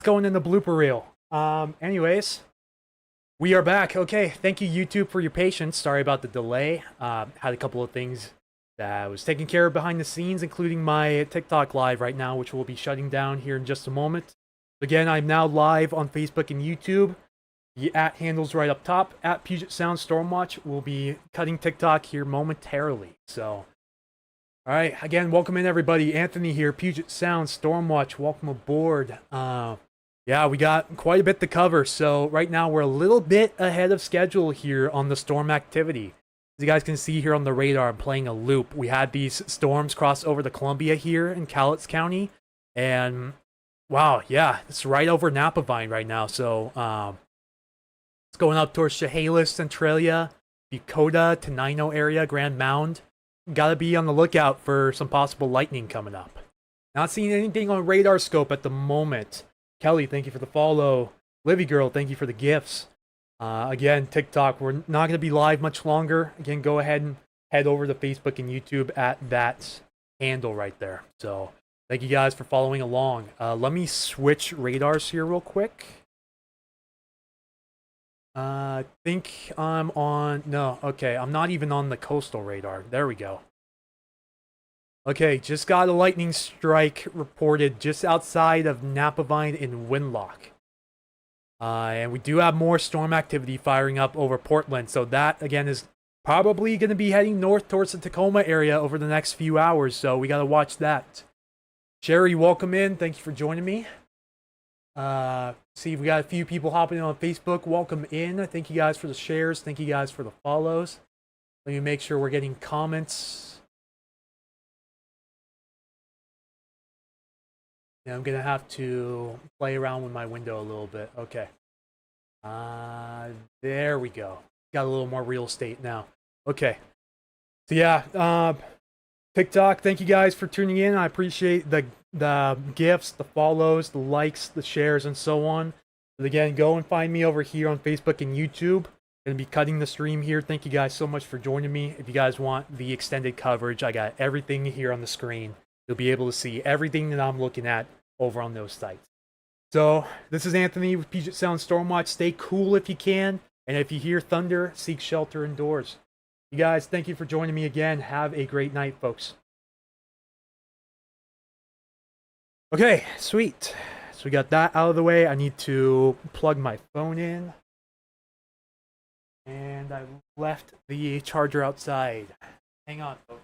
going in the blooper reel. Anyways, we are back. Okay, thank you YouTube for your patience. Sorry about the delay. Had a couple of things that I was taking care of behind the scenes, including my TikTok live right now, which will be shutting down here in just a moment. Again, I'm now live on Facebook and YouTube. The @ handle's right up top. @ Puget Sound Stormwatch will be cutting TikTok here momentarily. So, all right, again, welcome in everybody. Anthony here, Puget Sound Stormwatch. Welcome aboard. Yeah, we got quite a bit to cover. So right now we're a little bit ahead of schedule here on the storm activity. As you guys can see here on the radar, I'm playing a loop. We had these storms cross over the Columbia here in Cowlitz County. And wow, yeah, it's right over Napavine right now. So it's going up towards Chehalis, Centralia, Dakota, Tenino area, Grand Mound. Gotta be on the lookout for some possible lightning coming up. Not seeing anything on radar scope at the moment. Kelly, thank you for the follow. Livy Girl, thank you for the gifts. Again, TikTok, we're not going to be live much longer. Again, go ahead and head over to Facebook and YouTube at that handle right there. So, thank you guys for following along. Let me switch radars here real quick. I think I'm on... No, okay, I'm not even on the coastal radar. There we go. Okay, just got a lightning strike reported just outside of Napavine in Winlock. And we do have more storm activity firing up over Portland. So that, again, is probably going to be heading north towards the Tacoma area over the next few hours. So we got to watch that. Sherry, welcome in. Thank you for joining me. See, we got a few people hopping in on Facebook. Welcome in. Thank you guys for the shares. Thank you guys for the follows. Let me make sure we're getting comments. Yeah, I'm gonna have to play around with my window a little bit. Okay. There we go. Got a little more real estate now. Okay. So yeah, TikTok, thank you guys for tuning in. I appreciate the gifts, the follows, the likes, the shares, and so on. But again, go and find me over here on Facebook and YouTube. Gonna be cutting the stream here. Thank you guys so much for joining me. If you guys want the extended coverage, I got everything here on the screen. You'll be able to see everything that I'm looking at over on those sites. So, this is Anthony with Puget Sound Stormwatch. Stay cool if you can. And if you hear thunder, seek shelter indoors. You guys, thank you for joining me again. Have a great night, folks. Okay, sweet. So we got that out of the way. I need to plug my phone in. And I left the charger outside. Hang on, folks.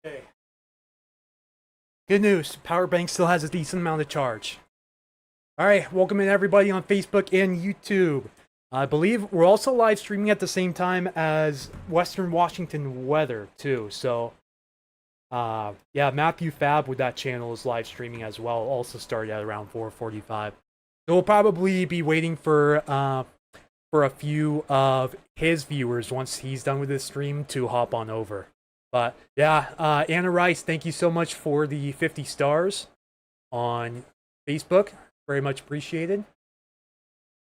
Okay. Good news. Power bank still has a decent amount of charge. Alright, welcome in everybody on Facebook and YouTube. I believe we're also live streaming at the same time as Western Washington weather, too. So, yeah, Matthew Fab with that channel is live streaming as well. Also started at around 4:45. So we'll probably be waiting for a few of his viewers once he's done with his stream to hop on over. But yeah, Anna Rice, thank you so much for the 50 stars on Facebook. Very much appreciated.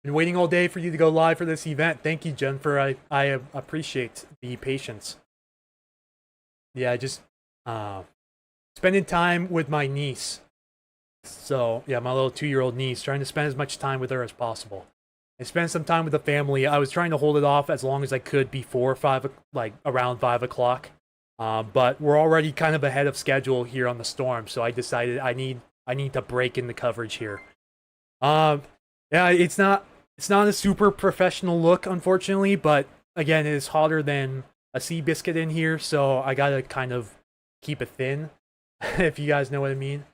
Been waiting all day for you to go live for this event. Thank you, Jennifer. I appreciate the patience. Yeah, just spending time with my niece. So yeah, my little 2-year-old niece, trying to spend as much time with her as possible. And spend some time with the family. I was trying to hold it off as long as I could before around 5 o'clock. But we're already kind of ahead of schedule here on the storm, so I decided I need to break in the coverage here. Yeah, it's not a super professional look, unfortunately, but again, it is hotter than a sea biscuit in here, so I gotta kind of keep it thin, if you guys know what I mean.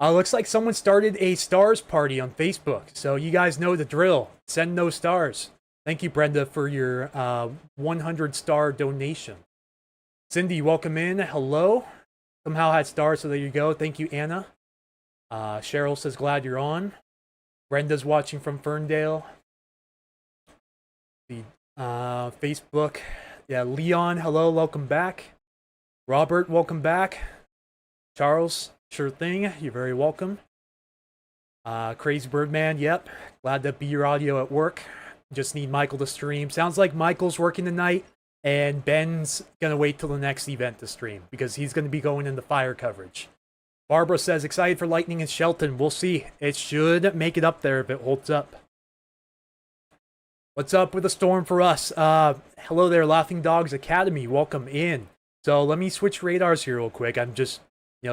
Looks like someone started a stars party on Facebook, so you guys know the drill. Send those stars. Thank you, Brenda, for your 100-star donation. Cindy, welcome in. Hello. Somehow had stars, so there you go. Thank you, Anna. Cheryl says, glad you're on. Brenda's watching from Ferndale. The Facebook. Yeah, Leon, hello, welcome back. Robert, welcome back. Charles, sure thing. You're very welcome. Crazy Birdman, yep. Glad to be your audio at work. Just need Michael to stream. Sounds like Michael's working tonight. and Ben's gonna wait till the next event to stream because he's gonna be going into fire coverage. Barbara says, excited for Lightning in Shelton. We'll see. It should make it up there if it holds up. What's up with the storm for us? Hello there, Laughing Dogs Academy. Welcome in. So let me switch radars here real quick. I'm just,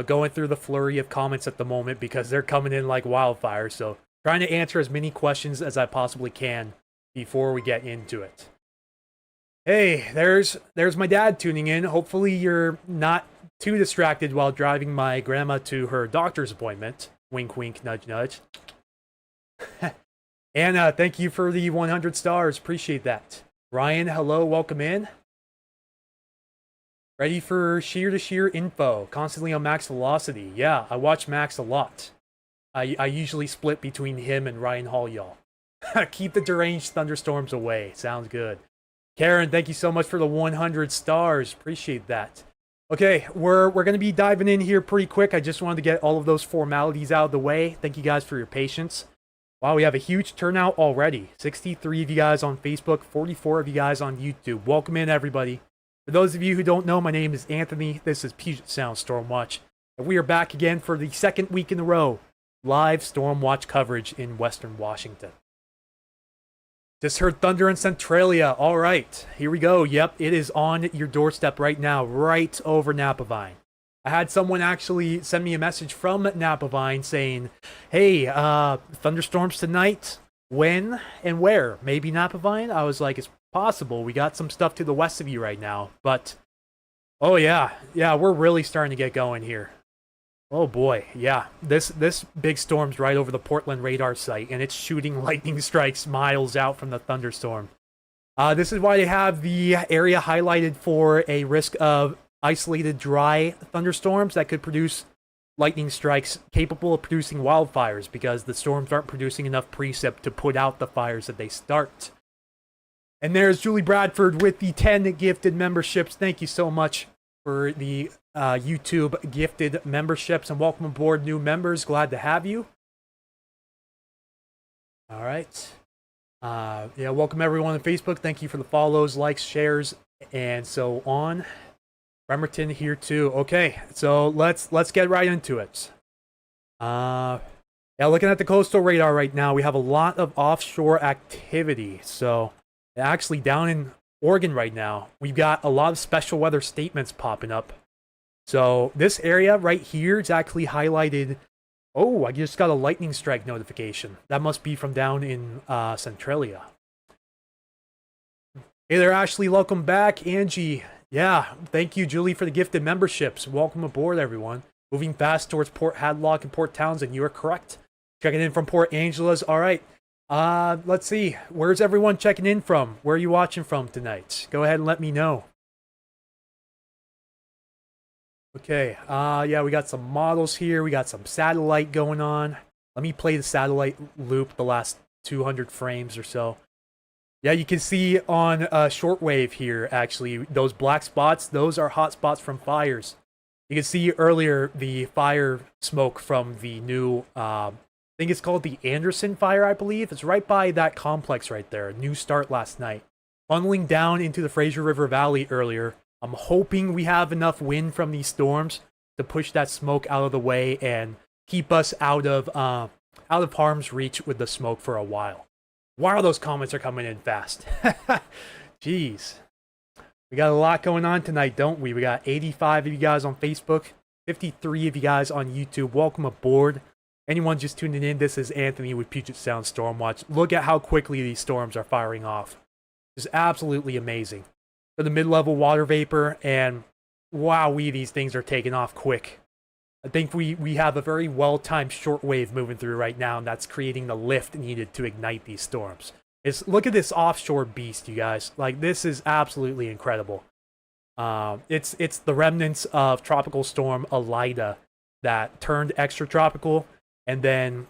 going through the flurry of comments at the moment because they're coming in like wildfire. So trying to answer as many questions as I possibly can before we get into it. Hey, there's my dad tuning in. Hopefully you're not too distracted while driving my grandma to her doctor's appointment. Wink, wink, nudge, nudge. Anna, thank you for the 100 stars. Appreciate that. Ryan, hello, welcome in. Ready for shear-to-shear info. Constantly on Max Velocity. Yeah, I watch Max a lot. I usually split between him and Ryan Hall, y'all. Keep the deranged thunderstorms away. Sounds good. Karen, thank you so much for the 100 stars. Appreciate that. Okay, we're going to be diving in here pretty quick. I just wanted to get all of those formalities out of the way. Thank you guys for your patience. Wow, we have a huge turnout already. 63 of you guys on Facebook, 44 of you guys on YouTube. Welcome in, everybody. For those of you who don't know, my name is Anthony. This is Puget Sound Stormwatch. And we are back again for the second week in a row. Live Stormwatch coverage in Western Washington. Just heard thunder in Centralia. All right, here we go. Yep, it is on your doorstep right now, right over Napavine. I had someone actually send me a message from Napavine saying, hey, thunderstorms tonight. When and where? Maybe Napavine? I was like, it's possible. We got some stuff to the west of you right now. But, oh yeah, we're really starting to get going here. Oh boy, yeah. This big storm's right over the Portland radar site, and it's shooting lightning strikes miles out from the thunderstorm. This is why they have the area highlighted for a risk of isolated dry thunderstorms that could produce lightning strikes capable of producing wildfires because the storms aren't producing enough precip to put out the fires that they start. And there's Julie Bradford with the 10 gifted memberships. Thank you so much for the YouTube gifted memberships, and welcome aboard new members. Glad to have you. All right. Yeah, welcome everyone on Facebook. Thank you for the follows, likes, shares, and so on. Bremerton here too. Okay, so let's get right into it. Yeah, looking at the coastal radar right now, we have a lot of offshore activity. So actually down in Oregon right now, we've got a lot of special weather statements popping up. So this area right here is actually highlighted. Oh, I just got a lightning strike notification. That must be from down in Centralia. Hey there, Ashley. Welcome back. Angie. Yeah, thank you, Julie, for the gifted memberships. Welcome aboard, everyone. Moving fast towards Port Hadlock and Port Townsend. You are correct. Checking in from Port Angeles. All right. Let's see. Where's everyone checking in from? Where are you watching from tonight? Go ahead and let me know. Okay, yeah, we got some models here. We got some satellite going on. Let me play the satellite loop the last 200 frames or so. Yeah, you can see on shortwave here, actually, those black spots, those are hot spots from fires. You can see earlier the fire smoke from the new, I think it's called the Anderson fire, I believe. It's right by that complex right there. New start last night. Funneling down into the Fraser River Valley earlier. I'm hoping we have enough wind from these storms to push that smoke out of the way and keep us out of harm's reach with the smoke for a while. Wow, those comments are coming in fast. Jeez. We got a lot going on tonight, don't we? We got 85 of you guys on Facebook, 53 of you guys on YouTube. Welcome aboard. Anyone just tuning in, this is Anthony with Puget Sound Stormwatch. Look at how quickly these storms are firing off. It's absolutely amazing. For the mid-level water vapor, and wowee, these things are taking off quick. I think we have a very well-timed shortwave moving through right now, and that's creating the lift needed to ignite these storms. Look at this offshore beast, you guys. Like, this is absolutely incredible. It's the remnants of Tropical Storm Elida that turned extratropical and then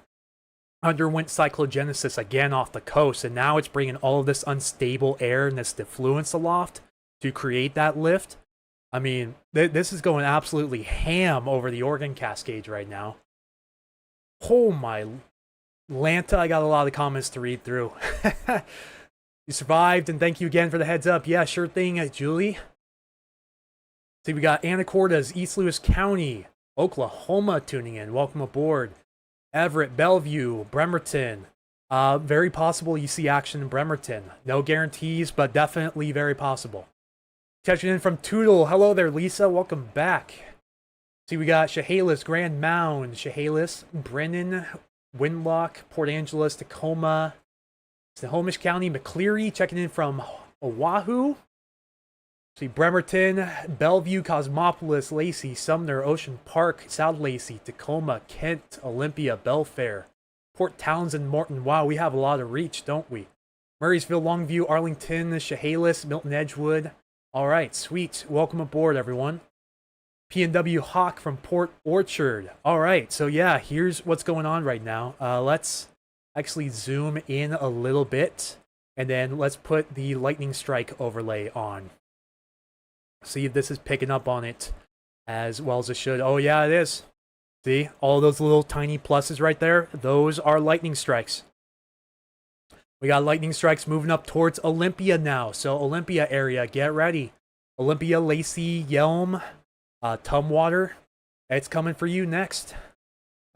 underwent cyclogenesis again off the coast, and now it's bringing all of this unstable air and this diffluence aloft to create that lift. I mean, this is going absolutely ham over the Oregon Cascades right now. Oh my Lanta, I got a lot of comments to read through. You survived, and thank you again for the heads up. Yeah, sure thing, Julie. See, we got Anacortes, East Lewis County, Oklahoma tuning in. Welcome aboard. Everett, Bellevue, Bremerton. Very possible you see action in Bremerton. No guarantees, but definitely very possible. Catching in from Tootle. Hello there, Lisa. Welcome back. See, we got Chehalis, Grand Mound, Chehalis, Brennan, Winlock, Port Angeles, Tacoma, Snohomish County, McCleary, checking in from Oahu. See, Bremerton, Bellevue, Cosmopolis, Lacey, Sumner, Ocean Park, South Lacey, Tacoma, Kent, Olympia, Belfair, Port Townsend, Morton. Wow, we have a lot of reach, don't we? Murraysville, Longview, Arlington, Chehalis, Milton Edgewood. All right, sweet. Welcome aboard, everyone. PNW Hawk from Port Orchard. All right, so yeah, here's what's going on right now. Let's actually zoom in a little bit, and then let's put the lightning strike overlay on. See if this is picking up on it as well as it should. Oh yeah, it is. See, all those little tiny pluses right there? Those are lightning strikes. We got lightning strikes moving up towards Olympia now. So Olympia area, get ready. Olympia, Lacey, Yelm, Tumwater. It's coming for you next.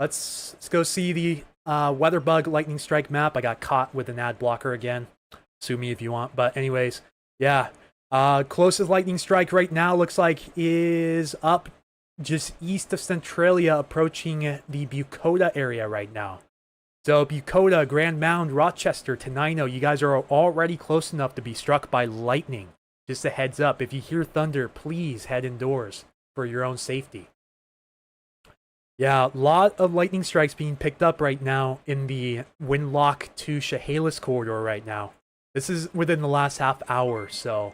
Let's go see the Weatherbug lightning strike map. I got caught with an ad blocker again. Sue me if you want. But anyways, yeah. Closest lightning strike right now looks like is up just east of Centralia, approaching the Bucota area right now. So Bucota, Grand Mound, Rochester, Tenino, you guys are already close enough to be struck by lightning. Just a heads up, if you hear thunder, please head indoors for your own safety. Yeah, a lot of lightning strikes being picked up right now in the Winlock to Chehalis corridor right now. This is within the last half hour, so...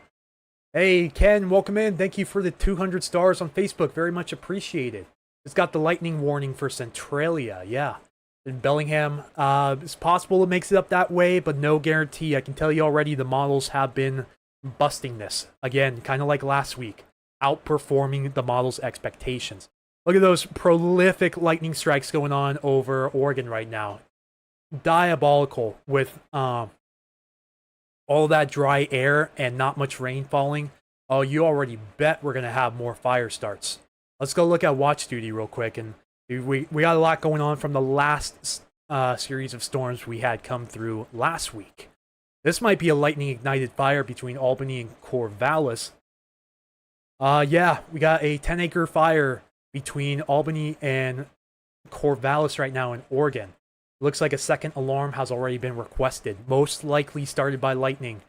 Hey, Ken, welcome in. Thank you for the 200 stars on Facebook. Very much appreciated. It's got the lightning warning for Centralia, yeah. In Bellingham, it's possible it makes it up that way, but no guarantee. I can tell you already the models have been busting this. Again, kind of like last week. Outperforming the models' expectations. Look at those prolific lightning strikes going on over Oregon right now. Diabolical with... all that dry air and not much rain falling. Oh, you already bet we're going to have more fire starts. Let's go look at watch duty real quick. And we got a lot going on from the last series of storms we had come through last week. This might be a lightning ignited fire between Albany and Corvallis. Yeah, we got a 10-acre fire between Albany and Corvallis right now in Oregon. Looks like a second alarm has already been requested. Most likely started by lightning.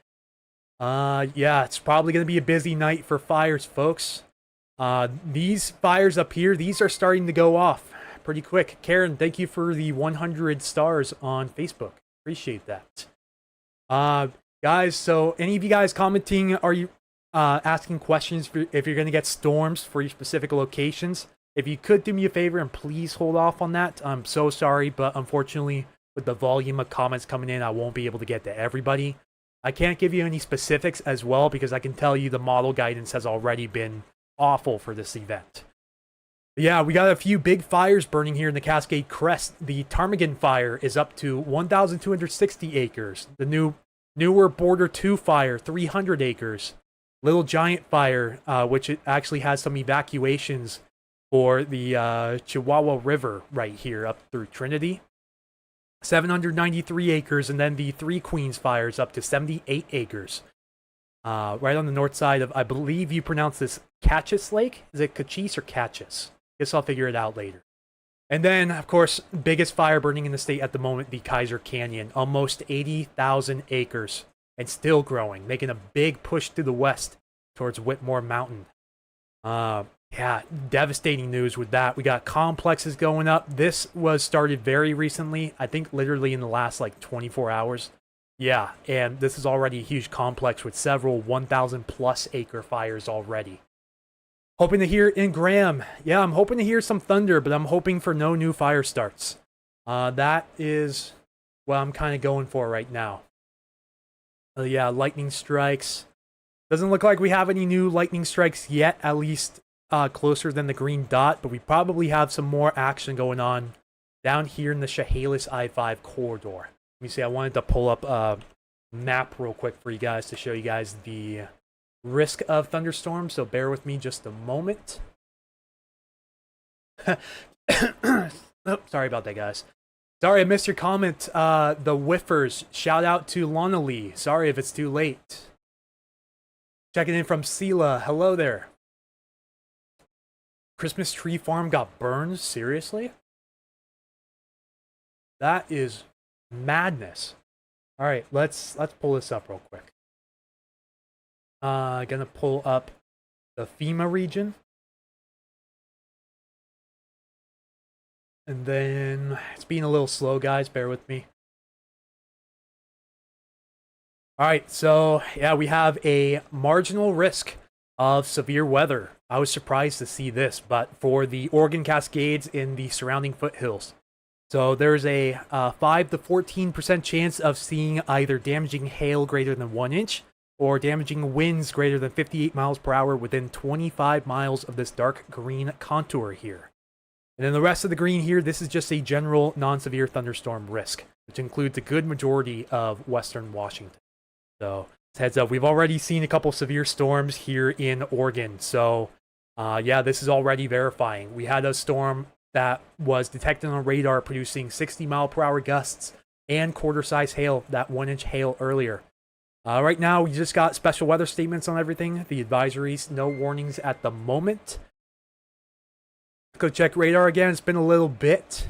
Yeah, it's probably going to be a busy night for fires, folks. These fires up here, these are starting to go off pretty quick. Karen, thank you for the 100 stars on Facebook. Appreciate that. Guys, so any of you guys commenting, are you asking questions for if you're going to get storms for your specific locations? If you could do me a favor and please hold off on that. I'm so sorry, but unfortunately, with the volume of comments coming in, I won't be able to get to everybody. I can't give you any specifics as well because I can tell you the model guidance has already been awful for this event. But yeah, we got a few big fires burning here in the Cascade Crest. The Ptarmigan fire is up to 1,260 acres. The newer Border 2 fire, 300 acres. Little Giant fire, which it actually has some evacuations for the Chihuahua River right here up through Trinity. 793 acres, and then the Three Queens fires up to 78 acres. Right on the north side of, I believe you pronounce this Catchis Lake? Is it Cachis or Catchis? Guess I'll figure it out later. And then, of course, biggest fire burning in the state at the moment, the Kaiser Canyon. Almost 80,000 acres, and still growing, making a big push to the west towards Whitmore Mountain. Yeah, devastating news with that. We got complexes going up. This was started very recently. I think literally in the last like 24 hours. Yeah, and this is already a huge complex with several 1,000 plus acre fires already. Hoping to hear in Graham. Yeah, I'm hoping to hear some thunder, but I'm hoping for no new fire starts. That is what I'm kind of going for right now. Yeah, lightning strikes. Doesn't look like we have any new lightning strikes yet, at least closer than the green dot, but we probably have some more action going on down here in the Chehalis I-5 corridor. Let me see, I wanted to pull up map real quick for you guys to show you guys the risk of thunderstorms, so bear with me just a moment. Oh, sorry about that, guys. Sorry I missed your comment. The Whiffers, shout out to Lana Lee. Sorry if it's too late. Checking in from Sela. Hello there. Christmas tree farm got burned? Seriously? That is madness. All right, let's pull this up real quick. Gonna pull up the FEMA region. And then it's being a little slow, guys. Bear with me. All right, so yeah, we have a marginal risk of severe weather. I was surprised to see this, but for the Oregon Cascades in the surrounding foothills. So there's a 5 to 14% chance of seeing either damaging hail greater than 1 inch or damaging winds greater than 58 miles per hour within 25 miles of this dark green contour here. And then the rest of the green here, this is just a general non-severe thunderstorm risk, which includes a good majority of western Washington. So heads up, we've already seen a couple severe storms here in Oregon. So yeah, this is already verifying. We had a storm that was detected on radar producing 60 mile per hour gusts and quarter-size hail, that 1 inch hail earlier. Right now, we just got special weather statements on everything. The advisories, no warnings at the moment. Go check radar again. It's been a little bit.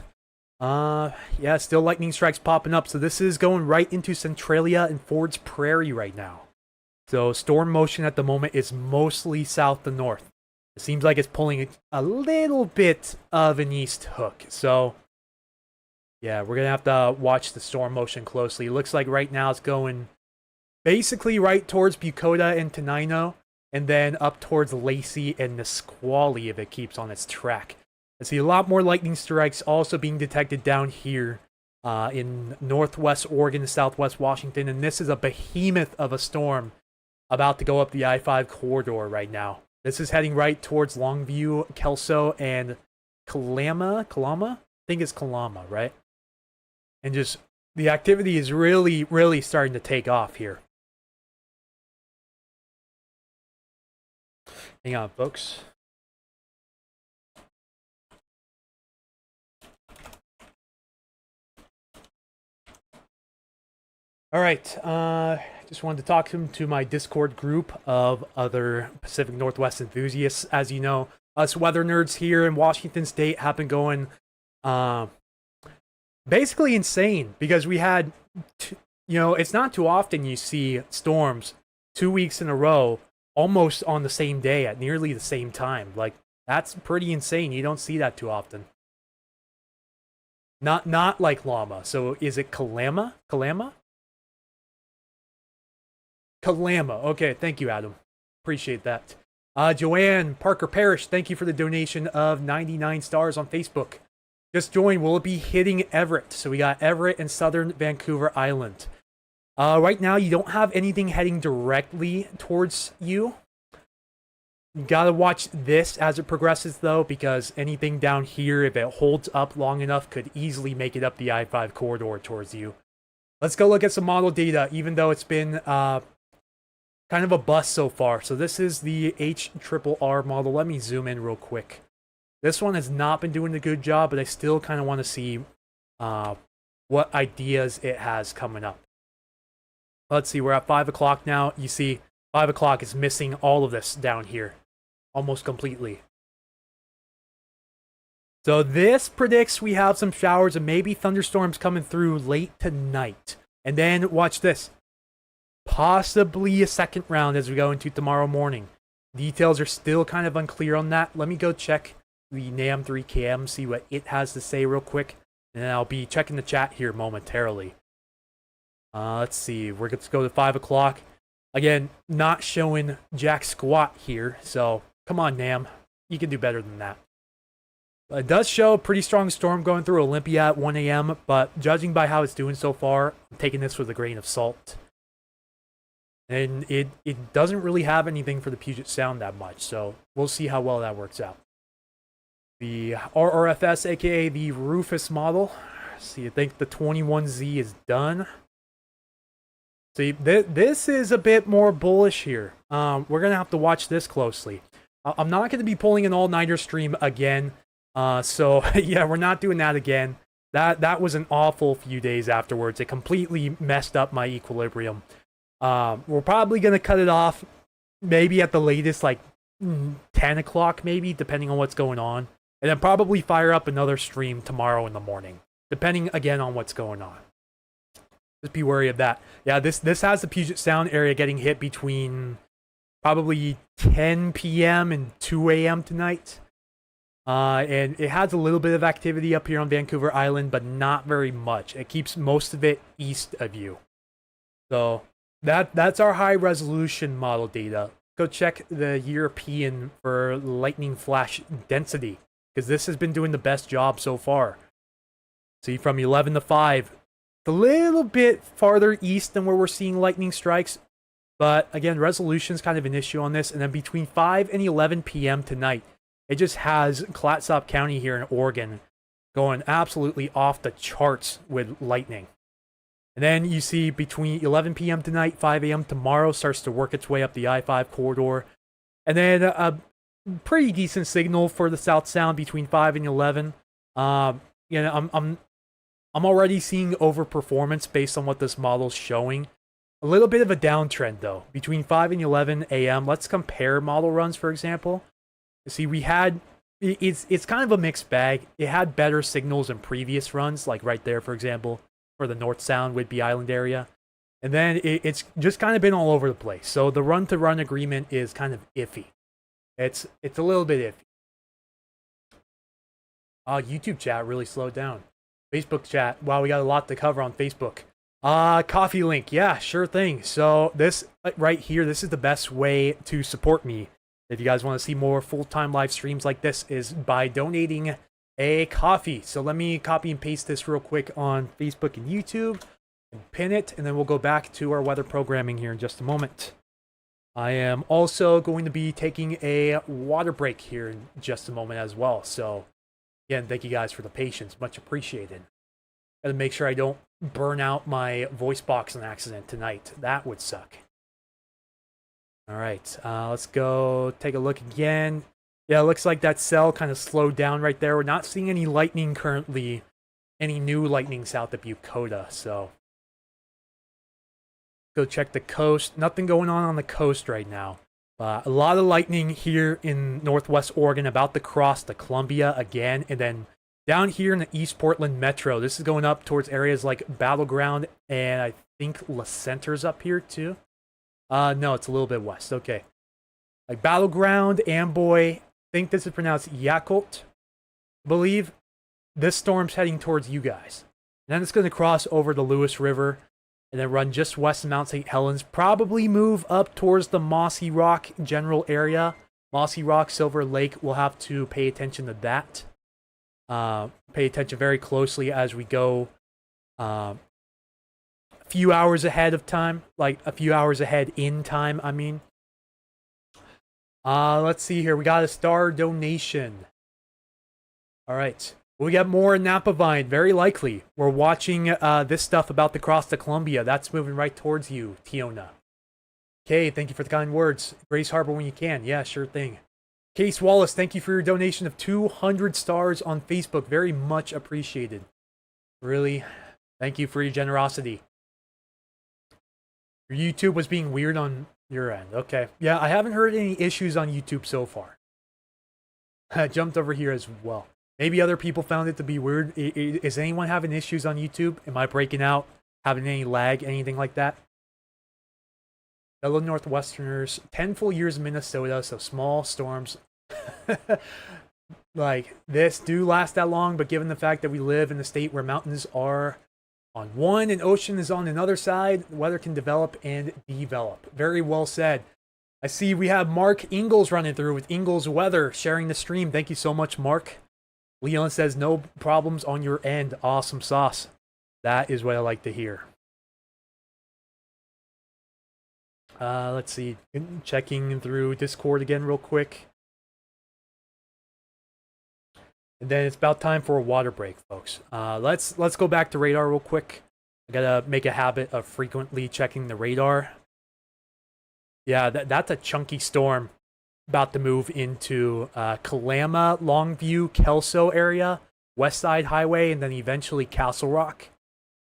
Yeah, still lightning strikes popping up. So this is going right into Centralia and Ford's Prairie right now. So storm motion at the moment is mostly south to north. It seems like it's pulling a little bit of an east hook. So yeah, we're going to have to watch the storm motion closely. It looks like right now it's going basically right towards Bucota and Tenino, and then up towards Lacey and Nisqually if it keeps on its track. I see a lot more lightning strikes also being detected down here in northwest Oregon and southwest Washington, and this is a behemoth of a storm about to go up the I-5 corridor right now. This is heading right towards Longview, Kelso, and Kalama? I think it's Kalama, right? And just the activity is really, really starting to take off here. Hang on, folks. All right, just wanted to talk to my Discord group of other Pacific Northwest enthusiasts. As you know, us weather nerds here in Washington State have been going basically insane because we had, it's not too often you see storms 2 weeks in a row almost on the same day at nearly the same time. Like, that's pretty insane. You don't see that too often. Not like Llama. So is it Kalama? Kalama? Kalama. Okay, thank you, Adam. Appreciate that. Joanne Parker Parrish, thank you for the donation of 99 stars on Facebook. Just joined. Will it be hitting Everett? So we got Everett and southern Vancouver Island. Right now, you don't have anything heading directly towards you. You gotta watch this as it progresses, though, because anything down here, if it holds up long enough, could easily make it up the I-5 corridor towards you. Let's go look at some model data, even though it's been kind of a bust so far. So this is the HRRR model. Let me zoom in real quick. This one has not been doing a good job, but I still kind of want to see what ideas it has coming up. Let's see, we're at 5 o'clock now. You see, 5 o'clock is missing all of this down here. Almost completely. So this predicts we have some showers and maybe thunderstorms coming through late tonight. And then, watch this. Possibly a second round as we go into tomorrow morning. Details are still kind of unclear on that. Let me go check the NAM 3KM, see what it has to say real quick. And then I'll be checking the chat here momentarily. Let's see, we're going to go to 5 o'clock. Again, not showing jack squat here, so come on, NAM. You can do better than that. It does show a pretty strong storm going through Olympia at 1 a.m., but judging by how it's doing so far, I'm taking this with a grain of salt. And it doesn't really have anything for the Puget Sound that much, so we'll see how well that works out. The RRFS, aka the Rufus model. See, I think the 21Z is done. See, this is a bit more bullish here. We're going to have to watch this closely. I'm not going to be pulling an all-nighter stream again. So, yeah, we're not doing that again. That was an awful few days afterwards. It completely messed up my equilibrium. We're probably going to cut it off maybe at the latest, like 10 o'clock maybe, depending on what's going on. And then probably fire up another stream tomorrow in the morning, depending, again, on what's going on. Just be wary of that. Yeah, this has the Puget Sound area getting hit between probably 10 p.m. and 2 a.m. tonight. And it has a little bit of activity up here on Vancouver Island, but not very much. It keeps most of it east of you. So that's our high resolution model data. Go check the European for lightning flash density, because this has been doing the best job so far. See, from 11 to 5, a little bit farther east than where we're seeing lightning strikes. But again, resolution is kind of an issue on this. And then between 5 and 11 p.m. tonight, it just has Clatsop County here in Oregon going absolutely off the charts with lightning. And then you see between 11 p.m. tonight, 5 a.m. tomorrow starts to work its way up the I-5 corridor. And then a pretty decent signal for the South Sound between 5 and 11. You know, I'm already seeing overperformance based on what this model's showing. A little bit of a downtrend though. Between 5 and 11 a.m. Let's compare model runs, for example. See, we had it's kind of a mixed bag. It had better signals in previous runs, like right there, for example, for the North Sound Whidbey Island area. And then it's just kind of been all over the place. So the run-to-run agreement is kind of iffy. It's a little bit iffy. YouTube chat really slowed down. Facebook chat. Wow, we got a lot to cover on Facebook. Coffee link. Yeah, sure thing. So this right here, this is the best way to support me. If you guys want to see more full-time live streams like this, is by donating a coffee. So let me copy and paste this real quick on Facebook and YouTube and pin it, and then we'll go back to our weather programming here in just a moment. I am also going to be taking a water break here in just a moment as well. So again, thank you guys for the patience. Much appreciated. Gotta make sure I don't burn out my voice box on accident tonight. That would suck. All right, let's go take a look again. Yeah, it looks like that cell kind of slowed down right there. We're not seeing any lightning currently, any new lightning south of Bucota, so. Go check the coast. Nothing going on the coast right now. A lot of lightning here in Northwest Oregon, about to cross the Columbia again, and then down here in the East Portland Metro. This is going up towards areas like Battleground, and I think La Center's up here too. No, it's a little bit west. Okay. Like Battleground, Amboy. I think this is pronounced Yakult. I believe this storm's heading towards you guys. And then it's going to cross over the Lewis River and then run just west of Mount St. Helens. Probably move up towards the Mossy Rock general area. Mossy Rock, Silver Lake. We'll have to pay attention to that. Pay attention very closely as we go few hours ahead of time, like a few hours ahead in time, I mean. Let's see here. We got a star donation. All right. We got more in Napa Vine, very likely. We're watching this stuff about to cross the Columbia. That's moving right towards you, Tiona. Okay, thank you for the kind words. Grace Harbor when you can. Yeah, sure thing. Case Wallace, thank you for your donation of 200 stars on Facebook. Very much appreciated. Really, thank you for your generosity. Your YouTube was being weird on your end. Okay. Yeah, I haven't heard any issues on YouTube so far. I jumped over here as well. Maybe other people found it to be weird. Is anyone having issues on YouTube? Am I breaking out? Having any lag? Anything like that? Fellow Northwesterners, 10 full years in Minnesota, so small storms like this do last that long, but given the fact that we live in a state where mountains are on one and ocean is on another side, the weather can develop and develop. Very well said. I see we have Mark Ingalls running through with Ingalls Weather, sharing the stream. Thank you so much, Mark. Leon says, no problems on your end. Awesome sauce. That is what I like to hear. Let's see. Checking through Discord again real quick. And then it's about time for a water break, folks. Let's go back to radar real quick. I gotta make a habit of frequently checking the radar. Yeah, that's a chunky storm about to move into Kalama, Longview, Kelso area, West Side Highway, and then eventually Castle Rock.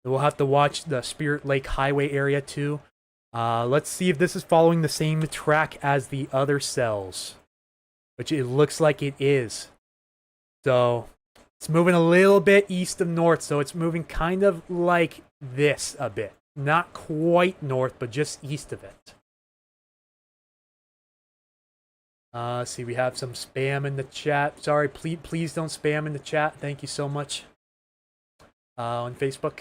We'll have to watch the Spirit Lake Highway area too. Let's see if this is following the same track as the other cells, which it looks like it is. So it's moving a little bit east of north, so it's moving kind of like this a bit. Not quite north, but just east of it. See, we have some spam in the chat. Sorry, please don't spam in the chat. Thank you so much. On Facebook.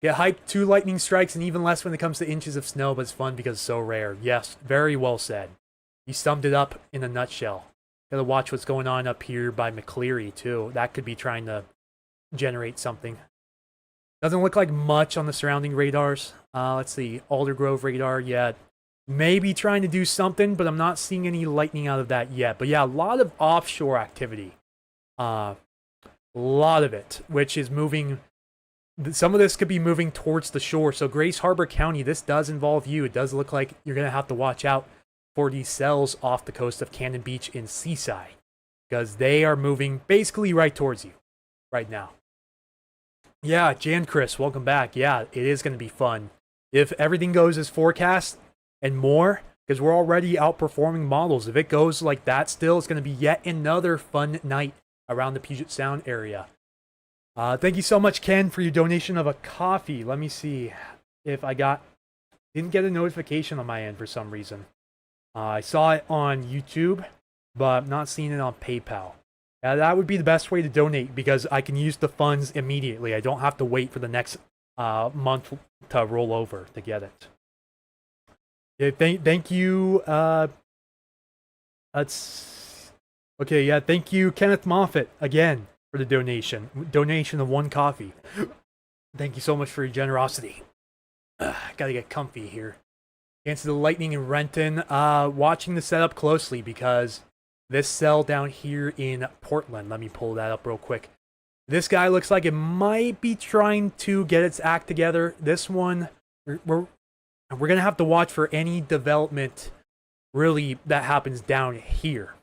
Get hyped, 2 lightning strikes, and even less when it comes to inches of snow, but it's fun because it's so rare. Yes, very well said. You summed it up in a nutshell. Gotta watch what's going on up here by McCleary, too. That could be trying to generate something. Doesn't look like much on the surrounding radars. Let's see. Aldergrove radar, yeah. Maybe trying to do something, but I'm not seeing any lightning out of that yet. But yeah, a lot of offshore activity. A lot of it, which is moving... Some of this could be moving towards the shore. So Grace Harbor County, this does involve you. It does look like you're going to have to watch out for these cells off the coast of Cannon Beach in Seaside, because they are moving basically right towards you right now. Yeah, Jan Chris, welcome back. Yeah, it is going to be fun. If everything goes as forecast and more, because we're already outperforming models. If it goes like that still, it's going to be yet another fun night around the Puget Sound area. Thank you so much, Ken, for your donation of a coffee. Let me see if didn't get a notification on my end for some reason. I saw it on YouTube, but I'm not seeing it on PayPal. Yeah, that would be the best way to donate because I can use the funds immediately. I don't have to wait for the next month to roll over to get it. Yeah, thank you. Okay, yeah, thank you, Kenneth Moffat, again, for the donation. Donation of 1 coffee. Thank you so much for your generosity. Gotta get comfy here. Against the lightning in Renton. Watching the setup closely because this cell down here in Portland, let me pull that up real quick. This guy looks like it might be trying to get its act together. This one, we're gonna have to watch for any development really that happens down here.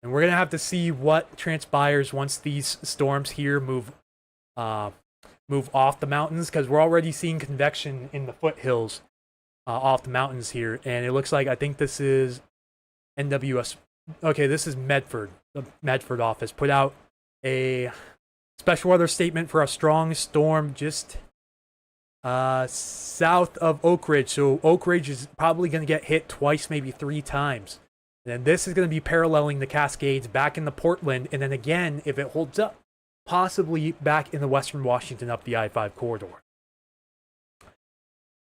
And we're going to have to see what transpires once these storms here move off the mountains, because we're already seeing convection in the foothills off the mountains here. And it looks like, I think this is NWS. Okay, this is Medford. The Medford office put out a special weather statement for a strong storm just south of Oak Ridge. So Oak Ridge is probably going to get hit twice, maybe 3 times. And this is going to be paralleling the Cascades back into Portland. And then again, if it holds up, possibly back in the Western Washington up the I-5 corridor.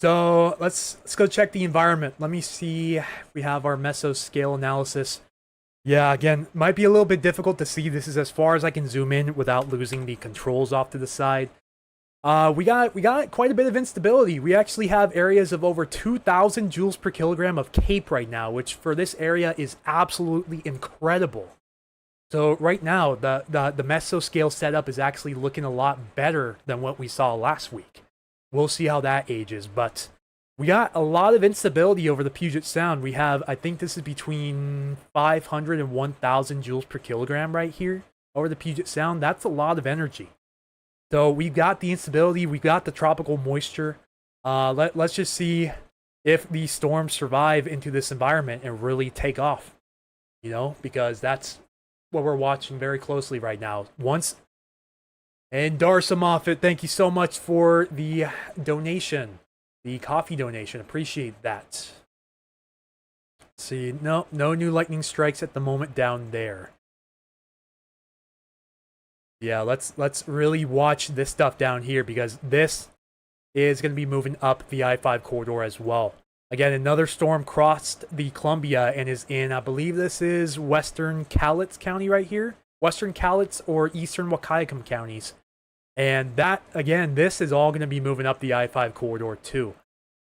So let's go check the environment. Let me see if we have our mesoscale analysis. Yeah, again, might be a little bit difficult to see. This is as far as I can zoom in without losing the controls off to the side. We got quite a bit of instability. We actually have areas of over 2,000 joules per kilogram of CAPE right now, which for this area is absolutely incredible. So right now, the mesoscale setup is actually looking a lot better than what we saw last week. We'll see how that ages, but we got a lot of instability over the Puget Sound. We have, I think this is between 500 and 1,000 joules per kilogram right here over the Puget Sound. That's a lot of energy. So we've got the instability, we've got the tropical moisture. Let's just see if these storms survive into this environment and really take off, you know, because that's what we're watching very closely right now. And Darcy Moffat, thank you so much for the donation, the coffee donation. Appreciate that. Let's see, no new lightning strikes at the moment down there. Yeah, let's really watch this stuff down here because this is going to be moving up the I-5 corridor as well. Again, another storm crossed the Columbia and is in, I believe this is Western Cowlitz County right here. Western Cowlitz or Eastern Wahkiakum counties. And that, again, this is all going to be moving up the I-5 corridor too.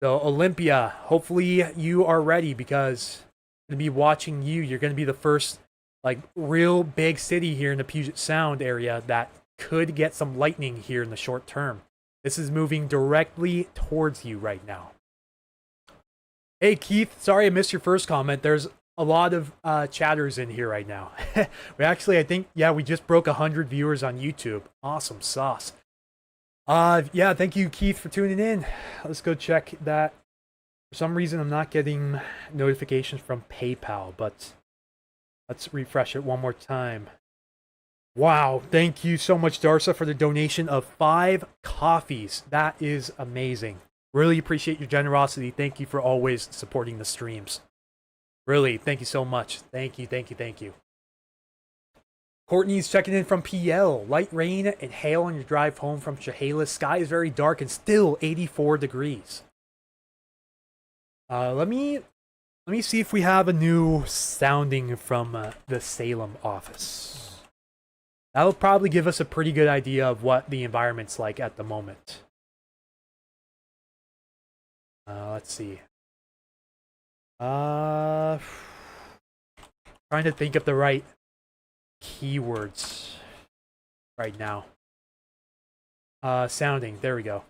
So Olympia, hopefully you are ready because I'm going to be watching you. You're going to be the first like real big city here in the Puget Sound area that could get some lightning here in the short term. This is moving directly towards you right now. Hey, Keith, sorry I missed your first comment. There's a lot of chatters in here right now. We actually, I think, yeah, we just broke 100 viewers on YouTube. Awesome sauce. Yeah, thank you, Keith, for tuning in. Let's go check that. For some reason, I'm not getting notifications from PayPal, but let's refresh it one more time. Wow, thank you so much, Darsa, for the donation of 5 coffees. That is amazing. Really appreciate your generosity. Thank you for always supporting the streams. Really, thank you so much. Thank you, thank you, thank you. Courtney's checking in from PL. Light rain and hail on your drive home from Chehalis. Sky is very dark and still 84 degrees. Let me see if we have a new sounding from the Salem office. That'll probably give us a pretty good idea of what the environment's like at the moment. Let's see. Trying to think of the right keywords right now. Sounding. There we go.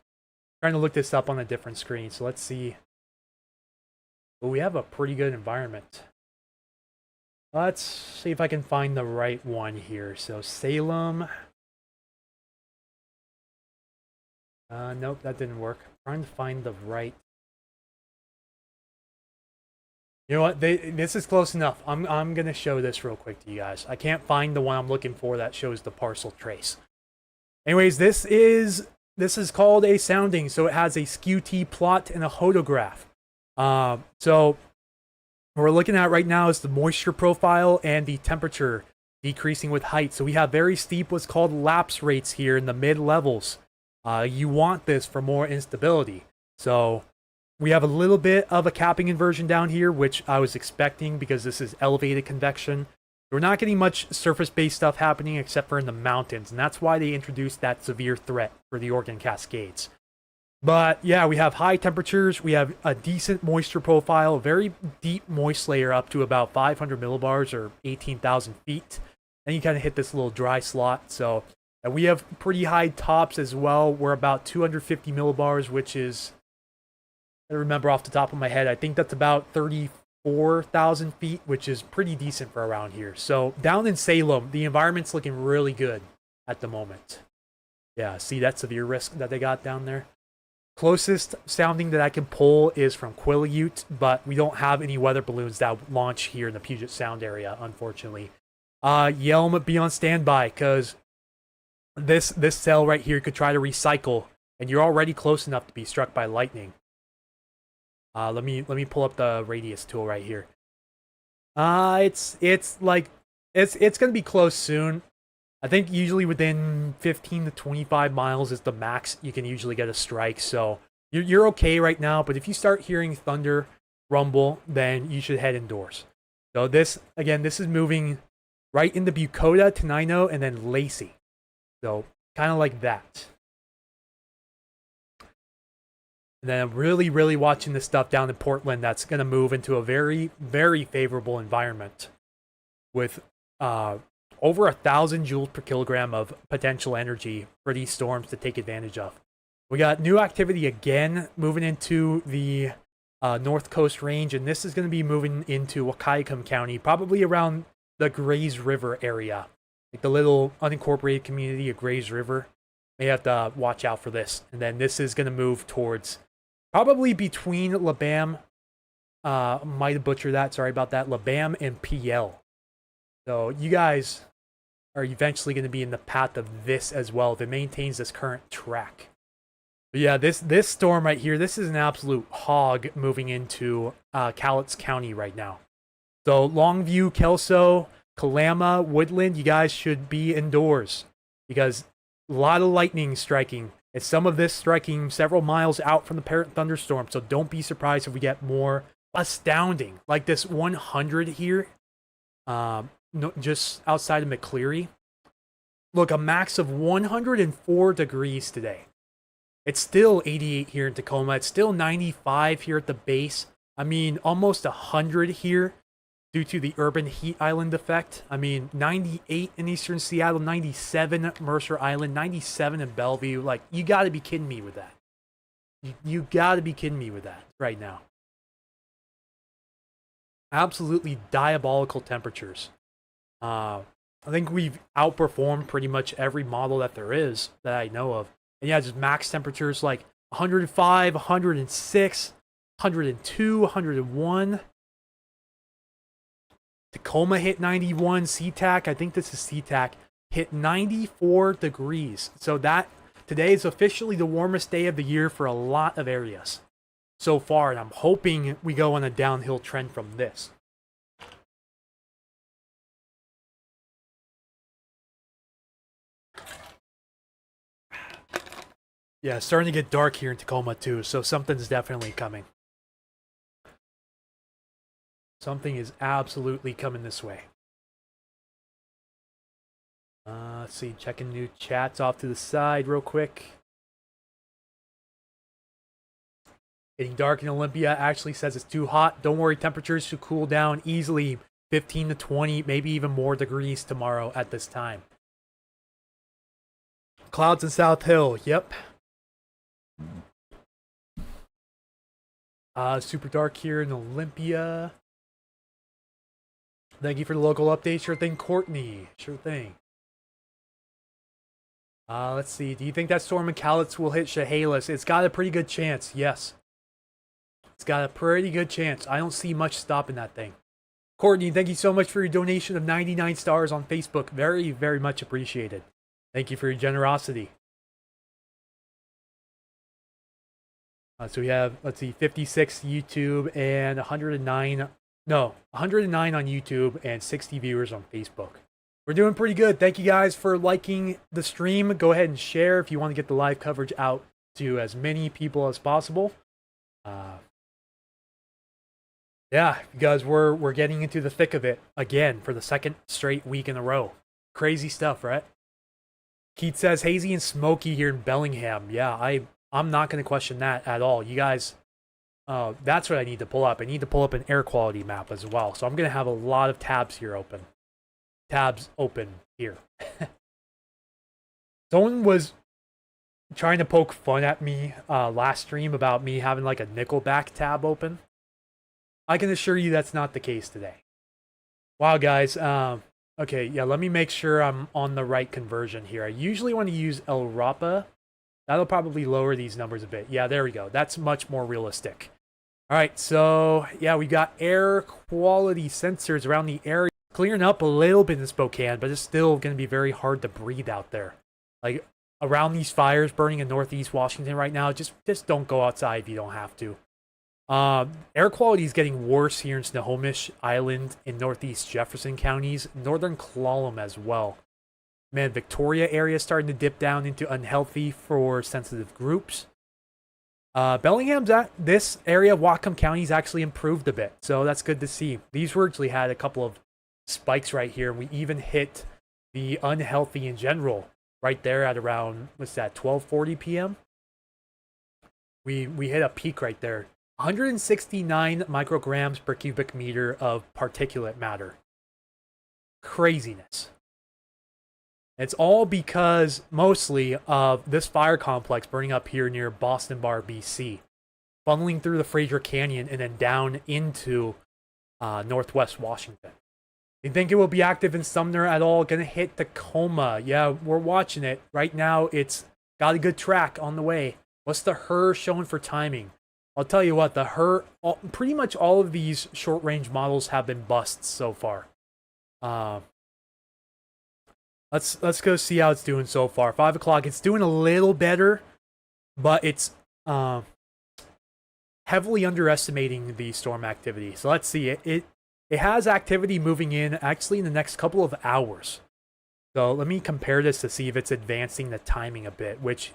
Trying to look this up on a different screen. So let's see. Well, we have a pretty good environment. Let's see if I can find the right one here. So Salem. Nope, that didn't work. I'm trying to find the right. You know what? This is close enough. I'm gonna show this real quick to you guys. I can't find the one I'm looking for that shows the parcel trace. Anyways, this is called a sounding. So it has a skew-T plot and a hodograph. So what we're looking at right now is the moisture profile and the temperature decreasing with height. So we have very steep what's called lapse rates here in the mid levels. You want this for more instability. So we have a little bit of a capping inversion down here, which I was expecting because this is elevated convection. We're not getting much surface-based stuff happening except for in the mountains, and that's why they introduced that severe threat for the Oregon Cascades. But yeah, we have high temperatures, we have a decent moisture profile, a very deep moist layer up to about 500 millibars or 18,000 feet. Then you kind of hit this little dry slot. So we have pretty high tops as well. We're about 250 millibars, which is, I remember off the top of my head, I think that's about 34,000 feet, which is pretty decent for around here. So down in Salem, the environment's looking really good at the moment. Yeah, see that severe risk that they got down there? Closest sounding that I can pull is from Quileute, but we don't have any weather balloons that launch here in the Puget Sound area, unfortunately. Yelm, be on standby, because this cell right here could try to recycle, and you're already close enough to be struck by lightning. Let me pull up the radius tool right here. It's gonna be close soon. I think usually within 15 to 25 miles is the max you can usually get a strike. So you're okay right now, but if you start hearing thunder rumble, then you should head indoors. So this is moving right into Bucota, Tenino, and then Lacey. So kind of like that. And then I'm really, really watching this stuff down in Portland that's going to move into a very, very favorable environment with over 1,000 joules per kilogram of potential energy for these storms to take advantage of. We got new activity again moving into the North Coast Range, and this is going to be moving into Wahkiakum County, probably around the Grays River area. Like the little unincorporated community of Grays River. May have to watch out for this. And then this is going to move towards probably between Labam, might have butchered that, sorry about that, Labam and PL. So you guys are eventually going to be in the path of this as well if it maintains this current track. But yeah, this storm right here, this is an absolute hog moving into Cowlitz County right now. So Longview, Kelso, Kalama, Woodland, you guys should be indoors because a lot of lightning striking. And some of this striking several miles out from the parent thunderstorm. So don't be surprised if we get more astounding. Like this 100 here. No, just outside of McCleary. Look, a max of 104 degrees today. It's still 88 here in Tacoma. It's still 95 here at the base. I mean, almost 100 here. due to the urban heat island effect. I mean, 98 in eastern Seattle, 97 Mercer Island, 97 in Bellevue. Like, you got to be kidding me with that. You got to be kidding me with that right now. Absolutely diabolical temperatures. I think we've outperformed pretty much every model that there is that I know of. And yeah, just max temperatures like 105, 106, 102, 101. Tacoma hit 91. SeaTac, I think this is SeaTac, hit 94 degrees. So that today is officially the warmest day of the year for a lot of areas so far. And I'm hoping we go on a downhill trend from this. Yeah, it's starting to get dark here in Tacoma too, so something's definitely coming. Something is absolutely coming this way. Let's see, checking new chats off to the side real quick. Getting dark in Olympia actually says it's too hot. Don't worry, temperatures should cool down easily 15 to 20, maybe even more degrees tomorrow at this time. Clouds in South Hill, yep. Super dark here in Olympia. Thank you for the local update. Sure thing, Courtney. Sure thing. Let's see. Do you think that storm in Cowlitz will hit Chehalis? It's got a pretty good chance, yes. It's got a pretty good chance. I don't see much stopping that thing. Courtney, thank you so much for your donation of 99 stars on Facebook. Very, very much appreciated. Thank you for your generosity. So we have, let's see, 56 YouTube and 109 on YouTube and 60 viewers on Facebook. We're doing pretty good. Thank you guys for liking the stream. Go ahead and share if you want to get the live coverage out to as many people as possible. Yeah, because we're getting into the thick of it again for the second straight week in a row. Crazy stuff, right? Keith says hazy and smoky here in Bellingham. Yeah, I'm not going to question that at all. You guys, that's what I need to pull up. I need to pull up an air quality map as well. So I'm going to have a lot of tabs here open. Tabs open here. Someone was trying to poke fun at me last stream about me having like a Nickelback tab open. I can assure you that's not the case today. Wow, guys. Okay, yeah, let me make sure I'm on the right conversion here. I usually want to use El Rapa. That'll probably lower these numbers a bit. Yeah, there we go. That's much more realistic. All right, so yeah, we got air quality sensors around the area. Clearing up a little bit in Spokane, but it's still going to be very hard to breathe out there. Like, around these fires burning in Northeast Washington right now, just don't go outside if you don't have to. Air quality is getting worse here in Snohomish Island in Northeast Jefferson counties, Northern Clallam as well. Man, Victoria area is starting to dip down into unhealthy for sensitive groups. Bellingham's this area of Whatcom County has actually improved a bit, so that's good to see. These were actually had a couple of spikes right here, and we even hit the unhealthy in general right there at around, what's that, 12:40 p.m. We hit a peak right there. 169 micrograms per cubic meter of particulate matter. Craziness. It's all because, mostly, of this fire complex burning up here near Boston Bar, BC. Funneling through the Fraser Canyon and then down into Northwest Washington. You think it will be active in Sumner at all? Gonna hit Tacoma. Yeah, we're watching it. Right now, it's got a good track on the way. What's the HER showing for timing? I'll tell you what, the HER, pretty much all of these short-range models have been busts so far. Let's go see how it's doing so far. 5 o'clock, it's doing a little better, but it's heavily underestimating the storm activity. So let's see, it has activity moving in actually in the next couple of hours. So let me compare this to see if it's advancing the timing a bit, which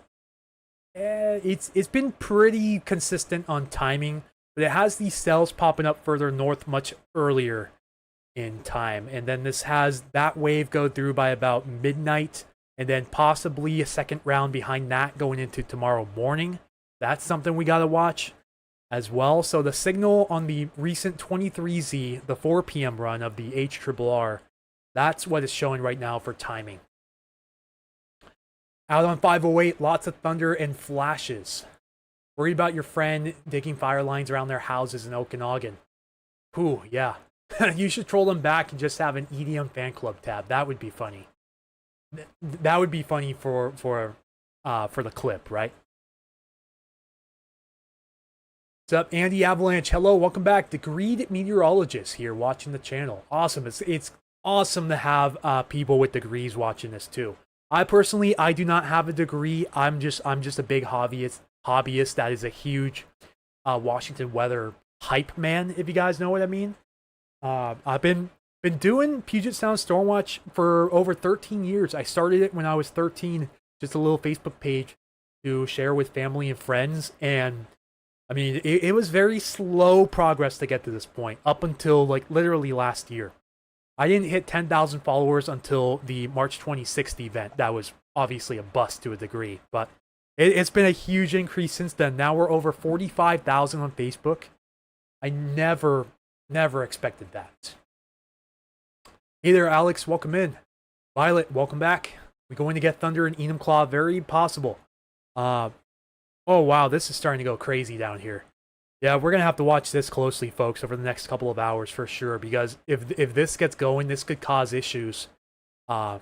it's been pretty consistent on timing, but it has these cells popping up further north much earlier in time, and then this has that wave go through by about midnight, and then possibly a second round behind that going into tomorrow morning. That's something we gotta watch. as well. So the signal on the recent 23Z, the 4 p.m. run of the HRRR, that's what it's showing right now for timing. Out on 508, lots of thunder and flashes. Worried about your friend digging fire lines around their houses in Okanagan. Ooh, yeah. You should troll them back and just have an EDM fan club tab. That would be funny. That would be funny for the clip, right? What's up, Andy Avalanche? Hello, welcome back. Degreed meteorologist here watching the channel. Awesome. It's awesome to have people with degrees watching this too. I do not have a degree. I'm just a big hobbyist that is a huge Washington weather hype man, if you guys know what I mean. I've been doing Puget Sound Stormwatch for over 13 years. I started it when I was 13, just a little Facebook page to share with family and friends, and I mean, it was very slow progress to get to this point, up until like literally last year. I didn't hit 10,000 followers until the March 26th event. That was obviously a bust to a degree, but it's been a huge increase since then. Now we're over 45,000 on Facebook. I never expected that. Hey there, Alex. Welcome in. Violet, welcome back. We're going to get Thunder and Enumclaw. Very possible. Oh, wow, this is starting to go crazy down here. Yeah, we're going to have to watch this closely, folks, over the next couple of hours for sure, because if this gets going, this could cause issues up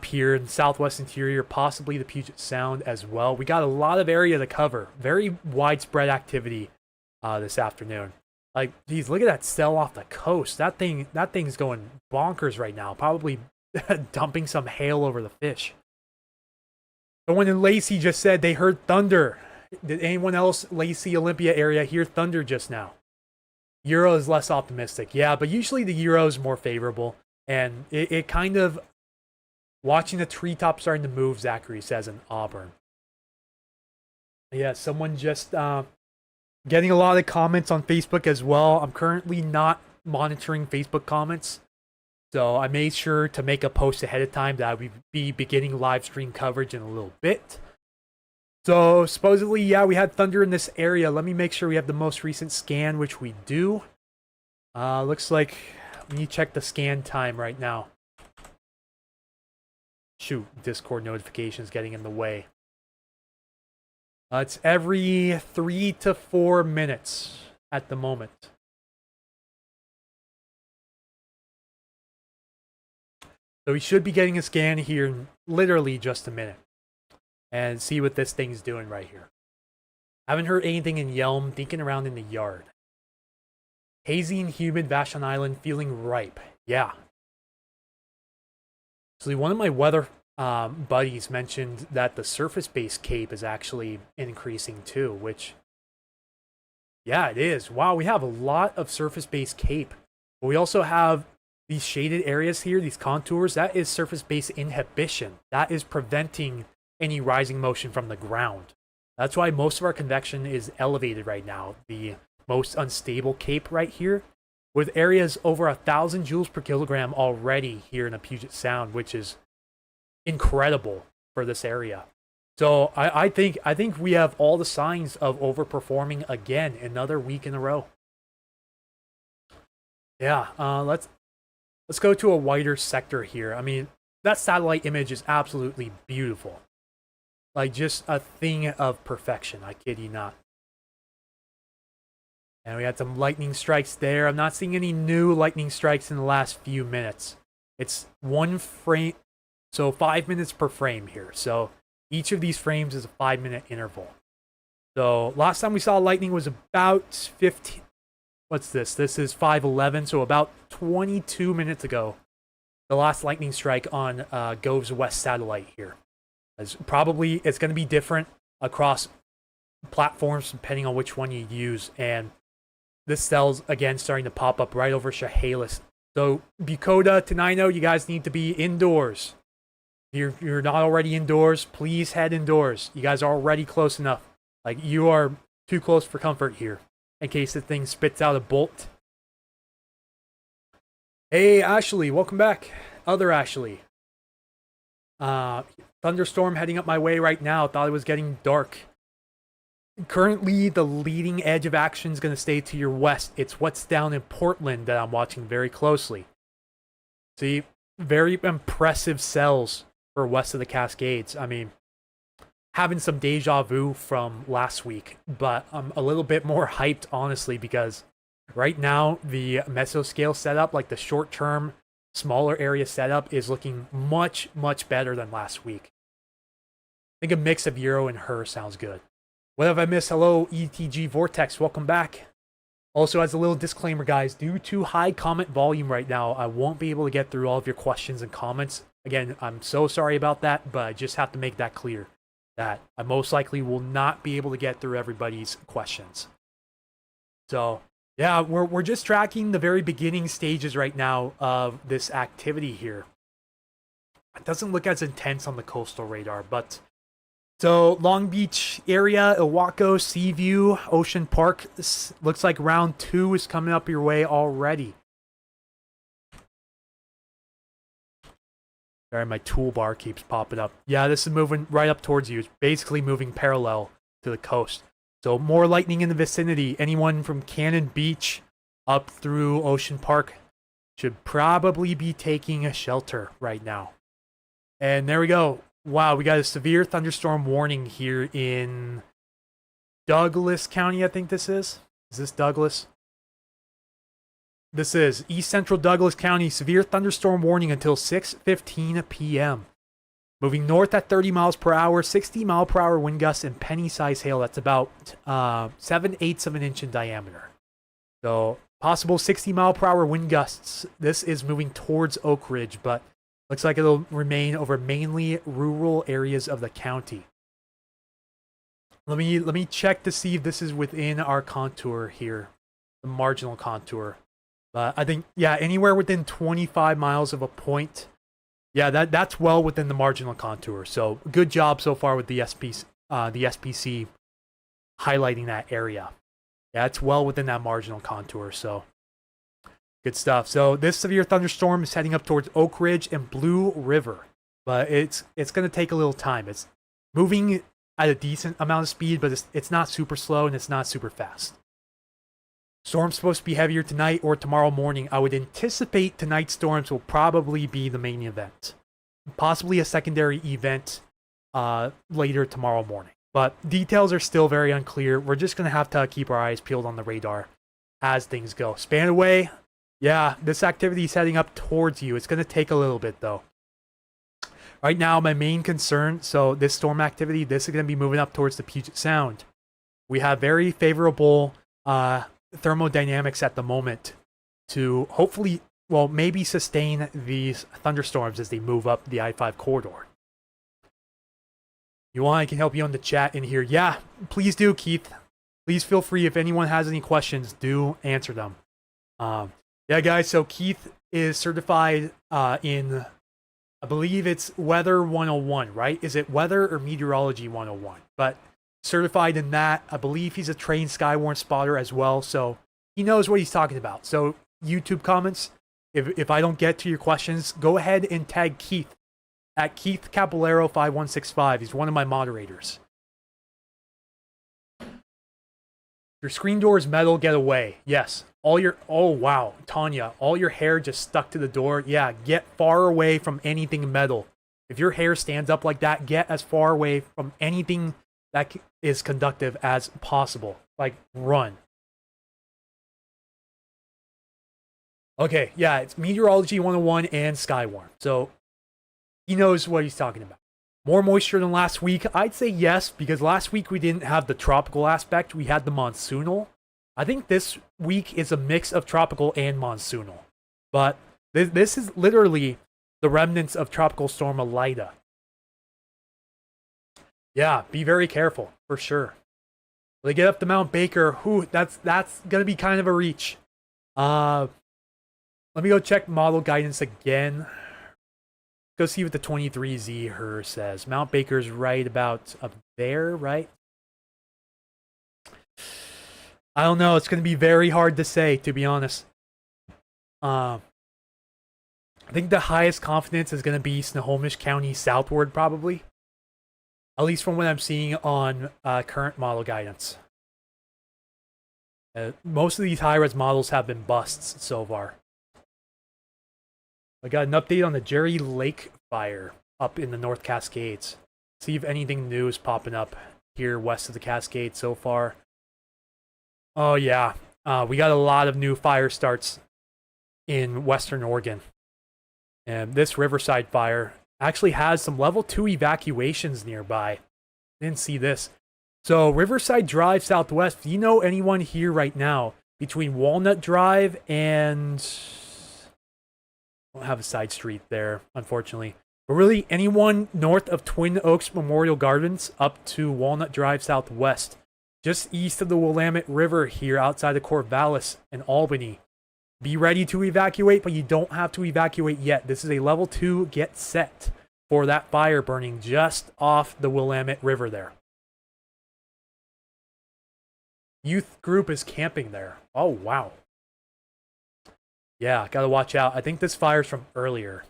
here in the Southwest Interior, possibly the Puget Sound as well. We got a lot of area to cover. Very widespread activity this afternoon. Like, geez, look at that cell off the coast. That thing's going bonkers right now, probably dumping some hail over the fish. Someone in Lacey just said they heard thunder. Did anyone else, Lacey, Olympia area, hear thunder just now? Euro is less optimistic. Yeah, but usually the Euro is more favorable. And it kind of, watching the treetop starting to move, Zachary says in Auburn. Yeah, someone just getting a lot of comments on Facebook as well. I'm currently not monitoring Facebook comments. So I made sure to make a post ahead of time that I would be beginning live stream coverage in a little bit. So supposedly, yeah, we had thunder in this area. Let me make sure we have the most recent scan, which we do. Looks like we need to check the scan time right now. Shoot, Discord notifications getting in the way. It's every 3 to 4 minutes at the moment. So we should be getting a scan here in literally just a minute. And see what this thing's doing right here. Haven't heard anything in Yelm, thinking around in the yard. Hazy and humid, Vashon Island feeling ripe. Yeah. So one of my weather buddies mentioned that the surface-based CAPE is actually increasing too, which, yeah, it is. Wow, we have a lot of surface-based CAPE. But we also have these shaded areas here, these contours. That is surface-based inhibition. That is preventing any rising motion from the ground. That's why most of our convection is elevated right now. The most unstable CAPE right here, with areas over 1,000 joules per kilogram already here in the Puget Sound, which is incredible for this area. So I think we have all the signs of overperforming again another week in a row. Yeah, let's go to a wider sector here. I mean, that satellite image is absolutely beautiful. Like, just a thing of perfection. I kid you not. And we had some lightning strikes there. I'm not seeing any new lightning strikes in the last few minutes. It's one frame, so 5 minutes per frame here. So each of these frames is a 5-minute interval. So last time we saw lightning was about 15. What's this? This is 5:11, so about 22 minutes ago. The last lightning strike on Gove's West satellite here. It's going to be different across platforms depending on which one you use. And this cell's, again, starting to pop up right over Chehalis. So, Bucota, Tenino, you guys need to be indoors. If you're not already indoors, please head indoors. You guys are already close enough. Like, you are too close for comfort here, in case the thing spits out a bolt. Hey, Ashley, welcome back. Other Ashley. Thunderstorm heading up my way right now. Thought it was getting dark. currently the leading edge of action is going to stay to your west. It's what's down in Portland that I'm watching very closely. See, very impressive sells for west of the Cascades. I mean, having some deja vu from last week, but I'm a little bit more hyped, honestly, because right now the mesoscale setup, like the short-term, smaller area setup, is looking much, much better than last week. I think a mix of Euro and Her sounds good. What have I missed? Hello, ETG Vortex. Welcome back. Also, as a little disclaimer, guys, due to high comment volume right now, I won't be able to get through all of your questions and comments. Again, I'm so sorry about that, but I just have to make that clear, that I most likely will not be able to get through everybody's questions. So, yeah, we're just tracking the very beginning stages right now of this activity here. It doesn't look as intense on the coastal radar, but... So, Long Beach area, Ilwaco, Seaview, Ocean Park. This looks like round 2 is coming up your way already. Sorry, my toolbar keeps popping up. Yeah, this is moving right up towards you. It's basically moving parallel to the coast. So, more lightning in the vicinity. Anyone from Cannon Beach up through Ocean Park should probably be taking a shelter right now. And there we go. Wow, we got a severe thunderstorm warning here in Douglas County, I think this is. Is this Douglas? This is East Central Douglas County, severe thunderstorm warning until 6:15 p.m. Moving north at 30 miles per hour, 60 mile per hour wind gusts, and penny-size hail. That's about 7/8 of an inch in diameter. So, possible 60 mile per hour wind gusts. This is moving towards Oak Ridge, but looks like it'll remain over mainly rural areas of the county. Let me check to see if this is within our contour here, the marginal contour. But I think, yeah, anywhere within 25 miles of a point, yeah, that's well within the marginal contour. So good job so far with the SPC highlighting that area. Yeah, it's well within that marginal contour. So. Good stuff. So this severe thunderstorm is heading up towards Oak Ridge and Blue River, but it's going to take a little time. It's moving at a decent amount of speed, but it's not super slow and it's not super fast. Storm's supposed to be heavier tonight or tomorrow morning. I would anticipate tonight's storms will probably be the main event, possibly a secondary event later tomorrow morning. But details are still very unclear. We're just going to have to keep our eyes peeled on the radar as things go. Span away. Yeah, this activity is heading up towards you. It's going to take a little bit, though. Right now, my main concern, so this storm activity, this is going to be moving up towards the Puget Sound. We have very favorable thermodynamics at the moment to hopefully, well, maybe sustain these thunderstorms as they move up the I-5 corridor. You want, I can help you on the chat in here. Yeah, please do, Keith. Please feel free. If anyone has any questions, do answer them. Yeah, guys, so Keith is certified in, I believe it's Weather 101, right? Is it Weather or Meteorology 101? But certified in that. I believe he's a trained Skywarn spotter as well, so he knows what he's talking about. So YouTube comments, if I don't get to your questions, go ahead and tag Keith at Keith Capolero 5165. He's one of my moderators. Your screen door is metal, get away. Yes. Oh wow, Tanya, all your hair just stuck to the door. Yeah, get far away from anything metal. If your hair stands up like that, get as far away from anything that is conductive as possible. Like, run. Okay, yeah, it's Meteorology 101 and Skywarn. So, he knows what he's talking about. More moisture than last week? I'd say yes, because last week we didn't have the tropical aspect. We had the monsoonal. I think this week is a mix of tropical and monsoonal. But this is literally the remnants of Tropical Storm Elida. Yeah, be very careful, for sure. When they get up to Mount Baker, that's going to be kind of a reach. Let me go check model guidance again. Go see what the 23Z HER says. Mount Baker's right about up there, right? I don't know. It's going to be very hard to say, to be honest. I think the highest confidence is going to be Snohomish County southward, probably. At least from what I'm seeing on current model guidance. Most of these high-res models have been busts so far. I got an update on the Jerry Lake fire up in the North Cascades. See if anything new is popping up here west of the Cascades so far. Oh yeah, we got a lot of new fire starts in Western Oregon. And this Riverside fire actually has some level 2 evacuations nearby. Didn't see this. So Riverside Drive Southwest, do you know anyone here right now between Walnut Drive and... I don't have a side street there, unfortunately. But really, anyone north of Twin Oaks Memorial Gardens up to Walnut Drive Southwest, just east of the Willamette River here outside of Corvallis and Albany. Be ready to evacuate, but you don't have to evacuate yet. This is a level 2 get set for that fire burning just off the Willamette River there. Youth group is camping there. Oh, wow. Yeah, gotta watch out. I think this fire's from earlier.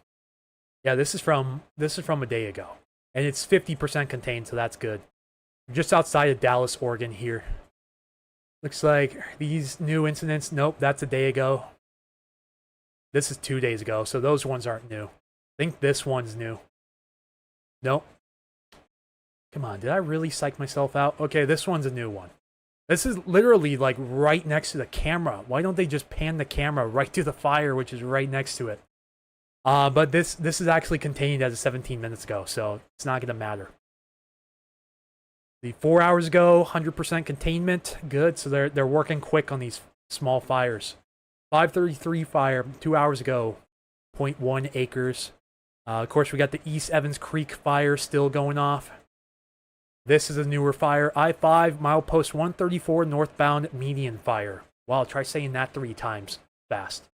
Yeah, this is from a day ago. And it's 50% contained, so that's good. Just outside of Dallas, Oregon here. Looks like these new incidents, nope, that's a day ago. This is 2 days ago, so those ones aren't new. I think this one's new. Nope. Come on, did I really psych myself out? Okay, this one's a new one. This is literally like right next to the camera. Why don't they just pan the camera right to the fire, which is right next to it? But this is actually contained as of 17 minutes ago, so it's not going to matter. The 4 hours ago, 100% containment, good. So they're working quick on these small fires. 533 fire 2 hours ago, 0.1 acres. Of course, we got the East Evans Creek fire still going off. This is a newer fire. I-5, milepost 134, northbound median fire. Wow, try saying that 3 times fast.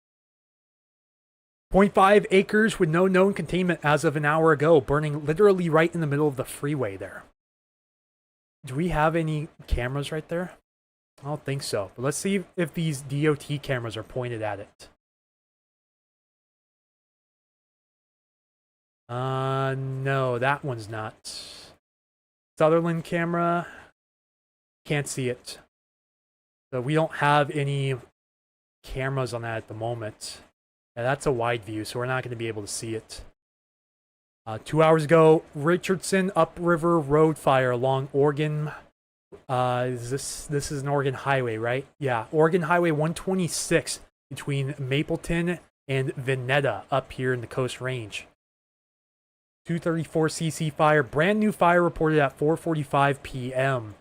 0.5 acres with no known containment as of an hour ago, burning literally right in the middle of the freeway there. Do we have any cameras right there? I don't think so. But let's see if these DOT cameras are pointed at it. No, that one's not. Sutherland camera, can't see it. So we don't have any cameras on that at the moment. Yeah, that's a wide view, so we're not going to be able to see it. 2 hours ago, Richardson Upriver Road fire along Oregon. This is an Oregon highway, right? Yeah, Oregon Highway 126 between Mapleton and Veneta up here in the Coast Range. 234cc fire, brand new fire reported at 4:45 p.m.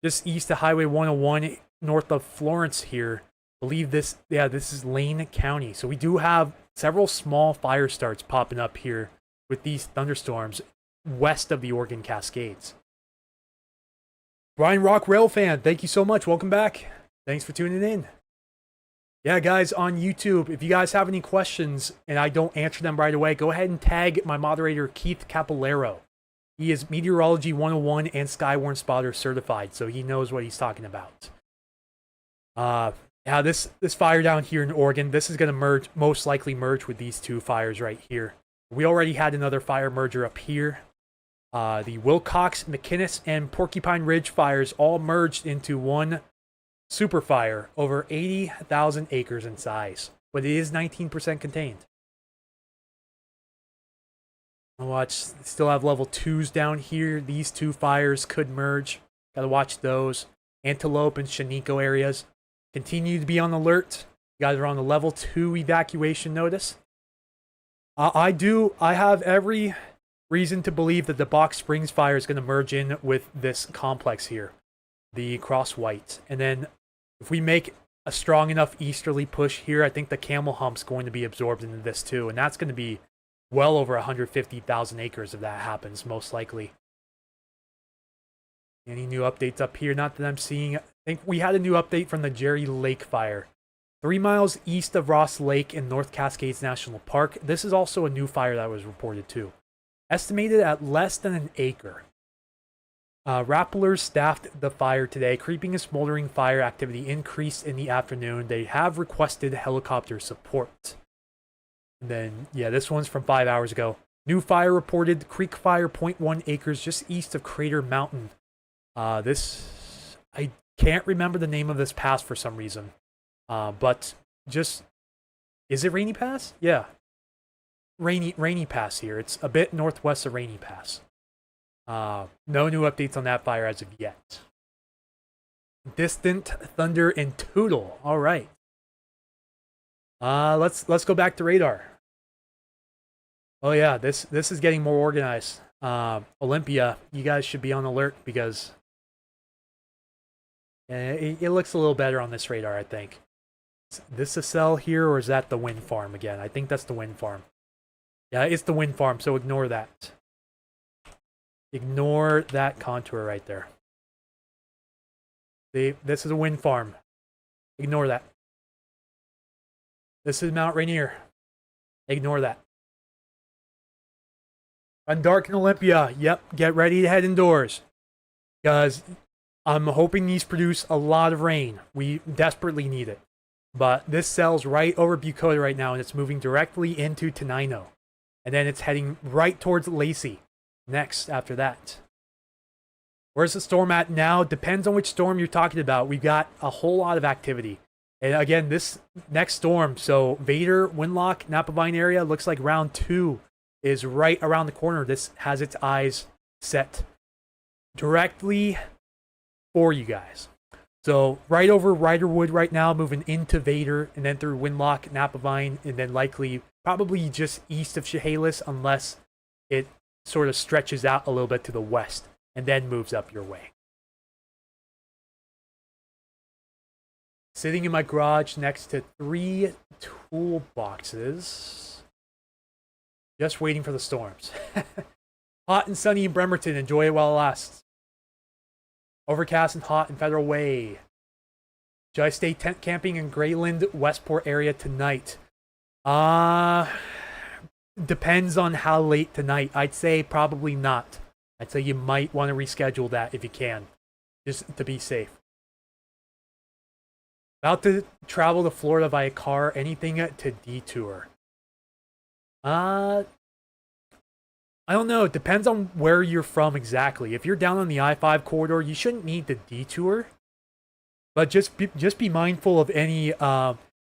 just east of Highway 101 north of Florence here. I believe this is Lane County. So we do have several small fire starts popping up here with these thunderstorms west of the Oregon Cascades. Brian Rock Rail fan, thank you so much. Welcome back. Thanks for tuning in. Yeah, guys, on YouTube, if you guys have any questions and I don't answer them right away, go ahead and tag my moderator, Keith Capolero. He is Meteorology 101 and Skywarn Spotter certified, so he knows what he's talking about. Yeah, this fire down here in Oregon, this is going to most likely merge with these two fires right here. We already had another fire merger up here. The Wilcox, McInnes, and Porcupine Ridge fires all merged into one super fire over 80,000 acres in size, but it is 19% contained. Watch, still have level 2s down here. These two fires could merge. Gotta watch those. Antelope and Sheniko areas. Continue to be on alert. You guys are on the level 2 evacuation notice. I have every reason to believe that the Box Springs fire is going to merge in with this complex here, the Cross White. And then if we make a strong enough easterly push here, I think the Camel Hump's going to be absorbed into this too. And that's going to be well over 150,000 acres if that happens, most likely. Any new updates up here? Not that I'm seeing. I think we had a new update from the Jerry Lake fire. 3 miles east of Ross Lake in North Cascades National Park. This is also a new fire that was reported too. Estimated at less than an acre. Rappellers staffed the fire today. Creeping and smoldering fire activity increased in the afternoon. They have requested helicopter support. And then, yeah, this one's from 5 hours ago. New fire reported. Creek fire, 0.1 acres, just east of Crater Mountain. I can't remember the name of this pass for some reason. But just, is it Rainy Pass? Yeah. Rainy Pass here. It's a bit northwest of Rainy Pass. No new updates on that fire as of yet. Distant Thunder and Tootle. All right. Let's go back to radar. Oh yeah, this is getting more organized. Olympia, you guys should be on alert because it looks a little better on this radar, I think. Is this a cell here, or is that the wind farm again? I think that's the wind farm. Yeah, it's the wind farm, so ignore that. Ignore that contour right there. See, this is a wind farm. Ignore that. This is Mount Rainier. Ignore that. Undarken Olympia. Yep, get ready to head indoors. Because I'm hoping these produce a lot of rain. We desperately need it. But this cell's right over Bucota right now, and it's moving directly into Tenino. And then it's heading right towards Lacey next after that. Where's the storm at now? Depends on which storm you're talking about. We've got a whole lot of activity. And again, this next storm, so Vader, Winlock, Napa Vine area, looks like round 2 is right around the corner. This has its eyes set directly for you guys. So right over Riderwood right now, moving into Vader, and then through Winlock, Napa Vine, and then likely probably just east of Chehalis, unless it sort of stretches out a little bit to the west and then moves up your way. Sitting in my garage next to 3 toolboxes. Just waiting for the storms. Hot and sunny in Bremerton. Enjoy it while it lasts. Overcast and hot in Federal Way. Should I stay tent camping in Grayland, Westport area tonight? Depends on how late tonight. I'd say probably not. I'd say you might want to reschedule that if you can. Just to be safe. About to travel to Florida via car. Anything to detour? I don't know. It depends on where you're from exactly. If you're down on the I-5 corridor, you shouldn't need the detour. But just be mindful of any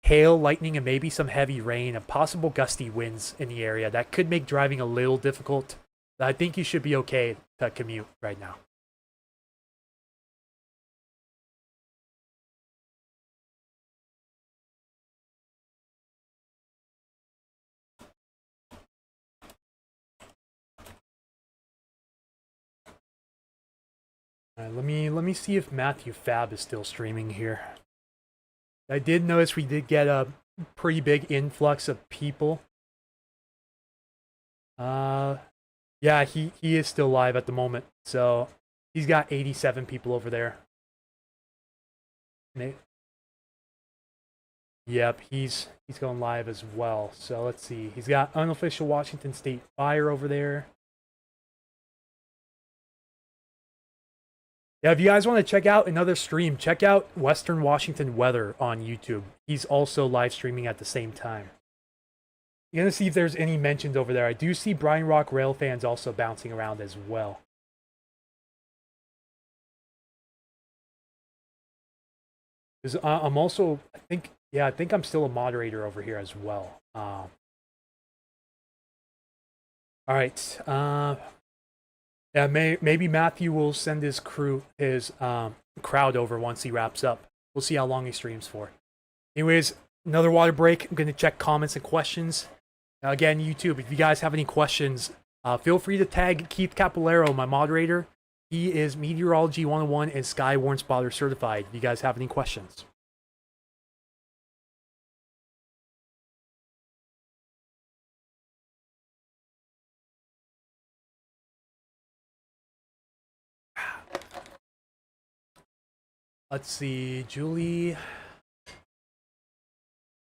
hail, lightning, and maybe some heavy rain and possible gusty winds in the area. That could make driving a little difficult. But I think you should be okay to commute right now. All right, let me see if Matthew Fab is still streaming here. I did notice we did get a pretty big influx of people. Yeah, he is still live at the moment. So he's got 87 people over there. Yep, he's going live as well. So let's see. He's got unofficial Washington State Fire over there. Yeah, if you guys want to check out another stream, check out Western Washington Weather on YouTube. He's also live streaming at the same time. You're going to see if there's any mentions over there. I do see Bryan Rock Rail fans also bouncing around as well. I'm also, I think I'm still a moderator over here as well. All right. Yeah, maybe Matthew will send his crowd over once he wraps up. We'll see how long he streams for. Anyways, another water break. I'm going to check comments and questions. Again, YouTube, if you guys have any questions, feel free to tag Keith Capolero, my moderator. He is Meteorology 101 and Sky Warn Spotter certified. If you guys have any questions. Let's see, Julie.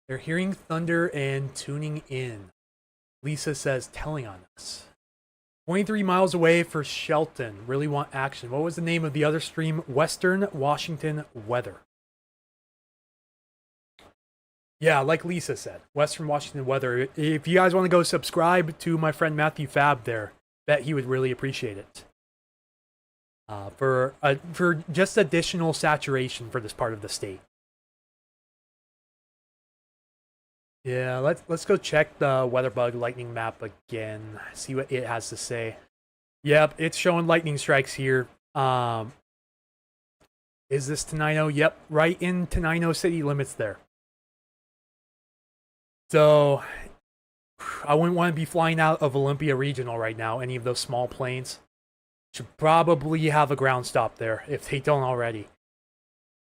They're hearing thunder and tuning in. Lisa says, telling on us. 23 miles away for Shelton. Really want action. What was the name of the other stream? Western Washington Weather. Yeah, like Lisa said, Western Washington weather. If you guys want to go subscribe to my friend Matthew Fab there, bet he would really appreciate it. For just additional saturation for this part of the state. Yeah, let's go check the WeatherBug lightning map again. See what it has to say. Yep, it's showing lightning strikes here. Is this Tenino? Yep, right in Tenino city limits there. So I wouldn't want to be flying out of Olympia Regional right now, any of those small planes. Should probably have a ground stop there, if they don't already.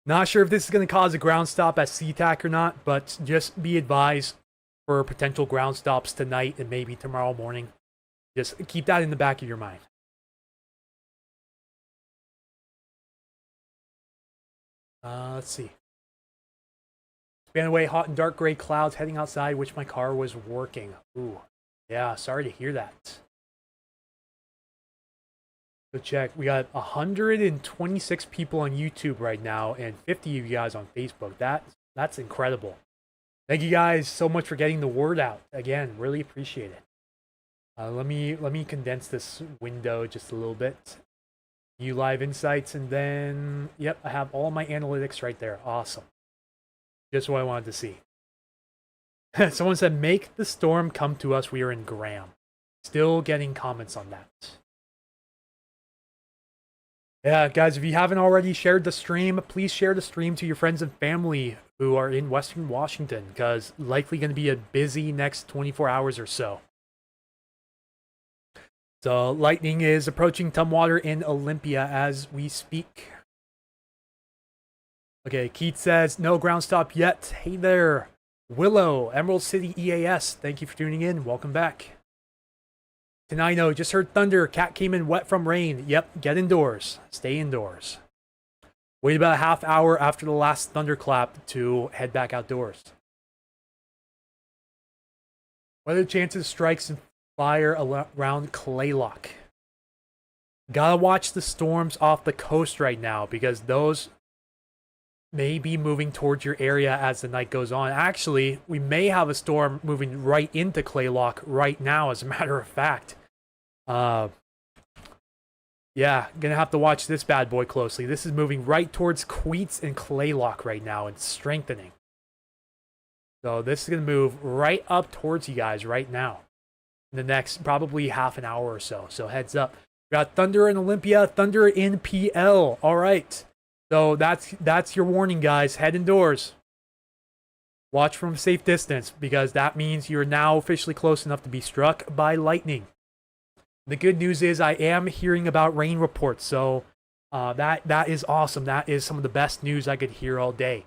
Not sure if this is going to cause a ground stop at SeaTac or not, but just be advised for potential ground stops tonight and maybe tomorrow morning. Just keep that in the back of your mind. Let's see. Span away hot and dark gray clouds heading outside, which my car was working. Ooh, yeah, sorry to hear that. So check, we got 126 people on YouTube right now and 50 of you guys on Facebook. That's incredible. Thank you guys so much for getting the word out. Again, really appreciate it. Let me condense this window just a little bit. View live insights, and then yep, I have all my analytics right there. Awesome. Just what I wanted to see. Someone said, make the storm come to us. We are in Graham. Still getting comments on that. Yeah, guys, if you haven't already shared the stream, please share the stream to your friends and family who are in Western Washington, because likely going to be a busy next 24 hours or so. So, lightning is approaching Tumwater in Olympia as we speak. Okay, Keith says, no ground stop yet. Hey there. Willow, Emerald City EAS, thank you for tuning in. Welcome back. Tenino, just heard thunder. Cat came in wet from rain. Yep, get indoors. Stay indoors. Wait about a half hour after the last thunderclap to head back outdoors. What are the chances of strikes and fire around Claylock? Gotta watch the storms off the coast right now, because those may be moving towards your area as the night goes on. Actually, we may have a storm moving right into Claylock right now, as a matter of fact. Yeah, gonna have to watch this bad boy closely. This is moving right towards Queets and Claylock right now and strengthening. So this is gonna move right up towards you guys right now in the next probably half an hour or so. So heads up. We got thunder in Olympia, thunder in PL. All right. So that's your warning, guys. Head indoors. Watch from a safe distance, because that means you're now officially close enough to be struck by lightning. The good news is I am hearing about rain reports, so that is awesome. That is some of the best news I could hear all day.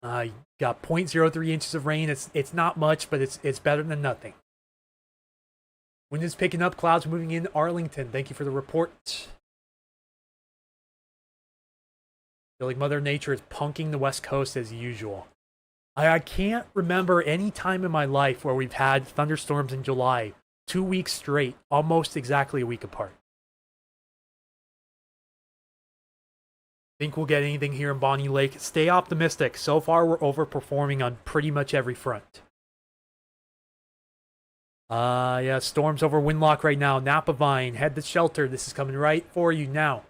You got 0.03 inches of rain. It's not much, but it's better than nothing. Wind is picking up. Clouds moving in Arlington. Thank you for the report. I feel like Mother Nature is punking the West Coast as usual. I can't remember any time in my life where we've had thunderstorms in July 2 weeks straight, almost exactly a week apart. Think we'll get anything here in Bonnie Lake? Stay optimistic. So far, we're overperforming on pretty much every front. Yeah, storms over Windlock right now. Napavine, head to shelter. This is coming right for you now.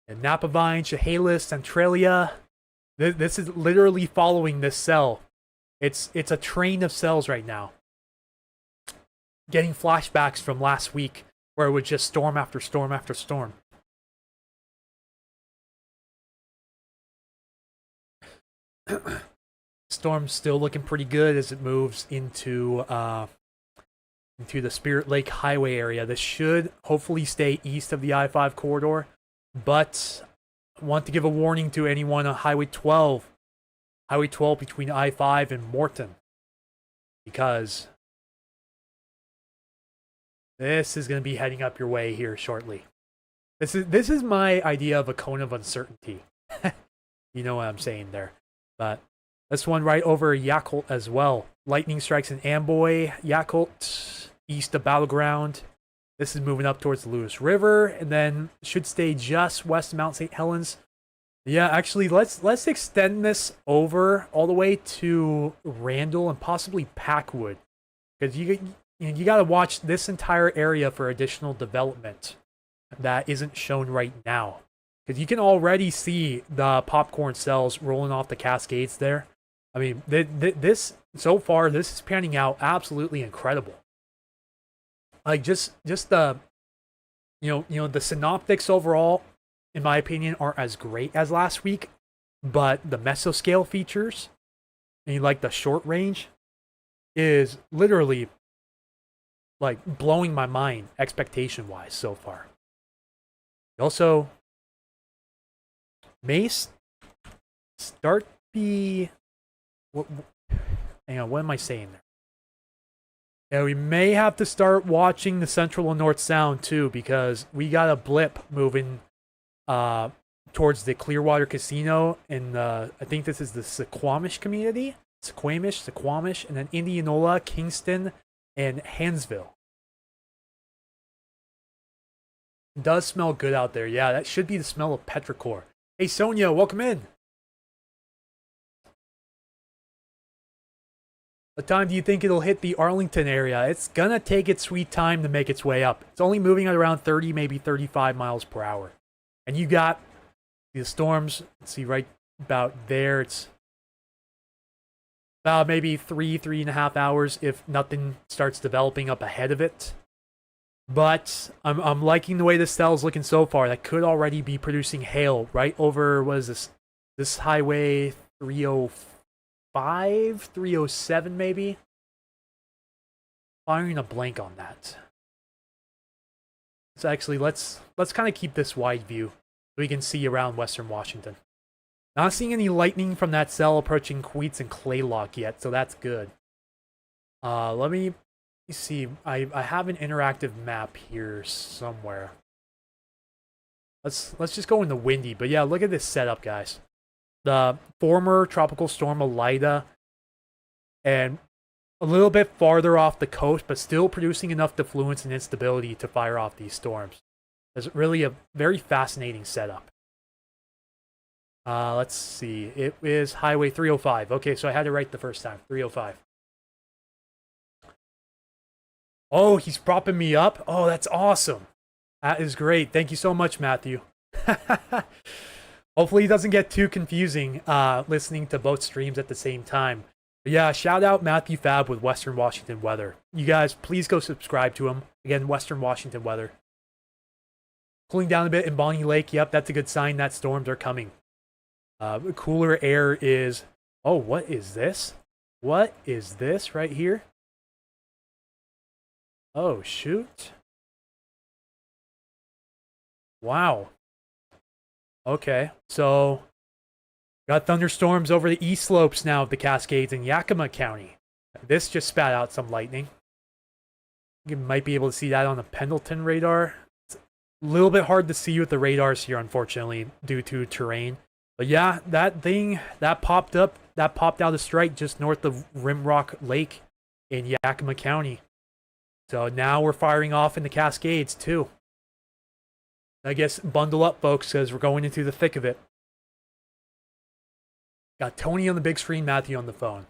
And Napavine, Chehalis, Centralia. This is literally following this cell. It's a train of cells right now. Getting flashbacks from last week where it was just storm after storm after storm. Storm's still looking pretty good as it moves into the Spirit Lake Highway area. This should hopefully stay east of the I-5 corridor. But I want to give a warning to anyone on Highway 12. Highway 12 between I-5 and Morton. Because this is going to be heading up your way here shortly. This is my idea of a cone of uncertainty. You know what I'm saying there. But this one right over Yakult as well. Lightning strikes in Amboy, Yakult, east of Battleground. This is moving up towards the Lewis River, and then should stay just west of Mount St. Helens. Yeah, actually, let's extend this over all the way to Randall and possibly Packwood, because you got to watch this entire area for additional development that isn't shown right now. Because you can already see the popcorn cells rolling off the cascades there. I mean, this so far, this is panning out absolutely incredible. Like just the the synoptics overall, in my opinion, aren't as great as last week, but the mesoscale features, and like the short range, is literally like blowing my mind expectation wise so far. Also, Mace start the what? Hang on, what am I saying there? Yeah, we may have to start watching the Central and North Sound too, because we got a blip moving towards the Clearwater Casino, and I think this is the Suquamish community, Suquamish, and then Indianola, Kingston, and Hansville. It does smell good out there. Yeah, that should be the smell of petrichor. Hey, Sonia, welcome in. What time do you think it'll hit the Arlington area? It's gonna take its sweet time to make its way up. It's only moving at around 30, maybe 35 miles per hour. And you got the storms, let's see, right about there. It's about maybe 3.5 hours if nothing starts developing up ahead of it. But I'm liking the way this cell is looking so far. That could already be producing hail right over, what is this highway 305, 307 maybe? Firing a blank on that. So actually, let's kind of keep this wide view so we can see around Western Washington. Not seeing any lightning from that cell approaching Queets and Claylock yet, so that's good. Let me see. I have an interactive map here somewhere. Let's just go in the windy. But yeah, look at this setup, guys. The former tropical storm Elida, and a little bit farther off the coast, but still producing enough defluence and instability to fire off these storms. It's really a very fascinating setup. Let's see. It is Highway 305. Okay, so I had it right the first time. 305. Oh, he's propping me up? Oh, that's awesome. That is great. Thank you so much, Matthew. Hopefully it doesn't get too confusing listening to both streams at the same time. But yeah, shout out Matthew Fab with Western Washington Weather. You guys, please go subscribe to him. Again, Western Washington Weather. Cooling down a bit in Bonnie Lake. Yep, that's a good sign that storms are coming. Cooler air is... Oh, what is this? What is this right here? Oh, shoot. Wow. Okay, so... Got thunderstorms over the east slopes now of the Cascades in Yakima County. This just spat out some lightning. You might be able to see that on the Pendleton radar. It's a little bit hard to see with the radars here, unfortunately, due to terrain. But yeah, that thing, that popped out of strike just north of Rimrock Lake in Yakima County. So now we're firing off in the Cascades, too. I guess bundle up, folks, because we're going into the thick of it. Got Tony on the big screen, Matthew on the phone.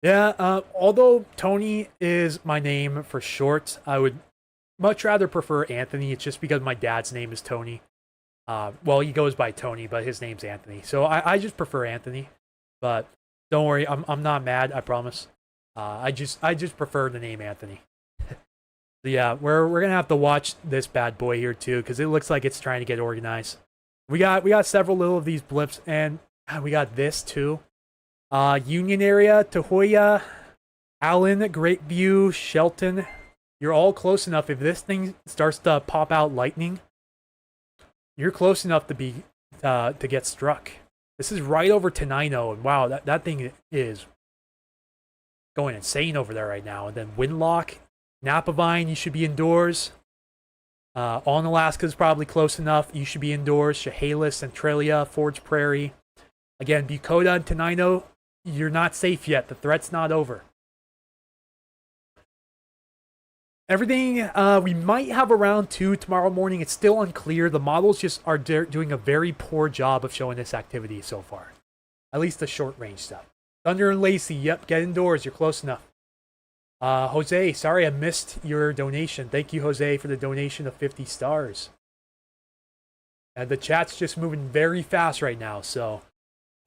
Yeah, although Tony is my name for short, I would much rather prefer Anthony. It's just because my dad's name is Tony. Well, he goes by Tony, but his name's Anthony. So I just prefer Anthony. But don't worry, I'm not mad, I promise. I just prefer the name Anthony. So yeah, we're gonna have to watch this bad boy here too, because it looks like it's trying to get organized. We got several little of these blips, and we got this too. Union area, Tahoya, Allen, Great View, Shelton. You're all close enough. If this thing starts to pop out lightning, you're close enough to get struck. This is right over Tenino, and wow, that thing is going insane over there right now. And then Windlock, Napavine, you should be indoors. On Alaska is probably close enough. You should be indoors. Chehalis, Centralia, Ford's Prairie. Again, Bucota and Tenino, you're not safe yet. The threat's not over. Everything, we might have a round 2 tomorrow morning. It's still unclear. The models just are doing a very poor job of showing this activity so far. At least the short range stuff. Thunder and Lacey, yep, get indoors. You're close enough. Jose, sorry I missed your donation. Thank you, Jose, for the donation of 50 stars. And the chat's just moving very fast right now, so...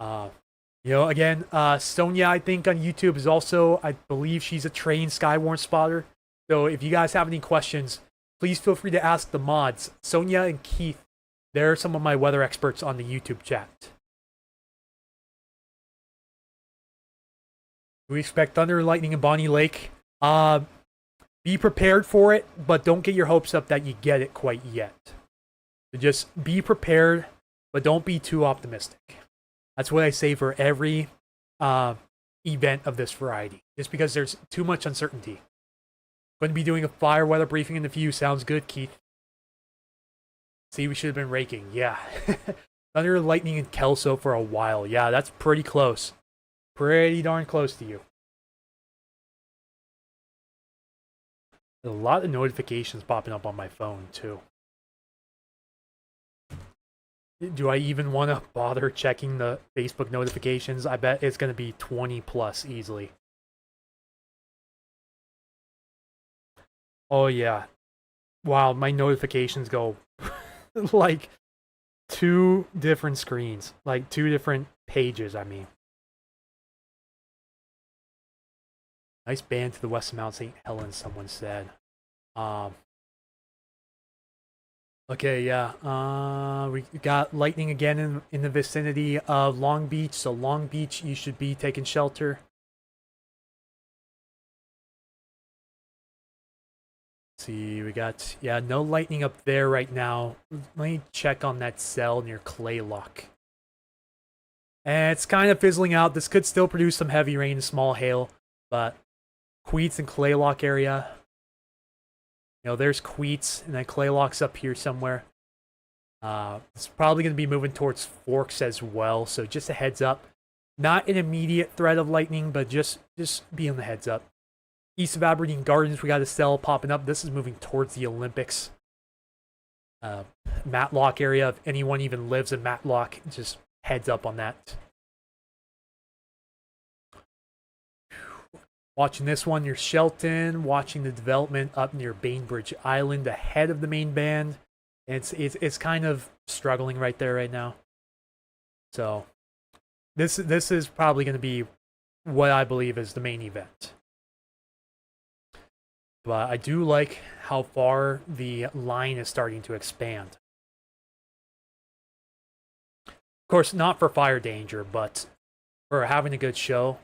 you know, again, Sonia, I think, on YouTube is also, I believe she's a trained Skywarn spotter. So if you guys have any questions, please feel free to ask the mods. Sonia and Keith, they're some of my weather experts on the YouTube chat. Do we expect thunder and lightning in Bonnie Lake? Be prepared for it, but don't get your hopes up that you get it quite yet. So just be prepared, but don't be too optimistic. That's what I say for every event of this variety. Just because there's too much uncertainty. Going to be doing a fire weather briefing in the few. Sounds good, Keith. See, we should have been raking. Yeah. Thunder and lightning in Kelso for a while. Yeah, that's pretty close. Pretty darn close to you. There's a lot of notifications popping up on my phone, too. Do I even want to bother checking the Facebook notifications? I bet it's going to be 20 plus easily. Oh, yeah. Wow, my notifications go like 2 different screens. Like 2 different pages, I mean. Nice band to the west of Mount St. Helens, someone said. Okay, yeah. We got lightning again in the vicinity of Long Beach. So Long Beach, you should be taking shelter. Let's see, we got, yeah, no lightning up there right now. Let me check on that cell near Claylock. And it's kind of fizzling out. This could still produce some heavy rain and small hail, but Queets and Claylock area. You know, there's Queets, and then Claylock's up here somewhere. It's probably going to be moving towards Forks as well, so just a heads up. Not an immediate threat of lightning, but just be on the heads up. East of Aberdeen Gardens, we got a cell popping up. This is moving towards the Olympics. Matlock area, if anyone even lives in Matlock, just heads up on that. Watching this one near Shelton, watching the development up near Bainbridge Island ahead of the main band. It's kind of struggling right there right now. So this is probably going to be what I believe is the main event. But I do like how far the line is starting to expand. Of course, not for fire danger, but for having a good show.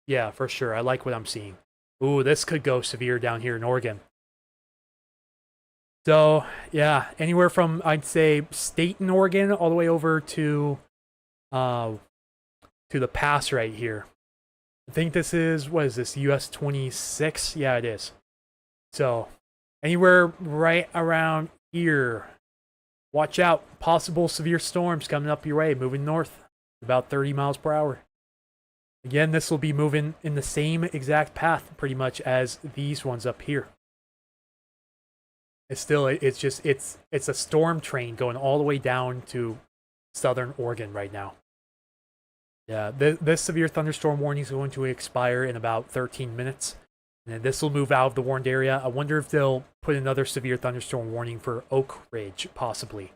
Yeah, for sure. I like what I'm seeing. Ooh, this could go severe down here in Oregon. So, yeah, anywhere from, I'd say, Staten, Oregon, all the way over to the pass right here. I think this is, what is this, US 26? Yeah, it is. So, anywhere right around here. Watch out. Possible severe storms coming up your way, moving north, about 30 miles per hour. Again, this will be moving in the same exact path, pretty much, as these ones up here. It's a storm train going all the way down to southern Oregon right now. Yeah, this severe thunderstorm warning is going to expire in about 13 minutes. And this will move out of the warned area. I wonder if they'll put another severe thunderstorm warning for Oak Ridge, possibly.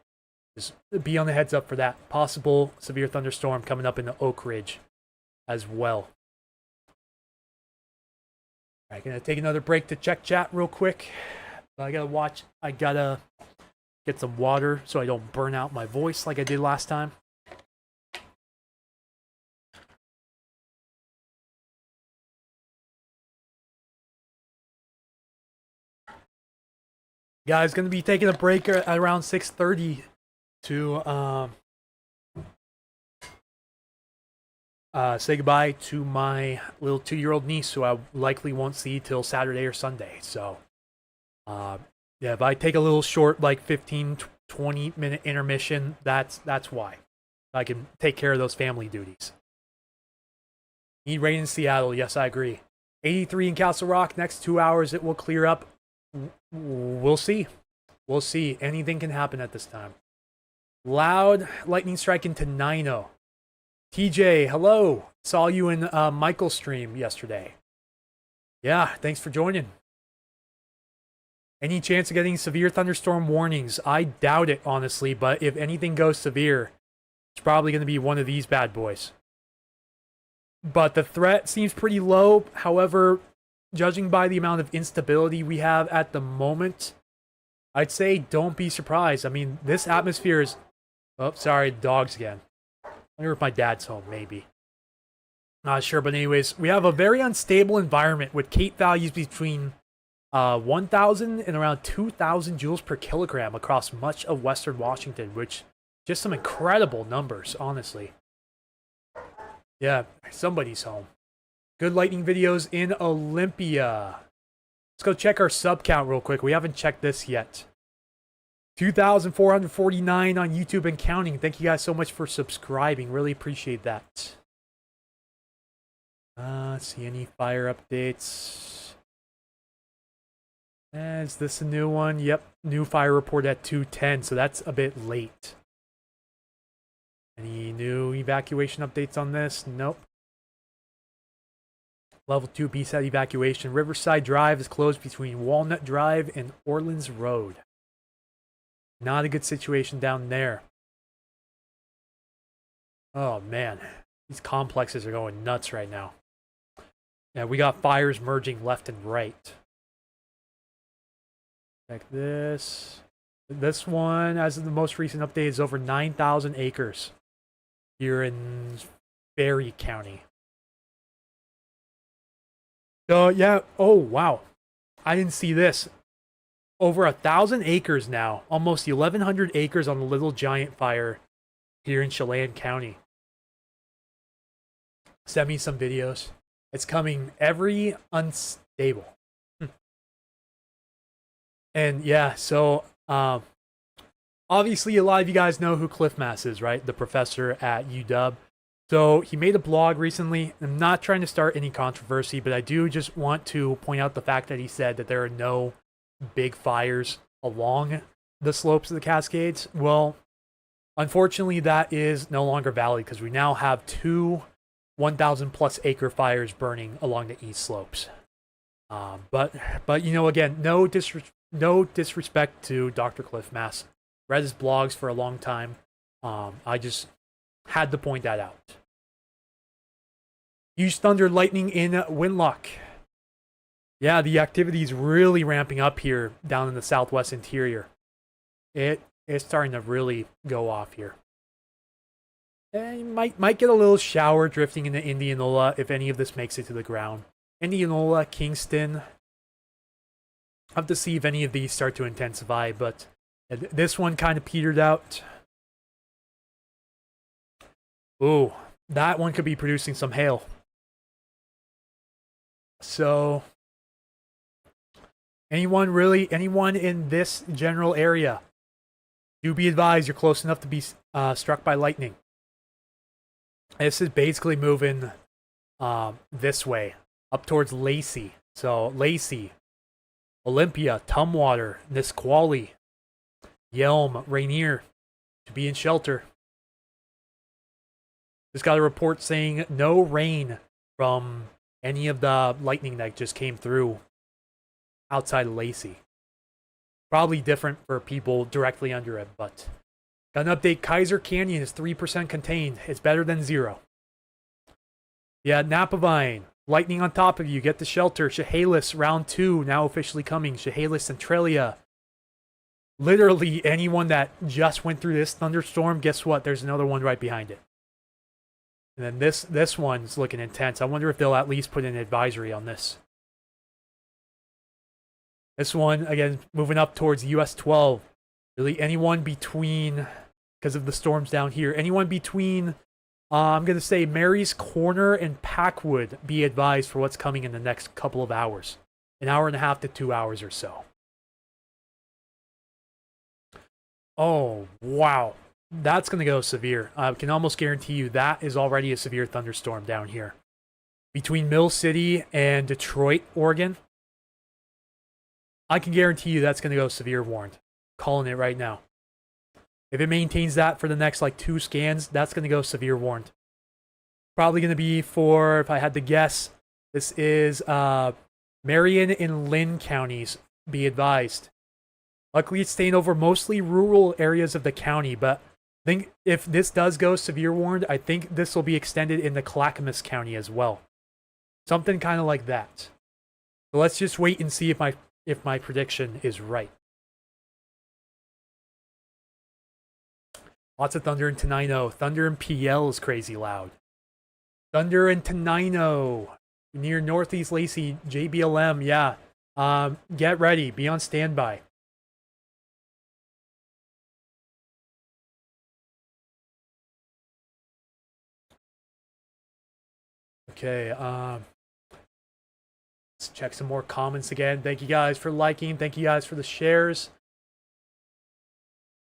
Just be on the heads up for that. Possible severe thunderstorm coming up in the Oak Ridge as well. Alright, gonna take another break to check chat real quick. I gotta get some water so I don't burn out my voice like I did last time. Guys, gonna be taking a break at around 6:30 to say goodbye to my little 2-year-old niece, who I likely won't see till Saturday or Sunday. So, yeah, if I take a little short, like 15-20 minute intermission, that's why. I can take care of those family duties. Need rain in Seattle. Yes, I agree. 83 in Castle Rock. Next 2 hours, it will clear up. We'll see. We'll see. Anything can happen at this time. Loud lightning strike into Nino. TJ, hello. Saw you in Michael's stream yesterday. Yeah, thanks for joining. Any chance of getting severe thunderstorm warnings? I doubt it, honestly, but if anything goes severe, it's probably going to be one of these bad boys. But the threat seems pretty low. However, judging by the amount of instability we have at the moment, I'd say don't be surprised. I mean, this atmosphere is... Oh, sorry, dogs again. I wonder if my dad's home, maybe. Not sure, but anyways, we have a very unstable environment with Kate values between 1,000 and around 2,000 joules per kilogram across much of western Washington, which just some incredible numbers, honestly. Yeah, somebody's home. Good lightning videos in Olympia. Let's go check our sub count real quick. We haven't checked this yet. 2,449 on YouTube and counting. Thank you guys so much for subscribing. Really appreciate that. Let's see, any fire updates? Is this a new one? Yep, new fire report at 2:10, so that's a bit late. Any new evacuation updates on this? Nope. Level 2 BSAT evacuation. Riverside Drive is closed between Walnut Drive and Orleans Road. Not a good situation down there. Oh man, these complexes are going nuts right now. Yeah, we got fires merging left and right. Check this. This one, as of the most recent update, is over 9,000 acres here in Berry County. So yeah, oh wow, I didn't see this. Over 1,000 acres now, almost 1,100 acres on the Little Giant fire here in Chelan County. Send me some videos. It's coming every unstable. And yeah, so obviously a lot of you guys know who Cliff Mass is, right? The professor at UW. So he made a blog recently. I'm not trying to start any controversy, but I do just want to point out the fact that he said that there are no big fires along the slopes of the Cascades. Well, unfortunately, that is no longer valid because we now have two 1,000 plus acre fires burning along the east slopes. But you know, again, no disrespect to Dr. Cliff Mass. Read his blogs for a long time. I just had to point that out. Huge thunder lightning in Winlock. Yeah, the activity is really ramping up here down in the southwest interior. It's starting to really go off here. And you might get a little shower drifting into Indianola if any of this makes it to the ground. Indianola, Kingston. I'll have to see if any of these start to intensify, but this one kind of petered out. Ooh, that one could be producing some hail. So, anyone in this general area, do be advised you're close enough to be struck by lightning. This is basically moving this way, up towards Lacey. So, Lacey, Olympia, Tumwater, Nisqually, Yelm, Rainier, to be in shelter. Just got a report saying no rain from any of the lightning that just came through outside of Lacey. Probably different for people directly under it, but got an update. Kaiser Canyon is 3% contained. It's better than 0. Yeah, Napavine, lightning on top of you. Get the shelter. Chehalis, round 2, now officially coming. Chehalis, Centralia. Literally anyone that just went through this thunderstorm, guess what? There's another one right behind it. And then this one's looking intense. I wonder if they'll at least put an advisory on this. This one, again, moving up towards US 12. Really anyone between, because of the storms down here, anyone between, I'm going to say Mary's Corner and Packwood, be advised for what's coming in the next couple of hours. An hour and a half to 2 hours or so. Oh, wow. That's going to go severe. I can almost guarantee you that is already a severe thunderstorm down here. Between Mill City and Detroit, Oregon. I can guarantee you that's going to go severe warned. Calling it right now. If it maintains that for the next like 2 scans, that's going to go severe warned. Probably going to be for, if I had to guess, this is Marion and Lynn counties, be advised. Luckily, it's staying over mostly rural areas of the county, but I think if this does go severe warned, I think this will be extended into Clackamas County as well. Something kind of like that. So let's just wait and see if my prediction is right. Lots of thunder in Tenino. Thunder in PL is crazy loud. Thunder in Tenino. Near Northeast Lacey, JBLM, yeah. Get ready. Be on standby. Okay, let's check some more comments again. Thank you guys for liking. Thank you guys for the shares.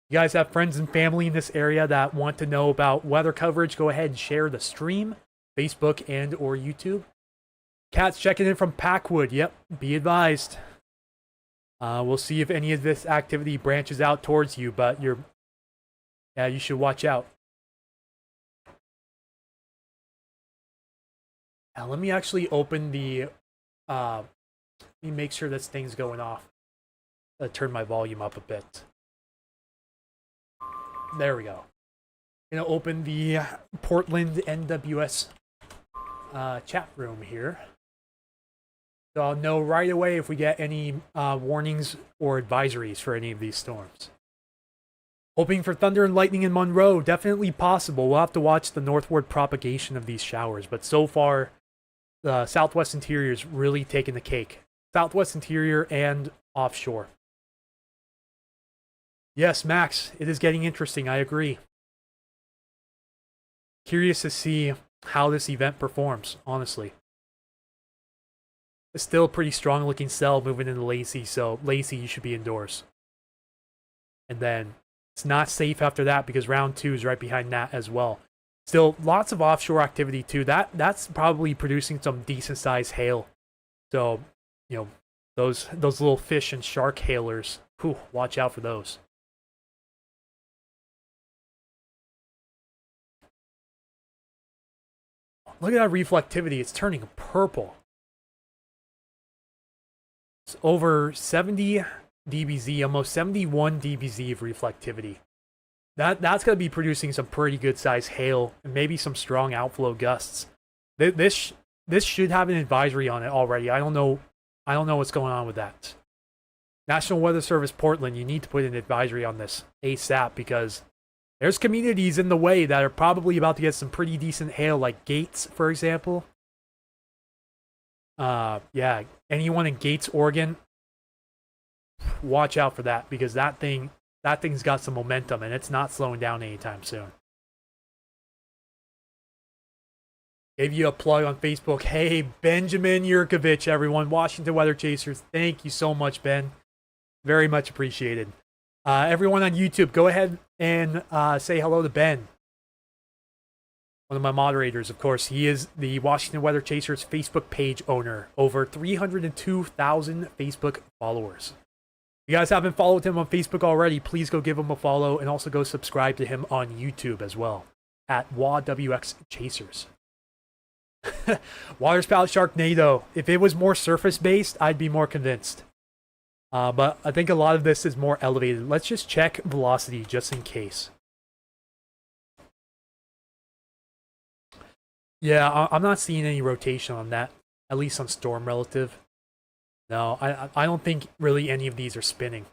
You guys have friends and family in this area that want to know about weather coverage, go ahead and share the stream, Facebook and or YouTube. Cat's checking in from Packwood. Yep, be advised. We'll see if any of this activity branches out towards you, but you should watch out. Now, let me actually open the, let me make sure this thing's going off. Turn my volume up a bit. There we go. I'm gonna open the Portland NWS chat room here. So I'll know right away if we get any warnings or advisories for any of these storms. Hoping for thunder and lightning in Monroe, definitely possible. We'll have to watch the northward propagation of these showers, but so far, the southwest interior is really taking the cake. Southwest interior and offshore. Yes, Max, it is getting interesting, I agree. Curious to see how this event performs, honestly. It's still a pretty strong looking cell moving into Lacey, so Lacey, you should be indoors. And then it's not safe after that because round 2 is right behind that as well. Still, lots of offshore activity too. That's probably producing some decent sized hail. So, you know, those little fish and shark hailers, whew, watch out for those. Look at that reflectivity. It's turning purple. It's over 70 dBz, almost 71 dBz of reflectivity. That's going to be producing some pretty good size hail and maybe some strong outflow gusts. This should have an advisory on it already. I don't know what's going on with that. National Weather Service Portland, you need to put an advisory on this ASAP because there's communities in the way that are probably about to get some pretty decent hail, like Gates, for example. Yeah, anyone in Gates, Oregon, watch out for that because that thing's got some momentum and it's not slowing down anytime soon. Gave you a plug on Facebook. Hey, Benjamin Yurkovich, everyone. Washington Weather Chasers. Thank you so much, Ben. Very much appreciated. Everyone on YouTube, go ahead and say hello to Ben. One of my moderators, of course. He is the Washington Weather Chasers Facebook page owner. Over 302,000 Facebook followers. If you guys haven't followed him on Facebook already, please go give him a follow and also go subscribe to him on YouTube as well at WAWX Chasers. Water spout Sharknado. If it was more surface based, I'd be more convinced. But I think a lot of this is more elevated. Let's just check velocity just in case. Yeah, I'm not seeing any rotation on that, at least on storm relative. No, I don't think really any of these are spinning.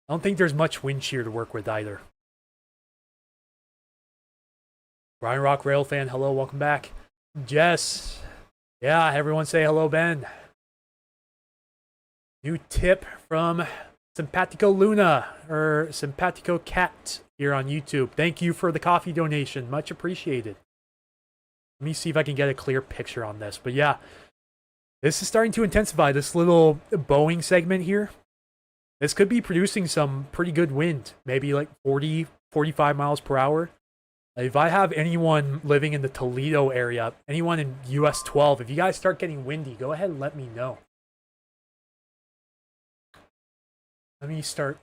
I don't think there's much wind shear to work with either. Brian Rock Rail fan, hello, welcome back. Jess, yeah, everyone say hello, Ben. New tip from Simpatico Luna, or Simpatico Cat here on YouTube. Thank you for the coffee donation, much appreciated. Let me see if I can get a clear picture on this, but yeah. This is starting to intensify, this little Boeing segment here. This could be producing some pretty good wind, maybe like 40, 45 miles per hour. If I have anyone living in the Toledo area, anyone in US 12, if you guys start getting windy, go ahead and let me know. Let me start.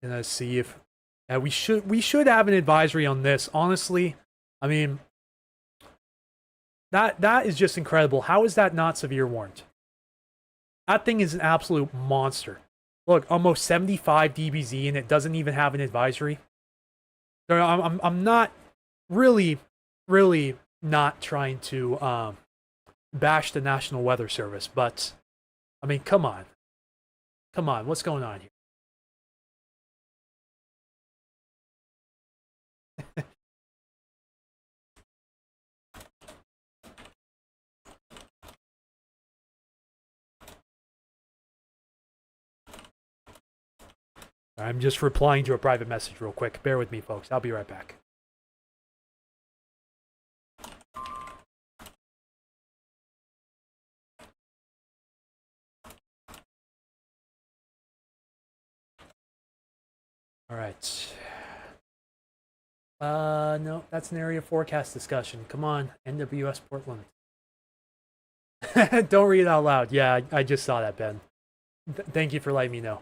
And see if we should have an advisory on this. Honestly, I mean, that is just incredible. How is that not severe warned? That thing is an absolute monster. Look, almost 75 dBz, and it doesn't even have an advisory. So I'm not really not trying to bash the National Weather Service, but I mean, come on, what's going on here? I'm just replying to a private message real quick. Bear with me, folks. I'll be right back. All right. No, that's an area forecast discussion. Come on, NWS Portland. Don't read it out loud. Yeah, I just saw that, Ben. Thank you for letting me know.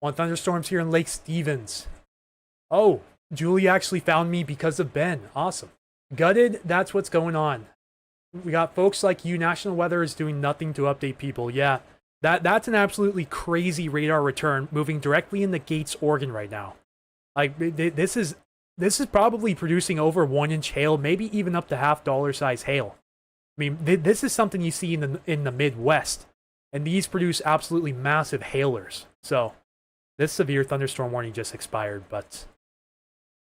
Want thunderstorms here in Lake Stevens. Oh, Julie actually found me because of Ben. Awesome. Gutted, that's what's going on. We got folks like you. National Weather is doing nothing to update people. Yeah, that's an absolutely crazy radar return moving directly into Gates, Oregon right now. Like, this is probably producing over 1-inch hail, maybe even up to $half size hail. I mean, this is something you see in the Midwest, and these produce absolutely massive hailers. So this severe thunderstorm warning just expired, but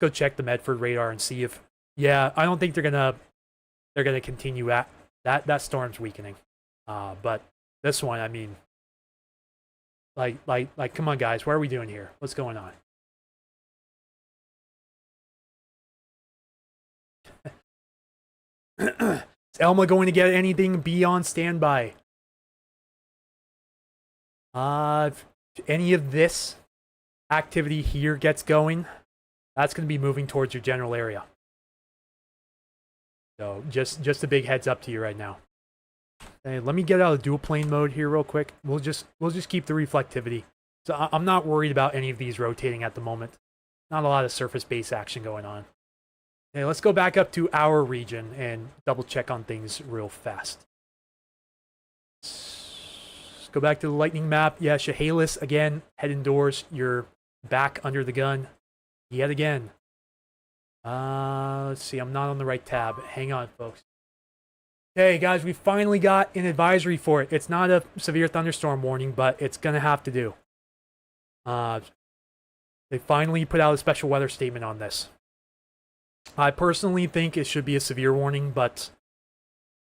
go check the Medford radar and see if, yeah, I don't think they're gonna continue at that storm's weakening. But this one, I mean, like, come on, guys, what are we doing here? What's going on? Is Elma going to get anything? Be on standby. If any of this activity here gets going, that's going to be moving towards your general area. So just a big heads up to you right now. Hey, let me get out of dual plane mode here real quick. We'll just keep the reflectivity. So I'm not worried about any of these rotating at the moment. Not a lot of surface-based action going on. Okay, let's go back up to our region and double check on things real fast. Let's go back to the lightning map. Yeah, Chehalis, again, head indoors. You're back under the gun yet again. Let's see, I'm not on the right tab. Hang on, folks. Okay, guys, we finally got an advisory for it. It's not a severe thunderstorm warning, but it's going to have to do. They finally put out a special weather statement on this. I personally think it should be a severe warning, but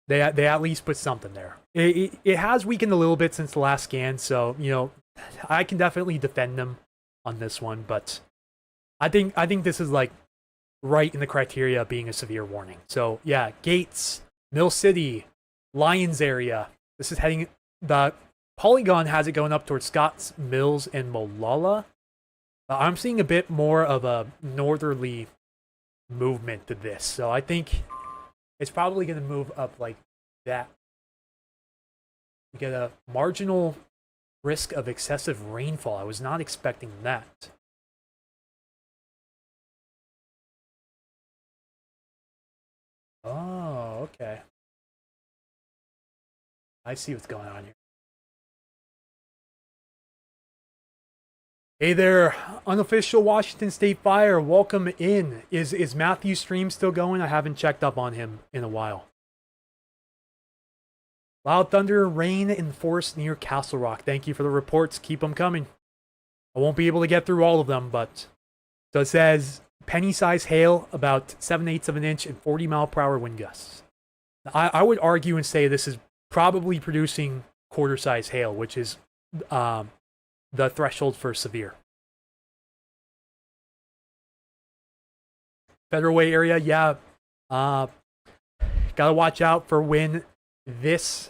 they at least put something there. It has weakened a little bit since the last scan, so, you know, I can definitely defend them on this one, but I think this is, like, right in the criteria of being a severe warning. So, yeah, Gates, Mill City, Lyons area. This is heading, the polygon has it going up towards Scotts Mills and Molalla. I'm seeing a bit more of a northerly movement to this, so I think it's probably going to move up like that. We get a marginal risk of excessive rainfall. I was not expecting that. Oh, okay. I see what's going on here. Hey there, unofficial Washington State Fire. Welcome in. Is Matthew's stream still going? I haven't checked up on him in a while. Loud thunder, rain in the forest near Castle Rock. Thank you for the reports. Keep them coming. I won't be able to get through all of them, but so it says penny-sized hail, about 7/8 of an inch, and 40-mile-per-hour wind gusts. I would argue and say this is probably producing quarter-size hail, which is the threshold for severe. Federal Way area, yeah. Gotta watch out for when this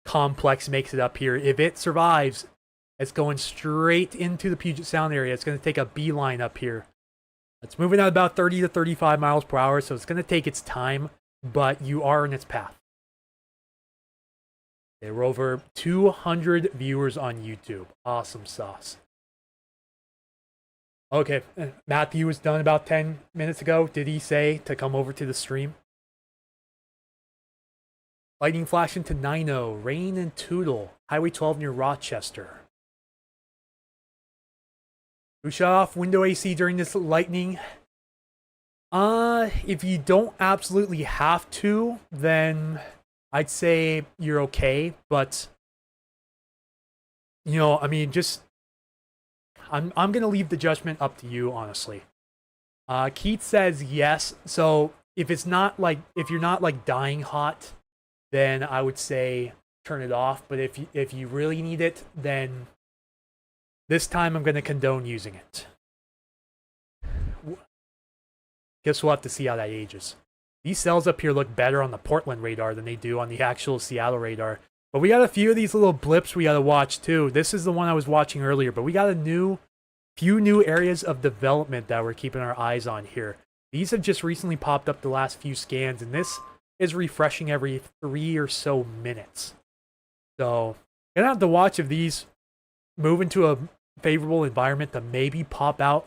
complex makes it up here. If it survives, it's going straight into the Puget Sound area. It's going to take a beeline up here. It's moving at about 30 to 35 miles per hour, so it's going to take its time, but you are in its path. Okay, we're over 200 viewers on YouTube. Awesome sauce. Okay, Matthew was done about 10 minutes ago. Did he say to come over to the stream? Lightning flash into Nino, Rain and Tootle, Highway 12 near Rochester. Who shut off window AC during this lightning? If you don't absolutely have to, then I'd say you're okay. But you know, I mean, just I'm gonna leave the judgment up to you, honestly. Keith says yes. So if it's not like if you're not like dying hot, then I would say turn it off. But if you really need it, then this time I'm gonna condone using it. Guess we'll have to see how that ages. These cells up here look better on the Portland radar than they do on the actual Seattle radar. But we got a few of these little blips we gotta watch too. This is the one I was watching earlier, but we got a few new areas of development that we're keeping our eyes on here. These have just recently popped up the last few scans, and this is refreshing every 3 or so minutes. So, gonna have to watch if these move into a favorable environment to maybe pop out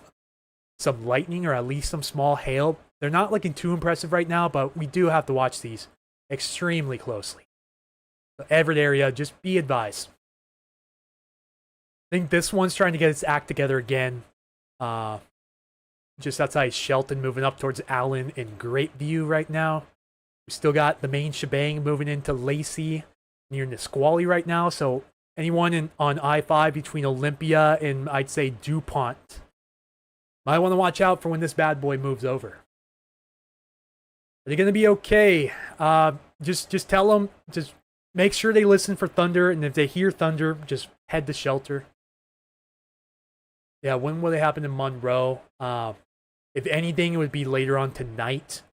some lightning or at least some small hail. They're not looking too impressive right now, but we do have to watch these extremely closely. So Everett area, just be advised. I think this one's trying to get its act together again. Just outside Shelton, moving up towards Allen and Grapeview right now. We still got the main shebang moving into Lacey near Nisqually right now. So anyone on I-5 between Olympia and I'd say DuPont might want to watch out for when this bad boy moves over. Are they going to be okay? Just tell them, just make sure they listen for thunder, and if they hear thunder, just head to shelter. Yeah, when will they happen in Monroe? If anything, it would be later on tonight.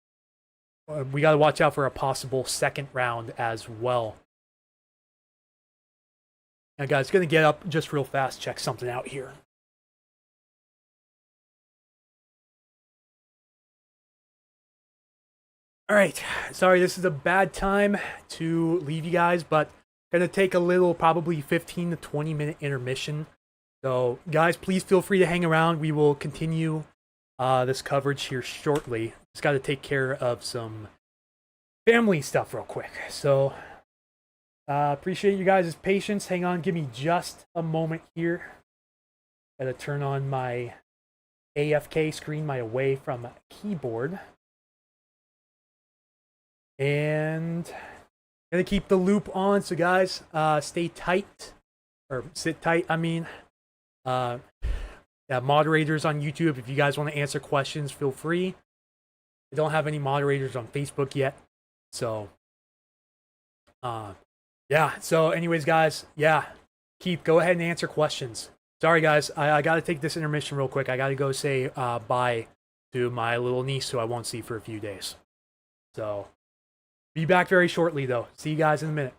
We got to watch out for a possible second round as well. Now, guys, going to get up just real fast, check something out here. All right, sorry, this is a bad time to leave you guys, but gonna take a little, probably 15 to 20 minute intermission. So, guys, please feel free to hang around. We will continue this coverage here shortly. Just got to take care of some family stuff real quick. So, appreciate you guys' patience. Hang on, give me just a moment here. Gotta turn on my AFK screen, my away from keyboard. And gonna keep the loop on, so guys, stay tight, or sit tight, I mean. Yeah, moderators on YouTube, if you guys want to answer questions, feel free. I don't have any moderators on Facebook yet, so, yeah, so anyways, guys, yeah, Keith, go ahead and answer questions. Sorry, guys, I gotta take this intermission real quick. I gotta go say bye to my little niece who I won't see for a few days. So, be back very shortly, though. See you guys in a minute.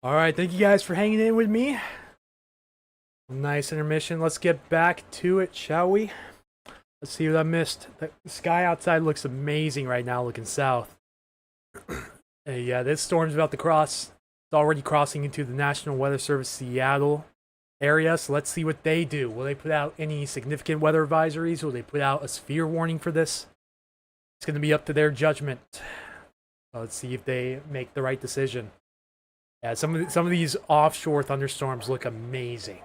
All right, thank you guys for hanging in with me. Nice intermission. Let's get back to it, shall we? Let's see what I missed. The sky outside looks amazing right now, looking south. Yeah, this storm's about to cross. It's already crossing into the National Weather Service Seattle area, so let's see what they do. Will they put out any significant weather advisories? Will they put out a severe warning for this? It's going to be up to their judgment. Let's see if they make the right decision. Yeah, some of these offshore thunderstorms look amazing.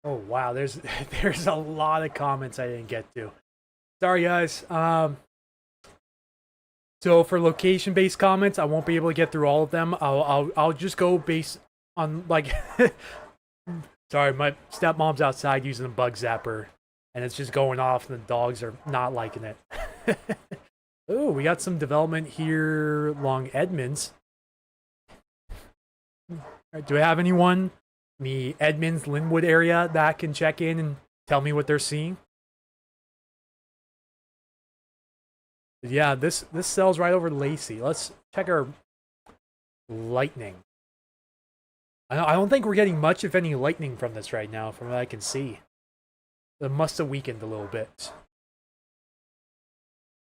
Oh wow, there's a lot of comments I didn't get to. Sorry guys. So for location-based comments, I won't be able to get through all of them. I'll just go based on like. Sorry, my stepmom's outside using a bug zapper, and it's just going off, and the dogs are not liking it. Oh, we got some development here along Edmonds. Do I have anyone in the Edmonds Linwood area that can check in and tell me what they're seeing? Yeah, this sells right over Lacey. Let's check our lightning. I don't think we're getting much, if any, lightning from this right now, from what I can see. It must have weakened a little bit.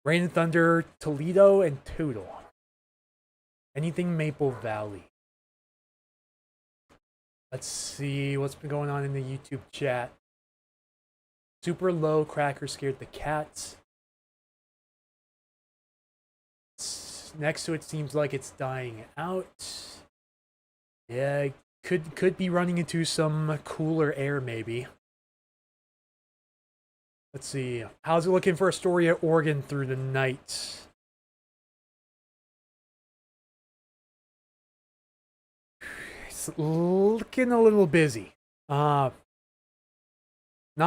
Rain and thunder, Toledo and Toodle. Anything Maple Valley. Let's see what's been going on in the YouTube chat. Super low cracker scared the cats. Next to it seems like it's dying out. Yeah, could be running into some cooler air maybe. Let's see. How's it looking for Astoria, Oregon through the night? It's looking a little busy. Not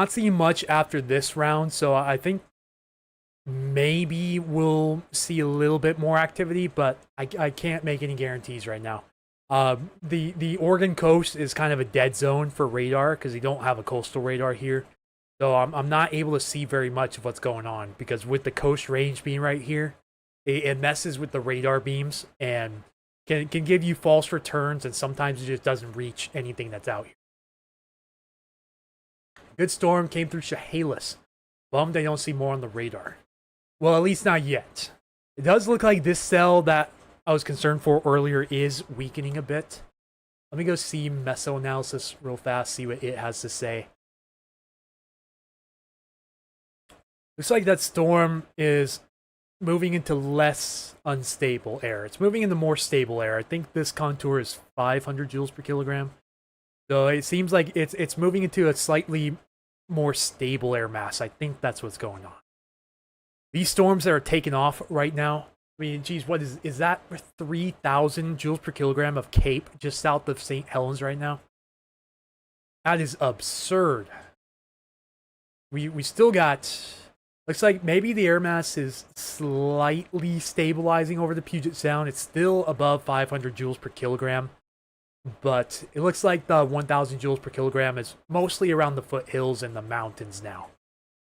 seeing much after this round, so I think maybe we'll see a little bit more activity, but I can't make any guarantees right now. The Oregon coast is kind of a dead zone for radar because they don't have a coastal radar here. So I'm not able to see very much of what's going on because with the coast range being right here, it messes with the radar beams and can give you false returns, and sometimes it just doesn't reach anything that's out here. Good storm came through Chehalis. Bummed I don't see more on the radar. Well, at least not yet. It does look like this cell that I was concerned for earlier is weakening a bit. Let me go see mesoanalysis real fast, see what it has to say. Looks like that storm is moving into less unstable air. It's moving into more stable air. I think this contour is 500 joules per kilogram. So it seems like it's moving into a slightly more stable air mass. I think that's what's going on. These storms that are taking off right now, I mean, geez, what is that 3,000 joules per kilogram of Cape just south of St. Helens right now? That is absurd. We still got, looks like maybe the air mass is slightly stabilizing over the Puget Sound. It's still above 500 joules per kilogram, but it looks like the 1,000 joules per kilogram is mostly around the foothills and the mountains now,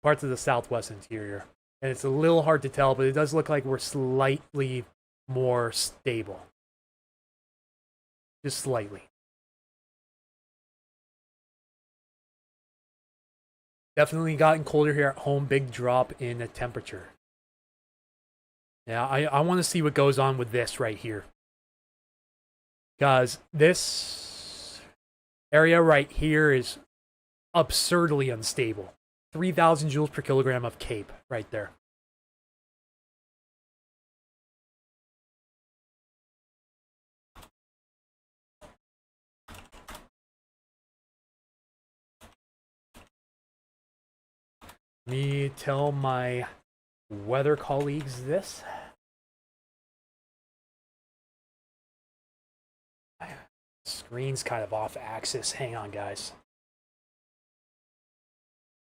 parts of the southwest interior. And it's a little hard to tell, but it does look like we're slightly more stable. Just slightly. Definitely gotten colder here at home. Big drop in the temperature. Yeah, I want to see what goes on with this right here. Because this area right here is absurdly unstable. 3,000 joules per kilogram of Cape right there. Let me tell my weather colleagues this. Screen's kind of off axis. Hang on, guys.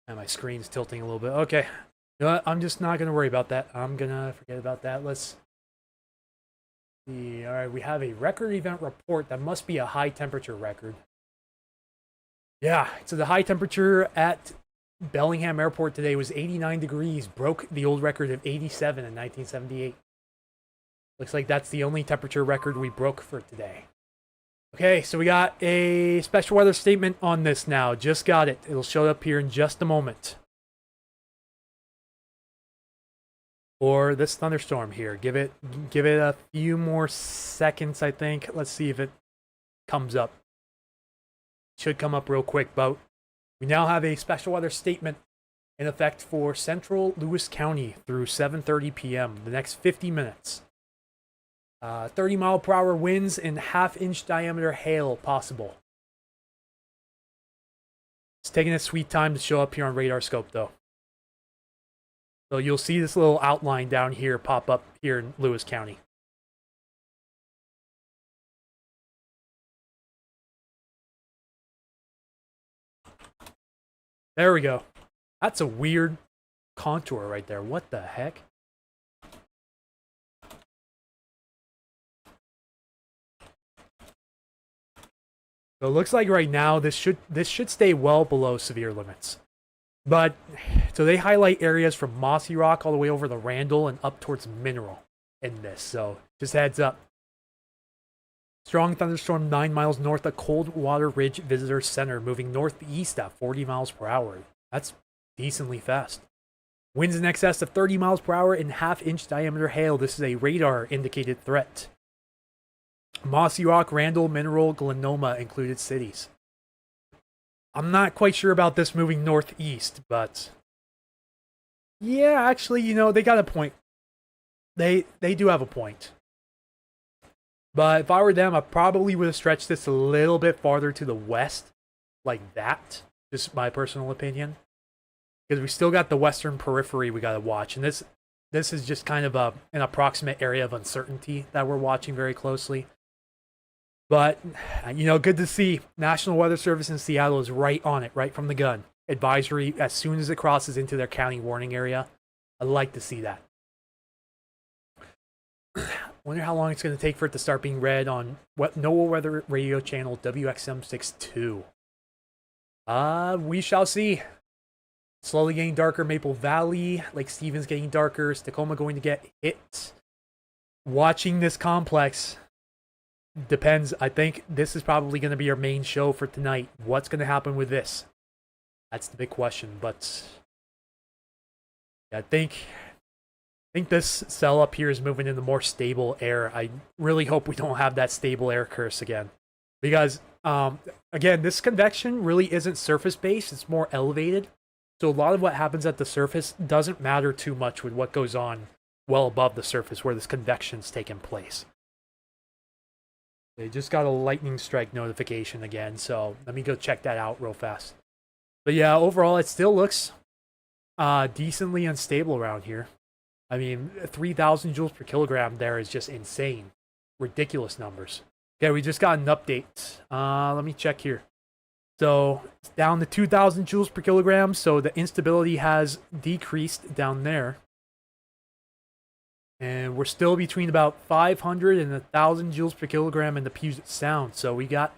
And my screen's tilting a little bit. Okay. You know what? I'm just not going to worry about that. I'm going to forget about that. Let's see. All right, we have a record event report. That must be a high temperature record. Yeah, so the high temperature at Bellingham Airport today was 89 degrees. Broke the old record of 87 in 1978. Looks like that's the only temperature record we broke for today. Okay, so we got a special weather statement on this now. Just got it. It'll show up here in just a moment. Or this thunderstorm here. Give it a few more seconds, I think. Let's see if it comes up. Should come up real quick, but we now have a special weather statement in effect for central Lewis County through 7:30 p.m. the next 50 minutes. 30-mile-per-hour winds and half-inch diameter hail possible. It's taking its sweet time to show up here on radar scope, though. So you'll see this little outline down here pop up here in Lewis County. There we go. That's a weird contour right there. What the heck? So it looks like right now this should stay well below severe limits. But so they highlight areas from Mossy Rock all the way over the Randall and up towards Mineral in this. So just heads up. Strong thunderstorm 9 miles north of Coldwater Ridge Visitor Center, moving northeast at 40 miles per hour. That's decently fast. Winds in excess of 30 miles per hour and half-inch diameter hail. This is a radar-indicated threat. Mossy Rock, Randall, Mineral, Glenoma included cities. I'm not quite sure about this moving northeast, but yeah, actually, you know, they got a point. They do have a point. But if I were them, I probably would have stretched this a little bit farther to the west, like that. Just my personal opinion. Because we still got the western periphery we got to watch. And this is just kind of an approximate area of uncertainty that we're watching very closely. But, you know, good to see. National Weather Service in Seattle is right on it, right from the gun. Advisory as soon as it crosses into their county warning area. I'd like to see that. Wonder how long it's going to take for it to start being read on what NOAA Weather Radio channel WXM62. We shall see. Slowly getting darker. Maple Valley, Lake Stevens getting darker. Tacoma going to get hit. Watching this complex depends. I think this is probably going to be our main show for tonight. What's going to happen with this? That's the big question. But I think this cell up here is moving into more stable air. I really hope we don't have that stable air curse again. Because, again, this convection really isn't surface-based. It's more elevated. So a lot of what happens at the surface doesn't matter too much with what goes on well above the surface where this convection's taking place. They just got a lightning strike notification again, so let me go check that out real fast. But yeah, overall, it still looks decently unstable around here. I mean, 3,000 joules per kilogram there is just insane. Ridiculous numbers. Okay, we just got an update. Let me check here. So, it's down to 2,000 joules per kilogram, so the instability has decreased down there. And we're still between about 500 and 1,000 joules per kilogram in the Puget Sound. So we've got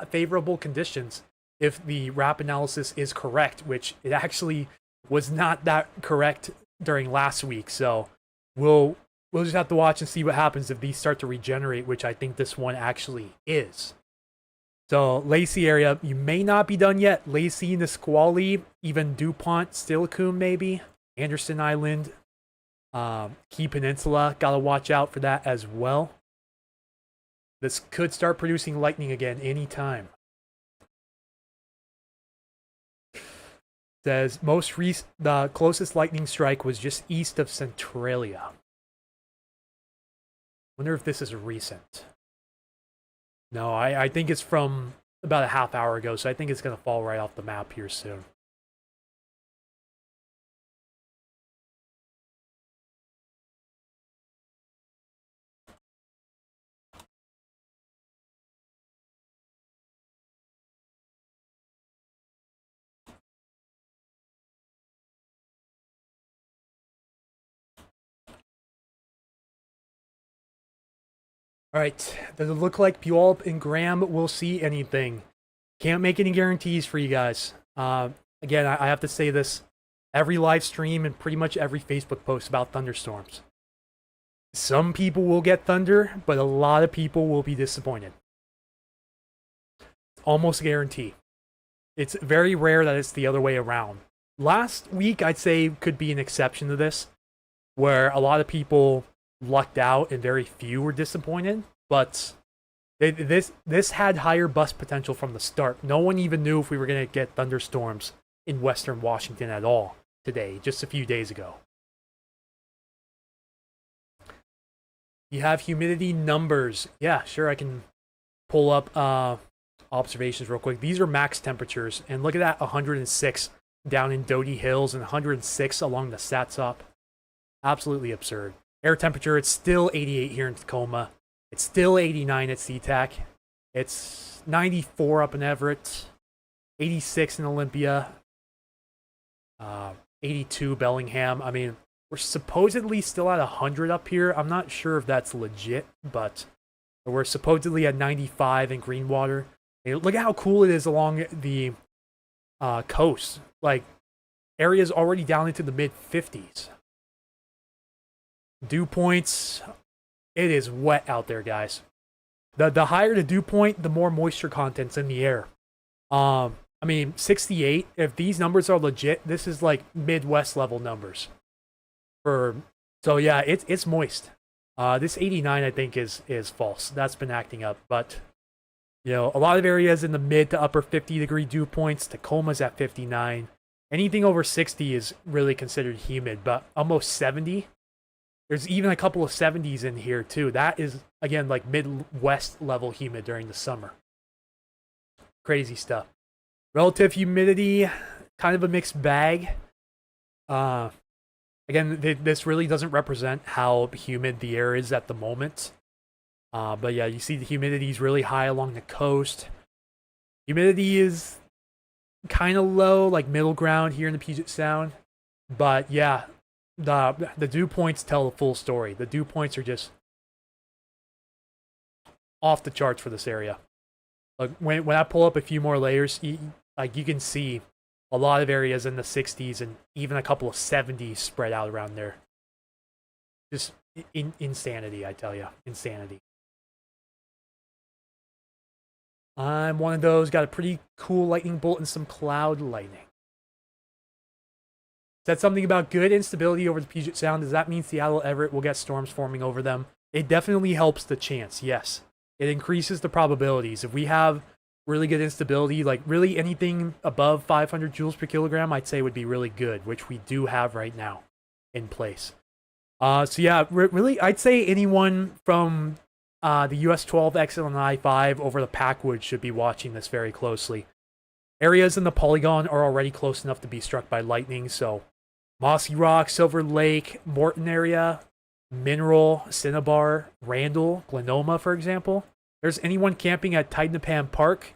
favorable conditions if the RAP analysis is correct, which it actually was not that correct during last week. So we'll just have to watch and see what happens if these start to regenerate, which I think this one actually is. So Lacey area, you may not be done yet. Lacey, Nisqually, even DuPont, Steilacoom maybe, Anderson Island, Key Peninsula, gotta watch out for that as well. This could start producing lightning again anytime. Says the closest lightning strike was just east of Centralia. Wonder if this is recent. No, I think it's from about a half hour ago, so I think it's gonna fall right off the map here soon. Alright, does it look like Puyallup and Graham will see anything? Can't make any guarantees for you guys. Again, I have to say this every live stream and pretty much every Facebook post about thunderstorms. Some people will get thunder, but a lot of people will be disappointed. Almost a guarantee. It's very rare that it's the other way around. Last week, I'd say, could be an exception to this, where a lot of people lucked out and very few were disappointed. But this had higher bust potential from the start. No one even knew if we were going to get thunderstorms in western Washington at all today, just a few days ago. You have humidity numbers. Yeah, sure, I can pull up observations real quick. These are max temperatures, and look at that, 106 down in Doty Hills and 106 along the Satsop. Absolutely absurd. Air temperature, it's still 88 here in Tacoma. It's still 89 at SeaTac. It's 94 up in Everett, 86 in Olympia, 82 Bellingham. I mean, we're supposedly still at 100 up here. I'm not sure if that's legit, but we're supposedly at 95 in Greenwater. Look at how cool it is along the coast. Like, areas already down into the mid-50s. Dew points, it is wet out there, guys. The higher the dew point, the more moisture content's in the air. I mean, 68, if these numbers are legit, this is like Midwest level numbers. So yeah, it's moist. This 89, I think, is false. That's been acting up. But, you know, a lot of areas in the mid to upper 50-degree dew points. Tacoma's at 59. Anything over 60 is really considered humid, but almost 70. There's even a couple of 70s in here, too. That is, again, like Midwest level humid during the summer. Crazy stuff. Relative humidity, kind of a mixed bag. Again, this really doesn't represent how humid the air is at the moment. But yeah, you see the humidity is really high along the coast. Humidity is kind of low, like middle ground here in the Puget Sound. But yeah, the dew points tell the full story. The dew points are just off the charts for this area. Like when I pull up a few more layers, you can see a lot of areas in the 60s and even a couple of 70s spread out around there. Just insanity, I tell you. Insanity. I'm one of those. Got a pretty cool lightning bolt and some cloud lightning. Said something about good instability over the Puget Sound. Does that mean Seattle, Everett will get storms forming over them? It definitely helps the chance, yes. It increases the probabilities. If we have really good instability, like really anything above 500 joules per kilogram, I'd say would be really good, which we do have right now in place. So yeah, really, I'd say anyone from the US 12 exit on I-5 over the Packwood should be watching this very closely. Areas in the polygon are already close enough to be struck by lightning, so Mossy Rock, Silver Lake, Morton area, Mineral, Cinnabar, Randall, Glenoma, for example. There's anyone camping at Tidnapan Park,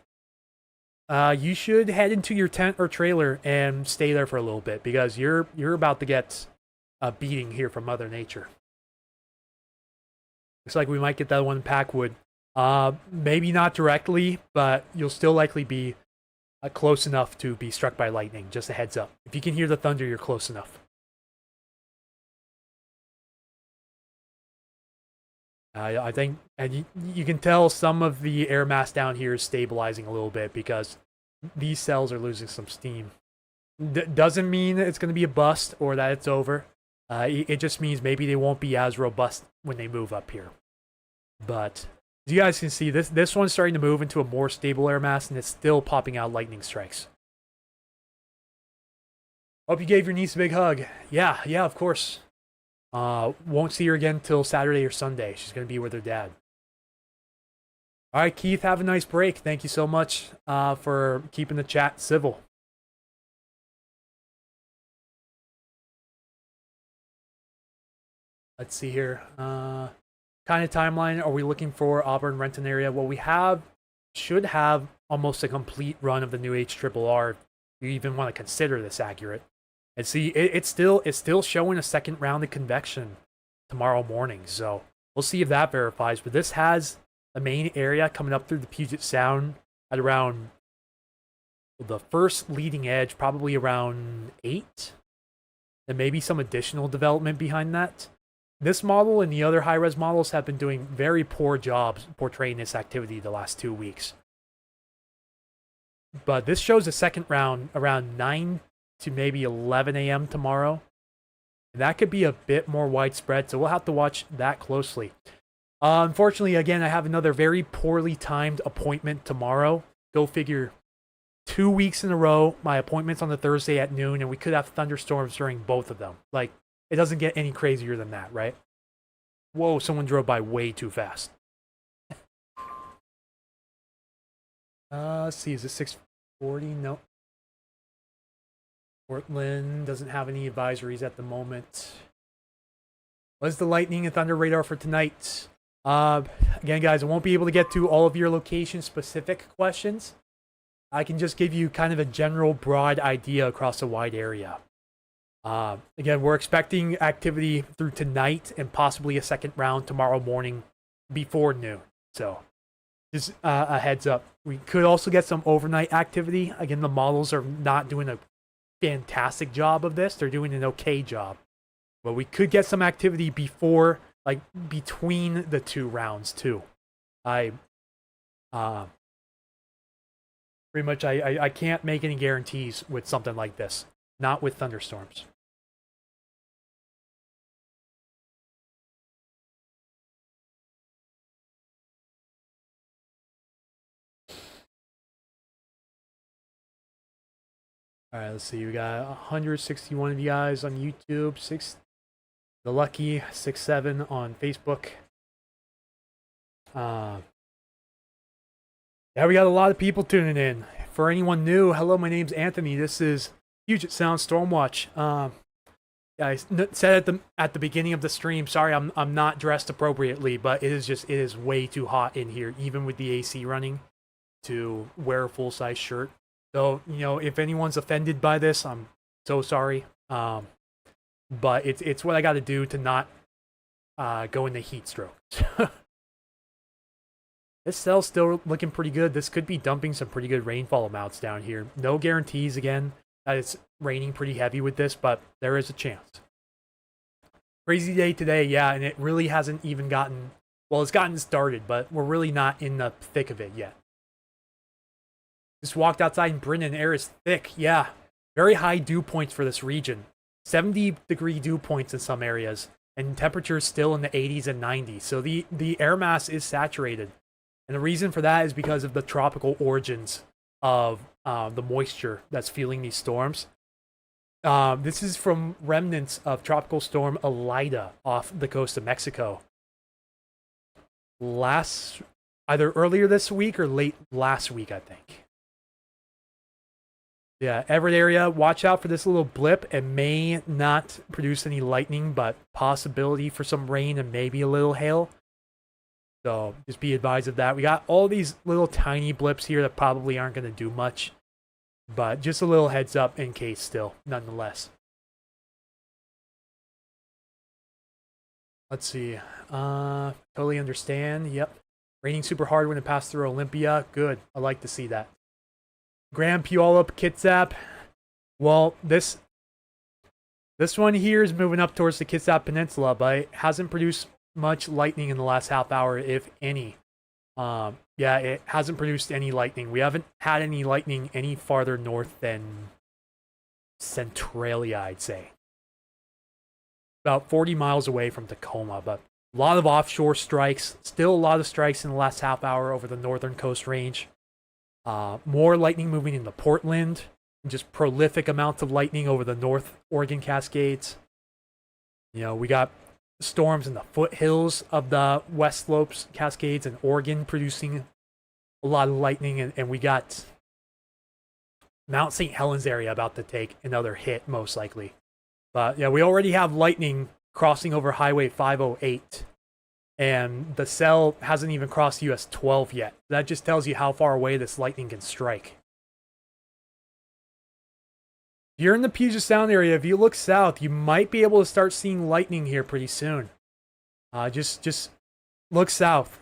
you should head into your tent or trailer and stay there for a little bit because you're about to get a beating here from Mother Nature. Looks like we might get that one in Packwood. Maybe not directly, but you'll still likely be close enough to be struck by lightning. Just a heads up. If you can hear the thunder, you're close enough. I think, and you can tell some of the air mass down here is stabilizing a little bit because these cells are losing some steam. Doesn't mean it's going to be a bust or that it's over. It just means maybe they won't be as robust when they move up here. But as you guys can see, this one's starting to move into a more stable air mass, and it's still popping out lightning strikes. Hope you gave your niece a big hug. Yeah, of course. Won't see her again till Saturday or Sunday. She's going to be with her dad. All right, Keith, have a nice break. Thank you so much for keeping the chat civil. Let's see here. Kind of timeline are we looking for Auburn, Renton area? Well, we should have almost a complete run of the new HRRR. If you even want to consider this accurate. And see, it's still showing a second round of convection tomorrow morning. So we'll see if that verifies. But this has the main area coming up through the Puget Sound at around the first leading edge, probably around 8. And maybe some additional development behind that. this model and the other high-res models have been doing very poor jobs portraying this activity the last 2 weeks. But this shows a second round around 9 to maybe 11 a.m. tomorrow. And that could be a bit more widespread, so we'll have to watch that closely. Unfortunately, again, I have another very poorly timed appointment tomorrow. Go figure. 2 weeks in a row, my appointment's on the Thursday at noon, and we could have thunderstorms during both of them. Like, it doesn't get any crazier than that, right? Whoa, someone drove by way too fast. Let's see, is it 6:40? No. Portland doesn't have any advisories at the moment. What is the lightning and thunder radar for tonight? Again, guys, I won't be able to get to all of your location-specific questions. I can just give you kind of a general, broad idea across a wide area. Again, we're expecting activity through tonight and possibly a second round tomorrow morning before noon. So, just a heads up. We could also get some overnight activity. Again, the models are not doing a fantastic job of this. They're doing an okay job. But we could get some activity before, like, between the two rounds, too. Pretty much, I can't make any guarantees with something like this. Not with thunderstorms. Alright, let's see. We got 161 of you guys on YouTube. The lucky 6-7 on Facebook. Yeah, we got a lot of people tuning in. For anyone new, hello, my name's Anthony. This is Puget Sound Stormwatch. Yeah, I said at the beginning of the stream, sorry, I'm not dressed appropriately, but it is way too hot in here, even with the AC running, to wear a full-size shirt. So, you know, if anyone's offended by this, I'm so sorry. But it's what I got to do to not go into heat stroke. This cell's still looking pretty good. This could be dumping some pretty good rainfall amounts down here. No guarantees, again, that it's raining pretty heavy with this, but there is a chance. Crazy day today, yeah, and it really hasn't even gotten... Well, it's gotten started, but we're really not in the thick of it yet. Just walked outside in Brennan. Air is thick, yeah. Very high dew points for this region. 70-degree dew points in some areas, and temperatures still in the 80s and 90s. So the air mass is saturated. And the reason for that is because of the tropical origins of the moisture that's fueling these storms. This is from remnants of Tropical Storm Elida off the coast of Mexico. Either earlier this week or late last week, I think. Yeah, Everett area, watch out for this little blip. It may not produce any lightning, but possibility for some rain and maybe a little hail. So just be advised of that. We got all these little tiny blips here that probably aren't going to do much. But just a little heads up in case still, nonetheless. Let's see. Totally understand. Yep. Raining super hard when it passed through Olympia. Good. I like to see that. Grand Puyallup, Kitsap. Well, this one here is moving up towards the Kitsap Peninsula, but it hasn't produced much lightning in the last half hour, if any. Yeah, it hasn't produced any lightning. We haven't had any lightning any farther north than Centralia, I'd say. About 40 miles away from Tacoma, but a lot of offshore strikes. Still a lot of strikes in the last half hour over the northern coast range. More lightning moving into Portland. Just prolific amounts of lightning over the North Oregon Cascades. You know, we got storms in the foothills of the West Slopes Cascades in Oregon producing a lot of lightning. And we got Mount St. Helens area about to take another hit, most likely. But yeah, we already have lightning crossing over Highway 508. And the cell hasn't even crossed US 12 yet. That just tells you how far away this lightning can strike. If you're in the Puget Sound area, if you look south, you might be able to start seeing lightning here pretty soon. Just look south.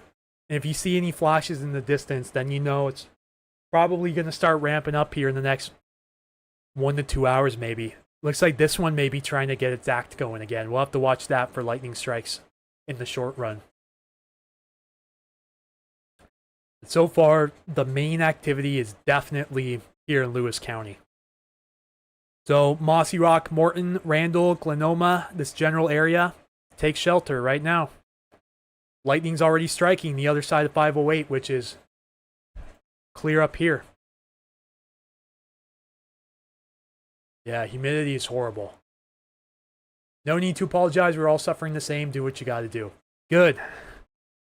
And if you see any flashes in the distance, then you know it's probably going to start ramping up here in the next 1 to 2 hours maybe. Looks like this one may be trying to get its act going again. We'll have to watch that for lightning strikes in the short run. So far, the main activity is definitely here in Lewis County. So Mossy Rock, Morton, Randall, Glenoma, this general area, take shelter right now. Lightning's already striking the other side of 508, which is clear up here. Yeah, humidity is horrible. No need to apologize. We're all suffering the same. Do what you got to do. Good.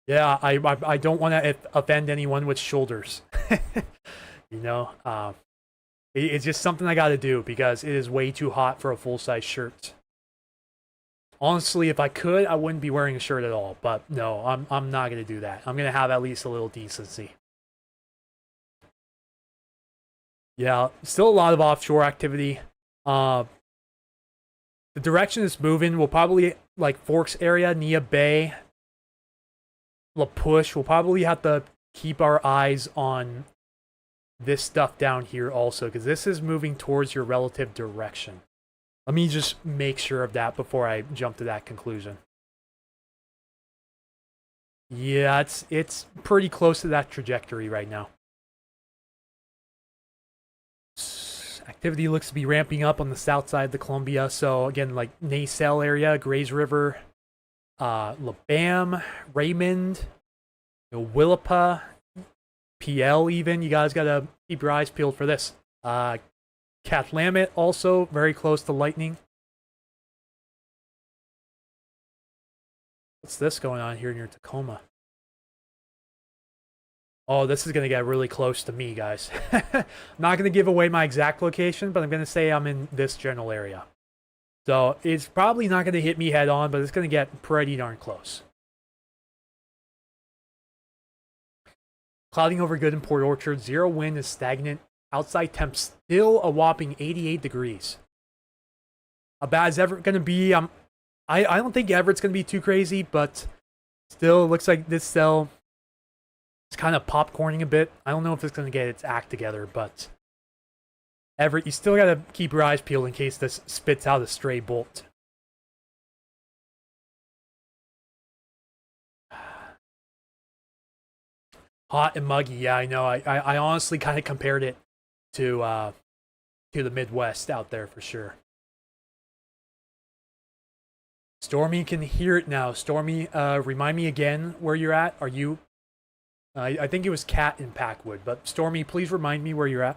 Yeah, I don't want to offend anyone with shoulders. You know, it's just something I got to do because it is way too hot for a full-size shirt. Honestly, if I could, I wouldn't be wearing a shirt at all. But no, I'm not going to do that. I'm going to have at least a little decency. Yeah, still a lot of offshore activity. The direction it's moving will probably, like, Forks area, Nia Bay, La Push. We'll probably have to keep our eyes on this stuff down here also, because this is moving towards your relative direction. Let me just make sure of that before I jump to that conclusion. Yeah, it's pretty close to that trajectory right now. Activity looks to be ramping up on the south side of the Columbia. So again, like Nacelle area, Grays River, Labam, Raymond, Willapa, PL even. You guys gotta keep your eyes peeled for this. Cathlamet also very close to lightning. What's this going on here near Tacoma? Oh, this is going to get really close to me, guys. I'm not going to give away my exact location, but I'm going to say I'm in this general area. So it's probably not going to hit me head on, but it's going to get pretty darn close. Clouding over good in Port Orchard. Zero wind is stagnant. Outside temp still a whopping 88 degrees. How bad is Everett going to be? I don't think Everett's going to be too crazy, but still looks like this cell... It's kind of popcorning a bit. I don't know if it's going to get its act together, but Everett, you still got to keep your eyes peeled in case this spits out a stray bolt. Hot and muggy, yeah, I know. I honestly kind of compared it to the Midwest out there for sure. Stormy can hear it now. Stormy, remind me again where you're at. Are you... I think it was Cat in Packwood, but Stormy, please remind me where you're at.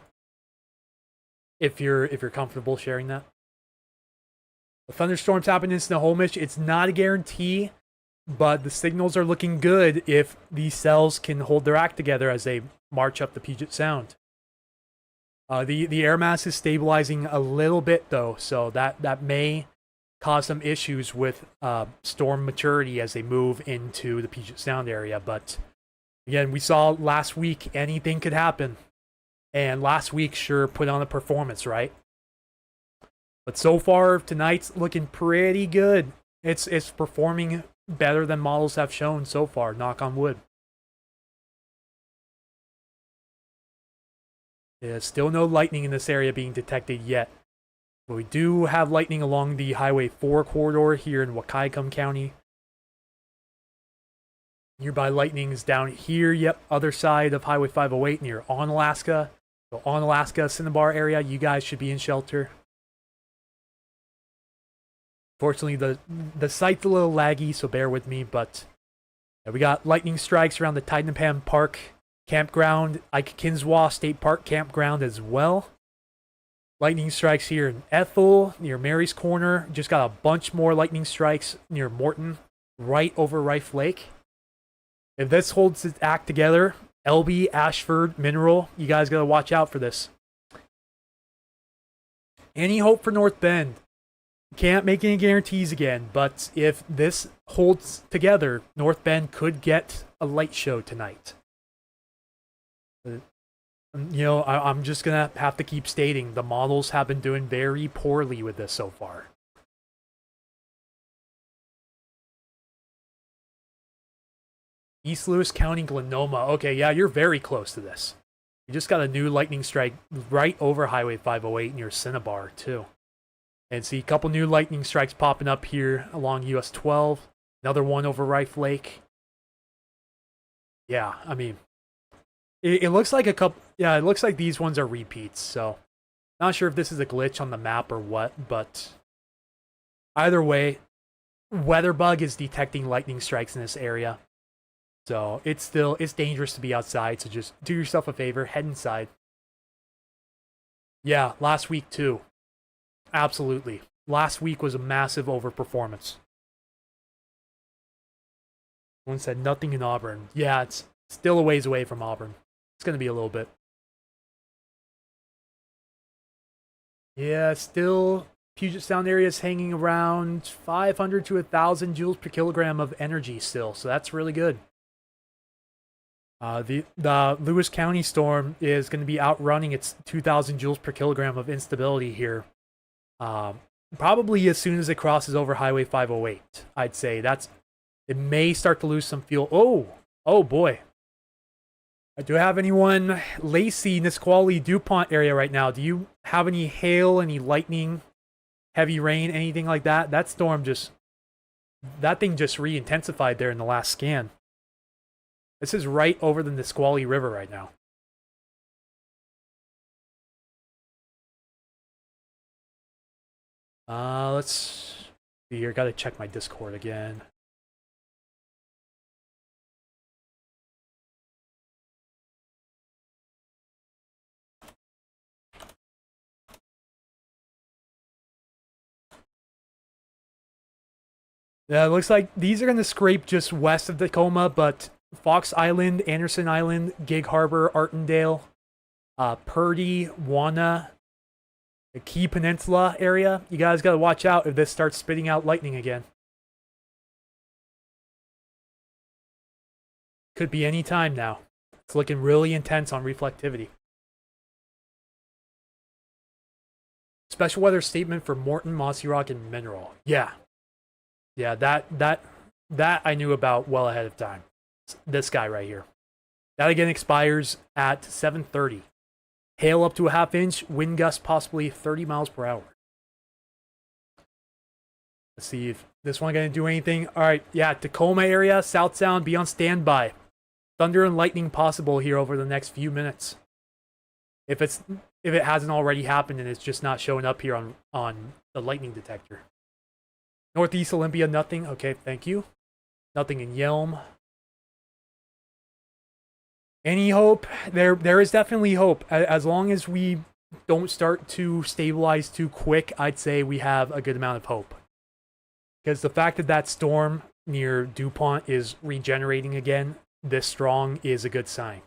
If you're comfortable sharing that. The thunderstorms happen in Snohomish. It's not a guarantee, but the signals are looking good if these cells can hold their act together as they march up the Puget Sound. The air mass is stabilizing a little bit though, so that may cause some issues with storm maturity as they move into the Puget Sound area, but again, we saw last week anything could happen. And last week sure put on a performance, right? But so far, tonight's looking pretty good. It's performing better than models have shown so far, knock on wood. There's still no lightning in this area being detected yet. But we do have lightning along the Highway 4 corridor here in Wahkiakum County. Nearby lightnings down here, yep, other side of Highway 508 near Onalaska. So Onalaska, Cinnabar area, you guys should be in shelter. Fortunately, the site's a little laggy, so bear with me, but yeah, we got lightning strikes around the Tidenham Park campground, Ike Kinswa State Park campground as well. Lightning strikes here in Ethel, near Mary's Corner. Just got a bunch more lightning strikes near Morton, right over Rife Lake. If this holds its act together, LB, Ashford, Mineral, you guys got to watch out for this. Any hope for North Bend? Can't make any guarantees again, but if this holds together, North Bend could get a light show tonight. You know, I'm just going to have to keep stating the models have been doing very poorly with this so far. East Lewis County, Glenoma. Okay, yeah, you're very close to this. You just got a new lightning strike right over Highway 508 near Cinnabar, too. And see a couple new lightning strikes popping up here along US 12. Another one over Rife Lake. Yeah, I mean, it looks like a couple. Yeah, it looks like these ones are repeats. So, not sure if this is a glitch on the map or what, but either way, Weatherbug is detecting lightning strikes in this area. So it's dangerous to be outside. So just do yourself a favor, head inside. Yeah, last week too. Absolutely. Last week was a massive overperformance. One said nothing in Auburn. Yeah, it's still a ways away from Auburn. It's going to be a little bit. Yeah, still Puget Sound area is hanging around 500 to 1,000 joules per kilogram of energy still, so that's really good. The Lewis County storm is going to be outrunning its 2,000 joules per kilogram of instability here. Probably as soon as it crosses over Highway 508, I'd say. It may start to lose some fuel. Oh boy. Do I have anyone Lacey, Nisqually, DuPont area right now? Do you have any hail, any lightning, heavy rain, anything like that? That thing just re-intensified there in the last scan. This is right over the Nisqually River right now. Let's see here. Gotta check my Discord again. Yeah, it looks like these are going to scrape just west of Tacoma, but Fox Island, Anderson Island, Gig Harbor, Artendale, Purdy, Wana, the Key Peninsula area. You guys got to watch out if this starts spitting out lightning again. Could be any time now. It's looking really intense on reflectivity. Special weather statement for Morton, Mossy Rock, and Mineral. Yeah, that I knew about well ahead of time. This guy right here. That again expires at 7:30. Hail up to a half inch, wind gust possibly 30 miles per hour. Let's see if this one gonna do anything. All right, yeah, Tacoma area, South Sound, be on standby. Thunder and lightning possible here over the next few minutes. If it hasn't already happened and it's just not showing up here on the lightning detector. Northeast Olympia, nothing. Okay, thank you. Nothing in Yelm. Any hope? There is definitely hope. As long as we don't start to stabilize too quick, I'd say we have a good amount of hope. Because the fact that that storm near DuPont is regenerating again this strong is a good sign.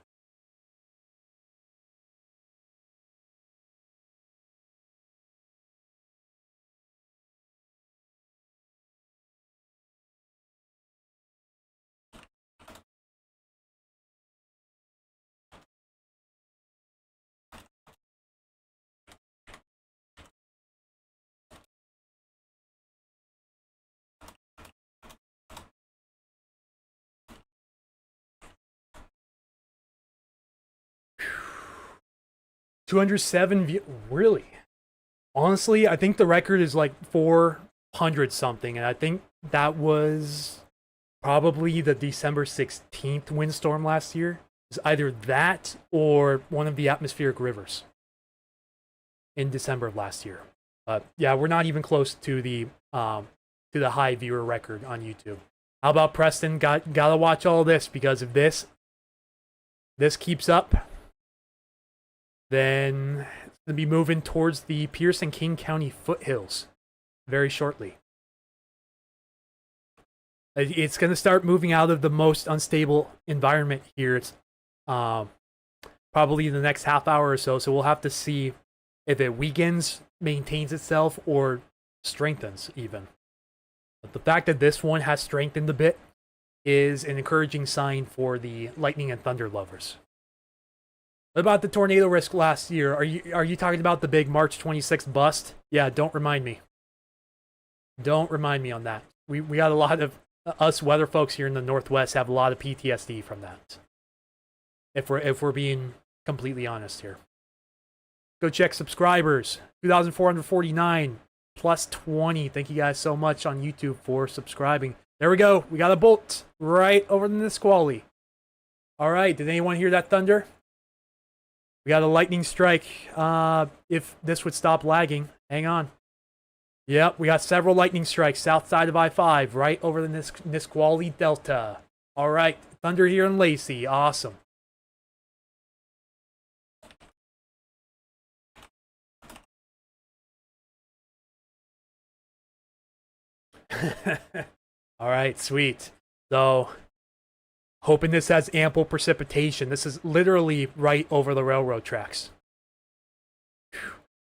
Whew. 207 really? Honestly, I think the record is like 400 something, and I think that was probably the December 16th windstorm last year. It's either that or one of the atmospheric rivers in December of last year. But yeah, we're not even close to the high viewer record on YouTube. How about Preston? Gotta watch all this, because if this keeps up, then it's gonna be moving towards the Pierce and King County foothills very shortly. It's going to start moving out of the most unstable environment here. It's probably in the next half hour or so. So we'll have to see if it weakens, maintains itself, or strengthens even. But the fact that this one has strengthened a bit is an encouraging sign for the lightning and thunder lovers. What about the tornado risk last year? Are you talking about the big March 26th bust? Yeah, don't remind me. Don't remind me on that. We got a lot of us weather folks here in the Northwest have a lot of PTSD from that. If we're being completely honest here. Go check subscribers. 2,449. plus 20. Thank you guys so much on YouTube for subscribing. There we go. We got a bolt right over the Nisqually. All right. Did anyone hear that thunder? We got a lightning strike. If this would stop lagging. Hang on. Yep, we got several lightning strikes south side of I-5, right over the Nisqually Delta. All right. Thunder here in Lacey. Awesome. All right, sweet. So, hoping this has ample precipitation. This is literally right over the railroad tracks.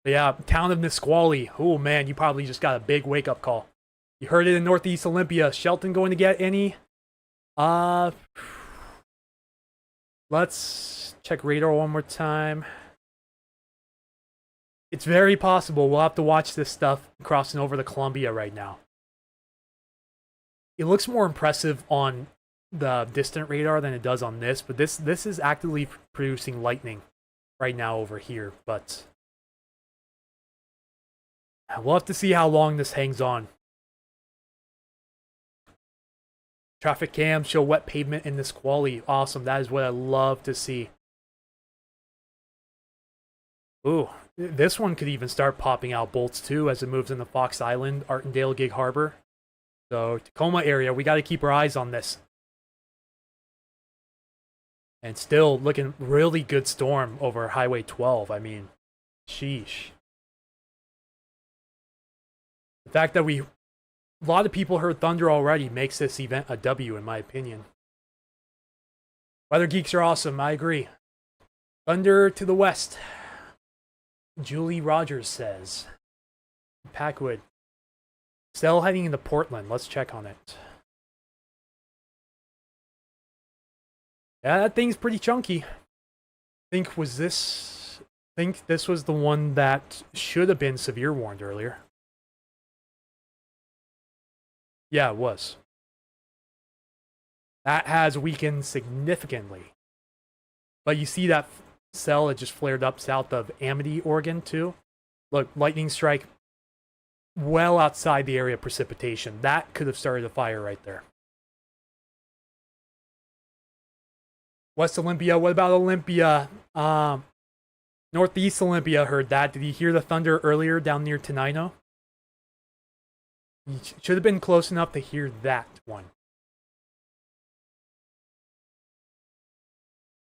But yeah, town of Nisqually. Oh man, you probably just got a big wake-up call. You heard it in Northeast Olympia. Shelton going to get any? Let's check radar one more time. It's very possible. We'll have to watch this stuff crossing over the Columbia right now. It looks more impressive on the distant radar than it does on this, but this is actively producing lightning right now over here, but we'll have to see how long this hangs on. Traffic cams show wet pavement in Nisqually. Awesome. That is what I love to see. Ooh, this one could even start popping out bolts too as it moves into Fox Island, Artendale, Gig Harbor. So, Tacoma area, we got to keep our eyes on this. And still looking really good storm over Highway 12. I mean, sheesh. The fact that a lot of people heard thunder already makes this event a W, in my opinion. Weather geeks are awesome, I agree. Thunder to the west. Julie Rogers says. Packwood. Still heading into Portland. Let's check on it. Yeah, that thing's pretty chunky. Think this was the one that should have been severe warned earlier. Yeah, it was. That has weakened significantly. But you see that cell that just flared up south of Amity, Oregon, too? Look, lightning strike well outside the area of precipitation. That could have started a fire right there. West Olympia, what about Olympia? Northeast Olympia heard that. Did you hear the thunder earlier down near Tenino? You should have been close enough to hear that one.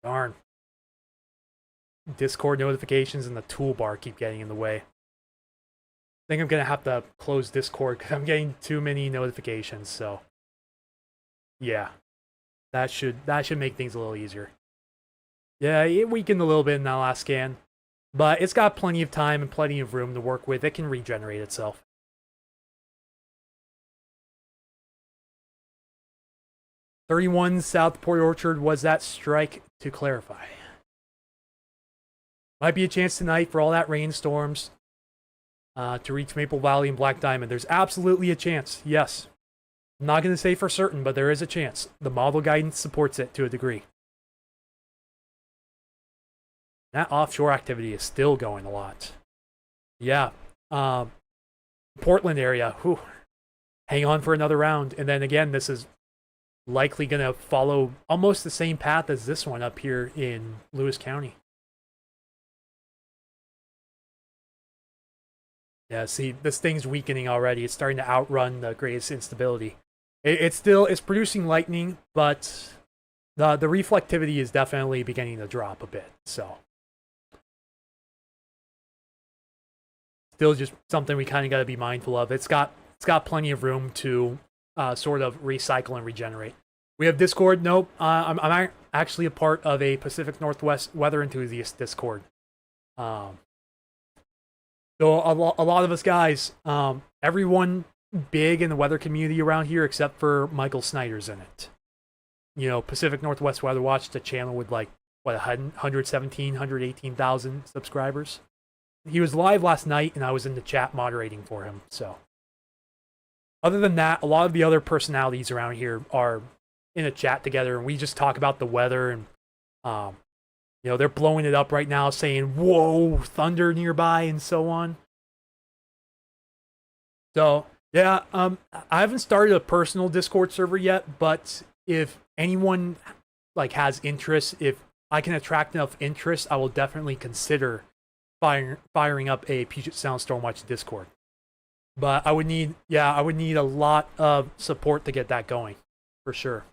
Darn. Discord notifications and the toolbar keep getting in the way. I think I'm going to have to close Discord because I'm getting too many notifications, so yeah. That should make things a little easier. Yeah, it weakened a little bit in that last scan, but it's got plenty of time and plenty of room to work with. It can regenerate itself. .31 South Port Orchard was that strike, to clarify. Might be a chance tonight for all that rainstorms to reach Maple Valley and Black Diamond. There's absolutely a chance, yes. I'm not going to say for certain, but there is a chance. The model guidance supports it to a degree. That offshore activity is still going a lot. Yeah. Portland area. Whew. Hang on for another round. And then again, this is likely going to follow almost the same path as this one up here in Lewis County. Yeah, see, this thing's weakening already. It's starting to outrun the greatest instability. It's producing lightning, but the reflectivity is definitely beginning to drop a bit. So, still just something we kind of got to be mindful of. It's got plenty of room to sort of recycle and regenerate. We have Discord. Nope, I'm actually a part of a Pacific Northwest weather enthusiast Discord. So a lot of us guys, everyone big in the weather community around here, except for Michael Snyder's in it. You know, Pacific Northwest Weather Watch, the channel with like, what, 117, 118,000 subscribers. He was live last night, and I was in the chat moderating for him. So, other than that, a lot of the other personalities around here are in a chat together, and we just talk about the weather. And you know, they're blowing it up right now, saying "Whoa, thunder nearby" and so on. So yeah, I haven't started a personal Discord server yet, but if anyone like has interest, if I can attract enough interest, I will definitely consider firing up a Puget Sound Stormwatch Discord. But I would need, yeah, I would need a lot of support to get that going, for sure.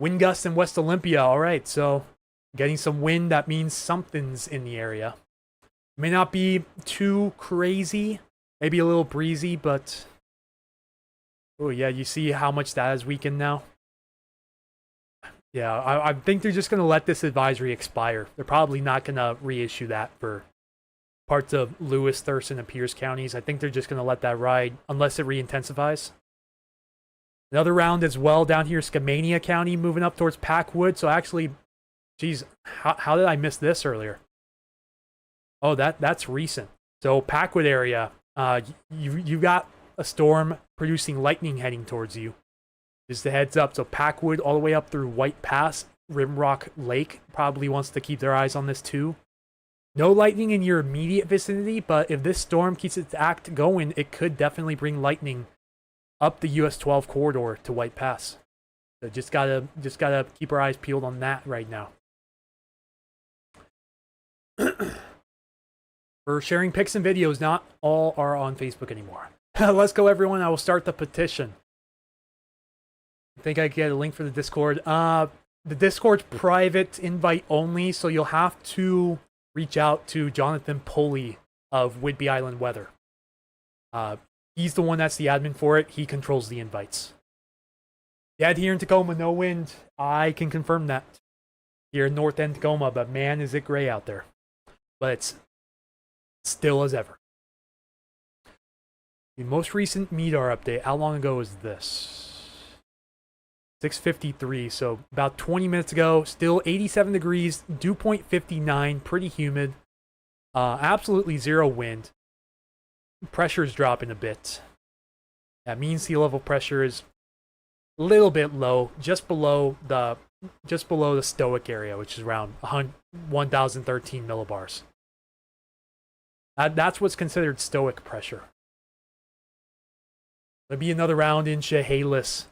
Wind gusts in West Olympia. All right, so getting some wind, that means something's in the area. May not be too crazy, maybe a little breezy, but oh yeah, you see how much that has weakened now? Yeah, I think they're just going to let this advisory expire. They're probably not going to reissue that for parts of Lewis, Thurston, and Pierce counties. I think they're just going to let that ride unless it re-intensifies. Another round as well down here, Skamania County, moving up towards Packwood. So actually, geez, how did I miss this earlier? Oh, that's recent. So Packwood area, you got a storm producing lightning heading towards you. Just a heads up. So Packwood all the way up through White Pass, Rimrock Lake probably wants to keep their eyes on this too. No lightning in your immediate vicinity, but if this storm keeps its act going, it could definitely bring lightning up the US 12 corridor to White Pass. So just gotta keep our eyes peeled on that right now. For sharing pics and videos, not all are on Facebook anymore. Let's go, everyone. I will start the petition. I think I get a link for the Discord. The Discord's private invite only, so you'll have to reach out to Jonathan Poley of Whidbey Island Weather. He's the one that's the admin for it. He controls the invites. Yeah, here in Tacoma, no wind. I can confirm that. Here in North End Tacoma, but man, is it gray out there. But it's still as ever. The most recent MEDAR update, how long ago is this? 6:53, so about 20 minutes ago. Still 87 degrees, dew point 59, pretty humid. Absolutely zero wind. Pressure's dropping a bit. That means sea level pressure is a little bit low, just below the stoic area, which is around 1,013 millibars. That's what's considered stoic pressure. There'll be another round in Chehalis.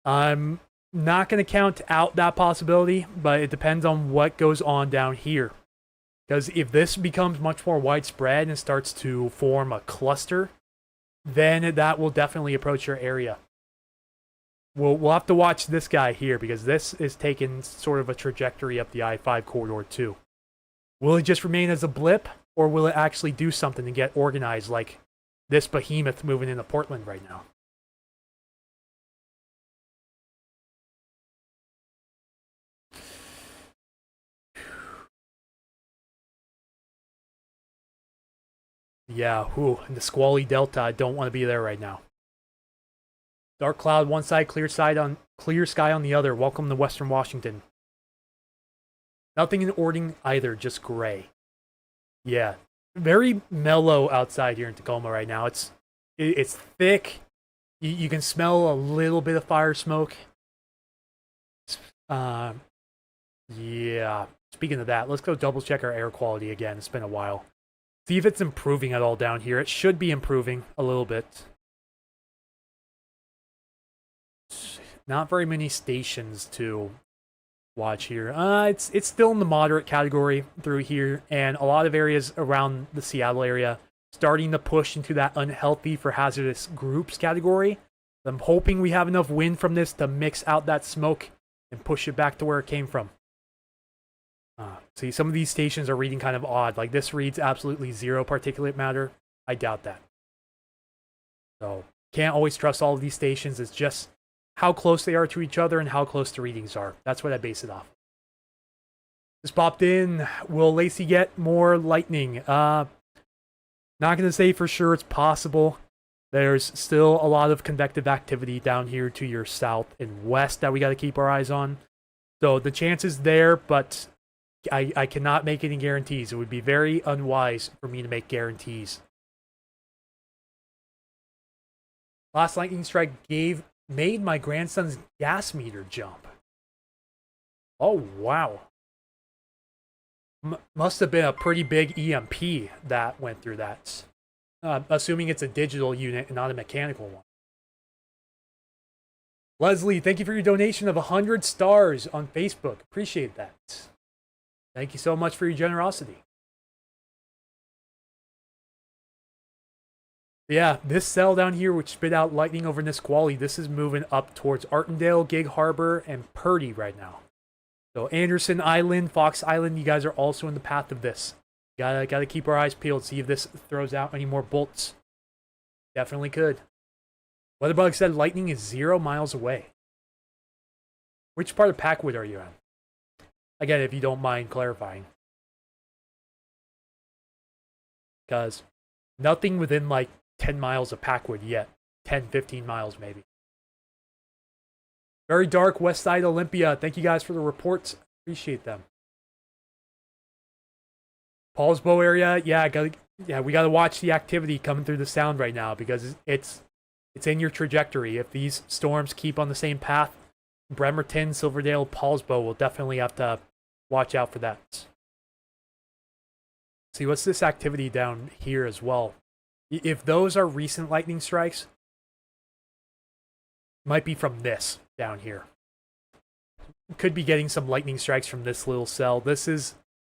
I'm not going to count out that possibility, but it depends on what goes on down here. Because if this becomes much more widespread and starts to form a cluster, then that will definitely approach your area. We'll have to watch this guy here, because this is taking sort of a trajectory up the I-5 corridor too. Will it just remain as a blip, or will it actually do something and get organized like this behemoth moving into Portland right now? Yeah, whew, in the squally delta, I don't want to be there right now. Dark cloud one side, clear sky on the other. Welcome to Western Washington. Nothing in Ording either, just gray. Yeah, very mellow outside here in Tacoma right now. It's thick. You can smell a little bit of fire smoke. Yeah. Speaking of that, let's go double check our air quality again. It's been a while. See if it's improving at all down here. It should be improving a little bit. Not very many stations to watch here. It's still in the moderate category through here, and a lot of areas around the Seattle area starting to push into that unhealthy for hazardous groups category. I'm hoping we have enough wind from this to mix out that smoke and push it back to where it came from. See, some of these stations are reading kind of odd. Like this reads absolutely zero particulate matter. I doubt that. So can't always trust all of these stations. It's just how close they are to each other and how close the readings are. That's what I base it off. Just popped in. Will Lacey get more lightning? Not going to say for sure. It's possible. There's still a lot of convective activity down here to your south and west that we got to keep our eyes on. So the chance is there, but I cannot make any guarantees. It would be very unwise for me to make guarantees. Last lightning strike made my grandson's gas meter jump. Oh, wow. Must have been a pretty big EMP that went through that. assuming it's a digital unit and not a mechanical one. Leslie, thank you for your donation of 100 stars on Facebook. Appreciate that. Thank you so much for your generosity. Yeah, this cell down here, which spit out lightning over Nisqually, this is moving up towards Artendale, Gig Harbor, and Purdy right now. So Anderson Island, Fox Island, you guys are also in the path of this. Gotta keep our eyes peeled, see if this throws out any more bolts. Definitely could. Weatherbug said lightning is 0 miles away. Which part of Packwood are you in? Again, if you don't mind clarifying. Because nothing within like 10 miles of Packwood yet. 10, 15 miles maybe. Very dark, West Side Olympia. Thank you guys for the reports. Appreciate them. Paulsbo area, yeah, we gotta watch the activity coming through the sound right now because it's in your trajectory. If these storms keep on the same path, Bremerton, Silverdale, Paulsbo will definitely have to watch out for that. See, what's this activity down here as well? If those are recent lightning strikes, might be from this down here. Could be getting some lightning strikes from this little cell. This is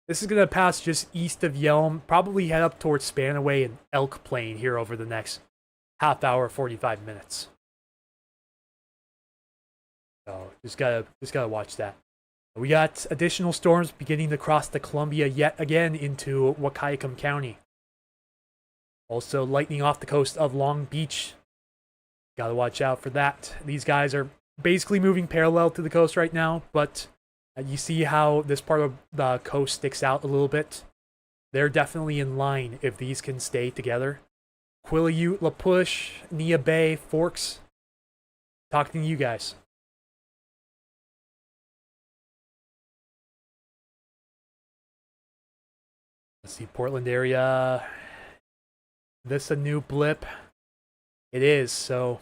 going to pass just east of Yelm, probably head up towards Spanaway and Elk Plain here over the next half hour, 45 minutes. So just gotta watch that. We got additional storms beginning to cross the Columbia yet again into Wahkiakum County. Also lightning off the coast of Long Beach. Gotta watch out for that. These guys are basically moving parallel to the coast right now, but you see how this part of the coast sticks out a little bit? They're definitely in line if these can stay together. Quileute, La Push, Nia Bay, Forks. Talking to you guys. Let's see, Portland area. This a new blip? It is, so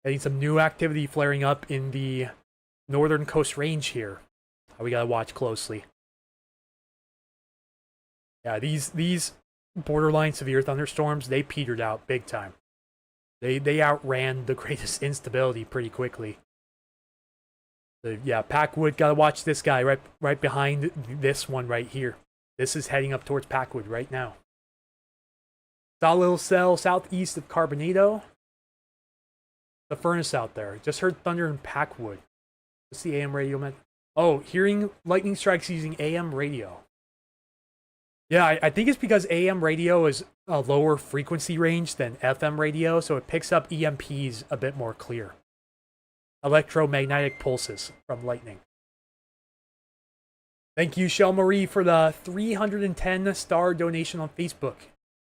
getting some new activity flaring up in the northern coast range here. We gotta watch closely. Yeah, these borderline severe thunderstorms, they petered out big time. They outran the greatest instability pretty quickly. So yeah, Packwood, gotta watch this guy right behind this one right here. This is heading up towards Packwood right now. Saw a little cell southeast of Carbonado. The furnace out there. Just heard thunder in Packwood. What's the AM radio meant? Oh, hearing lightning strikes using AM radio. Yeah, I think it's because AM radio is a lower frequency range than FM radio, so it picks up EMPs a bit more clear. Electromagnetic pulses from lightning. Thank you, Shell Marie, for the 310-star donation on Facebook.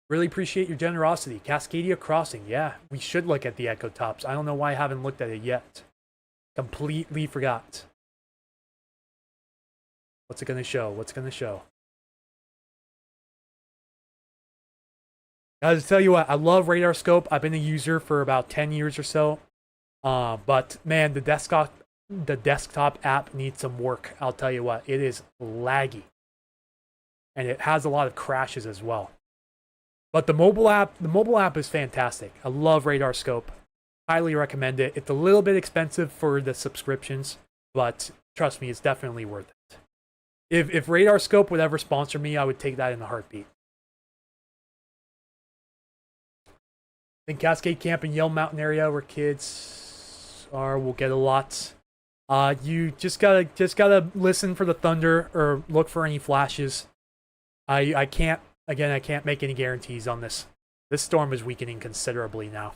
Really appreciate your generosity. Cascadia Crossing, yeah, we should look at the Echo Tops. I don't know why I haven't looked at it yet. Completely forgot. What's it gonna show? What's it gonna show? Guys, tell you what, I love Radar Scope. I've been a user for about 10 years or so. But man, the desktop app needs some work. I'll tell you what, it is laggy. And it has a lot of crashes as well. But the mobile app is fantastic. I love Radar Scope. Highly recommend it. It's a little bit expensive for the subscriptions, but trust me, it's definitely worth it. If Radar Scope would ever sponsor me, I would take that in a heartbeat. In Cascade Camp in Yelm Mountain area where kids are, will get a lot. You just gotta listen for the thunder or look for any flashes. I can't make any guarantees on this. This storm is weakening considerably now.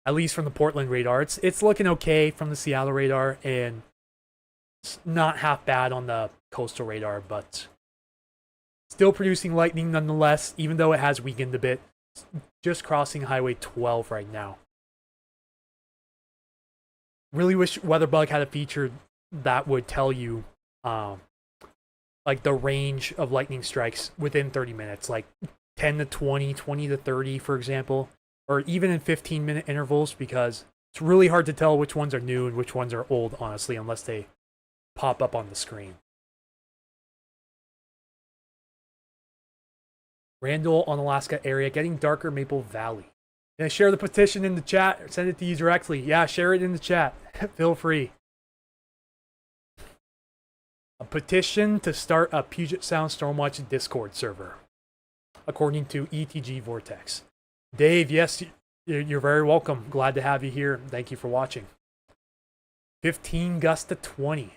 At least from the Portland radar. It's looking okay from the Seattle radar, and it's not half bad on the coastal radar, but still producing lightning nonetheless, even though it has weakened a bit. Just crossing Highway 12 right now. Really wish Weatherbug had a feature that would tell you like the range of lightning strikes within 30 minutes, like 10 to 20, 20 to 30, for example, or even in 15-minute intervals, because it's really hard to tell which ones are new and which ones are old, honestly, unless they pop up on the screen. Randall on Alaska area, getting darker Maple Valley. Can I share the petition in the chat or send it to you directly? Yeah, share it in the chat. Feel free. A petition to start a Puget Sound Stormwatch Discord server, according to ETG Vortex. Dave, yes, you're very welcome. Glad to have you here. Thank you for watching. 15 gusts to 20.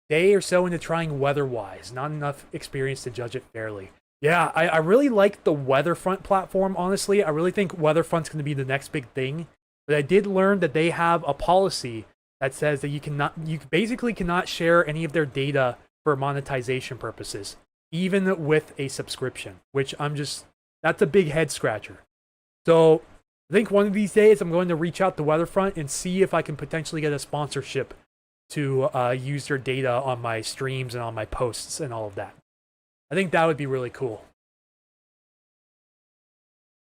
Day or so into trying weather-wise. Not enough experience to judge it fairly. Yeah, I really like the Weatherfront platform, honestly. I really think Weatherfront's going to be the next big thing. But I did learn that they have a policy that says that you basically cannot share any of their data for monetization purposes, even with a subscription, which that's a big head scratcher. So I think one of these days I'm going to reach out to Weatherfront and see if I can potentially get a sponsorship to use their data on my streams and on my posts and all of that. I think that would be really cool.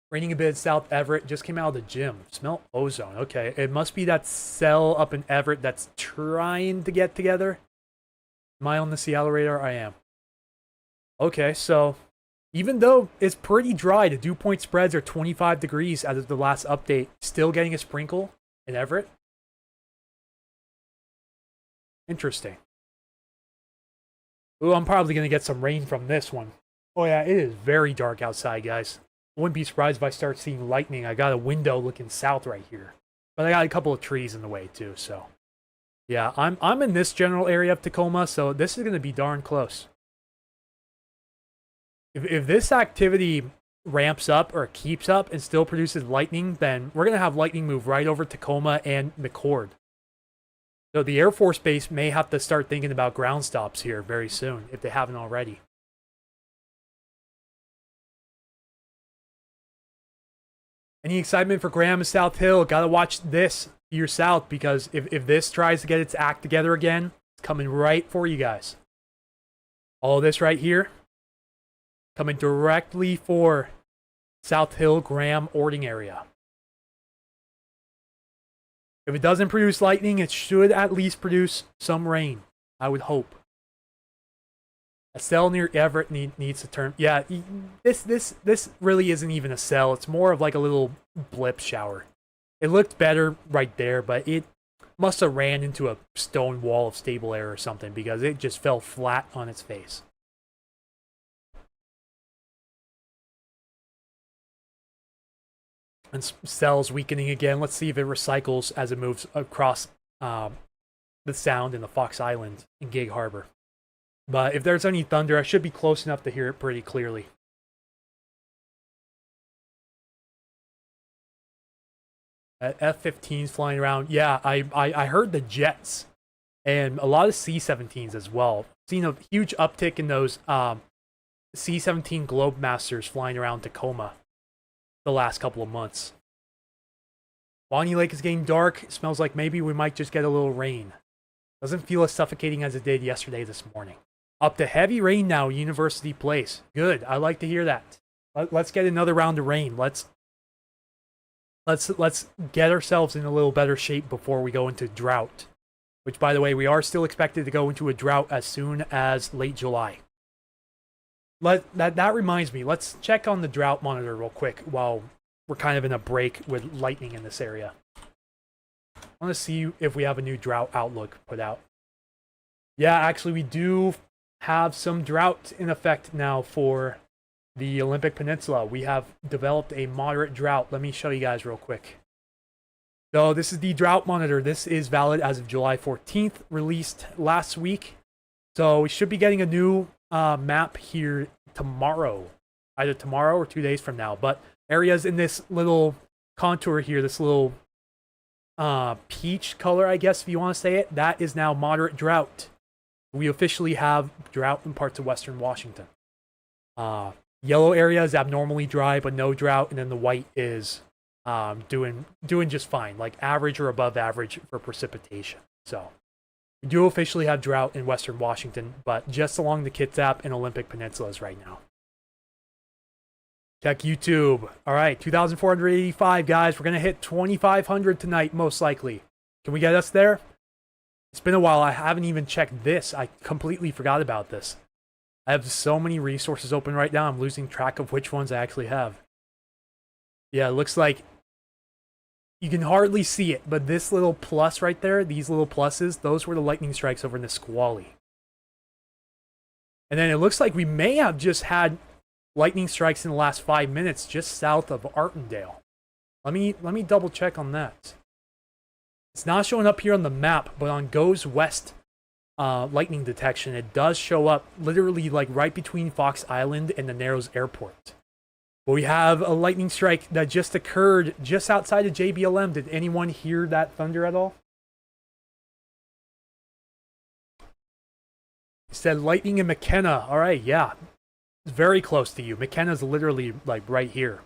Raining a bit in South Everett. Just came out of the gym. Smell ozone. Okay, it must be that cell up in Everett that's trying to get together. Am I on the Seattle radar? I am. Okay, so even though it's pretty dry, the dew point spreads are 25 degrees as of the last update. Still getting a sprinkle in Everett. Interesting. Ooh, I'm probably going to get some rain from this one. Oh yeah, it is very dark outside, guys. I wouldn't be surprised if I start seeing lightning. I got a window looking south right here. But I got a couple of trees in the way too, so. Yeah, I'm in this general area of Tacoma, so this is going to be darn close. If this activity ramps up or keeps up and still produces lightning, then we're going to have lightning move right over Tacoma and McCord. So the Air Force Base may have to start thinking about ground stops here very soon, if they haven't already. Any excitement for Graham and South Hill? Gotta watch this year south, because if this tries to get its act together again, it's coming right for you guys. All this right here, coming directly for South Hill, Graham, Ording area. If it doesn't produce lightning, it should at least produce some rain, I would hope. A cell near Everett needs to turn. Yeah, this really isn't even a cell. It's more of like a little blip shower. It looked better right there, but it must have ran into a stone wall of stable air or something, because it just fell flat on its face. And cells weakening again. Let's see if it recycles as it moves across the Sound in the Fox Island in Gig Harbor. But if there's any thunder, I should be close enough to hear it pretty clearly. F-15s flying around. Yeah, I heard the jets. And a lot of C-17s as well. Seen a huge uptick in those C-17 Globemasters flying around Tacoma the last couple of months. Bonnie Lake is getting dark. It smells like maybe we might just get a little rain. Doesn't feel as suffocating as it did yesterday this morning. Up to heavy rain now, University Place. Good. I like to hear that. Let's get another round of rain. Let's get ourselves in a little better shape before we go into drought. Which, by the way, we are still expected to go into a drought as soon as late July. That reminds me. Let's check on the drought monitor real quick while we're kind of in a break with lightning in this area. I want to see if we have a new drought outlook put out. Yeah, actually, we do have some drought in effect now for the Olympic Peninsula. We have developed a moderate drought. Let me show you guys real quick. So this is the drought monitor. This is valid as of July 14th, released last week. So we should be getting a new map here tomorrow, either tomorrow or 2 days from now. But areas in this little contour here, this little peach color, I guess if you want to say it, that is now moderate drought. We officially have drought in parts of western Washington. Yellow area is abnormally dry but no drought, and then the white is doing just fine, like average or above average for precipitation. So we do officially have drought in western Washington, but just along the Kitsap and Olympic Peninsulas right now. Check YouTube. All right, 2,485, guys. We're going to hit 2,500 tonight, most likely. Can we get us there? It's been a while. I haven't even checked this. I completely forgot about this. I have so many resources open right now, I'm losing track of which ones I actually have. Yeah, it looks like you can hardly see it, but this little plus right there, these little pluses, those were the lightning strikes over in the Squally. And then it looks like we may have just had lightning strikes in the last 5 minutes just south of Artendale. Let me double check on that. It's not showing up here on the map, but on Goes West lightning detection, it does show up literally like right between Fox Island and the Narrows Airport. But we have a lightning strike that just occurred just outside of JBLM. Did anyone hear that thunder at all? It said lightning in McKenna. All right, yeah. It's very close to you. McKenna's literally like right here.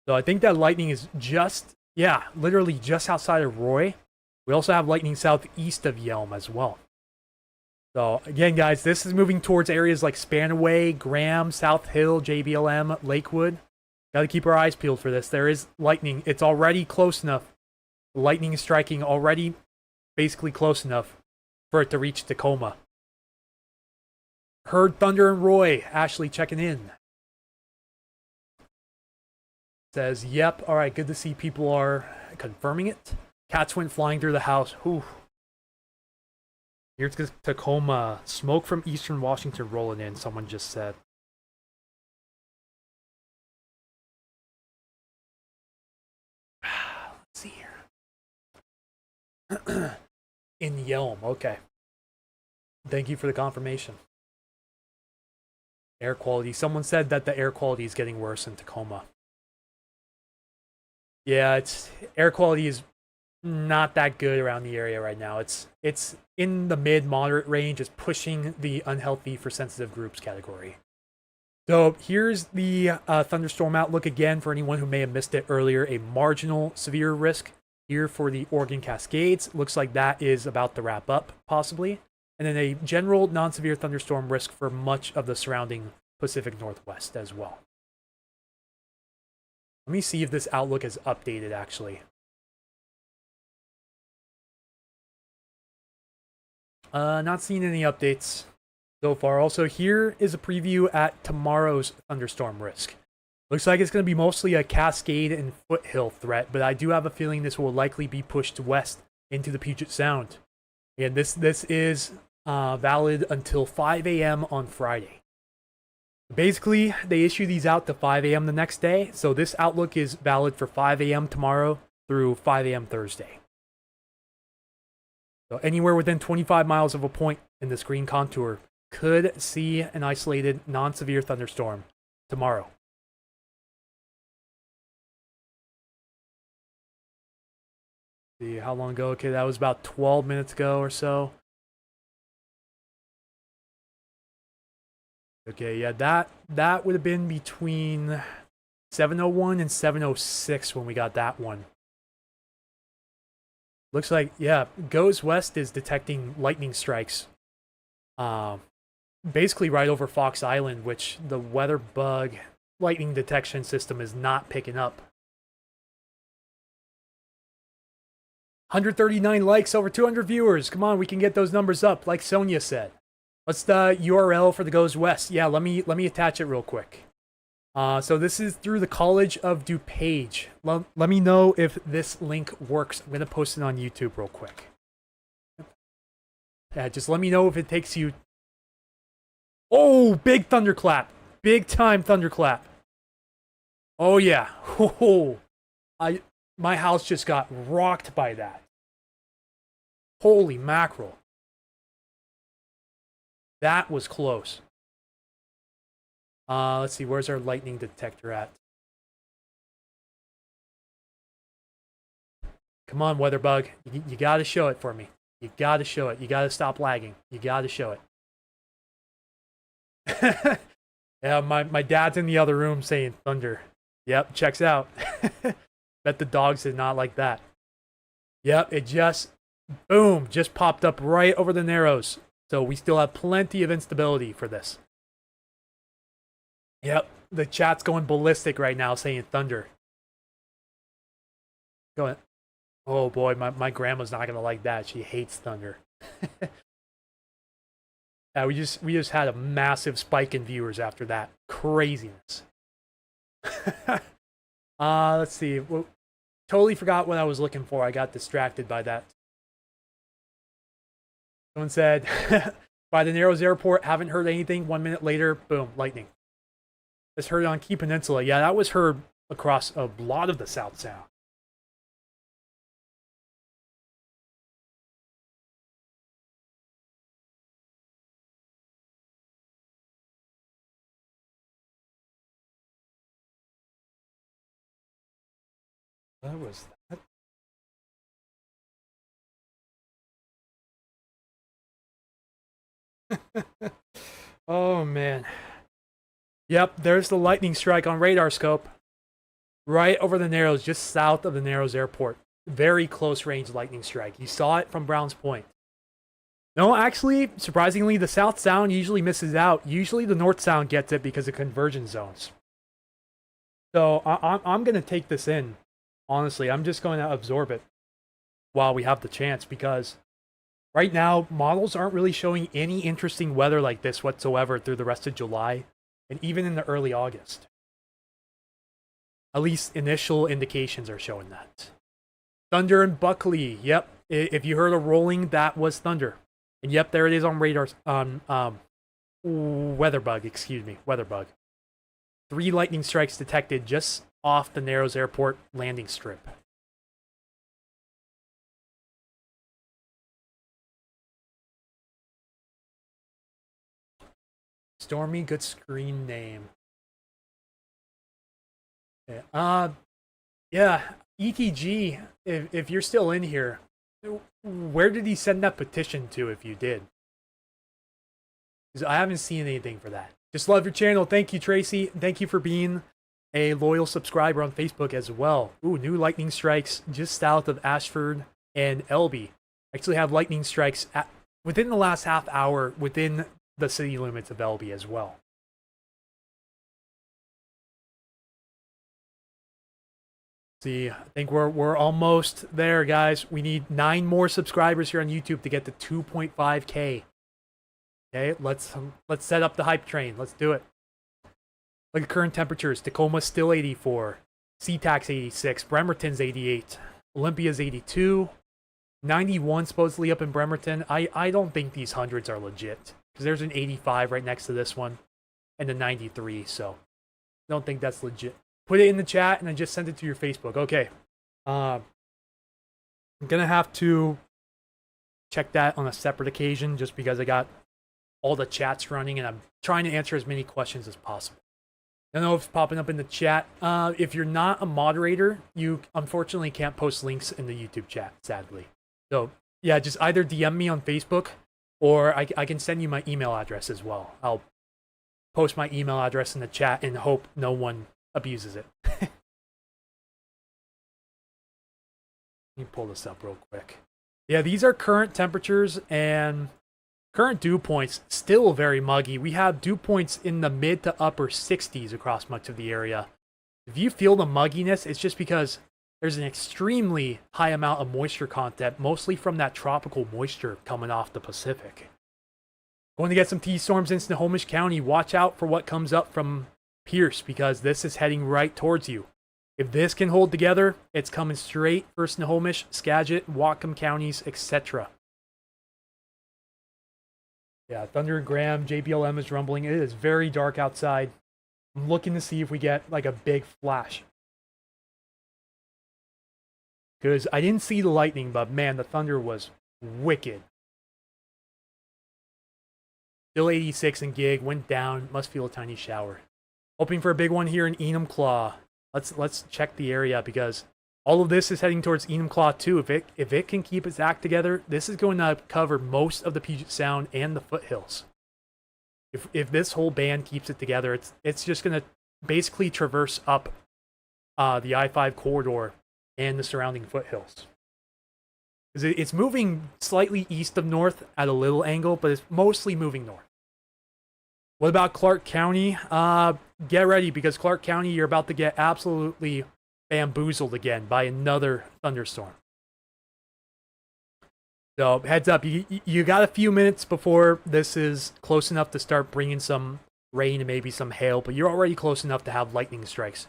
So I think that lightning is just, yeah, literally just outside of Roy. We also have lightning southeast of Yelm as well. So again, guys, this is moving towards areas like Spanaway, Graham, South Hill, JBLM, Lakewood. Got to keep our eyes peeled for this. There is lightning. It's already close enough. Lightning is striking already basically close enough for it to reach Tacoma. Heard thunder in Roy. Ashley checking in. Says, yep. All right, good to see people are confirming it. Cats went flying through the house. Whew. Here's Tacoma. Smoke from eastern Washington rolling in, someone just said. Let's see here. In Yelm, okay. Thank you for the confirmation. Air quality. Someone said that the air quality is getting worse in Tacoma. Yeah, air quality is not that good around the area right now. It's in the mid-moderate range. It's pushing the unhealthy for sensitive groups category. So here's the thunderstorm outlook again for anyone who may have missed it earlier. A marginal severe risk here for the Oregon Cascades. Looks like that is about to wrap up, possibly. And then a general non-severe thunderstorm risk for much of the surrounding Pacific Northwest as well. Let me see if this outlook is updated, actually. Not seeing any updates so far. Also, here is a preview at tomorrow's thunderstorm risk. Looks like it's going to be mostly a Cascade and Foothill threat, but I do have a feeling this will likely be pushed west into the Puget Sound. And this is valid until 5 a.m. on Friday. Basically, they issue these out to 5 a.m. the next day, so this outlook is valid for 5 a.m. tomorrow through 5 a.m. Thursday. So anywhere within 25 miles of a point in this green contour could see an isolated non-severe thunderstorm tomorrow. See how long ago? Okay, that was about 12 minutes ago or so. Okay, yeah, that would have been between 7:01 and 7:06 when we got that one. Looks like, yeah, Goes West is detecting lightning strikes. Basically right over Fox Island, which the weather bug lightning detection system is not picking up. 139 likes, over 200 viewers. Come on, we can get those numbers up, like Sonia said. What's the URL for the Goes West? Yeah, let me attach it real quick. So this is through the College of DuPage. Let me know if this link works. I'm going to post it on YouTube real quick. Yeah, just let me know if it takes you... Oh, big thunderclap. Big time thunderclap. Oh, yeah. Oh, my house just got rocked by that. Holy mackerel. That was close. Let's see, where's our lightning detector at? Come on, Weatherbug. You gotta show it for me. You gotta show it. You gotta stop lagging. You gotta show it. Yeah, my dad's in the other room saying thunder. Yep, checks out. Bet the dogs did not like that. Yep, it just, boom, just popped up right over the Narrows. So we still have plenty of instability for this. Yep, the chat's going ballistic right now saying thunder. Go ahead. Oh boy, my grandma's not going to like that. She hates thunder. we just had a massive spike in viewers after that. Craziness. Let's see. Well, totally forgot what I was looking for. I got distracted by that. Someone said, by the Narrows Airport, haven't heard anything. 1 minute later, boom, lightning. Just heard it on Key Peninsula. Yeah, that was heard across a lot of the South Sound. What was that? Oh, man. Yep, there's the lightning strike on radar scope. Right over the Narrows, just south of the Narrows Airport. Very close range lightning strike. You saw it from Browns Point. No, actually, surprisingly, the South Sound usually misses out. Usually the North Sound gets it because of conversion zones. So I'm going to take this in. Honestly, I'm just going to absorb it while we have the chance, because right now, models aren't really showing any interesting weather like this whatsoever through the rest of July, and even in the early August. At least initial indications are showing that. Thunder and Buckley. Yep. If you heard a rolling, that was thunder. And yep, there it is on radar. Weatherbug, excuse me. Weatherbug. 3 lightning strikes detected just off the Narrows Airport landing strip. Stormy, good screen name. Yeah, ETG, if you're still in here, where did he send that petition to if you did? Because I haven't seen anything for that. Just love your channel. Thank you, Tracy. Thank you for being a loyal subscriber on Facebook as well. Ooh, new lightning strikes just south of Ashford and Elby. Actually have lightning strikes within the last half hour within the city limits of Elby as well. See, I think we're almost there, guys. We need 9 more subscribers here on YouTube to get to 2.5K. Okay, let's set up the hype train. Let's do it. Look at current temperatures. Tacoma's still 84. SeaTac's 86. Bremerton's 88. Olympia's 82. 91 supposedly up in Bremerton. I don't think these hundreds are legit, because there's an 85 right next to this one and a 93, so I don't think that's legit. Put it in the chat and I just send it to your Facebook. Okay. I'm gonna have to check that on a separate occasion just because I got all the chats running and I'm trying to answer as many questions as possible. I don't know if it's popping up in the chat. If you're not a moderator, you unfortunately can't post links in the YouTube chat, sadly. So yeah, just either DM me on Facebook or I can send you my email address as well. I'll post my email address in the chat and hope no one abuses it. Let me pull this up real quick. Yeah, these are current temperatures and current dew points. Still very muggy. We have dew points in the mid to upper 60s across much of the area. If you feel the mugginess, it's just because there's an extremely high amount of moisture content, mostly from that tropical moisture coming off the Pacific. Going to get some T-storms in Snohomish County. Watch out for what comes up from Pierce, because this is heading right towards you. If this can hold together, it's coming straight for Snohomish, Skagit, Whatcom counties, etc. Yeah, Thunder and Graham, JBLM is rumbling. It is very dark outside. I'm looking to see if we get like a big flash, because I didn't see the lightning, but man, the thunder was wicked. Still 86 in Gig, went down, must feel a tiny shower. Hoping for a big one here in Enumclaw. Let's check the area, because all of this is heading towards Enumclaw too. If it can keep its act together, this is going to cover most of the Puget Sound and the foothills. If this whole band keeps it together, it's just going to basically traverse up the I-5 corridor and the surrounding foothills. It's moving slightly east of north at a little angle, but it's mostly moving north. What about Clark County? Get ready, because Clark County, you're about to get absolutely bamboozled again by another thunderstorm. So heads up, you got a few minutes before this is close enough to start bringing some rain and maybe some hail, but you're already close enough to have lightning strikes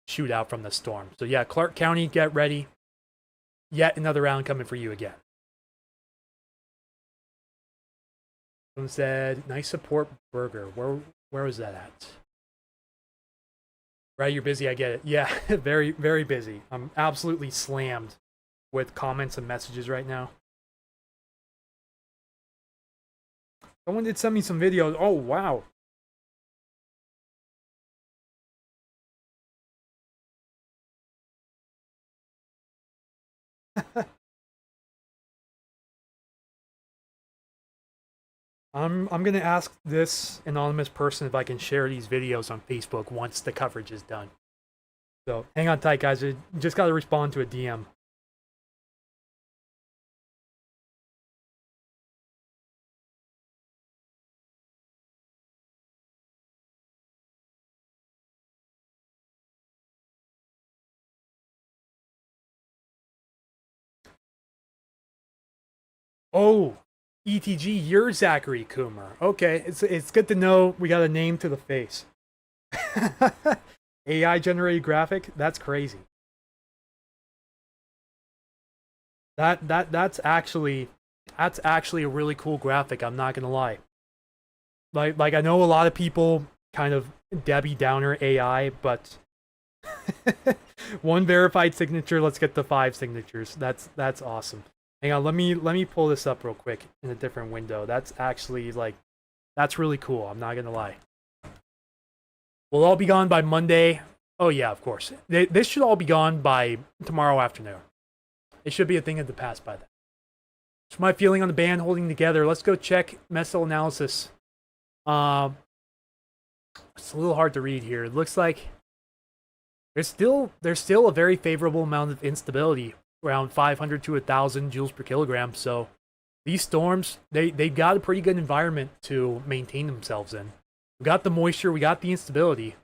shoot out from the storm. So yeah, Clark County, get ready. Yet another round coming for you again. Someone said, nice support burger. Where was that at? Right, you're busy, I get it. Yeah, very, very busy. I'm absolutely slammed with comments and messages right now. Someone did send me some videos. Oh, wow. I'm gonna ask this anonymous person if I can share these videos on Facebook once the coverage is done. So hang on tight, guys. I just got to respond to a DM. Oh, ETG, you're Zachary Coomer. Okay, it's good to know we got a name to the face. AI generated graphic? That's crazy. That's actually a really cool graphic, I'm not gonna lie. Like I know a lot of people kind of Debbie Downer AI, but one verified signature, let's get the 5 signatures. That's awesome. Hang on, let me pull this up real quick in a different window. That's actually like that's really cool, I'm not gonna lie. We'll all be gone by Monday. Oh yeah, of course. This should all be gone by tomorrow afternoon. It should be a thing of the past by then. It's my feeling on the band holding together. Let's go check meso analysis. It's a little hard to read here. It looks like there's still a very favorable amount of instability, around 500 to 1,000 joules per kilogram. So these storms, they've got a pretty good environment to maintain themselves in. We got the moisture, we got the instability.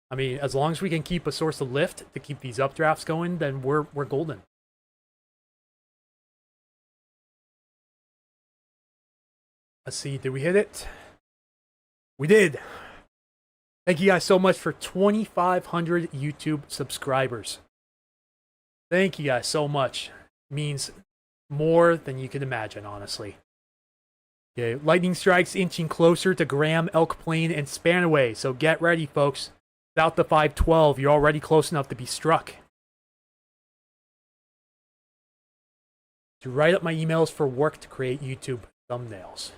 I mean, as long as we can keep a source of lift to keep these updrafts going, then we're golden. Let's see, did we hit it? We did. Thank you guys so much for 2,500 YouTube subscribers. Thank you guys so much. It means more than you can imagine, honestly. Okay, lightning strikes inching closer to Graham, Elk Plain, and Spanaway. So get ready, folks. Without the 512, you're already close enough to be struck. To write up my emails for work to create YouTube thumbnails.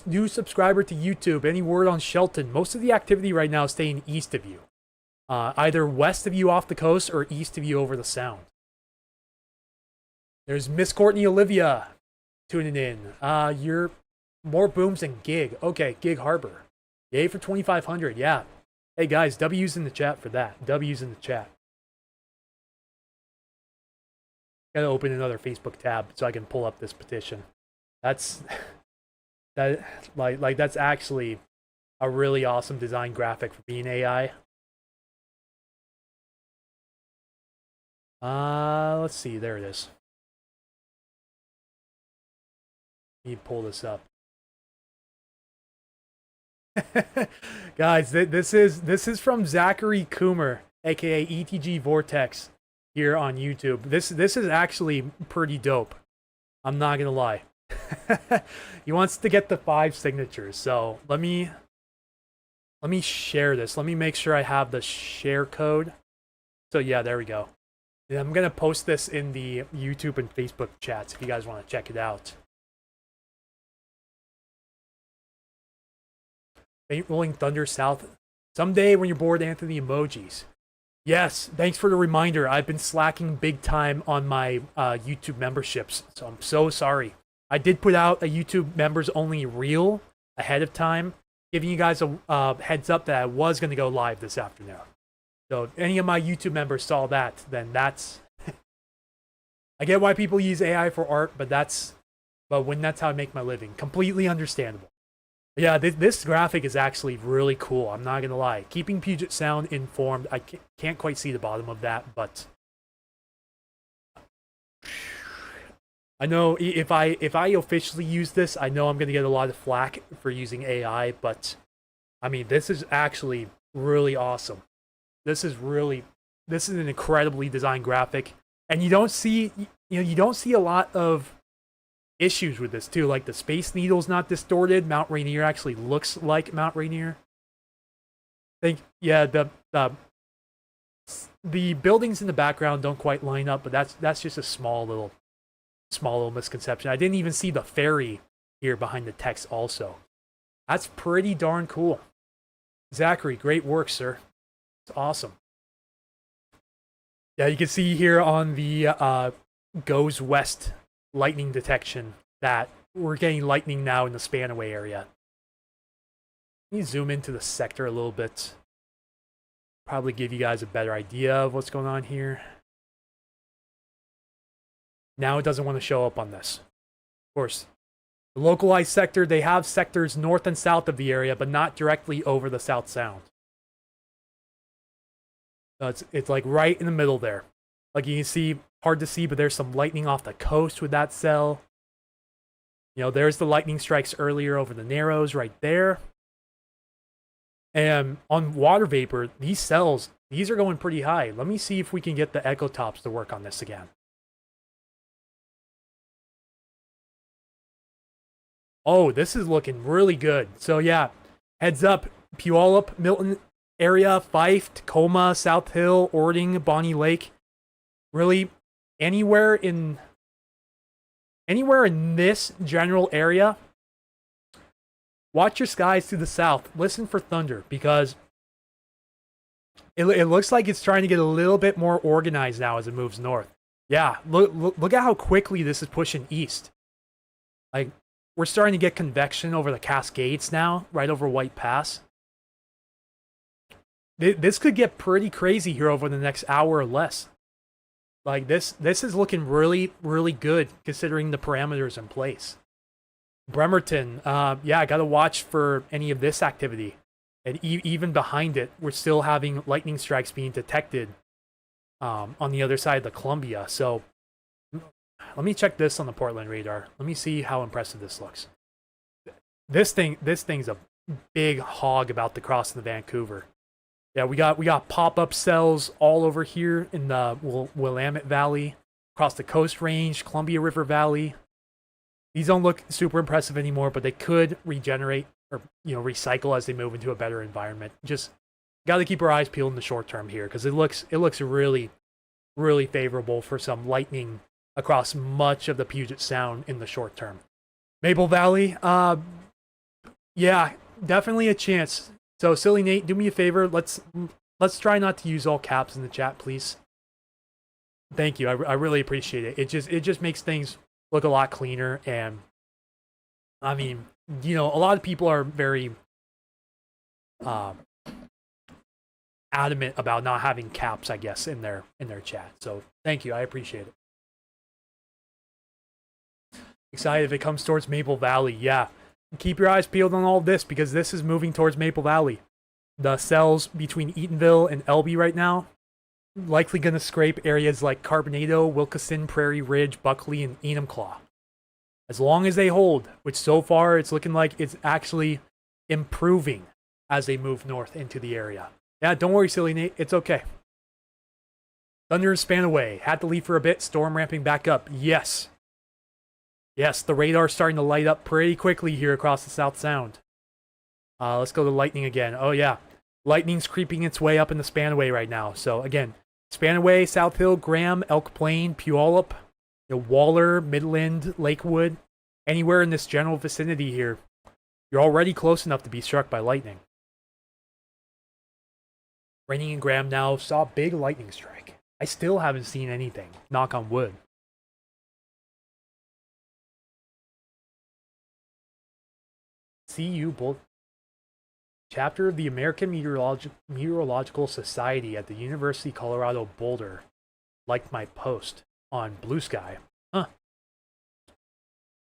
New subscriber to YouTube. Any word on Shelton? Most of the activity right now is staying east of you. Either west of you off the coast or east of you over the sound. There's Miss Courtney Olivia tuning in. You're more booms than Gig. Okay, Gig Harbor. Yay for 2,500. Yeah. Hey guys, W's in the chat for that. W's in the chat. Gotta open another Facebook tab so I can pull up this petition. That's that's actually a really awesome design graphic for being AI. Let's see. There it is. Let me pull this up. Guys, this is from Zachary Coomer, aka ETG Vortex, here on YouTube. This is actually pretty dope. I'm not gonna lie. He wants to get the 5 signatures, so let me share this. Let me make sure I have the share code. So yeah, there we go. And I'm gonna post this in the YouTube and Facebook chats if you guys want to check it out. Faint rolling thunder south. Someday when you're bored, Anthony emojis. Yes, thanks for the reminder. I've been slacking big time on my YouTube memberships, so I'm so sorry. I did put out a YouTube members only reel ahead of time, giving you guys a heads up that I was going to go live this afternoon. So if any of my YouTube members saw that, then that's... I get why people use AI for art, but that's how I make my living. Completely understandable. Yeah, this graphic is actually really cool. I'm not going to lie. Keeping Puget Sound informed. I can't quite see the bottom of that, but I know if I officially use this, I know I'm gonna get a lot of flack for using AI, but I mean this is actually really awesome. This is really this is an incredibly designed graphic, and you don't see a lot of issues with this too. Like the Space Needle's not distorted. Mount Rainier actually looks like Mount Rainier. Think yeah the buildings in the background don't quite line up, but that's just a small little misconception. I didn't even see the ferry here behind the text also. That's pretty darn cool. Zachary, great work, sir. It's awesome. Yeah, you can see here on the goes west lightning detection that we're getting lightning now in the Spanaway area. Let me zoom into the sector a little bit. Probably give you guys a better idea of what's going on here. Now it doesn't want to show up on this. Of course, the localized sector, they have sectors north and south of the area, but not directly over the South Sound. So it's like right in the middle there. Like you can see, hard to see, but there's some lightning off the coast with that cell. You know, there's the lightning strikes earlier over the Narrows right there. And on water vapor, these cells, these are going pretty high. Let me see if we can get the echo tops to work on this again. Oh, this is looking really good. So yeah, heads up, Puyallup, Milton area, Fife, Tacoma, South Hill, Ording, Bonnie Lake. Really, anywhere in this general area, watch your skies to the south. Listen for thunder, because it looks like it's trying to get a little bit more organized now as it moves north. Yeah, look at how quickly this is pushing east. Like, we're starting to get convection over the Cascades now, right over White Pass. This could get pretty crazy here over the next hour or less. Like, this is looking really, really good, considering the parameters in place. Bremerton, yeah, I gotta watch for any of this activity. And even behind it, we're still having lightning strikes being detected on the other side of the Columbia. So let me check this on the Portland radar. Let me see how impressive this looks. This thing's a big hog about to cross into Vancouver. Yeah, we got pop-up cells all over here in the Willamette Valley, across the Coast Range, Columbia River Valley. These don't look super impressive anymore, but they could regenerate or recycle as they move into a better environment. Just got to keep our eyes peeled in the short term here, because it looks really, really favorable for some lightning across much of the Puget Sound in the short term. Maple Valley, yeah, definitely a chance. So, Silly Nate, do me a favor. Let's try not to use all caps in the chat, please. Thank you. I really appreciate it. It just makes things look a lot cleaner. And I mean, a lot of people are very adamant about not having caps, I guess, in their chat. So thank you. I appreciate it. Excited if it comes towards Maple Valley. Yeah. Keep your eyes peeled on all of this, because this is moving towards Maple Valley. The cells between Eatonville and Elby right now, likely going to scrape areas like Carbonado, Wilkeson, Prairie Ridge, Buckley, and Enumclaw. As long as they hold, which so far it's looking like it's actually improving as they move north into the area. Yeah, don't worry, Silly Nate. It's okay. Thunder and Spanaway. Had to leave for a bit. Storm ramping back up. Yes. Yes, the radar's starting to light up pretty quickly here across the South Sound. Let's go to lightning again. Oh, yeah. Lightning's creeping its way up in the Spanaway right now. So, again, Spanaway, South Hill, Graham, Elk Plain, Puyallup, Waller, Midland, Lakewood, anywhere in this general vicinity here, you're already close enough to be struck by lightning. Raining and Graham now saw a big lightning strike. I still haven't seen anything. Knock on wood. CU both chapter of the American Meteorological Society at the University of Colorado Boulder liked my post on Blue Sky. Huh.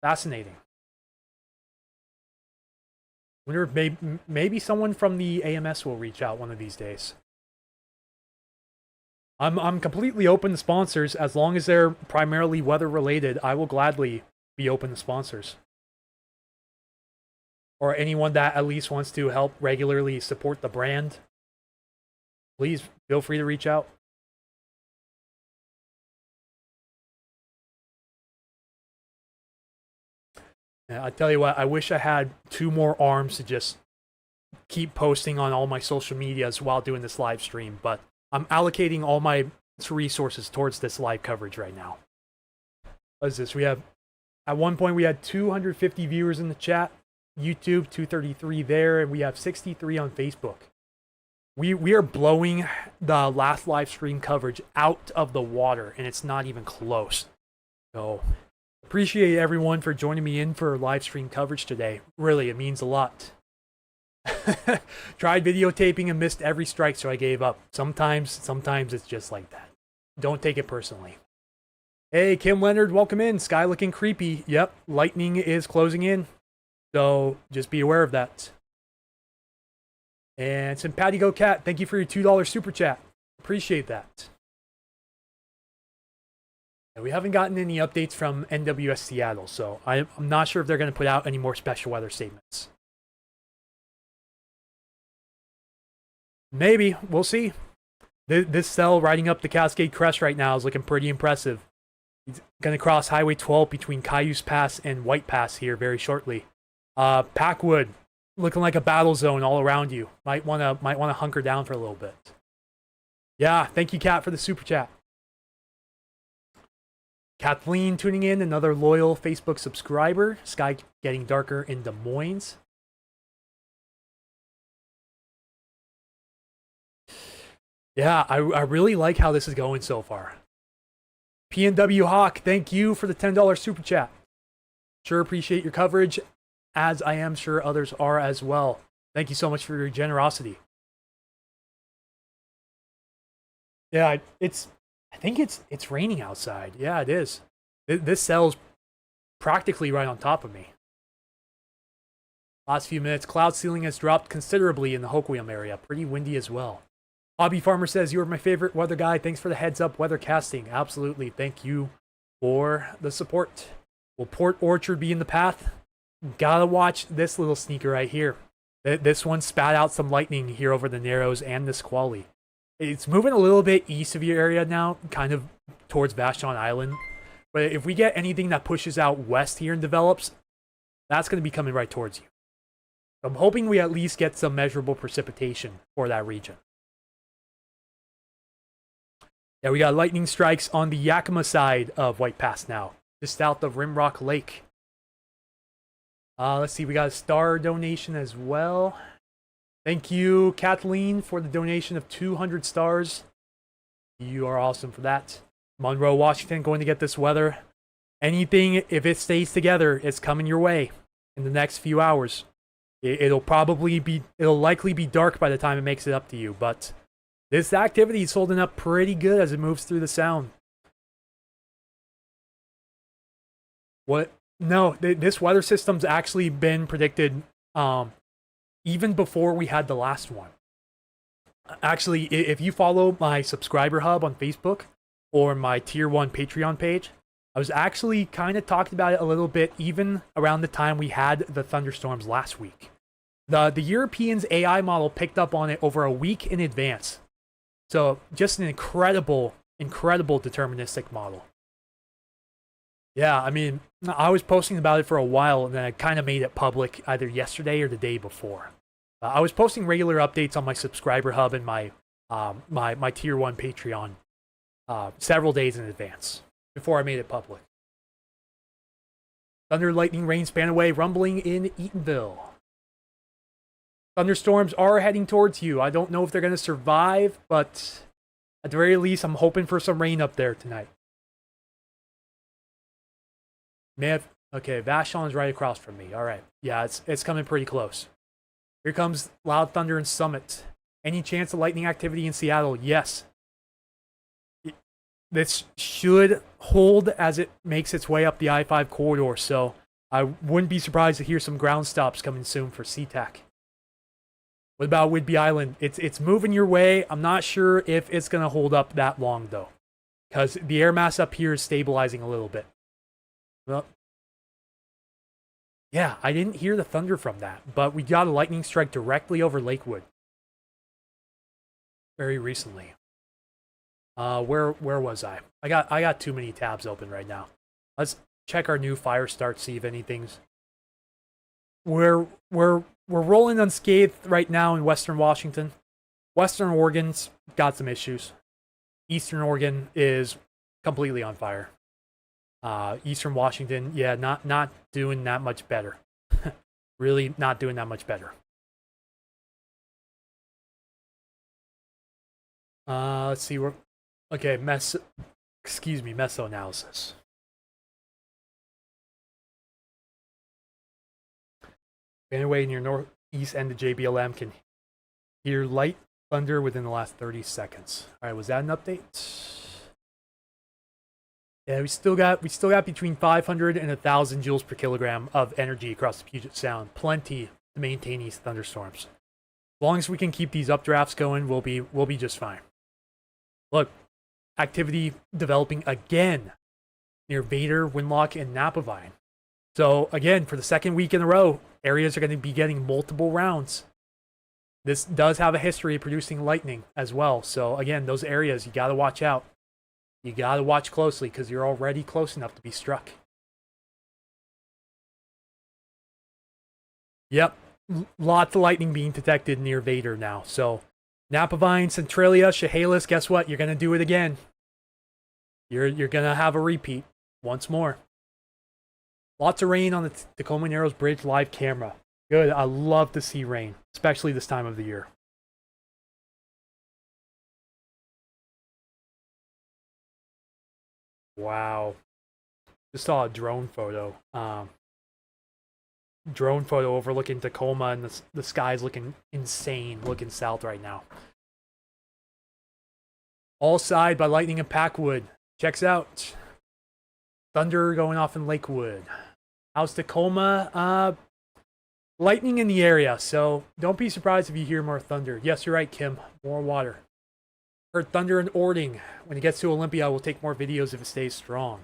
Fascinating. Wonder if maybe someone from the AMS will reach out one of these days. I'm completely open to sponsors as long as they're primarily weather related. I will gladly be open to sponsors. Or anyone that at least wants to help regularly support the brand. Please feel free to reach out. Yeah, I tell you what, I wish I had 2 more arms to just keep posting on all my social medias while doing this live stream, but I'm allocating all my resources towards this live coverage right now. What is this? We have, at one point we had 250 viewers in the chat, YouTube 233 there, and we have 63 on Facebook. We are blowing the last live stream coverage out of the water, and it's not even close. So appreciate everyone for joining me in for live stream coverage today. Really, it means a lot. Tried videotaping and missed every strike, so I gave up. Sometimes it's just like that. Don't take it personally. Hey, Kim Leonard, welcome in. Sky looking creepy. Yep, lightning is closing in. So just be aware of that. And Simpati Go Cat, thank you for your $2 super chat. Appreciate that. And we haven't gotten any updates from NWS Seattle, so I'm not sure if they're going to put out any more special weather statements. Maybe. We'll see. This cell riding up the Cascade Crest right now is looking pretty impressive. He's going to cross Highway 12 between Cayuse Pass and White Pass here very shortly. Packwood, looking like a battle zone all around you. Might wanna hunker down for a little bit. Yeah, thank you, Kat, for the super chat. Kathleen tuning in, another loyal Facebook subscriber. Sky getting darker in Des Moines. Yeah, I really like how this is going so far. PNW Hawk, thank you for the $10 super chat. Sure appreciate your coverage, as I am sure others are as well. Thank you so much for your generosity. Yeah, I think it's raining outside. Yeah, it is. This cell's practically right on top of me. Last few minutes, cloud ceiling has dropped considerably in the Hoquiam area. Pretty windy as well. Hobby Farmer says, you are my favorite weather guy. Thanks for the heads up weather casting. Absolutely. Thank you for the support. Will Port Orchard be in the path? Gotta watch this little sneaker right here. This one spat out some lightning here over the Narrows and Nisqually. It's moving a little bit east of your area now, kind of towards Vashon Island. But if we get anything that pushes out west here and develops, that's going to be coming right towards you. I'm hoping we at least get some measurable precipitation for that region. Yeah, we got lightning strikes on the Yakima side of White Pass now, just south of Rimrock Lake. Let's see, we got a star donation as well. Thank you, Kathleen, for the donation of 200 stars. You are awesome for that. Monroe, Washington, going to get this weather. Anything, if it stays together, it's coming your way in the next few hours. It'll likely be dark by the time it makes it up to you, but this activity is holding up pretty good as it moves through the sound. What? No, this weather system's actually been predicted even before we had the last one. Actually, if you follow my subscriber hub on Facebook or my Tier 1 Patreon page, I was actually kind of talking about it a little bit even around the time we had the thunderstorms last week. The Europeans' AI model picked up on it over a week in advance. So just an incredible deterministic model. Yeah, I mean, I was posting about it for a while, and then I kind of made it public either yesterday or the day before. I was posting regular updates on my subscriber hub and my my Tier 1 Patreon several days in advance before I made it public. Thunder, lightning, rain span away, rumbling in Eatonville. Thunderstorms are heading towards you. I don't know if they're going to survive, but at the very least, I'm hoping for some rain up there tonight. Okay, Vashon is right across from me. All right. Yeah, it's coming pretty close. Here comes loud thunder and Summit. Any chance of lightning activity in Seattle? Yes. This should hold as it makes its way up the I-5 corridor, so I wouldn't be surprised to hear some ground stops coming soon for SeaTac. What about Whidbey Island? It's moving your way. I'm not sure if it's gonna hold up that long though, because the air mass up here is stabilizing a little bit. Well, yeah, I didn't hear the thunder from that, but we got a lightning strike directly over Lakewood very recently. Where was I? I got too many tabs open right now. Let's check our new fire start, see if anything's. We're rolling unscathed right now in Western Washington. Western Oregon's got some issues. Eastern Oregon is completely on fire. Eastern Washington, yeah, not doing that much better. Really not doing that much better. Let's see. Okay, meso analysis. Anyway, in your northeast end of JBLM can hear light thunder within the last 30 seconds. All right, was that an update? Yeah, we still got between 500 and 1,000 joules per kilogram of energy across the Puget Sound. Plenty to maintain these thunderstorms. As long as we can keep these updrafts going, we'll be just fine. Look, activity developing again near Vader, Winlock, and Napavine. So again, for the second week in a row, areas are going to be getting multiple rounds. This does have a history of producing lightning as well. So again, those areas, you got to watch out. You got to watch closely because you're already close enough to be struck. Yep, lots of lightning being detected near Vader now. So Napavine, Centralia, Chehalis, guess what? You're going to do it again. You're going to have a repeat once more. Lots of rain on the Tacoma Narrows Bridge live camera. Good. I love to see rain, especially this time of the year. Wow. Just saw a drone photo. Drone photo overlooking Tacoma, and the sky's looking insane, looking south right now. All side by lightning and Packwood. Checks out. Thunder going off in Lakewood. How's Tacoma? Lightning in the area, so don't be surprised if you hear more thunder. Yes, you're right, Kim. More water. Heard thunder in Ording. When it gets to Olympia, we'll take more videos if it stays strong.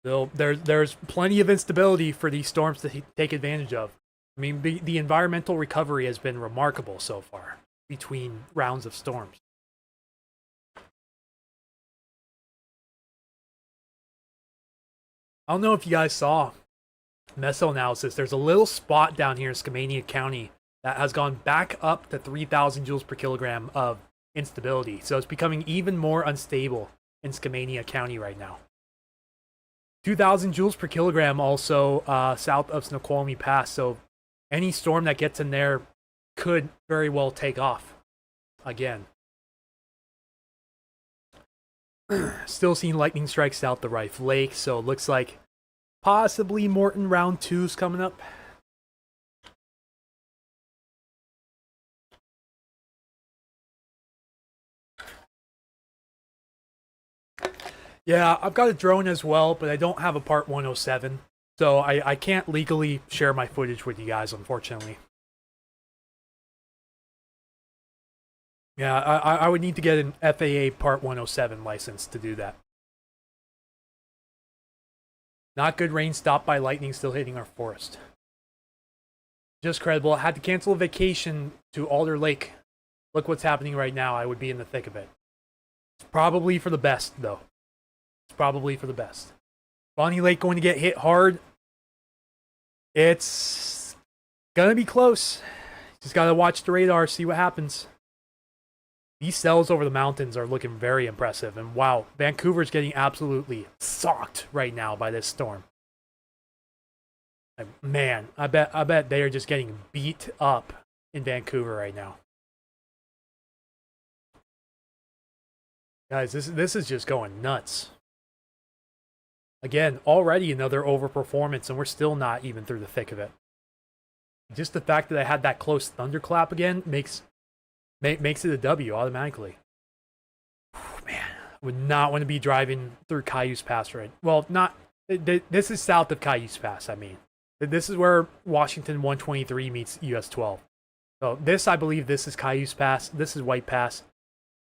So there's plenty of instability for these storms to take advantage of. I mean, the environmental recovery has been remarkable so far between rounds of storms. I don't know if you guys saw meso analysis. There's a little spot down here in Skamania County that has gone back up to 3,000 joules per kilogram of instability. So it's becoming even more unstable in Skamania County right now. 2,000 joules per kilogram also south of Snoqualmie Pass. So any storm that gets in there could very well take off again. Still seeing lightning strikes south the Rife Lake. So it looks like possibly Morton round 2's coming up. Yeah, I've got a drone as well, but I don't have a Part 107. So I can't legally share my footage with you guys, unfortunately. Yeah, I would need to get an FAA Part 107 license to do that. Not good rain stopped by lightning still hitting our forest. Just credible. I had to cancel a vacation to Alder Lake. Look what's happening right now. I would be in the thick of it. It's probably for the best, though. It's probably for the best. Bonnie Lake going to get hit hard. It's gonna be close. Just gotta watch the radar, see what happens. These cells over the mountains are looking very impressive. And wow, Vancouver's getting absolutely socked right now by this storm. Man, I bet they are just getting beat up in Vancouver right now. Guys, this is just going nuts. Again, already another overperformance, and we're still not even through the thick of it. Just the fact that I had that close thunderclap again makes it a W automatically. Man, I would not want to be driving through Cayuse Pass right. Well, not this is south of Cayuse Pass. I mean, This is where Washington 123 meets US 12. So this, I believe, this is Cayuse Pass. This is White Pass.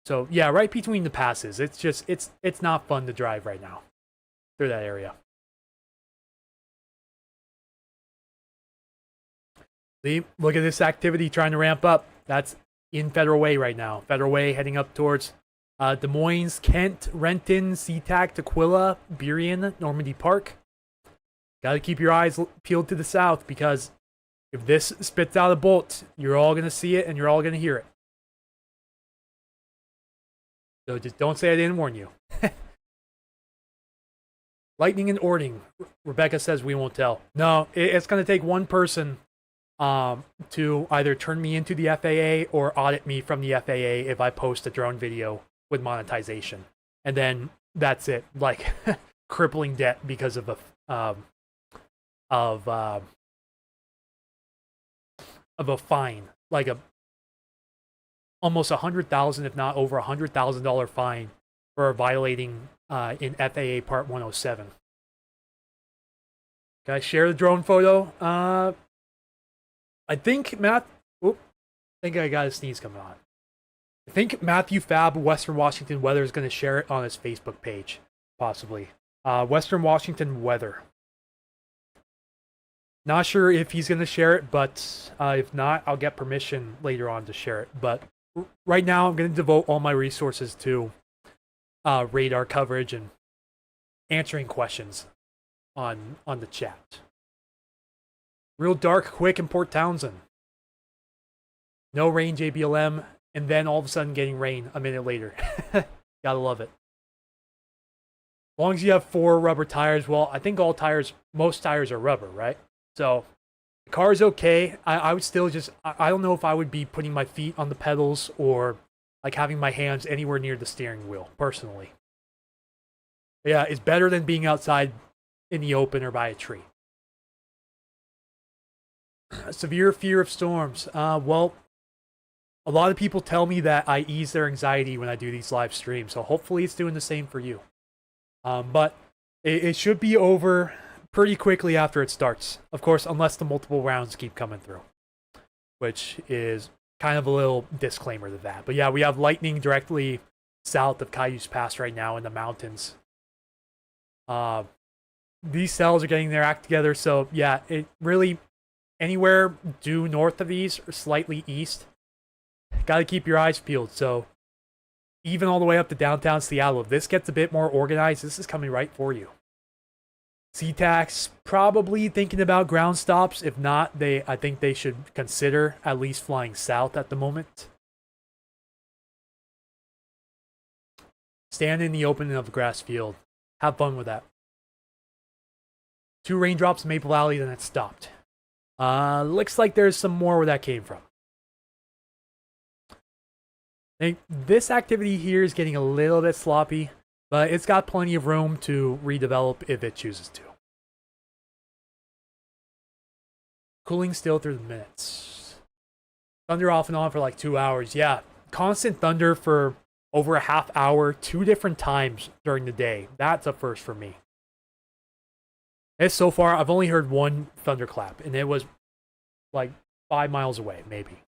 So yeah, right between the passes. It's just it's not fun to drive right now through that area. See, look at this activity trying to ramp up. That's in Federal Way right now. Federal Way heading up towards Des Moines, Kent, Renton, SeaTac, Tequila, Burien, Normandy Park. Got to keep your eyes peeled to the south, because if this spits out a bolt, you're all going to see it and you're all going to hear it. So just don't say I didn't warn you. Lightning and Ording. Rebecca says we won't tell. No, it's going to take one person to either turn me into the FAA or audit me from the FAA if I post a drone video with monetization. And then that's it. Like, crippling debt because of a fine. Like almost $100,000, if not over $100,000 fine for violating in FAA Part 107. Guys, share the drone photo. I think I think I got a sneeze coming on. I think Matthew Fab, Western Washington Weather, is going to share it on his Facebook page, possibly. Western Washington Weather. Not sure if he's going to share it, but if not, I'll get permission later on to share it. But right now, I'm going to devote all my resources to radar coverage and answering questions on the chat. Real dark, quick in Port Townsend. No rain, JBLM, and then all of a sudden getting rain a minute later. Gotta love it. As long as you have 4 rubber tires, well, I think most tires are rubber, right? So the car is okay. I would still just, I don't know if I would be putting my feet on the pedals or like having my hands anywhere near the steering wheel, personally. But yeah, it's better than being outside in the open or by a tree. Severe fear of storms. Well, a lot of people tell me that I ease their anxiety when I do these live streams, so hopefully it's doing the same for you. But it should be over pretty quickly after it starts. Of course, unless the multiple rounds keep coming through, which is kind of a little disclaimer to that. But yeah, we have lightning directly south of Cayuse Pass right now in the mountains. These cells are getting their act together, so yeah, it really, anywhere due north of these or slightly east, got to keep your eyes peeled. So even all the way up to downtown Seattle, if this gets a bit more organized, this is coming right for you. SeaTac's probably thinking about ground stops. If not, I think they should consider at least flying south at the moment. Stand in the open of a grass field. Have fun with that. 2 raindrops in Maple Valley, then it stopped. Looks like there's some more where that came from. I think this activity here is getting a little bit sloppy, but it's got plenty of room to redevelop if it chooses to. Cooling still through the minutes. Thunder off and on for like 2 hours. Yeah, constant thunder for over a half hour, 2 different times during the day. That's a first for me. And so far, I've only heard 1 thunderclap, and it was like 5 miles away, maybe.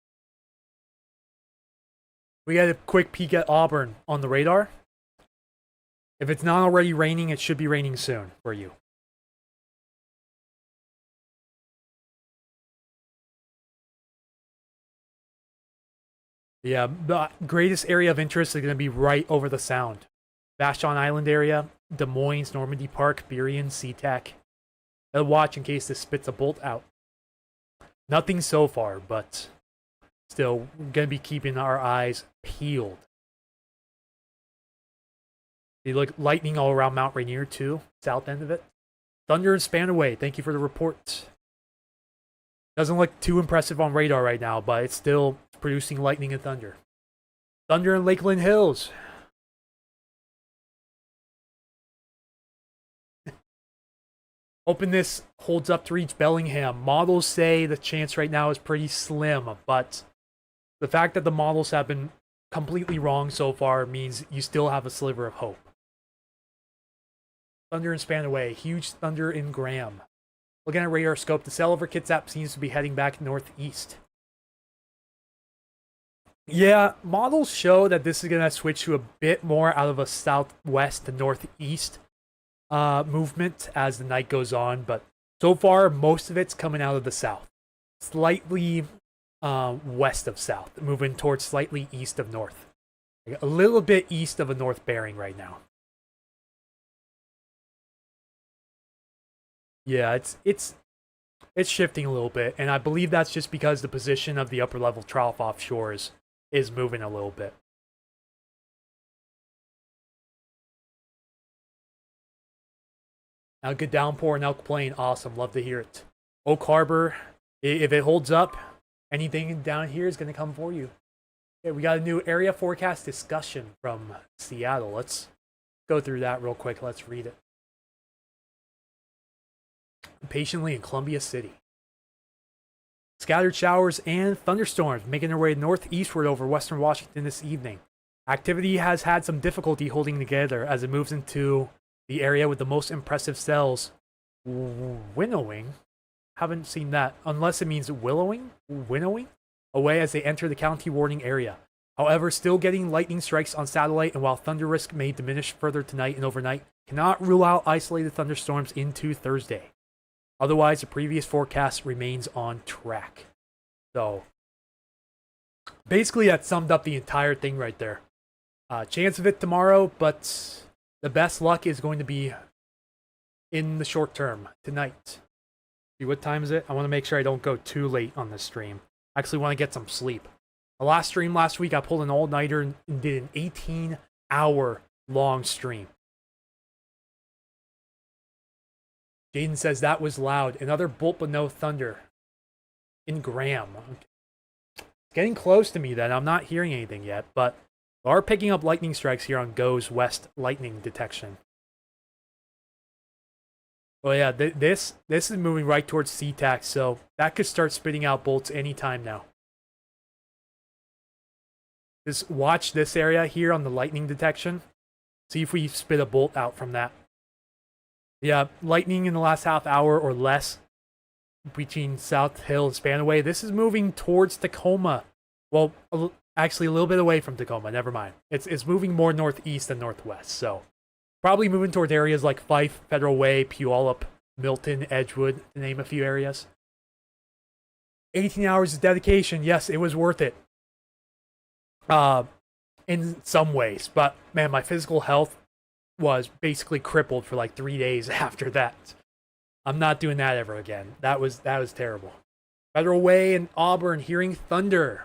We got a quick peek at Auburn on the radar. If it's not already raining, it should be raining soon for you. Yeah, the greatest area of interest is going to be right over the Sound. Vashon Island area, Des Moines, Normandy Park, Burien, SeaTac. I'll watch in case this spits a bolt out. Nothing so far, but still, we're going to be keeping our eyes peeled. You look lightning all around Mount Rainier too, south end of it. Thunder and Spanaway, thank you for the report. Doesn't look too impressive on radar right now, but it's still producing lightning and thunder. Thunder in Lakeland Hills. Hoping this holds up to reach Bellingham. Models say the chance right now is pretty slim, but the fact that the models have been completely wrong so far means you still have a sliver of hope. Thunder in Spanaway. Huge thunder in Graham. Looking at radar scope, the sail over Kitsap seems to be heading back northeast. Yeah, models show that this is going to switch to a bit more out of a southwest to northeast movement as the night goes on, but so far most of it's coming out of the south. Slightly west of south, moving towards slightly east of north. Like a little bit east of a north bearing right now. Yeah, it's shifting a little bit, and I believe that's just because the position of the upper level trough offshore is moving a little bit. Now, good downpour in Elk Plain. Awesome. Love to hear it. Oak Harbor, if it holds up, anything down here is going to come for you. Okay, we got a new area forecast discussion from Seattle. Let's go through that real quick. Let's read it. Patiently in Columbia City. Scattered showers and thunderstorms making their way northeastward over western Washington this evening. Activity has had some difficulty holding together as it moves into the area with the most impressive cells. Winnowing? Haven't seen that, unless it means winnowing away as they enter the county warning area. However, still getting lightning strikes on satellite, and while thunder risk may diminish further tonight and overnight, cannot rule out isolated thunderstorms into Thursday. Otherwise, the previous forecast remains on track. So, basically that summed up the entire thing right there. Chance of it tomorrow, but the best luck is going to be in the short term, tonight. See, what time is it? I want to make sure I don't go too late on this stream. I actually want to get some sleep. The last stream last week, I pulled an all-nighter and did an 18-hour long stream. Jaden says that was loud. Another bolt but no thunder. In Graham. Okay. It's getting close to me then. I'm not hearing anything yet, but we are picking up lightning strikes here on GO's West lightning detection. Well, yeah, this is moving right towards SeaTac, so that could start spitting out bolts anytime now. Just watch this area here on the lightning detection. See if we spit a bolt out from that. Yeah, lightning in the last half hour or less between South Hill and Spanaway. This is moving towards Tacoma. Well, actually a little bit away from Tacoma. Never mind. It's moving more northeast than northwest. So probably moving towards areas like Fife, Federal Way, Puyallup, Milton, Edgewood, to name a few areas. 18 hours of dedication. Yes, it was worth it. In some ways. But man, my physical health was basically crippled for like 3 days after that. I'm not doing that ever again. That was terrible. Federal Way and Auburn hearing thunder.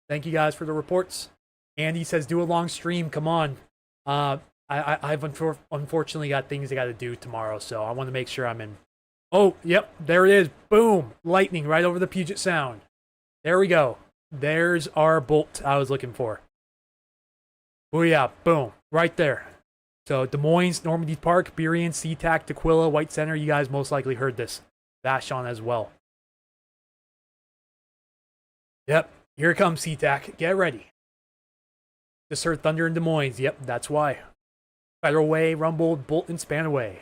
Thank you guys for the reports. Andy says do a long stream. Come on. I've unfortunately got things I got to do tomorrow, so I want to make sure I'm in. Oh, yep, there it is. Boom, lightning right over the Puget Sound. There we go. There's our bolt I was looking for. Oh yeah, boom, right there. So Des Moines, Normandy Park, Burien, SeaTac, Tequila, White Center, you guys most likely heard this. Vashon as well. Yep, here it comes, SeaTac. Get ready. Just heard thunder in Des Moines. Yep, that's why. Federal Way, rumbled, Bolton, Spanaway.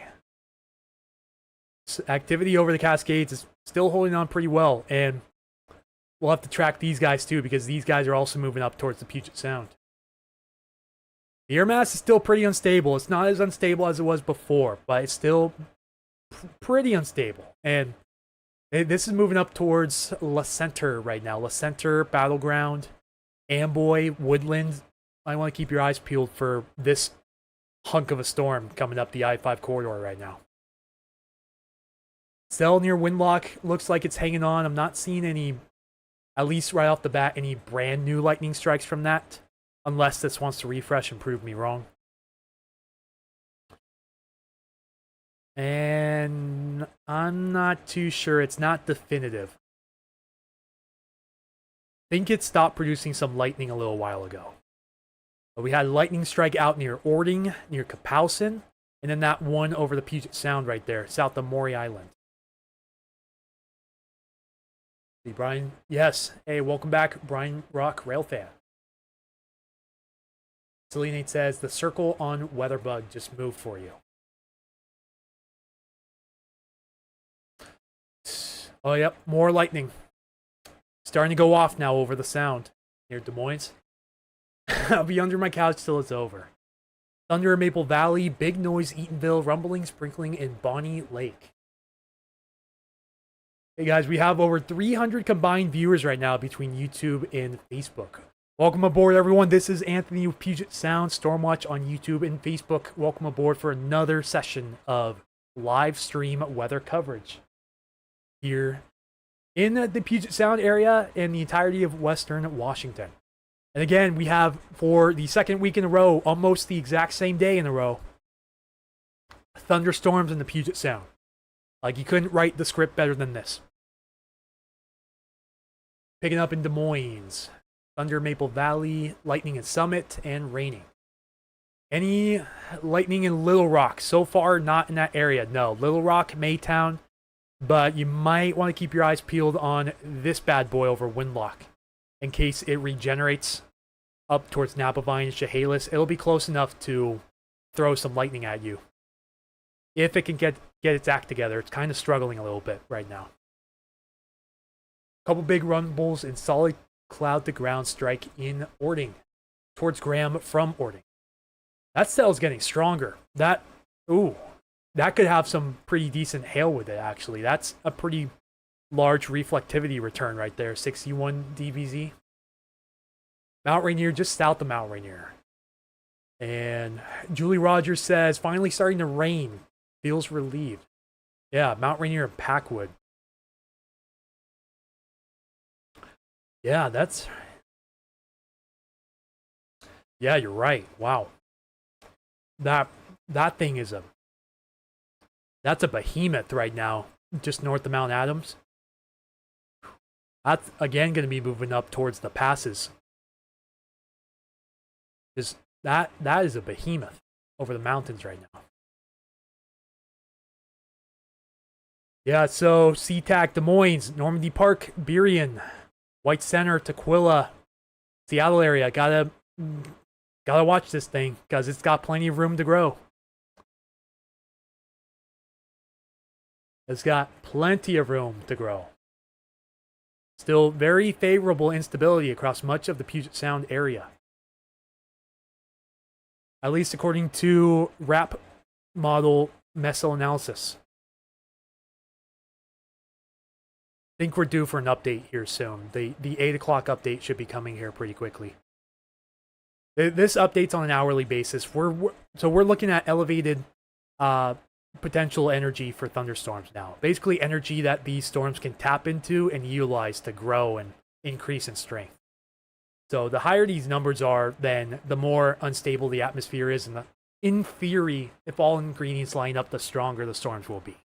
Activity over the Cascades is still holding on pretty well, and we'll have to track these guys too, because these guys are also moving up towards the Puget Sound. The air mass is still pretty unstable. It's not as unstable as it was before, but it's still pretty unstable. And this is moving up towards La Center right now. La Center, Battleground, Amboy, Woodland. I want to keep your eyes peeled for this hunk of a storm coming up the I-5 corridor right now. Cell near Windlock looks like it's hanging on. I'm not seeing any, at least right off the bat, any brand new lightning strikes from that. Unless this wants to refresh and prove me wrong. And I'm not too sure. It's not definitive. I think it stopped producing some lightning a little while ago. But we had a lightning strike out near Ording, near Kapowsin, and then that one over the Puget Sound right there, south of Maury Island. Hey, Brian. Yes. Hey, welcome back, Brian Rock, rail fan. Selenate says, the circle on Weatherbug just moved for you. Oh, yep, more lightning. Starting to go off now over the sound near Des Moines. I'll be under my couch till it's over. Thunder in Maple Valley, big noise Eatonville, rumbling, sprinkling in Bonnie Lake. Hey guys, we have over 300 combined viewers right now between YouTube and Facebook. Welcome aboard, everyone. This is Anthony with Puget Sound Stormwatch on YouTube and Facebook. Welcome aboard for another session of live stream weather coverage here in the Puget Sound area and the entirety of Western Washington. And again, we have, for the second week in a row, almost the exact same day in a row, thunderstorms in the Puget Sound. Like, you couldn't write the script better than this. Picking up in Des Moines, thunder Maple Valley, lightning in Summit, and raining. Any lightning in Little Rock? So far, not in that area. No, Little Rock, Maytown, but you might want to keep your eyes peeled on this bad boy over Windlock in case it regenerates up towards Napavine and Chehalis. It'll be close enough to throw some lightning at you. If it can get its act together. It's kind of struggling a little bit right now. Couple big rumbles and solid cloud to ground strike in Ording towards Graham from Ording. That cell's getting stronger. That could have some pretty decent hail with it, actually. That's a pretty large reflectivity return right there. 61 dBz. Mount Rainier just south of Mount Rainier. And Julie Rogers says, finally starting to rain. Feels relieved. Yeah, Mount Rainier and Packwood. Yeah, yeah, you're right. Wow. That thing is that's a behemoth right now, just north of Mount Adams. That's again going to be moving up towards the passes. That is a behemoth over the mountains right now. Yeah, so SeaTac, Des Moines, Normandy Park, Burien, White Center, Tukwila, Seattle area. Gotta watch this thing because it's got plenty of room to grow. It's got plenty of room to grow. Still very favorable instability across much of the Puget Sound area. At least according to RAP model mesoanalysis. I think we're due for an update here soon. The 8 o'clock update should be coming here pretty quickly. This update's on an hourly basis. So we're looking at elevated potential energy for thunderstorms now. Basically energy that these storms can tap into and utilize to grow and increase in strength. So the higher these numbers are, then the more unstable the atmosphere is. And in theory, if all ingredients line up, the stronger the storms will be.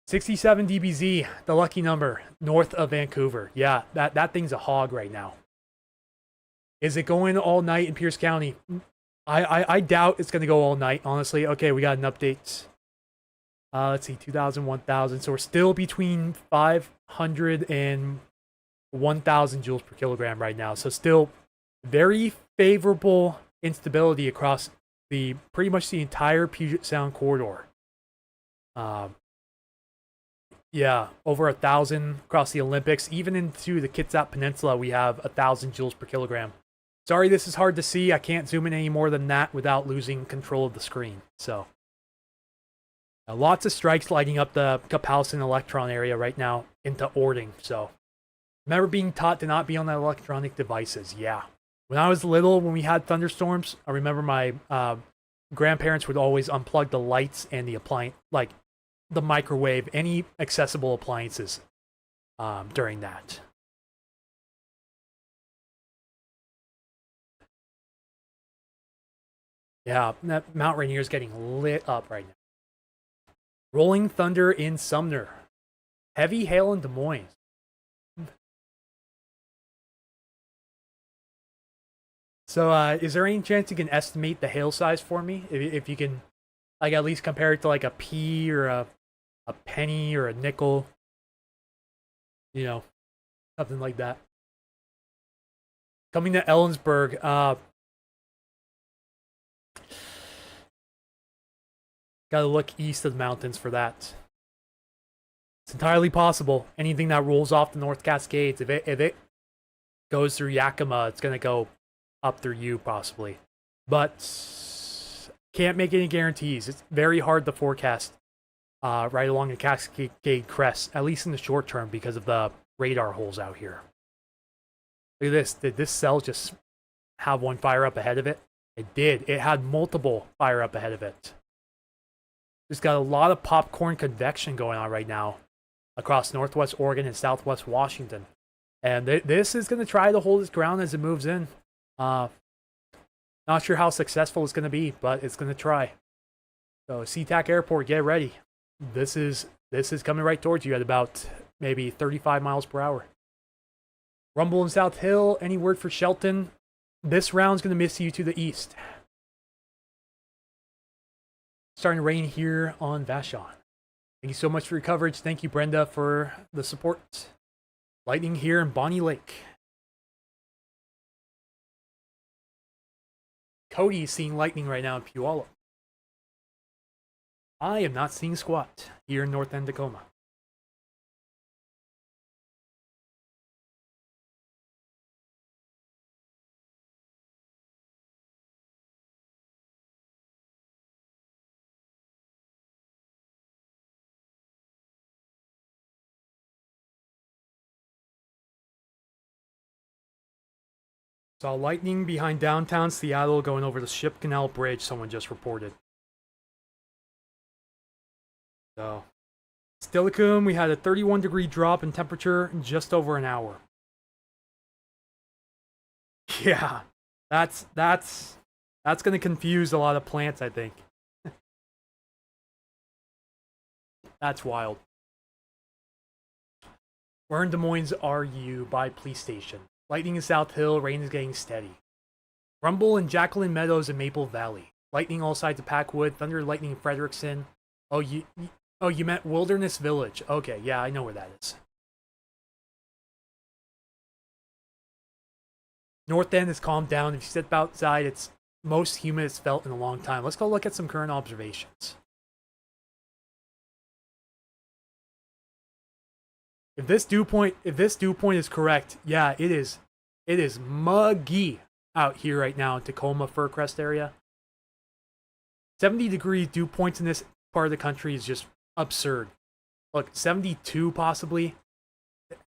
67 dBz, the lucky number, north of Vancouver. Yeah, that thing's a hog right now. Is it going all night in Pierce County? I doubt it's going to go all night, honestly. Okay, we got an update. Let's see, 2,000, 1,000. So we're still between 500 and 1,000 joules per kilogram right now. So still very favorable instability across pretty much the entire Puget Sound corridor. Yeah, over 1,000 across the Olympics. Even into the Kitsap Peninsula, we have 1,000 joules per kilogram. Sorry, this is hard to see. I can't zoom in any more than that without losing control of the screen. So, lots of strikes lighting up the Kapowsin electron area right now into Ording. So, remember being taught to not be on the electronic devices. Yeah. When I was little, when we had thunderstorms, I remember my grandparents would always unplug the lights and the appliance, like the microwave, any accessible appliances during that. Yeah, that Mount Rainier is getting lit up right now. Rolling thunder in Sumner. Heavy hail in Des Moines. So, is there any chance you can estimate the hail size for me? If you can, like, at least compare it to, like, a pea or a penny or a nickel. You know, something like that. Coming to Ellensburg, gotta look east of the mountains for that. It's entirely possible. Anything that rolls off the North Cascades, if it goes through Yakima, it's gonna go up through you possibly. But can't make any guarantees. It's very hard to forecast right along the Cascade crest, at least in the short term, because of the radar holes out here. Look at this. Did this cell just have one fire up ahead of it? It did. It had multiple fire up ahead of it. There's got a lot of popcorn convection going on right now across northwest Oregon and southwest Washington. And this is going to try to hold its ground as it moves in. Not sure how successful it's going to be, but it's going to try. So SeaTac Airport, get ready. This is coming right towards you at about maybe 35 miles per hour. Rumble in South Hill. Any word for Shelton? This round's going to miss you to the east. Starting to rain here on Vashon. Thank you so much for your coverage. Thank you, Brenda, for the support. Lightning here in Bonnie Lake. Cody is seeing lightning right now in Puyallup. I am not seeing squat here in North End Tacoma. Saw lightning behind downtown Seattle going over the Ship Canal Bridge, someone just reported. So, Steilacoom, we had a 31-degree drop in temperature in just over an hour. Yeah, that's going to confuse a lot of plants, I think. That's wild. Where in Des Moines are you by police station? Lightning in South Hill, rain is getting steady. Rumble in Jacqueline Meadows and Maple Valley. Lightning all sides of Packwood, thunder lightning in Frederickson. Oh, you meant Wilderness Village. Okay, yeah, I know where that is. North End has calmed down. If you step outside, it's most humid it's felt in a long time. Let's go look at some current observations. If this dew point is correct, yeah, it is muggy out here right now in Tacoma Fircrest area. 70-degree dew points in this part of the country is just absurd. Look, 72 possibly.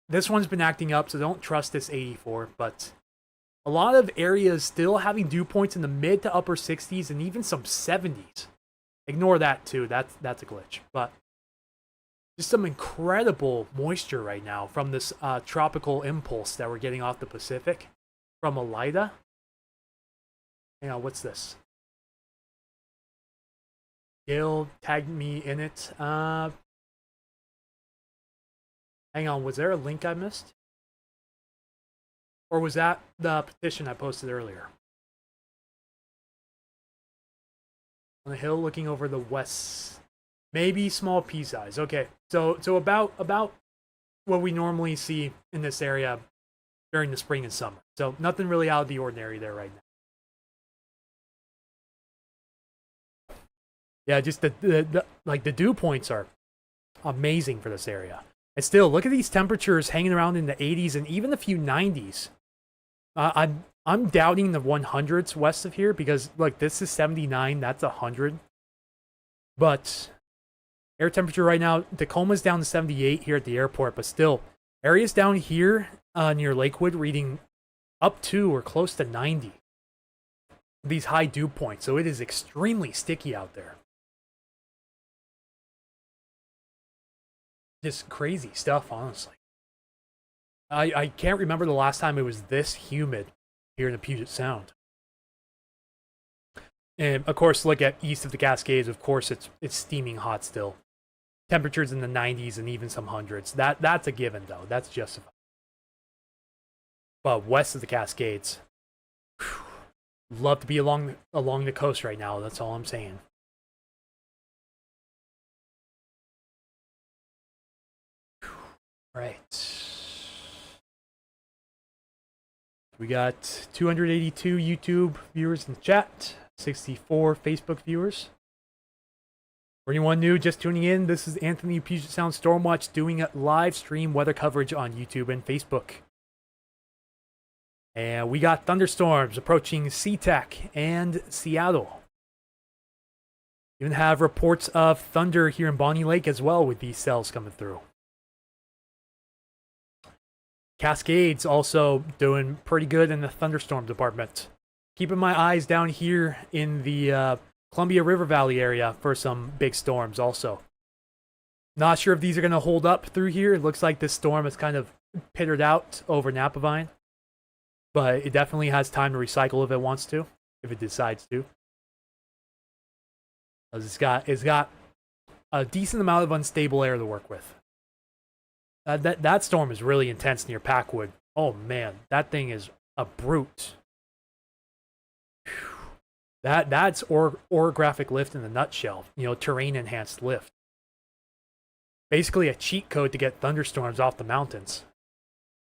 This one's been acting up, so don't trust this 84, but a lot of areas still having dew points in the mid to upper 60s and even some 70s. Ignore that too. That's a glitch. But just some incredible moisture right now from this tropical impulse that we're getting off the Pacific from Elida. Hang on, what's this? Gail tagged me in it. Hang on, was there a link I missed? Or was that the petition I posted earlier? On the hill looking over the west. Maybe small pea size. Okay, so about what we normally see in this area during the spring and summer. So nothing really out of the ordinary there right now. Yeah, just the dew points are amazing for this area. And still, look at these temperatures hanging around in the 80s and even a few 90s. I'm doubting the 100s west of here because like this is 79, that's 100. But air temperature right now, Tacoma's down to 78 here at the airport, but still, areas down here near Lakewood reading up to or close to 90. These high dew points, so it is extremely sticky out there. Just crazy stuff, honestly. I can't remember the last time it was this humid here in the Puget Sound. And of course, look at east of the Cascades. Of course, it's steaming hot still. Temperatures in the 90s and even some hundreds. That's a given though. That's justified. But west of the Cascades, whew, love to be along the coast right now. That's all I'm saying. Whew. Right. We got 282 YouTube viewers in the chat, 64 Facebook viewers. For anyone new just tuning in, this is Anthony Puget Sound Stormwatch doing a live stream weather coverage on YouTube and Facebook. And we got thunderstorms approaching SeaTac and Seattle. Even have reports of thunder here in Bonnie Lake as well with these cells coming through. Cascades also doing pretty good in the thunderstorm department. Keeping my eyes down here in the Columbia River Valley area for some big storms also. Not sure if these are going to hold up through here. It looks like this storm is kind of pittered out over Napavine. But it definitely has time to recycle if it wants to, if it decides to. It's got a decent amount of unstable air to work with. That storm is really intense near Packwood. Oh man, that thing is a brute. Whew. That's orographic lift in a nutshell. You know, terrain enhanced lift. Basically a cheat code to get thunderstorms off the mountains.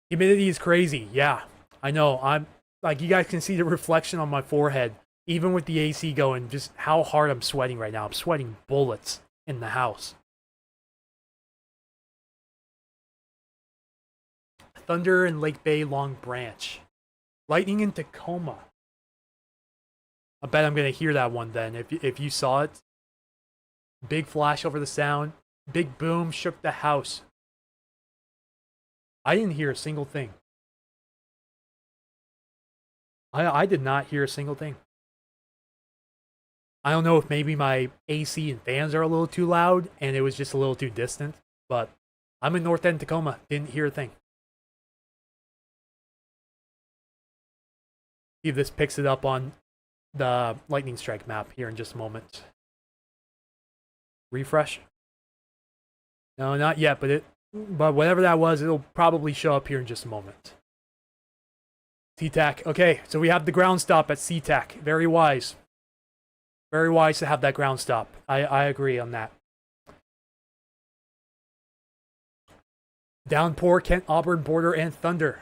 Humidity is crazy. Yeah, I know. I'm like, you guys can see the reflection on my forehead, even with the AC going. Just how hard I'm sweating right now. I'm sweating bullets in the house. Thunder in Lake Bay, Long Branch. Lightning in Tacoma. I bet I'm going to hear that one then, if you saw it. Big flash over the sound. Big boom shook the house. I didn't hear a single thing. I did not hear a single thing. I don't know if maybe my AC and fans are a little too loud and it was just a little too distant, but I'm in North End, Tacoma. Didn't hear a thing. See if this picks it up on the lightning strike map here in just a moment. Refresh. No, not yet, but whatever that was, it'll probably show up here in just a moment. SeaTac. Okay, so we have the ground stop at SeaTac. Very wise. Very wise to have that ground stop. I agree on that. Downpour, Kent, Auburn border, and thunder.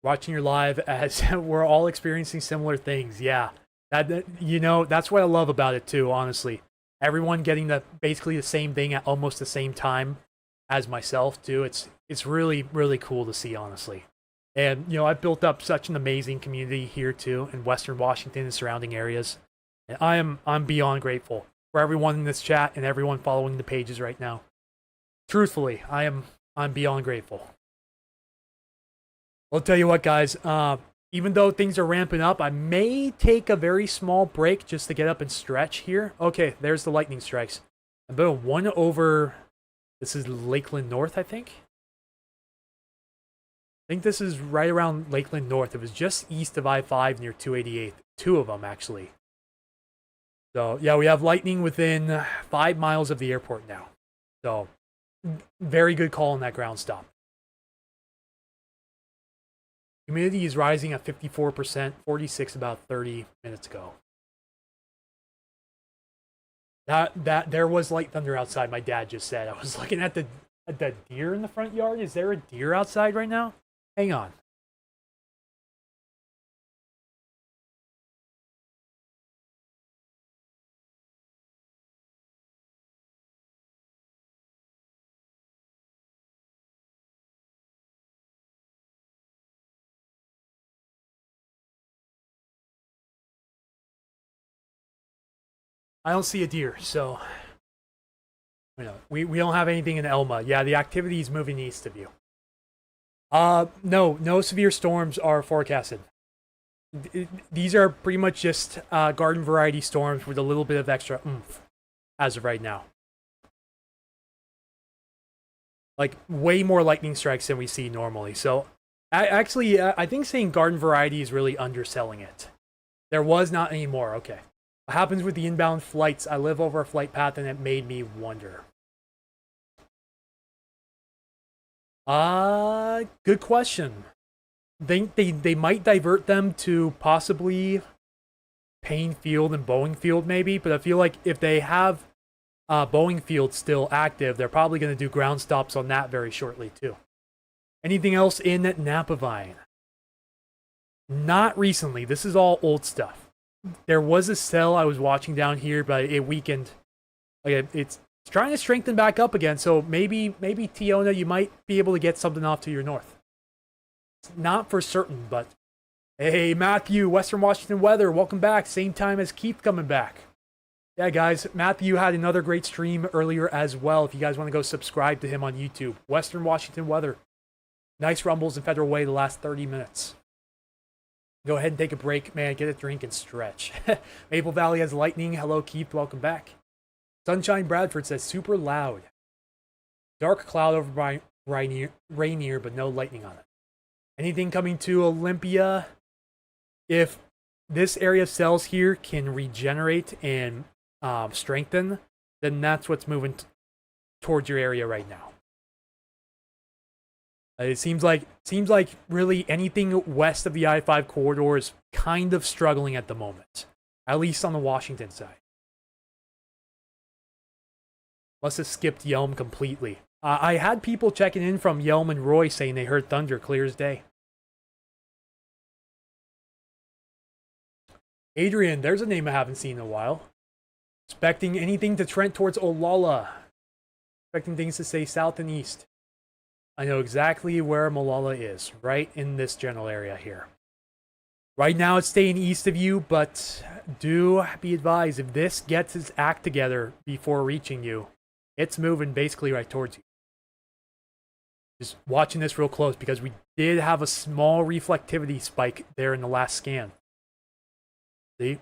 Watching your live as we're all experiencing similar things. Yeah, you know, that's what I love about it too, honestly. Everyone getting basically the same thing at almost the same time as myself too. It's really, really cool to see, honestly. And, you know, I've built up such an amazing community here too in Western Washington and surrounding areas. And I'm beyond grateful for everyone in this chat and everyone following the pages right now. Truthfully, I'm beyond grateful. I'll tell you what, guys, even though things are ramping up, I may take a very small break just to get up and stretch here. Okay, there's the lightning strikes. About one over, this is Lakeland North, I think. I think this is right around Lakeland North. It was just east of I-5 near 288. Two of them, actually. So, yeah, we have lightning within 5 miles of the airport now. So, very good call on that ground stop. Humidity is rising at 54%, 46 about 30 minutes ago. There was light thunder outside, my dad just said. I was looking at the deer in the front yard. Is there a deer outside right now? Hang on. I don't see a deer, so you know, we don't have anything in Elma. Yeah, the activity is moving east of you. No severe storms are forecasted. These are pretty much just garden variety storms with a little bit of extra oomph as of right now. Like way more lightning strikes than we see normally. So I think saying garden variety is really underselling it. There was not any more. Okay. What happens with the inbound flights? I live over a flight path and it made me wonder. Good question. They might divert them to possibly Payne Field and Boeing Field maybe, but I feel like if they have Boeing Field still active, they're probably going to do ground stops on that very shortly too. Anything else in Napavine? Not recently. This is all old stuff. there was a cell I was watching down here, but it weakened. Like it's trying to strengthen back up again. So maybe Tiona, you might be able to get something off to your north. It's not for certain, but hey, Matthew, Western Washington weather, welcome back. Same time as Keith coming back. Yeah, guys, Matthew had another great stream earlier as well. If you guys want to go subscribe to him on YouTube, Western Washington weather. Nice rumbles in Federal Way the last 30 minutes. Go ahead and take a break, man. Get a drink and stretch. Maple Valley has lightning. Hello, Keith. Welcome back. Sunshine Bradford says super loud. Dark cloud over by Rainier, but no lightning on it. Anything coming to Olympia? If this area of cells here can regenerate and strengthen, then that's what's moving towards your area right now. It seems like really anything west of the I-5 corridor is kind of struggling at the moment, at least on the Washington side. Must have skipped Yelm completely. I had people checking in from Yelm and Roy saying they heard thunder clear as day. Adrian, there's a name I haven't seen in a while. Expecting anything to trend towards Olalla. Expecting things to stay south and east. I know exactly where Molalla is, right in this general area here. Right now it's staying east of you, but do be advised, if this gets its act together before reaching you, it's moving basically right towards you. Just watching this real close, because we did have a small reflectivity spike there in the last scan. See?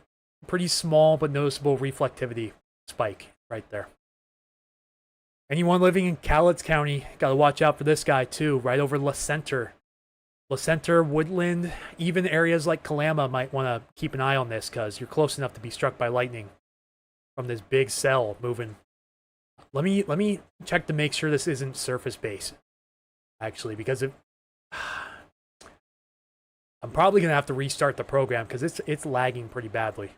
Pretty small but noticeable reflectivity spike right there. Anyone living in Cowlitz County, gotta watch out for this guy too, right over La Center. La Center, Woodland, even areas like Kalama might want to keep an eye on this, because you're close enough to be struck by lightning from this big cell moving. Let me check to make sure this isn't surface base, actually, because I'm probably gonna have to restart the program because it's lagging pretty badly.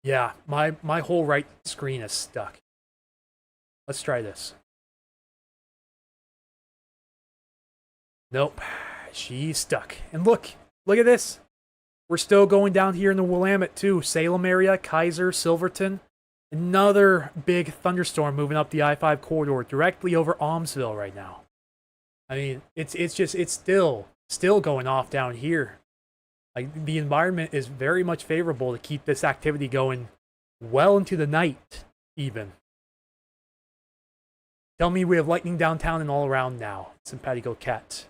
Yeah, my whole right screen is stuck. Let's try this. Nope, she's stuck. And look at this. We're still going down here in the Willamette too. Salem area, Kaiser, Silverton. Another big thunderstorm moving up the I-5 corridor directly over Almsville right now. I mean, it's still going off down here. Like, the environment is very much favorable to keep this activity going well into the night, even. Tell me we have lightning downtown and all around now. Simpatico cat.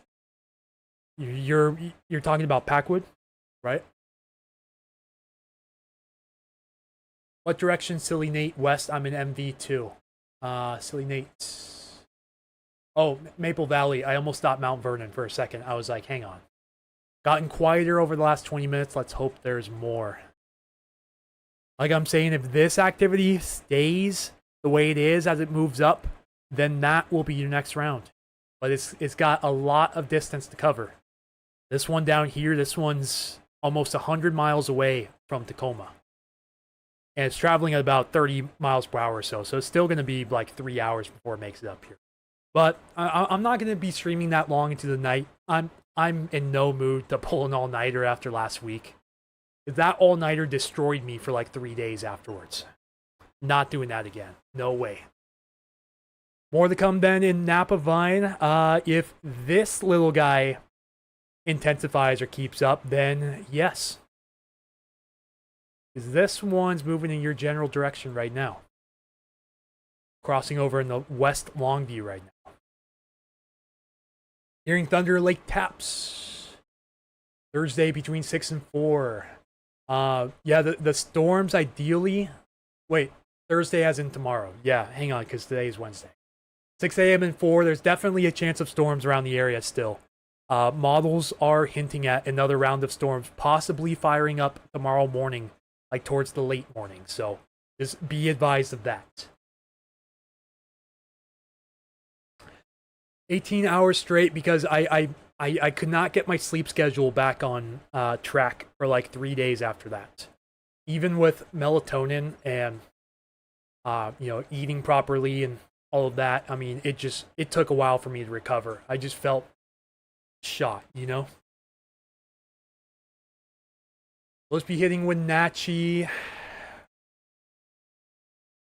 You're talking about Packwood, right? What direction, Silly Nate? West, I'm in MV2. Silly Nate. Oh, Maple Valley. I almost thought Mount Vernon for a second. I was like, hang on. Gotten quieter over the last 20 minutes. Let's hope there's more. Like I'm saying, if this activity stays the way it is as it moves up, then that will be your next round. But it's got a lot of distance to cover. This one down here, this one's almost 100 miles away from Tacoma. And it's traveling at about 30 miles per hour or so. So it's still going to be like 3 hours before it makes it up here. But I'm not going to be streaming that long into the night. I'm in no mood to pull an all-nighter after last week. That all-nighter destroyed me for like 3 days afterwards. Not doing that again. No way. More to come then in Napa Vine. If this little guy intensifies or keeps up, then yes. Because this one's moving in your general direction right now. Crossing over in the west Longview right now. Hearing thunder, Lake Taps. Thursday between 6 and 4. Yeah, the storms ideally... Wait, Thursday as in tomorrow. Yeah, hang on, because today is Wednesday. 6 a.m. and 4, there's definitely a chance of storms around the area still. Models are hinting at another round of storms, possibly firing up tomorrow morning, like towards the late morning. So just be advised of that. 18 hours straight because I could not get my sleep schedule back on track for like 3 days after that. Even with melatonin and eating properly and all of that, I mean, it took a while for me to recover. I just felt shot, Supposed to be hitting Wenatchee.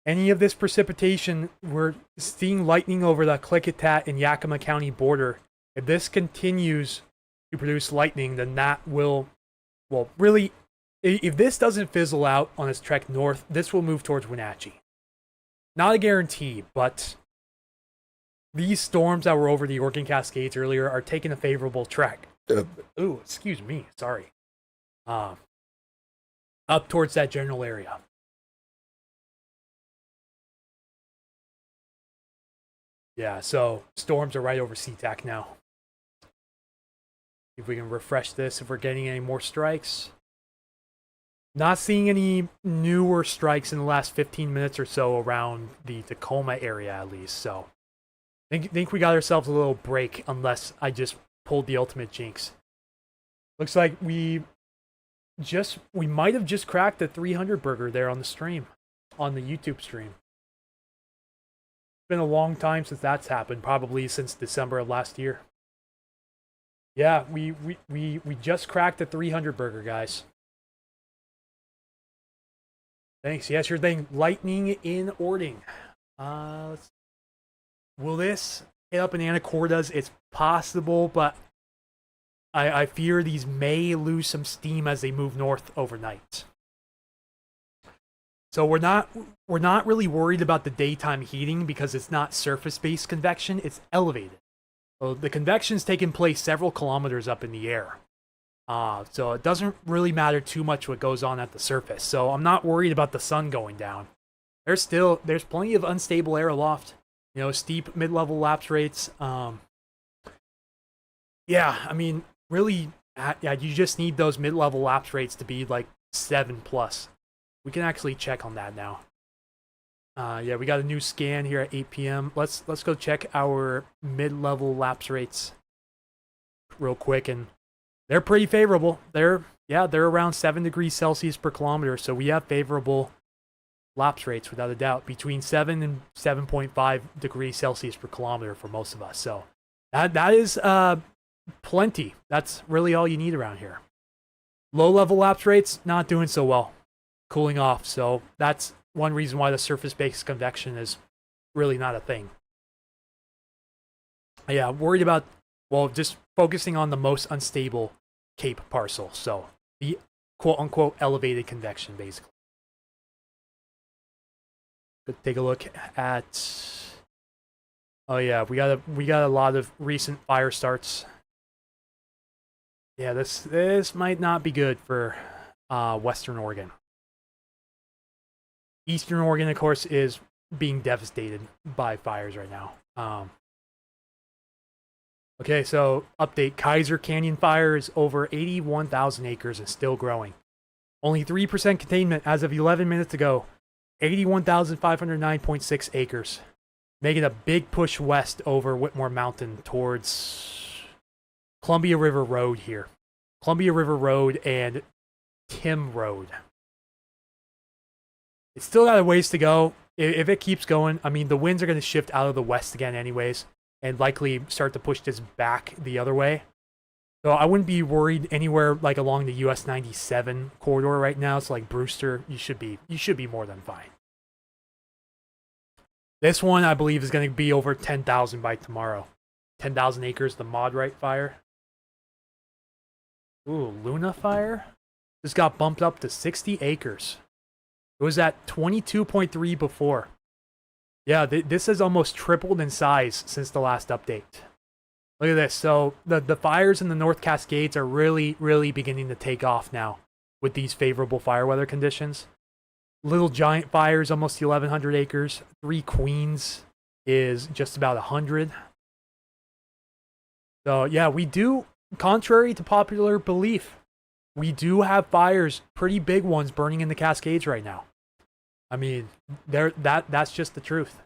Any of this precipitation, we're seeing lightning over the Klickitat and Yakima County border. If this continues to produce lightning, then that will, well, really, if this doesn't fizzle out on its trek north, this will move towards Wenatchee. Not a guarantee, but these storms that were over the Oregon Cascades earlier are taking a favorable trek. Ooh, excuse me, sorry. Up towards that general area. Yeah, so storms are right over SeaTac now. If we can refresh this, if we're getting any more strikes. Not seeing any newer strikes in the last 15 minutes or so around the Tacoma area, at least. So, think we got ourselves a little break, unless I just pulled the ultimate jinx. Looks like we might have just cracked the 300 burger there on the stream, on the YouTube stream. It's been a long time since that's happened, probably since December of last year. Yeah, we just cracked the 300 burger, guys. Thanks. Yeah, sure thing. Lightning in Ording. Will this hit up in Anacortes? It's possible, but I fear these may lose some steam as they move north overnight. So we're not really worried about the daytime heating because it's not surface-based convection, it's elevated. So the convection's taking place several kilometers up in the air. So it doesn't really matter too much what goes on at the surface. So I'm not worried about the sun going down. There's plenty of unstable air aloft. You know, steep mid-level lapse rates. Yeah, I mean, really, yeah, you just need those mid-level lapse rates to be like 7+. We can actually check on that now. Yeah, we got a new scan here at 8 p.m. Let's go check our mid-level lapse rates real quick, and they're pretty favorable. They're around 7 degrees Celsius per kilometer, so we have favorable lapse rates without a doubt, between 7 and 7.5 degrees Celsius per kilometer for most of us. So that is plenty. That's really all you need around here. Low-level lapse rates, not doing so well. Cooling off, so that's one reason why the surface-based convection is really not a thing. Yeah, worried about, well, just focusing on the most unstable Cape parcel, so the quote-unquote elevated convection, basically. Let's take a look at, oh yeah, we got a lot of recent fire starts. Yeah, this might not be good for Western Oregon. Eastern Oregon, of course, is being devastated by fires right now. Okay, so update. Kaiser Canyon fire is over 81,000 acres and still growing. Only 3% containment as of 11 minutes ago. 81,509.6 acres. Making a big push west over Whitmore Mountain towards Columbia River Road here. Columbia River Road and Tim Road. It's still got a ways to go. If it keeps going, I mean, the winds are going to shift out of the west again anyways, and likely start to push this back the other way. So I wouldn't be worried anywhere like along the US 97 corridor right now. So like Brewster, you should be more than fine. This one, I believe, is going to be over 10,000 by tomorrow. 10,000 acres, the Modrite fire. Ooh, Luna fire? This got bumped up to 60 acres. It was at 22.3 before. Yeah, this has almost tripled in size since the last update. Look at this. So the fires in the North Cascades are really, really beginning to take off now with these favorable fire weather conditions. Little Giant fire is almost 1,100 acres. Three Queens is just about 100. So yeah, we do, contrary to popular belief, we do have fires, pretty big ones, burning in the Cascades right now. I mean, that's just the truth.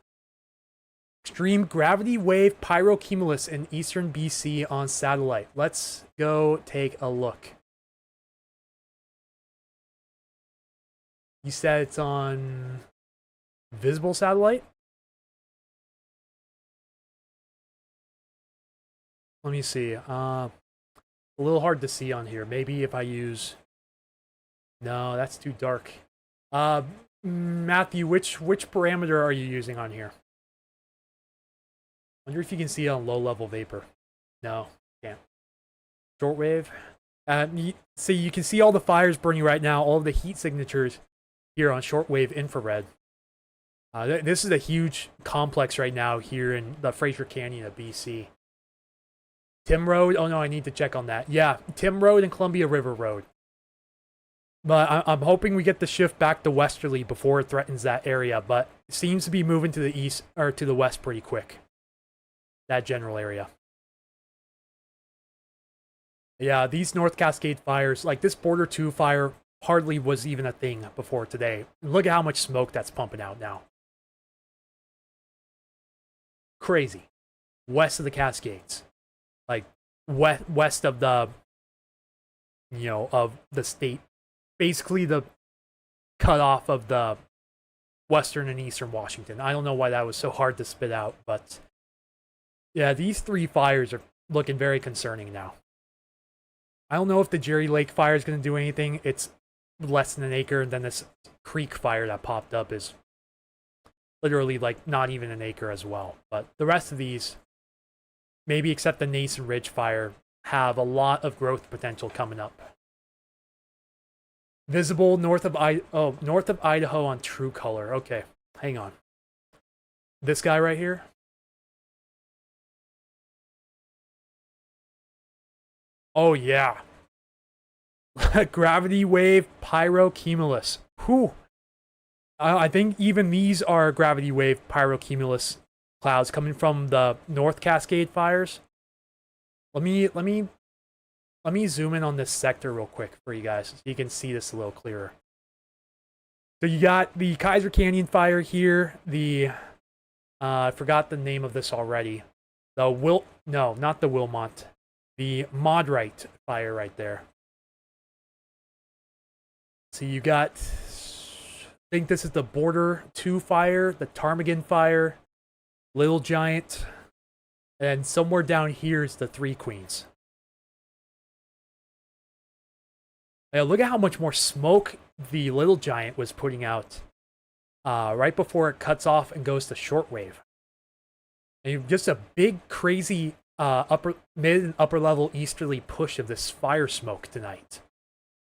Extreme gravity wave pyrocumulus in eastern BC on satellite. Let's go take a look. You said it's on visible satellite? Let me see. A little hard to see on here. Maybe if I use No, that's too dark. Matthew, which parameter are you using on here? Wonder if you can see it on low level vapor. No, can't. Shortwave. See, you can see all the fires burning right now, all of the heat signatures here on shortwave infrared. This is a huge complex right now here in the Fraser Canyon of BC. Tim Road? Oh no, I need to check on that. Yeah, Tim Road and Columbia River Road. But I'm hoping we get the shift back to westerly before it threatens that area, but it seems to be moving to the east, or to the west pretty quick. That general area. Yeah, these North Cascade fires, like this Border 2 fire, hardly was even a thing before today. Look at how much smoke that's pumping out now. Crazy. West of the Cascades. Like, west of the, you know, of the state. Basically the cutoff of the western and eastern Washington. I don't know why that was so hard to spit out, but yeah, these three fires are looking very concerning now. I don't know if the Jerry Lake fire is going to do anything. It's less than an acre, and then this creek fire that popped up is literally like not even an acre as well. But the rest of these, maybe except the Nason Ridge fire, have a lot of growth potential coming up. Visible north of Idaho on True Color. Okay, hang on. This guy right here. Oh yeah. Gravity wave pyrocumulus. Whew. I think even these are gravity wave pyrocumulus clouds coming from the North Cascade fires. Let me zoom in on this sector real quick for you guys so you can see this a little clearer. So you got the Kaiser Canyon fire here, the I forgot the name of this already. No, not the Wilmot. The Modrite fire right there. So you got, I think this is the Border 2 fire, the Ptarmigan fire, Little Giant, and somewhere down here is the Three Queens. Yeah, look at how much more smoke the Little Giant was putting out right before it cuts off and goes to shortwave. And just a big, crazy mid and upper level easterly push of this fire smoke tonight.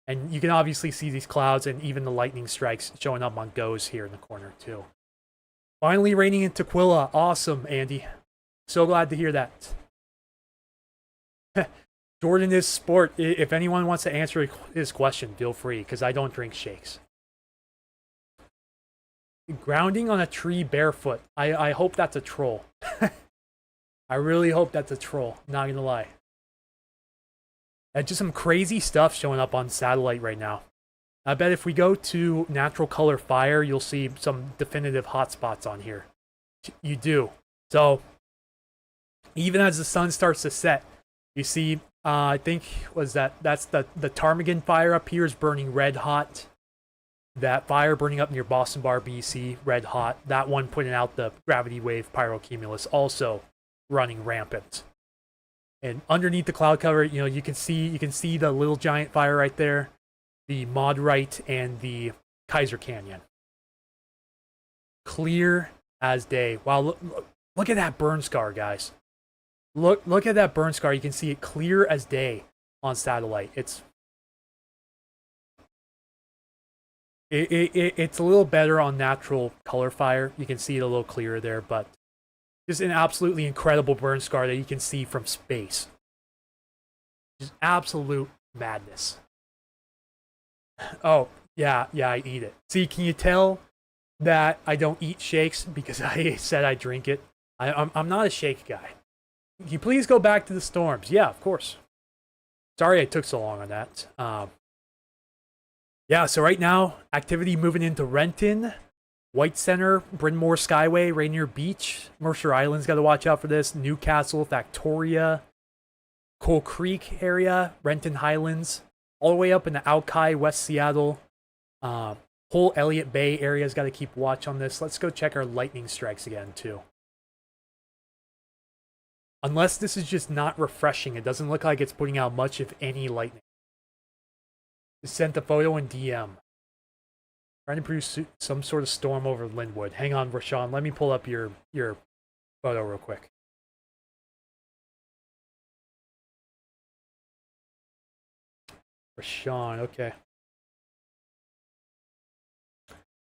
And you can obviously see these clouds and even the lightning strikes showing up on GOES here in the corner too. Finally raining in Tukwila. Awesome, Andy. So glad to hear that. Jordan is sport. If anyone wants to answer his question, feel free, because I don't drink shakes. Grounding on a tree barefoot. I hope that's a troll. I really hope that's a troll. Not gonna lie. Just some crazy stuff showing up on satellite right now. I bet if we go to natural color fire, you'll see some definitive hotspots on here. You do. So, even as the sun starts to set, you see, I think, that's the Ptarmigan fire up here is burning red hot. That fire burning up near Boston Bar, BC, red hot. That one putting out the gravity wave pyrocumulus, also running rampant. And underneath the cloud cover, you know, you can see the Little Giant fire right there, the Modrite, and the Kaiser Canyon. Clear as day. Wow, look at that burn scar, guys. Look at that burn scar. You can see it clear as day on satellite. It's a little better on natural color fire. You can see it a little clearer there, but just an absolutely incredible burn scar that you can see from space. Just absolute madness. Oh, yeah, I eat it. See, can you tell that I don't eat shakes because I said I drink it? I'm not a shake guy. Can you please go back to the storms? Yeah, of course. Sorry I took so long on that. Yeah, so right now, activity moving into Renton, White Center, Bryn Mawr Skyway, Rainier Beach, Mercer Island's got to watch out for this, Newcastle, Factoria, Coal Creek area, Renton Highlands, all the way up in the Alki, West Seattle, whole Elliott Bay area's got to keep watch on this. Let's go check our lightning strikes again, too. Unless this is just not refreshing, it doesn't look like it's putting out much, if any, lightning. sent the photo in DM. Trying to produce some sort of storm over Linwood. Hang on, Rashawn. Let me pull up your photo real quick. Rashawn, okay.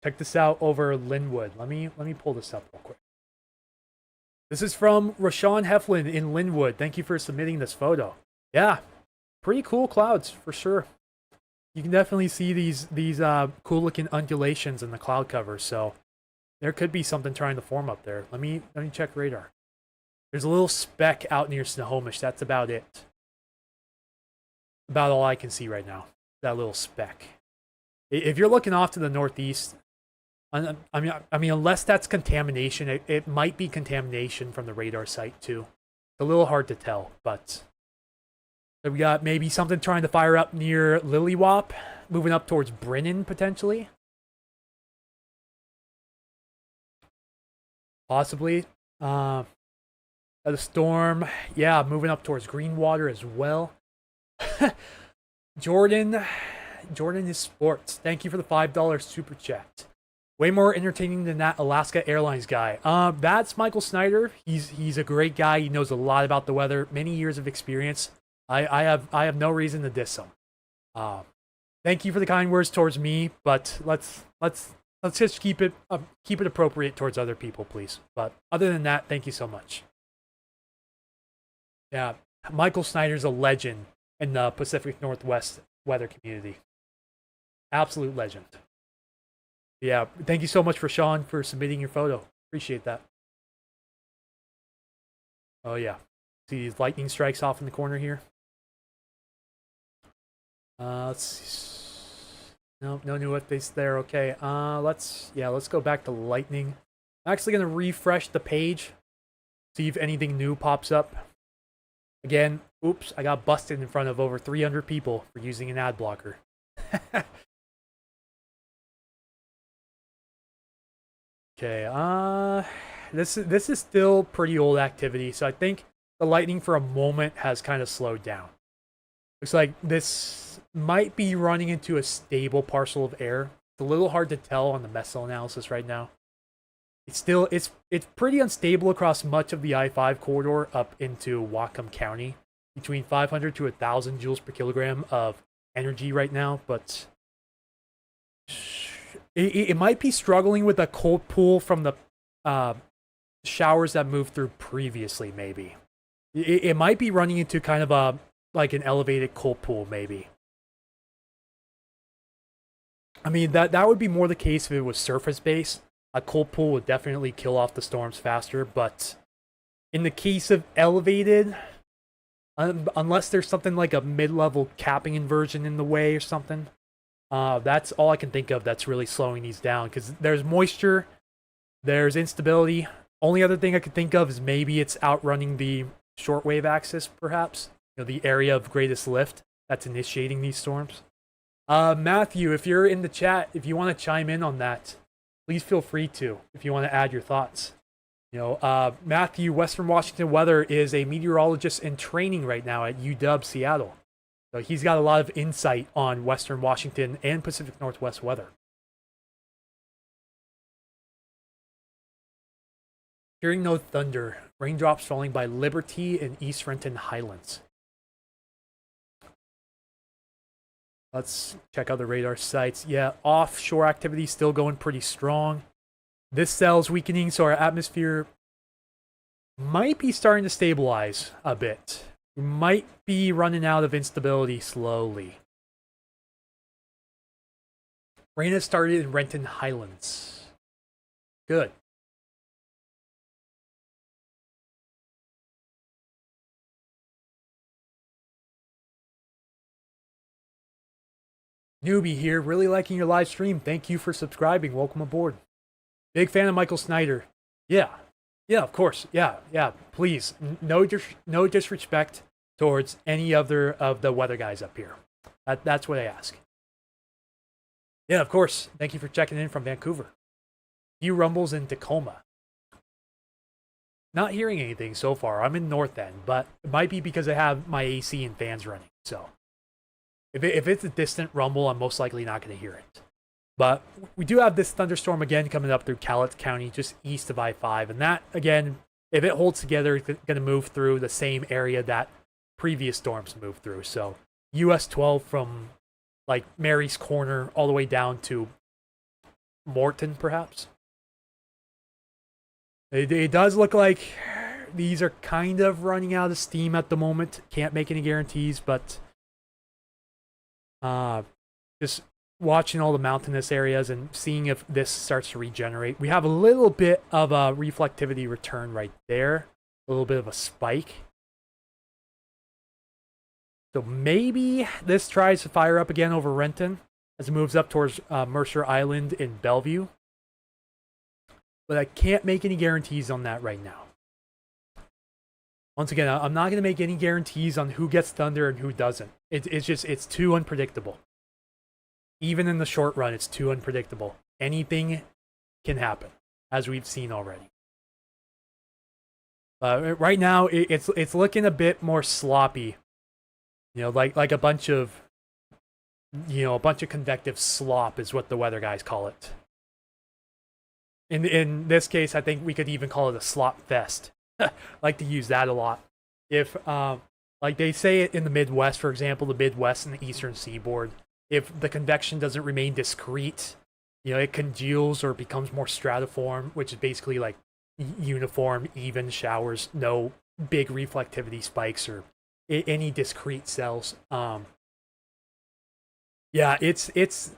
Check this out over Linwood. Let me pull this up real quick. This is from Rashawn Heflin in Linwood. Thank you for submitting this photo. Yeah, pretty cool clouds for sure. You can definitely see these cool looking undulations in the cloud cover. So there could be something trying to form up there. Let me check radar. There's a little speck out near Snohomish. That's about it. About all I can see right now. That little speck. If you're looking off to the northeast, I mean, unless that's contamination, it might be contamination from the radar site too. It's a little hard to tell, but we got maybe something trying to fire up near Lilywop, moving up towards Brennan potentially. Possibly. A storm, yeah, moving up towards Greenwater as well. Jordan is sports. Thank you for the $5 super chat. Way more entertaining than that Alaska Airlines guy. That's Michael Snyder. He's a great guy. He knows a lot about the weather. Many years of experience. I have no reason to diss him. Thank you for the kind words towards me, but let's just keep it appropriate towards other people, please. But other than that, thank you so much. Yeah, Michael Snyder's a legend in the Pacific Northwest weather community. Absolute legend. Yeah, thank you so much for Sean for submitting your photo. Appreciate that. Oh yeah, see these lightning strikes off in the corner here. Let's see. No new updates there. Okay. Let's go back to lightning. I'm actually gonna refresh the page, see if anything new pops up. Again, oops, I got busted in front of over 300 people for using an ad blocker. Okay, this is still pretty old activity, so I think the lightning for a moment has kind of slowed down. Looks like this might be running into a stable parcel of air. It's a little hard to tell on the meso analysis right now. It's pretty unstable across much of the I-5 corridor up into Whatcom County, between 500 to 1,000 joules per kilogram of energy right now, but it might be struggling with a cold pool from the showers that moved through previously, maybe. It might be running into kind of an elevated cold pool, maybe. I mean, that would be more the case if it was surface-based. A cold pool would definitely kill off the storms faster, but in the case of elevated, unless there's something like a mid-level capping inversion in the way or something, that's all I can think of that's really slowing these down, because there's moisture, there's instability. Only other thing I could think of is maybe it's outrunning the shortwave axis, perhaps. The area of greatest lift that's initiating these storms. Matthew, if you're in the chat, if you want to chime in on that, please feel free to, if you want to add your thoughts. Matthew, Western Washington Weather, is a meteorologist in training right now at UW Seattle. So he's got a lot of insight on Western Washington and Pacific Northwest weather. Hearing no thunder, raindrops falling by Liberty and East Renton Highlands. Let's check out the radar sites. Yeah, offshore activity still going pretty strong. This cell's weakening, so our atmosphere might be starting to stabilize a bit. We might be running out of instability slowly. Rain has started in Renton Highlands. Good. Newbie here, really liking your live stream. Thank you for subscribing. Welcome aboard. Big fan of Michael Snyder. Yeah, of course. Yeah. Please, no disrespect towards any other of the weather guys up here. That's what I ask. Yeah, of course. Thank you for checking in from Vancouver. Few rumbles in Tacoma. Not hearing anything so far. I'm in North End, but it might be because I have my AC and fans running. So If it's a distant rumble, I'm most likely not going to hear it. But we do have this thunderstorm again coming up through Cowlitz County, just east of I-5. And that, again, if it holds together, it's going to move through the same area that previous storms moved through. So US 12 from like Mary's Corner all the way down to Morton, perhaps. It does look like these are kind of running out of steam at the moment. Can't make any guarantees, but just watching all the mountainous areas and seeing if this starts to regenerate. We have a little bit of a reflectivity return right there. A little bit of a spike. So maybe this tries to fire up again over Renton as it moves up towards Mercer Island in Bellevue. But I can't make any guarantees on that right now. Once again, I'm not going to make any guarantees on who gets thunder and who doesn't. It's too unpredictable. Even in the short run, it's too unpredictable. Anything can happen, as we've seen already. Right now, it's looking a bit more sloppy. You know, like a bunch of, a bunch of convective slop is what the weather guys call it. In this case, I think we could even call it a slop fest. Like to use that a lot. If like they say it in the Midwest, for example, the Midwest and the Eastern Seaboard, if the convection doesn't remain discrete, it congeals or becomes more stratiform, which is basically like uniform, even showers, no big reflectivity spikes or any discrete cells. Yeah, it's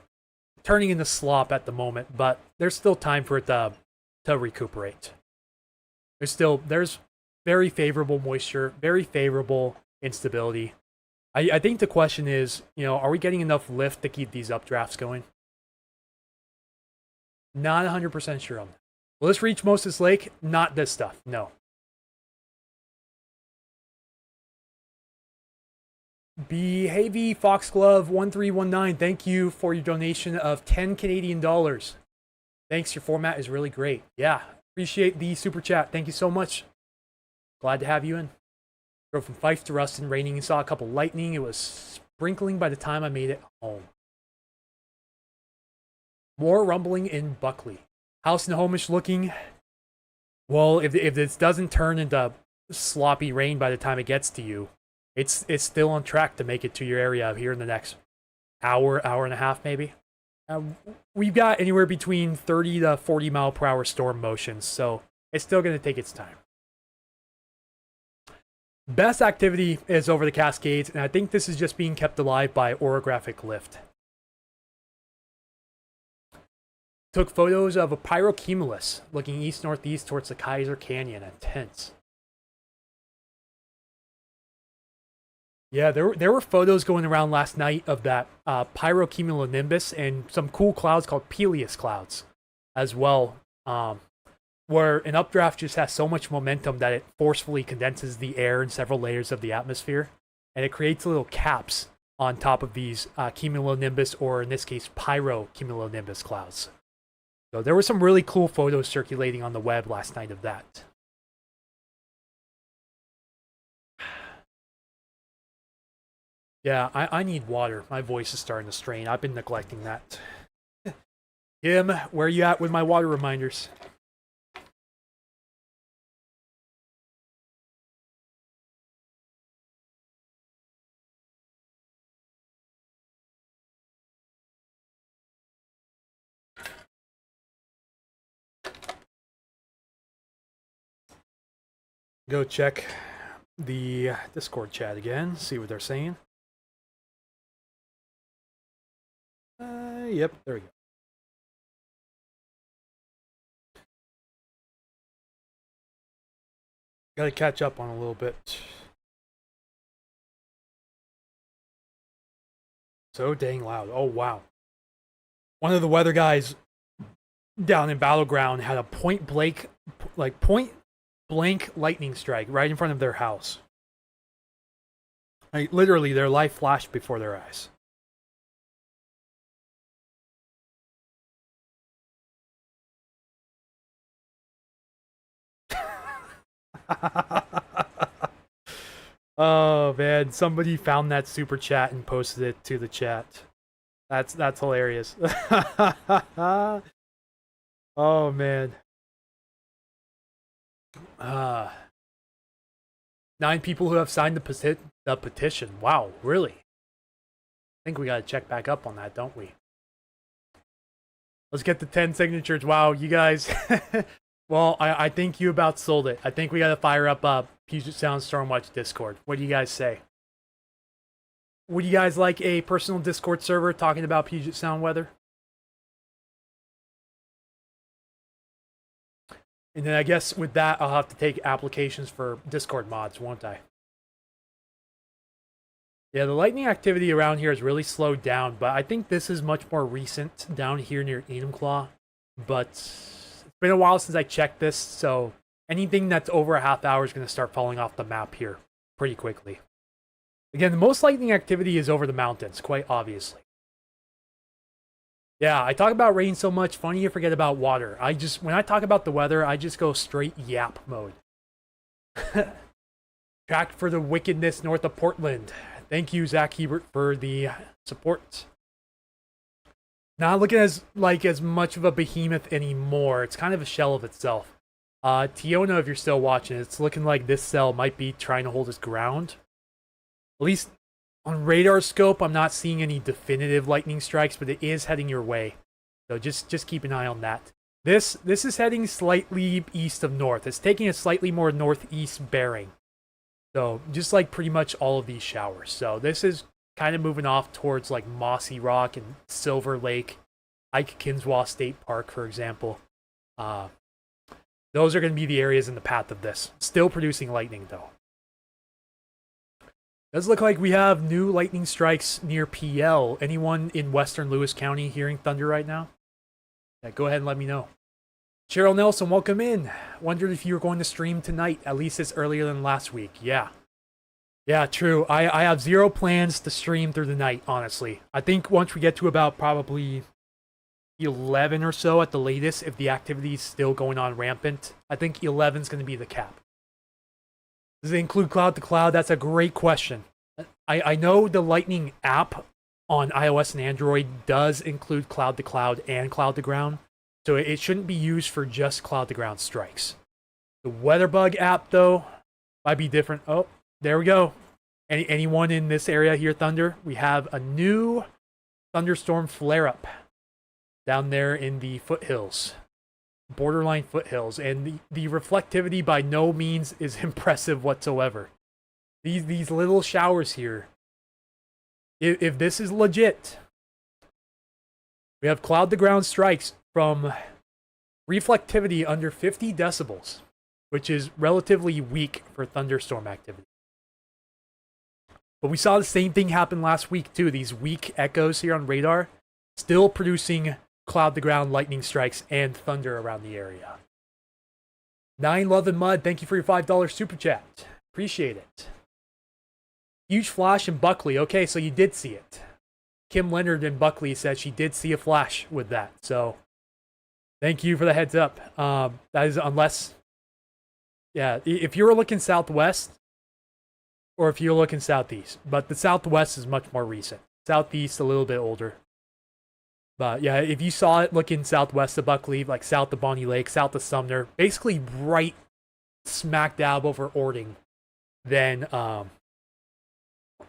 turning into slop at the moment, but there's still time for it to recuperate. There's very favorable moisture, very favorable instability. I think the question is, are we getting enough lift to keep these updrafts going? Not 100% sure on that. Will this reach Moses Lake? Not this stuff, no. Behavey Foxglove 1319, thank you for your donation of 10 Canadian dollars. Thanks, your format is really great. Yeah, appreciate the super chat. Thank you so much. Glad to have you in. Drove from Fife to Ruston, raining and saw a couple lightning. It was sprinkling by the time I made it home. More rumbling in Buckley. House and Homish looking. Well, if this doesn't turn into sloppy rain by the time it gets to you, it's still on track to make it to your area here in the next hour and a half, maybe. We've got anywhere between 30 to 40 mile per hour storm motions, so it's still going to take its time. Best activity is over the Cascades, and I think this is just being kept alive by orographic lift. Took photos of a pyrocumulus looking east-northeast towards the Kaiser Canyon. Intense. Yeah, there were photos going around last night of that pyrocumulonimbus and some cool clouds called Peleus clouds as well, where an updraft just has so much momentum that it forcefully condenses the air in several layers of the atmosphere, and it creates little caps on top of these cumulonimbus, or in this case, pyrocumulonimbus clouds. So there were some really cool photos circulating on the web last night of that. Yeah, I need water. My voice is starting to strain. I've been neglecting that. Kim, where are you at with my water reminders? Go check the Discord chat again, see what they're saying. Yep, there we go. Gotta catch up on a little bit. So dang loud. Oh, wow. One of the weather guys down in Battleground had a point blank lightning strike right in front of their house. Like, literally, their life flashed before their eyes. Oh man, somebody found that super chat and posted it to the chat. That's hilarious. Oh man. 9 people who have signed the petition. Wow, really? I think we gotta check back up on that, don't we? Let's get the 10 signatures. Wow, you guys. Well, I think you about sold it. I think we gotta fire up Puget Sound Stormwatch Discord. What do you guys say? Would you guys like a personal Discord server talking about Puget Sound weather? And then I guess with that, I'll have to take applications for Discord mods, won't I? Yeah, the lightning activity around here has really slowed down, but I think this is much more recent down here near Enumclaw. But it's been a while since I checked this, so anything that's over a half hour is going to start falling off the map here pretty quickly. Again, the most lightning activity is over the mountains, quite obviously. Yeah, I talk about rain so much, funny you forget about water. When I talk about the weather, I just go straight yap mode. Tracked for the wickedness north of Portland. Thank you, Zach Hebert, for the support. Not looking as much of a behemoth anymore. It's kind of a shell of itself. Tiona, if you're still watching, it's looking like this cell might be trying to hold its ground. At least on radar scope, I'm not seeing any definitive lightning strikes, but it is heading your way. So just keep an eye on that. This is heading slightly east of north. It's taking a slightly more northeast bearing. So just like pretty much all of these showers. So this is kind of moving off towards like Mossy Rock and Silver Lake, Ike Kinswa State Park, for example. Those are going to be the areas in the path of this. Still producing lightning though. Does look like we have new lightning strikes near PL. Anyone in western Lewis County hearing thunder right now? Yeah, go ahead and let me know. Cheryl Nelson, welcome in. Wondered if you were going to stream tonight. At least it's earlier than last week. Yeah. Yeah, true. I have zero plans to stream through the night, honestly. I think once we get to about probably 11 or so at the latest, if the activity is still going on rampant, I think 11 is going to be the cap. Does it include cloud to cloud? That's a great question. I know the Lightning app on iOS and Android does include cloud to cloud and cloud to ground, so it shouldn't be used for just cloud to ground strikes. The WeatherBug app, though, might be different. Oh, there we go. Anyone in this area here, Thunder? We have a new thunderstorm flare-up down there in the foothills. Borderline foothills, and the reflectivity by no means is impressive whatsoever. These little showers here, if this is legit, we have cloud to ground strikes from reflectivity under 50 decibels, which is relatively weak for thunderstorm activity. But we saw the same thing happen last week too. These weak echoes here on radar still producing cloud to ground lightning strikes and thunder around the area. 9 Love and Mud, thank you for your $5 super chat. Appreciate it. Huge flash in Buckley. Okay, so you did see it. Kim Leonard in Buckley said she did see a flash with that. So thank you for the heads up. That is unless, yeah, if you were looking southwest or if you're looking southeast. But the southwest is much more recent. Southeast a little bit older. But yeah, if you saw it looking southwest of Buckley, like south of Bonnie Lake, south of Sumner, basically right smack dab over Ording, then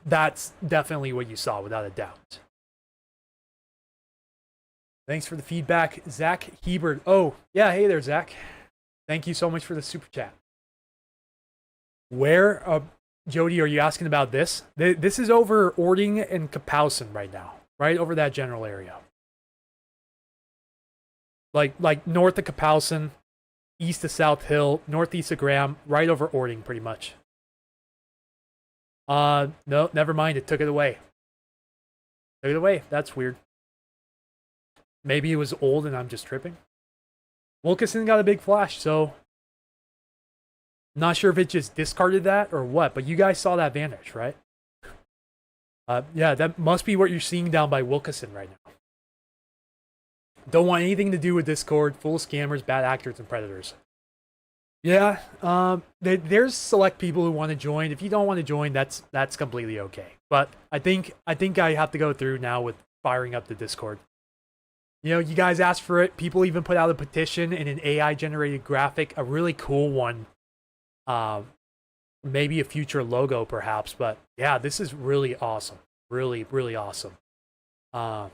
that's definitely what you saw, without a doubt. Thanks for the feedback, Zach Hebert. Oh, yeah, hey there, Zach. Thank you so much for the super chat. Where, Jody, are you asking about this? This is over Ording and Kapowson right now, right over that general area. Like north of Kapowson, east of South Hill, northeast of Graham, right over Ording, pretty much. No, never mind. It took it away. Took it away. That's weird. Maybe it was old and I'm just tripping. Wilkeson got a big flash, so not sure if it just discarded that or what, but you guys saw that vanish, right? Yeah, that must be what you're seeing down by Wilkeson right now. Don't want anything to do with Discord, full of scammers, bad actors, and predators. Yeah, there's select people who want to join. If you don't want to join, that's completely okay. But I think I have to go through now with firing up the Discord. You know, you guys asked for it. People even put out a petition and an AI generated graphic, a really cool one. Uh, Maybe a future logo, perhaps. But yeah, this is really awesome. Really, really awesome. Uh,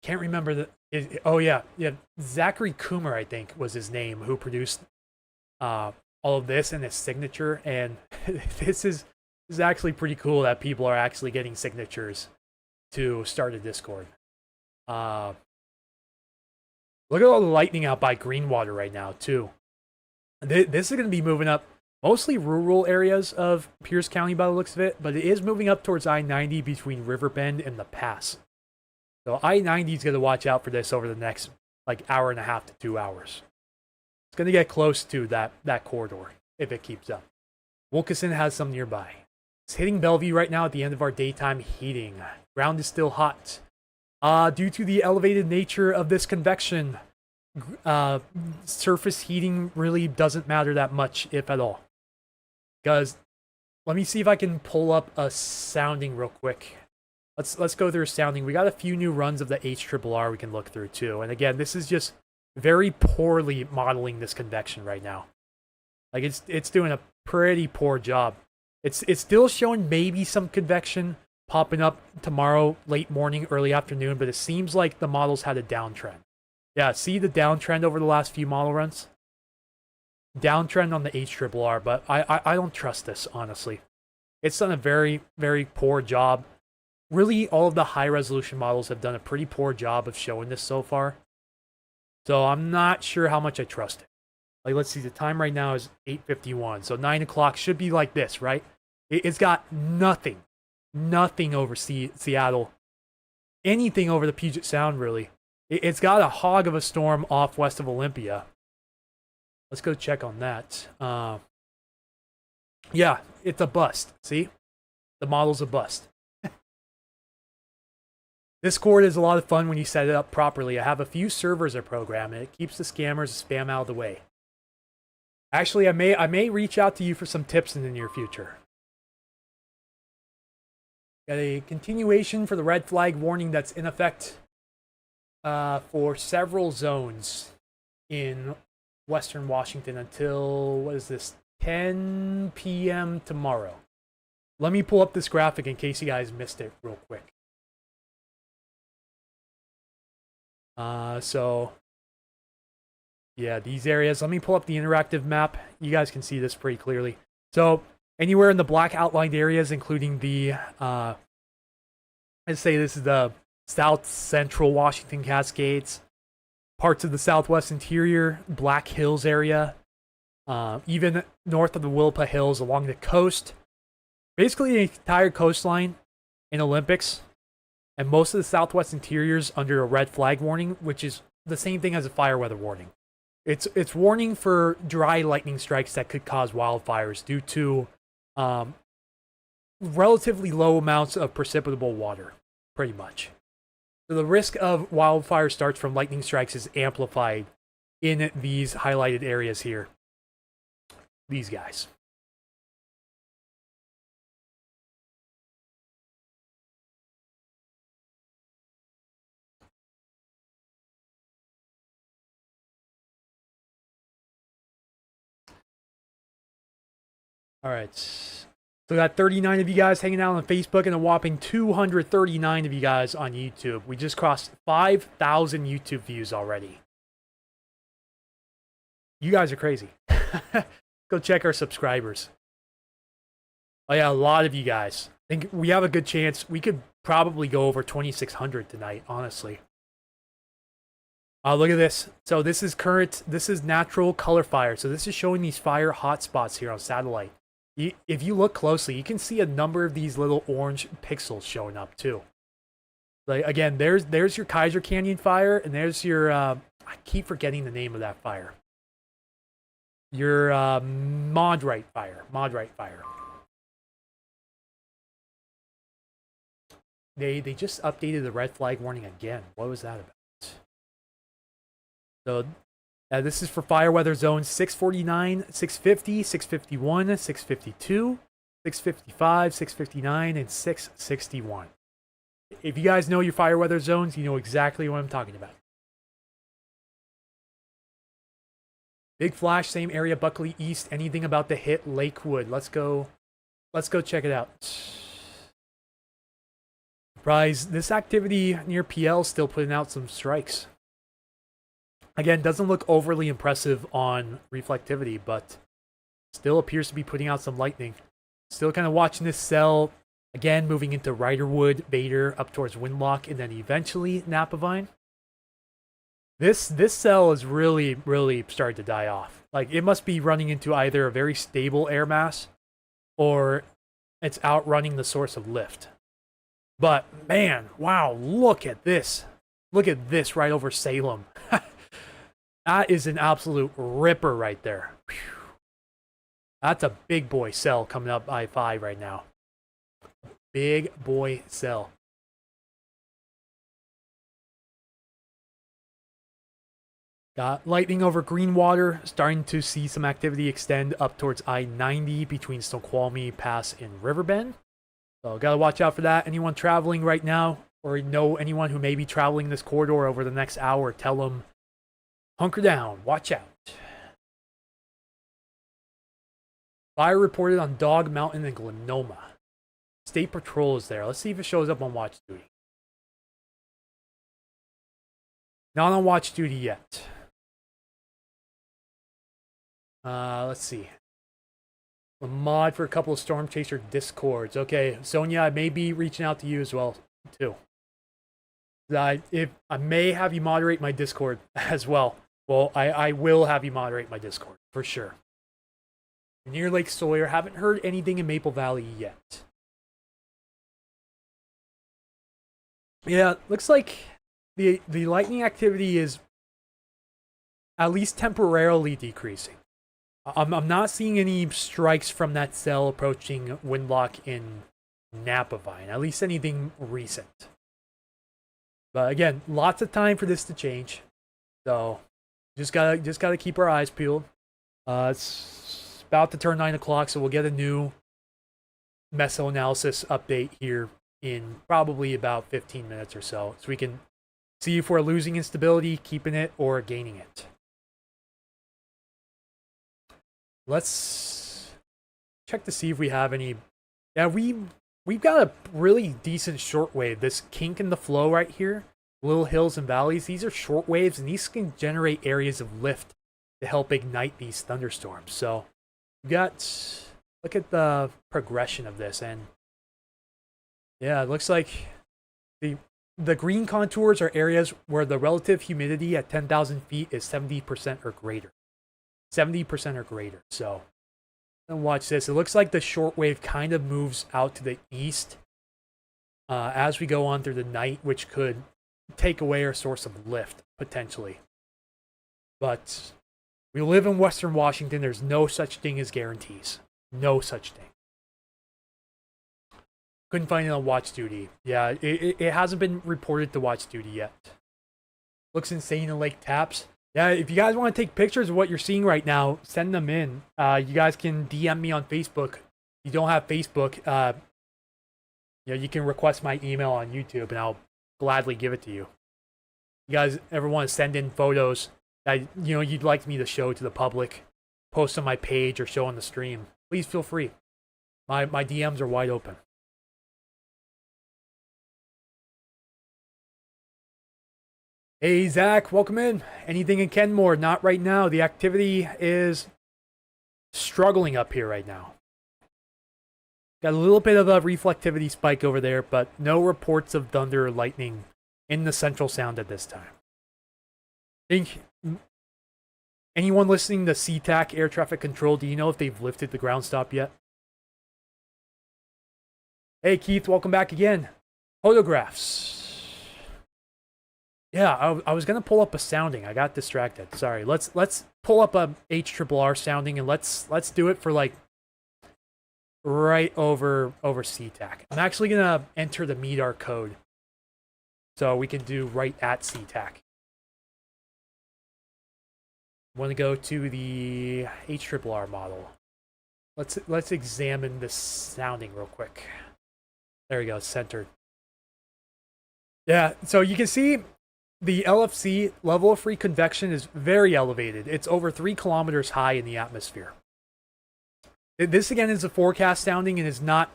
can't remember oh yeah, yeah. Zachary Coomer, I think, was his name, who produced uh, all of this and his signature. And this is actually pretty cool that people are actually getting signatures to start a Discord. Uh, Look at all the lightning out by Greenwater right now too. This is going to be moving up mostly rural areas of Pierce County by the looks of it, but it is moving up towards I-90 between Riverbend and the Pass. So I-90 is going to watch out for this over the next like hour and a half to 2 hours. It's going to get close to that corridor if it keeps up. Wilkeson has some nearby. It's hitting Bellevue right now at the end of our daytime heating. Ground is still hot. Due to the elevated nature of this convection, surface heating really doesn't matter that much, if at all. Because let me see if I can pull up a sounding real quick. Let's go through a sounding. We got a few new runs of the HRRR we can look through too. And again, this is just very poorly modeling this convection right now. Like it's doing a pretty poor job. It's still showing maybe some convection popping up tomorrow, late morning, early afternoon, but it seems like the models had a downtrend. Yeah, see the downtrend over the last few model runs? Downtrend on the HRRR, but I don't trust this, honestly. It's done a very, very poor job. Really, all of the high-resolution models have done a pretty poor job of showing this so far. So I'm not sure how much I trust it. Like, let's see, the time right now is 8:51, so 9 o'clock should be like this, right? It's got nothing over Seattle, anything over the Puget Sound, really. It's got a hog of a storm off west of Olympia. Let's go check on that. Yeah, it's a bust. See? The model's a bust. Discord is a lot of fun when you set it up properly. I have a few servers I program, and it keeps the scammers and spam out of the way. Actually, I may reach out to you for some tips in the near future. Got a continuation for the red flag warning that's in effect for several zones in Western Washington until, what is this, 10 p.m. tomorrow. Let me pull up this graphic in case you guys missed it real quick. So, yeah, these areas. Let me pull up the interactive map. You guys can see this pretty clearly. So, anywhere in the black outlined areas, including the, I'd say this is the South Central Washington Cascades, parts of the Southwest Interior, Black Hills area, even north of the Willapa Hills along the coast. Basically, the entire coastline in Olympics, and most of the Southwest Interior's under a red flag warning, which is the same thing as a fire weather warning. It's warning for dry lightning strikes that could cause wildfires due to relatively low amounts of precipitable water, pretty much. So the risk of wildfire starts from lightning strikes is amplified in these highlighted areas here. These guys. All right. So we got 39 of you guys hanging out on Facebook and a whopping 239 of you guys on YouTube. We just crossed 5,000 YouTube views already. You guys are crazy. Go check our subscribers. Oh yeah, a lot of you guys. I think we have a good chance. We could probably go over 2,600 tonight, honestly. Look at this. So this is natural color fire. So this is showing these fire hotspots here on satellite. If you look closely, you can see a number of these little orange pixels showing up too. Like again, there's your Kaiser Canyon fire, and there's your I keep forgetting the name of that fire. Your Modrite fire. They just updated the red flag warning again. What was that about? So This is for fire weather zones 649, 650, 651, 652, 655, 659, and 661. If you guys know your fire weather zones, you know exactly what I'm talking about. Big Flash, same area, Buckley East. Anything about the hit Lakewood? Let's go check it out. Surprise, this activity near PL still putting out some strikes. Again, doesn't look overly impressive on reflectivity, but still appears to be putting out some lightning. Still kind of watching this cell. Again, moving into Riderwood, Bader, up towards Windlock, and then eventually Napavine. This cell is really, really starting to die off. Like, it must be running into either a very stable air mass, or it's outrunning the source of lift. But, man, wow, look at this. Look at this right over Salem. That is an absolute ripper right there. Whew. That's a big boy cell coming up I-5 right now. Big boy cell. Got lightning over Greenwater, starting to see some activity extend up towards I-90 between Snoqualmie Pass and Riverbend. So gotta watch out for that. Anyone traveling right now, or know anyone who may be traveling this corridor over the next hour, tell them, hunker down, watch out. Fire reported on Dog Mountain and Glenoma. State Patrol is there. Let's see if it shows up on watch duty. Not on watch duty yet. Let's see. A mod for a couple of Storm Chaser Discords. Okay, Sonia, I may be reaching out to you as well, too. I may have you moderate my Discord as well. Well, I will have you moderate my Discord, for sure. Near Lake Sawyer, haven't heard anything in Maple Valley yet. Yeah, looks like the lightning activity is at least temporarily decreasing. I'm not seeing any strikes from that cell approaching Windlock in Napavine, at least anything recent. But again, lots of time for this to change. So just gotta keep our eyes peeled. It's about to turn 9 o'clock, so we'll get a new meso-analysis update here in probably about 15 minutes or so we can see if we're losing instability, keeping it, or gaining it. Let's check to see if we have any. Yeah, we've got a really decent shortwave. This kink in the flow right here, little hills and valleys, these are short waves, and these can generate areas of lift to help ignite these thunderstorms. So we got, look at the progression of this, and yeah, it looks like the green contours are areas where the relative humidity at 10,000 feet is 70% or greater. 70% or greater. So, and watch this. It looks like the shortwave kind of moves out to the east as we go on through the night, which could take away our source of lift, potentially. But we live in Western Washington. There's no such thing as guarantees. No such thing. Couldn't find it on watch duty. Yeah, it hasn't been reported to watch duty yet. Looks insane in Lake Taps. Yeah, if you guys want to take pictures of what you're seeing right now, send them in. You guys can DM me on Facebook. If you don't have Facebook, you can request my email on YouTube, and I'll gladly give it to you. You guys ever want to send in photos that you'd like me to show to the public, post on my page or show on the stream, please feel free. My DMs are wide open. Hey, Zach, welcome in. Anything in Kenmore? Not right now. The activity is struggling up here right now. Got a little bit of a reflectivity spike over there, but no reports of thunder or lightning in the Central Sound at this time. I think anyone listening to SeaTac Air Traffic Control, do you know if they've lifted the ground stop yet? Hey, Keith, welcome back again. Photographs. Yeah, I was gonna pull up a sounding. I got distracted. Sorry. Let's pull up a HRRR sounding, and let's do it for like right over SeaTac. I'm actually gonna enter the MEDAR code so we can do right at SeaTac. Want to go to the HRRR model. Let's examine this sounding real quick. There we go, centered. Yeah, so you can see the LFC level of free convection is very elevated. It's over 3 kilometers high in the atmosphere. This again is a forecast sounding and is not.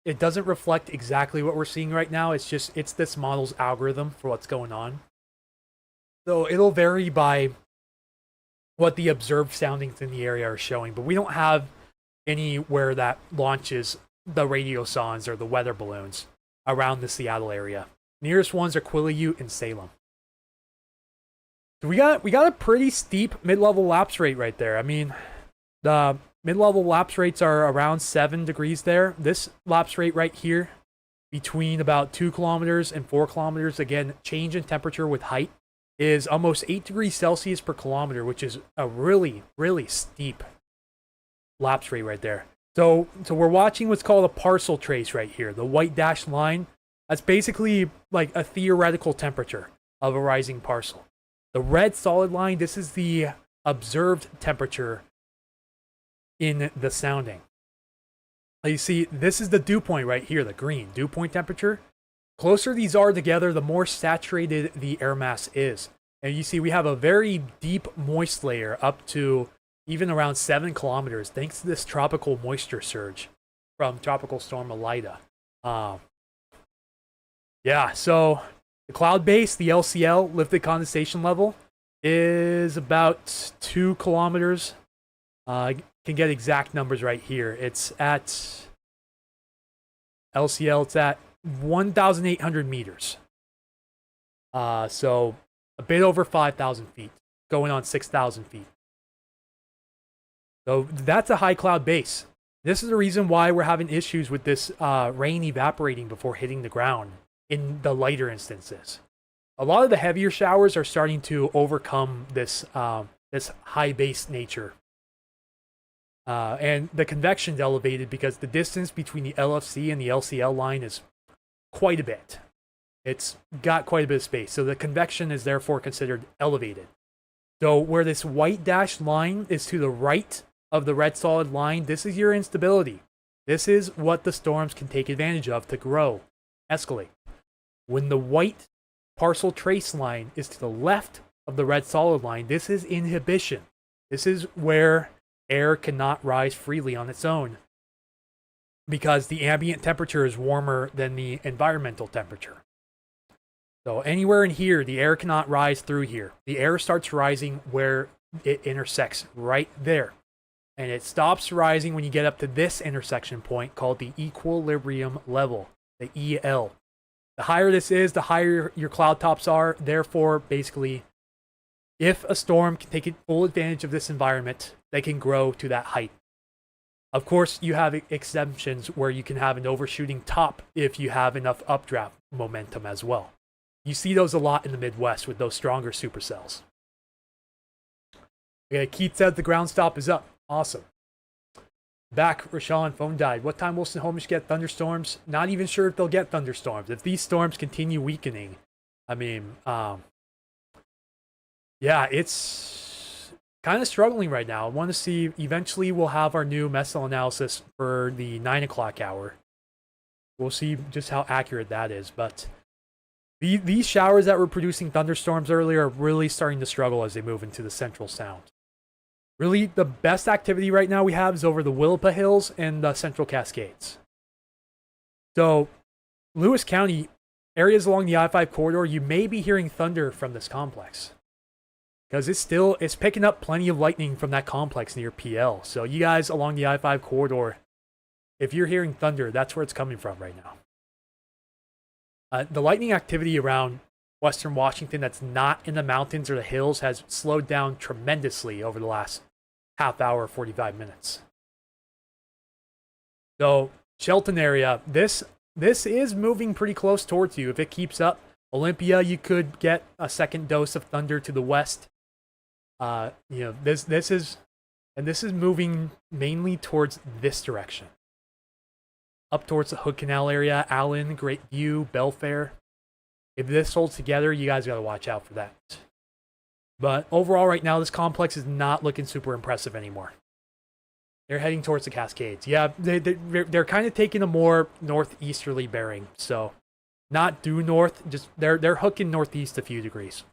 It doesn't reflect exactly what we're seeing right now. It's this model's algorithm for what's going on. So it'll vary by what the observed soundings in the area are showing, but we don't have anywhere that launches the radiosondes or the weather balloons around the Seattle area. Nearest ones are Quileute and Salem. So we got a pretty steep mid-level lapse rate right there. I mean, the mid-level lapse rates are around 7 degrees there. This lapse rate right here, between about 2 kilometers and 4 kilometers, again, change in temperature with height, is almost 8 degrees Celsius per kilometer, which is a really, really steep lapse rate right there. So we're watching what's called a parcel trace right here. The white dashed line, that's basically like a theoretical temperature of a rising parcel. The red solid line, this is the observed temperature in the sounding. You see, this is the dew point right here, the green dew point temperature. Closer these are together, the more saturated the air mass is. And you see we have a very deep moist layer up to even around 7 kilometers thanks to this tropical moisture surge from Tropical Storm Elida. Yeah, so the cloud base, the LCL, lifted condensation level, is about 2 kilometers. I can get exact numbers right here. It's at LCL, it's at 1,800 meters. So a bit over 5,000 feet, going on 6,000 feet. So that's a high cloud base. This is the reason why we're having issues with this rain evaporating before hitting the ground in the lighter instances. A lot of the heavier showers are starting to overcome this this high base nature. And the convection is elevated because the distance between the LFC and the LCL line is quite a bit. It's got quite a bit of space. So the convection is therefore considered elevated. So where this white dashed line is to the right of the red solid line, this is your instability. This is what the storms can take advantage of to grow, escalate. When the white parcel trace line is to the left of the red solid line, this is inhibition. This is where air cannot rise freely on its own because the ambient temperature is warmer than the environmental temperature. So anywhere in here, the air cannot rise through here. The air starts rising where it intersects, right there. And it stops rising when you get up to this intersection point called the equilibrium level, the EL. The higher this is, the higher your cloud tops are. Therefore, basically, if a storm can take full advantage of this environment, they can grow to that height. Of course, you have exceptions where you can have an overshooting top if you have enough updraft momentum as well. You see those a lot in the Midwest with those stronger supercells. Okay, Keith said the ground stop is up. Awesome. Back, Rashawn, phone died. What time will Snohomish get thunderstorms? Not even sure if they'll get thunderstorms. If these storms continue weakening, I mean, yeah, it's kind of struggling right now. I want to see, eventually we'll have our new MESL analysis for the 9 o'clock hour. We'll see just how accurate that is, but these showers that were producing thunderstorms earlier are really starting to struggle as they move into the central sound. Really, the best activity right now we have is over the Willapa Hills and the Central Cascades. So, Lewis County, areas along the I-5 corridor, you may be hearing thunder from this complex. Because it's picking up plenty of lightning from that complex near PL. So you guys along the I-5 corridor, if you're hearing thunder, that's where it's coming from right now. The lightning activity around Western Washington that's not in the mountains or the hills has slowed down tremendously over the last half hour, 45 minutes. So, Shelton area, this is moving pretty close towards you. If it keeps up, Olympia, you could get a second dose of thunder to the west. This is moving mainly towards this direction. Up towards the Hood Canal area, Allen, Great View, Belfair. If this holds together, you guys got to watch out for that. But overall, right now, this complex is not looking super impressive anymore. They're heading towards the Cascades. Yeah, they're kind of taking a more northeasterly bearing. So not due north, just they're hooking northeast a few degrees.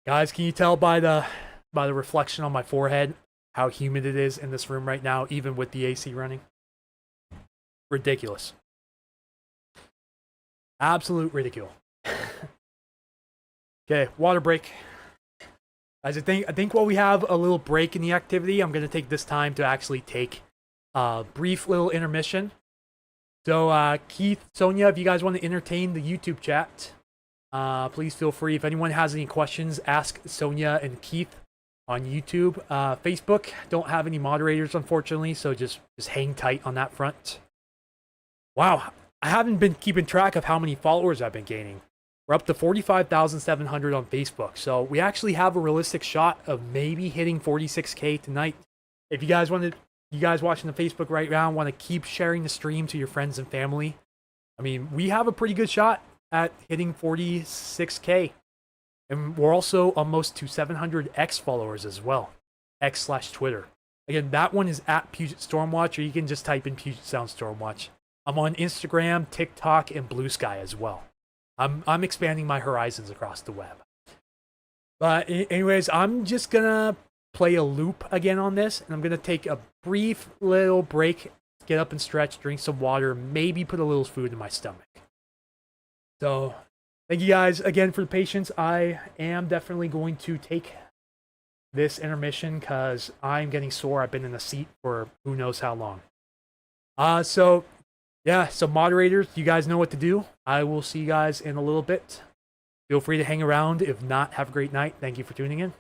Guys, can you tell by the reflection on my forehead how humid it is in this room right now, even with the AC running? Ridiculous. Absolute ridicule. Okay, water break. As I think while we have a little break in the activity, I'm gonna take this time to actually take a brief little intermission. So Keith, Sonia, if you guys want to entertain the YouTube chat, please feel free. If anyone has any questions, ask Sonia and Keith on YouTube. Facebook, don't have any moderators, unfortunately, so just hang tight on that front. Wow, I haven't been keeping track of how many followers I've been gaining. We're up to 45,700 on Facebook, so we actually have a realistic shot of maybe hitting 46K tonight. If you guys you guys watching the Facebook right now want to keep sharing the stream to your friends and family, I mean, we have a pretty good shot at hitting 46K. And we're also almost to 700 X followers as well. X/Twitter. Again, that one is at Puget Stormwatch, or you can just type in Puget Sound Stormwatch. I'm on Instagram, TikTok, and Blue Sky as well. I'm expanding my horizons across the web. But anyways, I'm just gonna play a loop again on this, and I'm gonna take a brief little break, get up and stretch, drink some water, maybe put a little food in my stomach. So, thank you guys again for the patience. I am definitely going to take this intermission because I'm getting sore. I've been in the seat for who knows how long. So moderators, you guys know what to do. I will see you guys in a little bit. Feel free to hang around. If not, have a great night. Thank you for tuning in.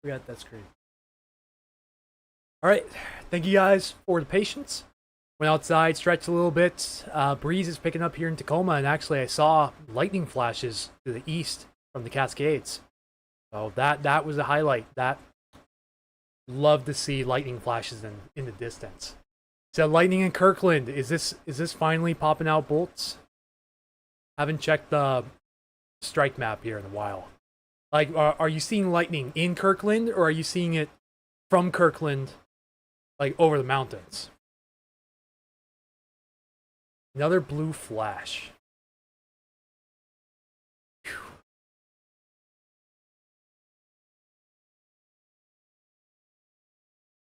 Forgot that screen. All right, thank you guys for the patience. Went outside, stretched a little bit. Breeze is picking up here in Tacoma, and actually I saw lightning flashes to the east from the Cascades. So that was a highlight. That love to see lightning flashes in the distance. So lightning in Kirkland. Is this finally popping out bolts? Haven't checked the strike map here in a while. Like, are you seeing lightning in Kirkland, or are you seeing it from Kirkland, like over the mountains? Another blue flash. Whew.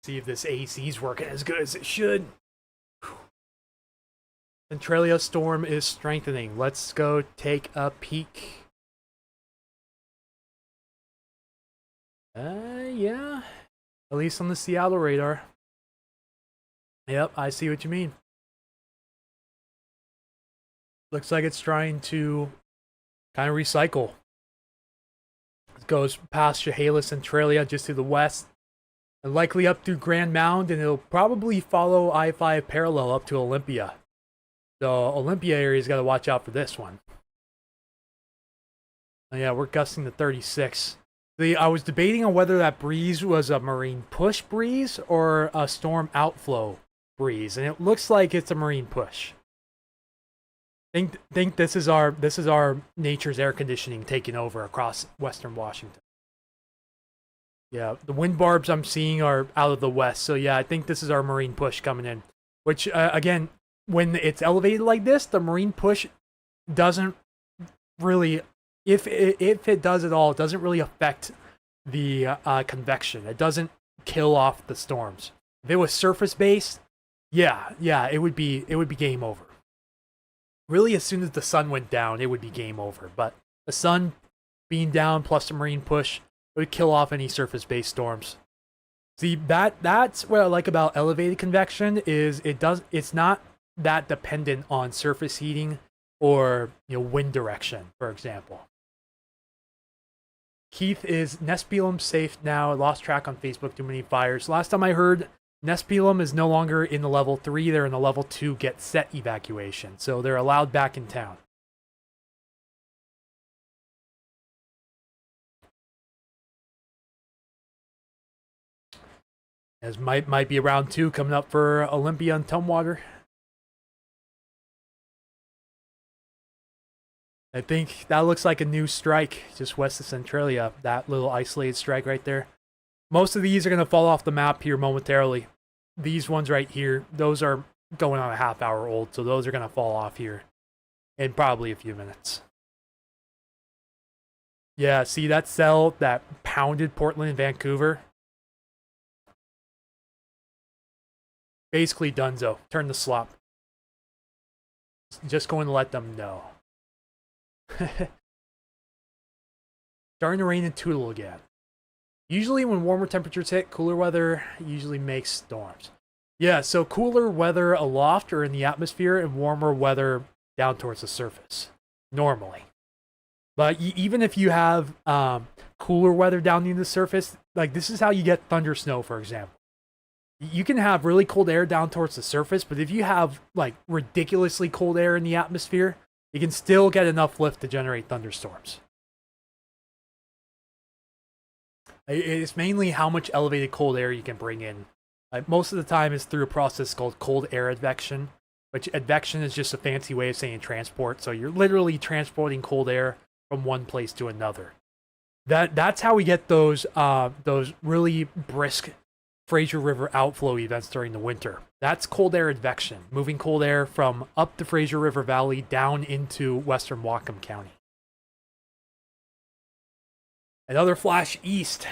See if this AC is working as good as it should. Whew. Centralia storm is strengthening. Let's go take a peek. Yeah. At least on the Seattle radar. Yep, I see what you mean. Looks like it's trying to kind of recycle. It goes past Chehalis and Centralia just to the west, and likely up through Grand Mound, and it'll probably follow I-5 parallel up to Olympia. The Olympia area's got to watch out for this one. And yeah, we're gusting to 36. I was debating on whether that breeze was a marine push breeze or a storm outflow breeze, and it looks like it's a marine push. Think this is our nature's air conditioning taking over across western Washington. Yeah, the wind barbs I'm seeing are out of the west, so yeah, I think this is our marine push coming in. Which again, when it's elevated like this, the marine push doesn't really, if it does at all, it doesn't really affect the convection. It doesn't kill off the storms. If it was surface based, yeah, it would be game over. Really, as soon as the sun went down, it would be game over. But the sun being down plus the marine push, it would kill off any surface-based storms. See, that's what I like about elevated convection is it's not that dependent on surface heating or wind direction, for example. Keith, is Nespelum safe now? I lost track on Facebook, too many fires. Last time I heard, Nespelum is no longer in the level 3, they're in the level 2 get set evacuation, so they're allowed back in town. As might be round 2 coming up for Olympia and Tumwater. I think that looks like a new strike just west of Centralia, that little isolated strike right there. Most of these are going to fall off the map here momentarily. These ones right here, those are going on a half hour old, so those are going to fall off here in probably a few minutes. Yeah, see that cell that pounded Portland and Vancouver? Basically donezo. Turn the slop. Just going to let them know. Starting to rain in Tootle again. Usually when warmer temperatures hit, cooler weather usually makes storms. Yeah, so cooler weather aloft or in the atmosphere and warmer weather down towards the surface, normally. But even if you have cooler weather down near the surface, like this is how you get thunder snow, for example. You can have really cold air down towards the surface, but if you have like ridiculously cold air in the atmosphere, you can still get enough lift to generate thunderstorms. It's mainly how much elevated cold air you can bring in. Most of the time it's through a process called cold air advection, which advection is just a fancy way of saying transport. So you're literally transporting cold air from one place to another. That's how we get those really brisk Fraser River outflow events during the winter. That's cold air advection, moving cold air from up the Fraser River Valley down into western Whatcom County. Another flash east.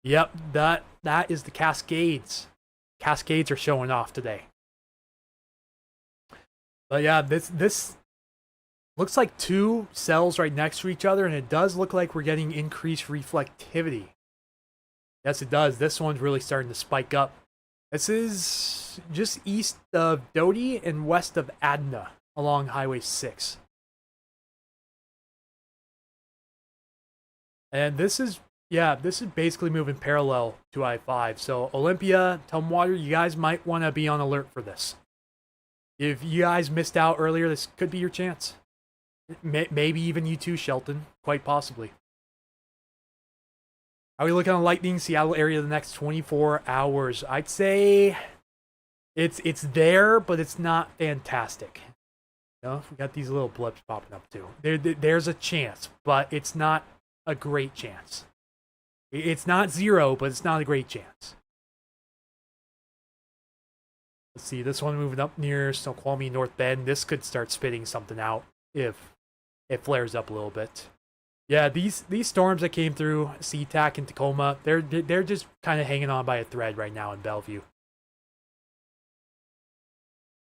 Yep, that is the Cascades. Cascades are showing off today. But yeah, this looks like two cells right next to each other, and it does look like we're getting increased reflectivity. Yes, it does. This one's really starting to spike up. This is just east of Doty and west of Adna along Highway 6. And this is Yeah, this is basically moving parallel to I-5. So Olympia, Tumwater, you guys might want to be on alert for this. If you guys missed out earlier, this could be your chance. Maybe even you too, Shelton. Quite possibly. How are we looking on lightning Seattle area the next 24 hours? I'd say it's there, but it's not fantastic. You know, we got these little blips popping up too. There's a chance, but it's not a great chance. It's not zero, but it's not a great chance. Let's see, this one moving up near Snoqualmie, North Bend. This could start spitting something out if it flares up a little bit. Yeah, these storms that came through SeaTac and Tacoma, they're just kind of hanging on by a thread right now in Bellevue.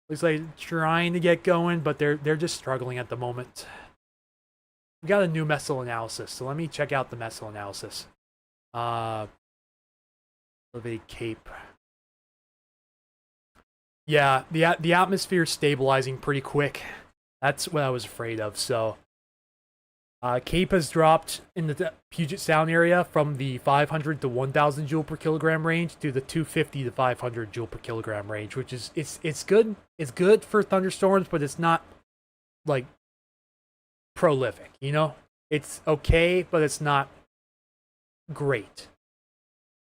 Looks like trying to get going, but they're just struggling at the moment. We got a new missile analysis, so let me check out the missile analysis. Elevate Cape. Yeah, the atmosphere is stabilizing pretty quick. That's what I was afraid of. So, Cape has dropped in the Puget Sound area from the 500 to 1,000 joule per kilogram range to the 250 to 500 joule per kilogram range, which is it's good. It's good for thunderstorms, but it's not like prolific. You know, it's okay, but it's not great.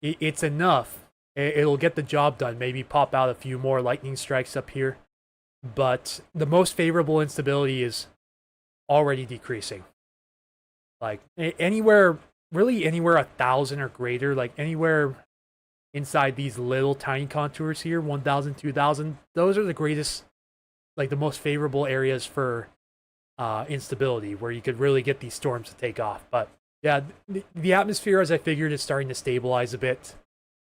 It's enough. It'll get the job done. Maybe pop out a few more lightning strikes up here. But the most favorable instability is already decreasing. Like anywhere, really anywhere 1,000 or greater, like anywhere inside these little tiny contours here, 1,000, 2,000, those are the greatest, like the most favorable areas for instability, where you could really get these storms to take off. But yeah, the atmosphere, as I figured, is starting to stabilize a bit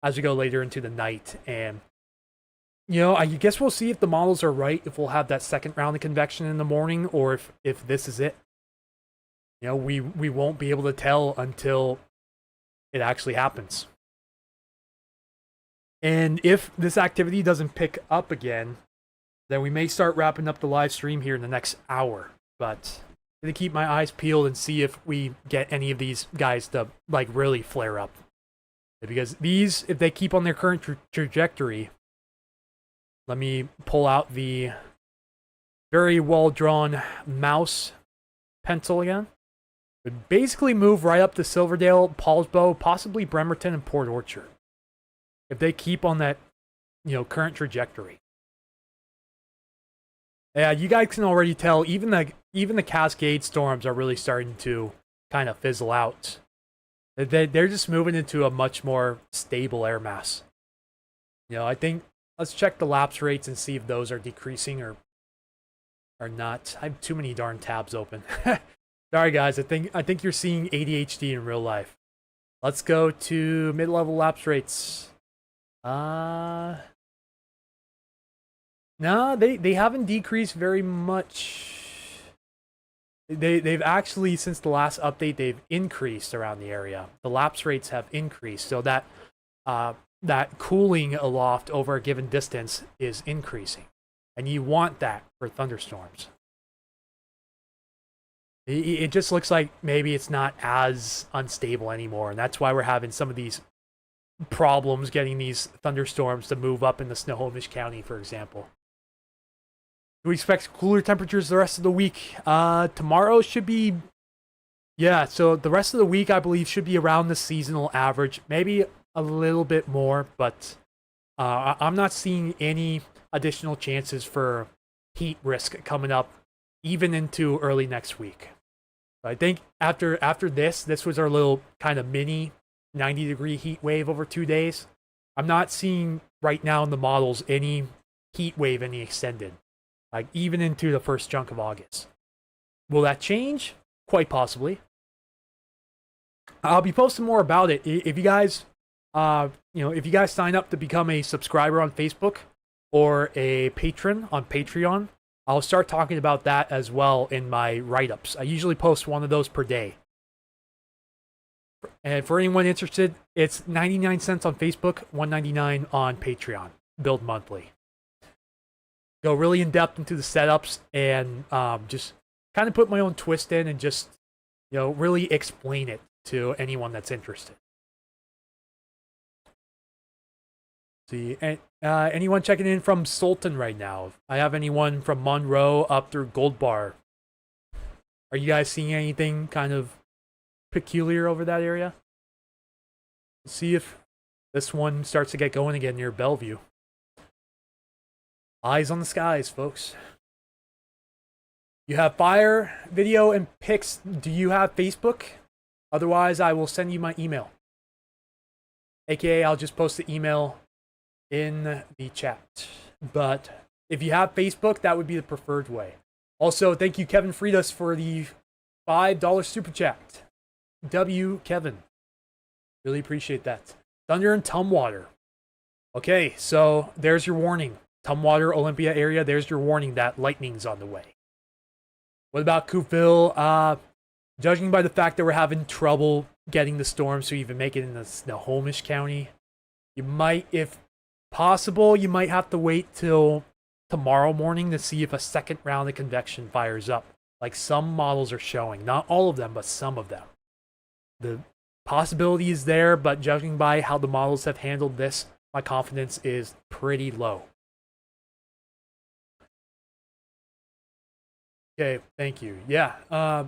as we go later into the night. And, you know, I guess we'll see if the models are right, if we'll have that second round of convection in the morning, or if this is it. You know, we won't be able to tell until it actually happens. And if this activity doesn't pick up again, then we may start wrapping up the live stream here in the next hour. But I'm going to keep my eyes peeled and see if we get any of these guys to, like, really flare up. Because these, if they keep on their current trajectory, let me pull out the very well-drawn mouse pencil again. Would basically move right up to Silverdale, Paulsbo, possibly Bremerton, and Port Orchard. If they keep on that, you know, current trajectory. Yeah, you guys can already tell, even the Cascade storms are really starting to kind of fizzle out. They're just moving into a much more stable air mass. You know, I think, let's check the lapse rates and see if those are decreasing or not. I have too many darn tabs open. Sorry guys, I think you're seeing ADHD in real life. Let's go to mid-level lapse rates. No, they haven't decreased very much. They've actually, since the last update, they've increased around the area. The lapse rates have increased, so that that cooling aloft over a given distance is increasing, and you want that for thunderstorms. It just looks like maybe it's not as unstable anymore, and that's why we're having some of these problems getting these thunderstorms to move up into Snohomish County, for example. Do we expect cooler temperatures the rest of the week? Tomorrow should be... Yeah, so the rest of the week, I believe, should be around the seasonal average. Maybe a little bit more, but I'm not seeing any additional chances for heat risk coming up, even into early next week. I think after this was our little kind of mini 90-degree heat wave over 2 days. I'm not seeing right now in the models any heat wave any extended, like even into the first chunk of August. Will that change? Quite possibly. I'll be posting more about it. If you guys, if you guys sign up to become a subscriber on Facebook or a patron on Patreon, I'll start talking about that as well in my write-ups. I usually post one of those per day. And for anyone interested, it's 99 cents on Facebook, $1.99 on Patreon. Build monthly. Go really in depth into the setups and just kind of put my own twist in and just, really explain it to anyone that's interested. See, anyone checking in from Sultan right now? I have anyone from Monroe up through Gold Bar. Are you guys seeing anything kind of peculiar over that area? Let's see if this one starts to get going again near Bellevue. Eyes on the skies, folks. You have fire, video, and pics. Do you have Facebook? Otherwise, I will send you my email. AKA, I'll just post the email in the chat. But if you have Facebook, that would be the preferred way. Also, thank you, Kevin Fridas, for the $5 super chat. Kevin. Really appreciate that. Thunder and Tumwater. Okay, so there's your warning. Tumwater, Olympia area, there's your warning that lightning's on the way. What about Coopville? Judging by the fact that we're having trouble getting the storm to even make it in the Snohomish County, you might, if possible, you might have to wait till tomorrow morning to see if a second round of convection fires up. Like some models are showing. Not all of them, but some of them. The possibility is there, but judging by how the models have handled this, my confidence is pretty low. Okay, thank you. Yeah,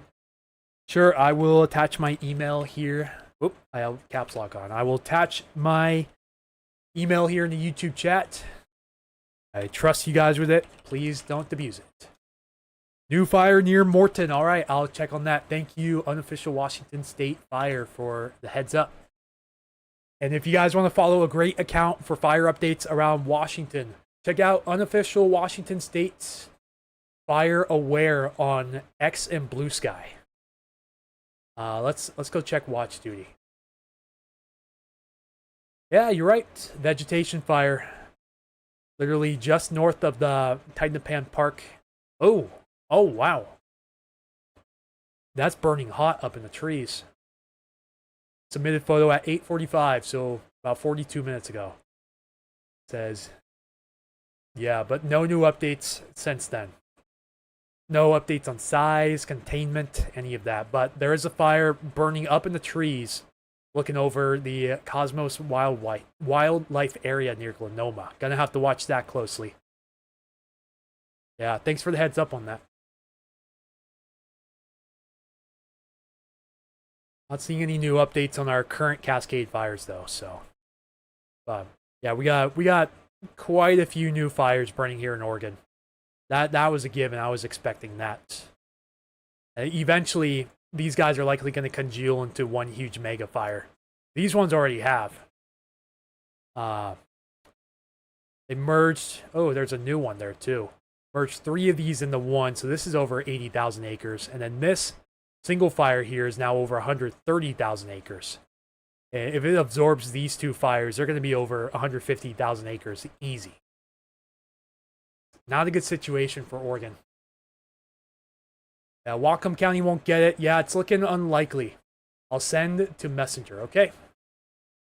sure, I will attach my email here. Oop, I have caps lock on. I will attach my email here in the YouTube chat. I trust you guys with it. Please don't abuse it. New fire near Morton. All right, I'll check on that. Thank you, Unofficial Washington State Fire, for the heads up. And if you guys want to follow a great account for fire updates around Washington, check out Unofficial Washington State's Fire Aware on X and Blue Sky. Let's go check watch duty. Yeah, you're right. Vegetation fire. Literally just north of the Titanopan Park. Oh, wow. That's burning hot up in the trees. Submitted photo at 8:45, so about 42 minutes ago. It says, yeah, but no new updates since then. No updates on size, containment, any of that. But there is a fire burning up in the trees looking over the Cosmos wildlife area near Glenoma. Gonna have to watch that closely. Yeah, thanks for the heads up on that. Not seeing any new updates on our current Cascade fires though, so. Yeah, we got quite a few new fires burning here in Oregon. That was a given. I was expecting that. Eventually, these guys are likely going to congeal into one huge mega fire. These ones already have. They merged. Oh, there's a new one there too. Merged 3 of these into one, so this is over 80,000 acres. And then this single fire here is now over 130,000 acres. And if it absorbs these 2 fires, they're going to be over 150,000 acres easy. Not a good situation for Oregon. Yeah, Whatcom County won't get it. Yeah, it's looking unlikely. I'll send to Messenger, okay?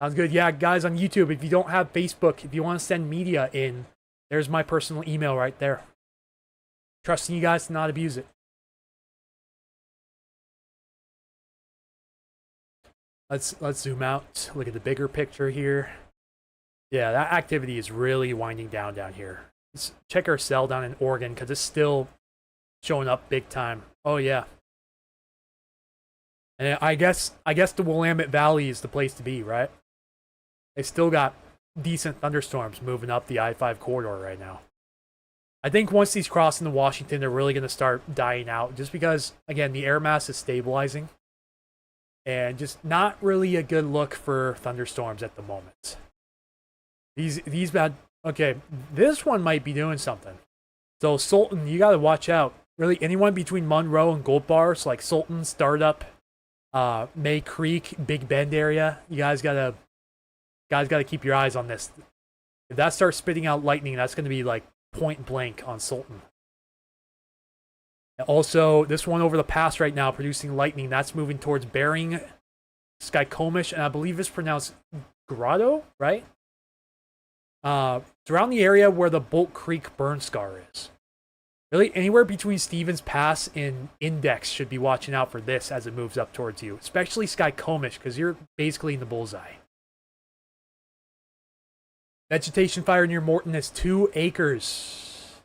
Sounds good. Yeah, guys on YouTube, if you don't have Facebook, if you want to send media in, there's my personal email right there. Trusting you guys to not abuse it. Let's zoom out. Look at the bigger picture here. Yeah, that activity is really winding down here. Let's check our cell down in Oregon because it's still showing up big time. Oh yeah. And I guess the Willamette Valley is the place to be, right? They still got decent thunderstorms moving up the I-5 corridor right now. I think once these cross into Washington, they're really going to start dying out just because, again, the air mass is stabilizing. And just not really a good look for thunderstorms at the moment. These bad... Okay, this one might be doing something. So Sultan, you got to watch out. Really, anyone between Monroe and Gold Bar, so like Sultan, Startup, May Creek, Big Bend area, you guys gotta keep your eyes on this. If that starts spitting out lightning, that's going to be like point blank on Sultan. Also, this one over the pass right now producing lightning. That's moving towards Bering, Skykomish, and I believe it's pronounced Grotto, right? It's around the area where the Bolt Creek burn scar is. Really, anywhere between Stevens Pass and Index should be watching out for this as it moves up towards you, especially Skycomish, because you're basically in the bullseye. Vegetation fire near Morton is 2 acres.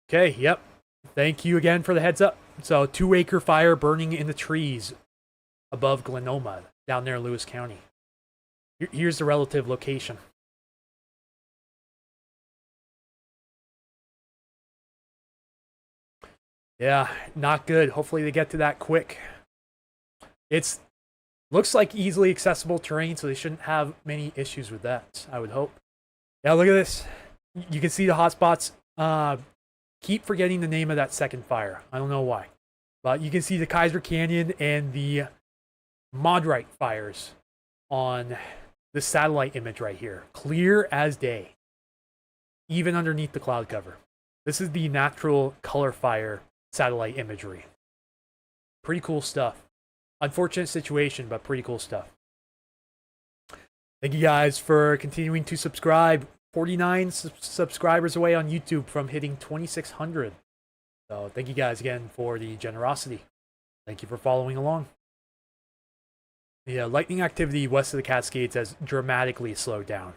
Okay, yep. Thank you again for the heads up. So 2-acre fire burning in the trees above Glenoma, down there in Lewis County. Here's the relative location. Yeah, not good. Hopefully they get to that quick. It's looks like easily accessible terrain, so they shouldn't have many issues with that, I would hope. Yeah, look at this. You can see the hotspots. Keep forgetting the name of that second fire. I don't know why. But you can see the Kaiser Canyon and the Modrite fires on the satellite image right here. Clear as day. Even underneath the cloud cover. This is the natural color fire satellite imagery. Pretty cool stuff. Unfortunate situation, but pretty cool stuff. Thank you guys for continuing to subscribe. 49 subscribers away on YouTube from hitting 2,600. So thank you guys again for the generosity. Thank you for following along. The lightning activity west of the Cascades has dramatically slowed down.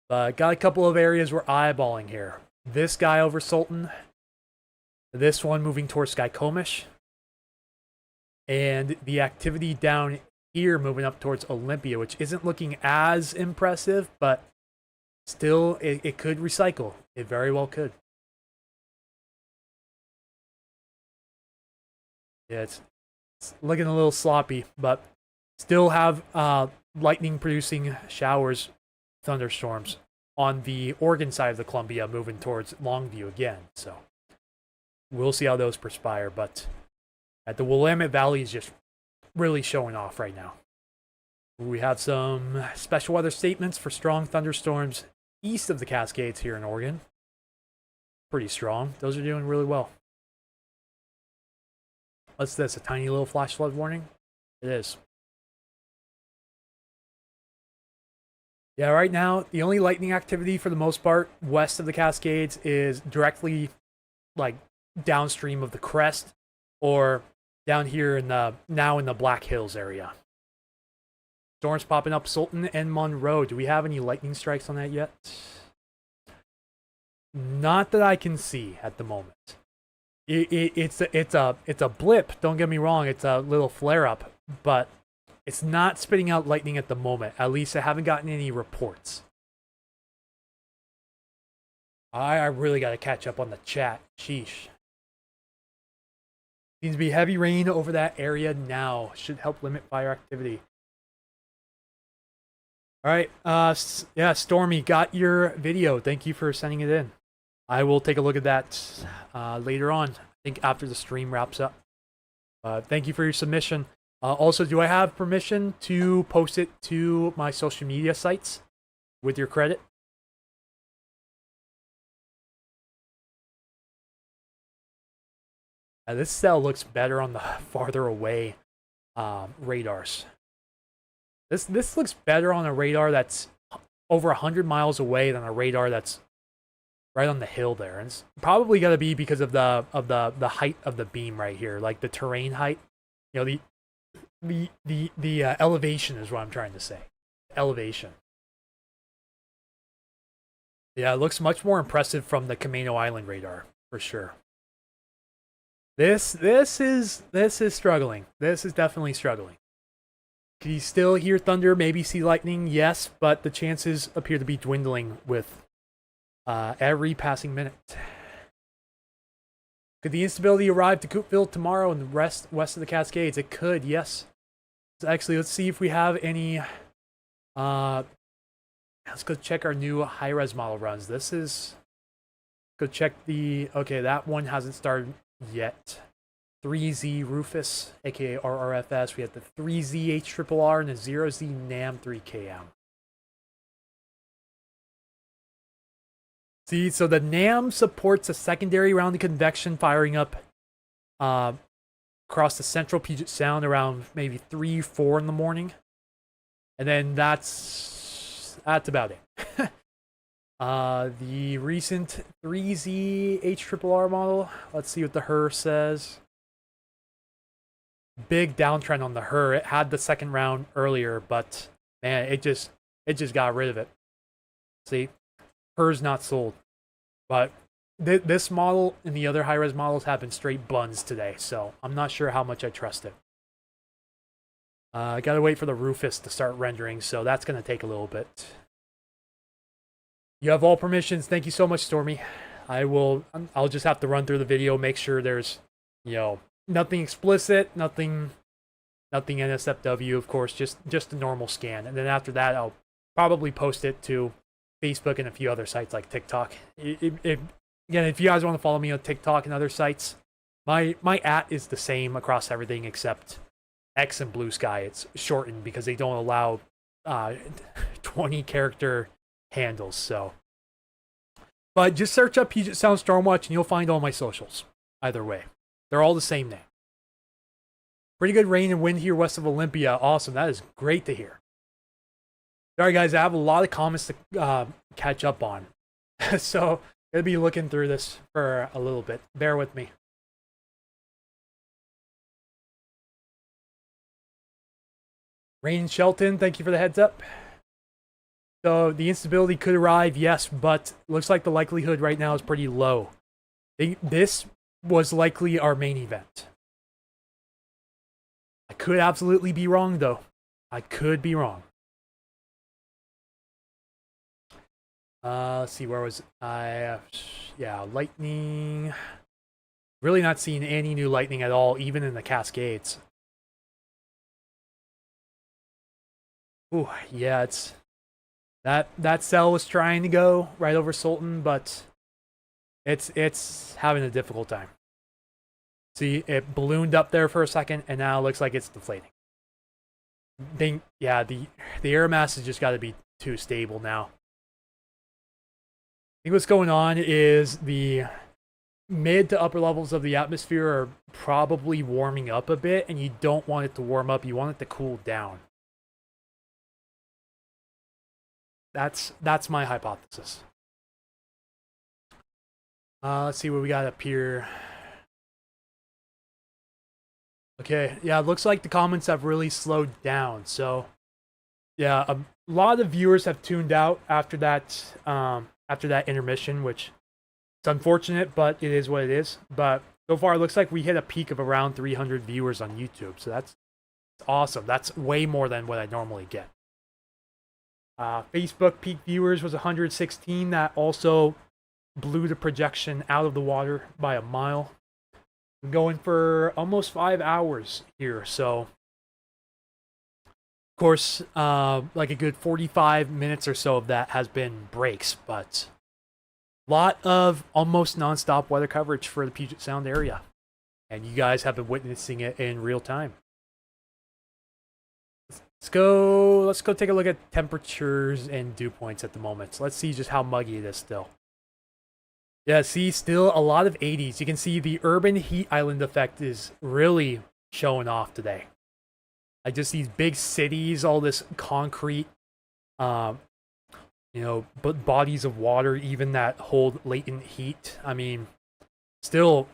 Got a couple of areas we're eyeballing here. This guy over Sultan. This one moving towards Skycomish. And the activity down here moving up towards Olympia, which isn't looking as impressive, but still, it could recycle. It very well could. Yeah, it's looking a little sloppy, but still have lightning producing showers, thunderstorms on the Oregon side of the Columbia moving towards Longview again. So we'll see how those perspire, but at the Willamette Valley is just really showing off right now. We have some special weather statements for strong thunderstorms east of the Cascades here in Oregon. Pretty strong. Those are doing really well. What's this? A tiny little flash flood warning? It is. Yeah, right now, the only lightning activity for the most part west of the Cascades is directly like downstream of the crest or down here in the Black Hills area. Storms popping up Sultan and Monroe. Do we have any lightning strikes on that yet? Not that I can see at the moment. It's a blip. Don't get me wrong. It's a little flare up, but it's not spitting out lightning at the moment. At least I haven't gotten any reports. I really got to catch up on the chat. Sheesh. Seems to be heavy rain over that area now. Should help limit fire activity. All right. Yeah, Stormy, got your video. Thank you for sending it in. I will take a look at that later on. I think after the stream wraps up. Thank you for your submission. Also, do I have permission to post it to my social media sites with your credit? This cell looks better on the farther away radars. This looks better on a radar that's over 100 miles away than a radar that's right on the hill there. And it's probably got to be because of the height of the beam right here, like the terrain height. You know, the elevation is what I'm trying to say. Elevation. Yeah, it looks much more impressive from the Camino Island radar for sure. This is struggling. This is definitely struggling. Can you still hear thunder? Maybe see lightning? Yes, but the chances appear to be dwindling with every passing minute. Could the instability arrive to Coopville tomorrow and the west of the Cascades? It could, yes. So actually, let's see if we have any. Let's go check our new high-res model runs. Let's go check the. Okay, that one hasn't started yet. 3Z Rufus, aka RRFS. We have the 3Z HRRR and the 0Z NAM 3KM. See, so the NAM supports a secondary round of convection firing up across the central Puget Sound around maybe 3, 4 in the morning. And then that's that's about it. The recent 3Z HRRR model. Let's see what the HRRR says. Big downtrend on the HRRR. It had the second round earlier, but man, it just got rid of it. See, HRRR's not sold, but this model and the other high-res models have been straight buns today, so I'm not sure how much I trust it. I gotta wait for the Rufus to start rendering, so that's gonna take a little bit. You have all permissions. Thank you so much, Stormy. I'll just have to run through the video, make sure there's, you know, nothing explicit, nothing NSFW, of course, just a normal scan. And then after that, I'll probably post it to Facebook and a few other sites like TikTok. Again, if you guys want to follow me on TikTok and other sites, my @ is the same across everything except X and Blue Sky. It's shortened because they don't allow 20 character handles. So, but just search up Puget Sound Stormwatch and you'll find all my socials. Either way, they're all the same name. Pretty good rain and wind here west of Olympia. Awesome, that is great to hear. All right, guys, I have a lot of comments to catch up on, so I'll be looking through this for a little bit. Bear with me. Rain in Shelton, thank you for the heads up. So the instability could arrive, yes, but looks like the likelihood right now is pretty low. This was likely our main event. I could absolutely be wrong, though. I could be wrong. Let's see, where was I? Yeah, lightning. Really not seeing any new lightning at all, even in the Cascades. Ooh, yeah, it's that cell was trying to go right over Sultan, but it's having a difficult time. See, it ballooned up there for a second, and now it looks like it's deflating. Yeah, the air mass has just got to be too stable now. I think what's going on is the mid to upper levels of the atmosphere are probably warming up a bit, and you don't want it to warm up. You want it to cool down. That's my hypothesis. Let's see what we got up here. Okay, yeah, it looks like the comments have really slowed down. So, yeah, a lot of viewers have tuned out after that intermission, which it's unfortunate, but it is what it is. But so far, it looks like we hit a peak of around 300 viewers on YouTube. So that's awesome. That's way more than what I normally get. Facebook peak viewers was 116. That also blew the projection out of the water by a mile. I'm going for almost 5 hours here, so of course, like a good 45 minutes or so of that has been breaks, but a lot of almost non-stop weather coverage for the Puget Sound area, and you guys have been witnessing it in real time. Let's go take a look at temperatures and dew points at the moment. So let's see just how muggy it is still. Yeah, see, still a lot of 80s. You can see the urban heat island effect is really showing off today. Like just these big cities, all this concrete, you know, but bodies of water, even that hold latent heat. I mean, still,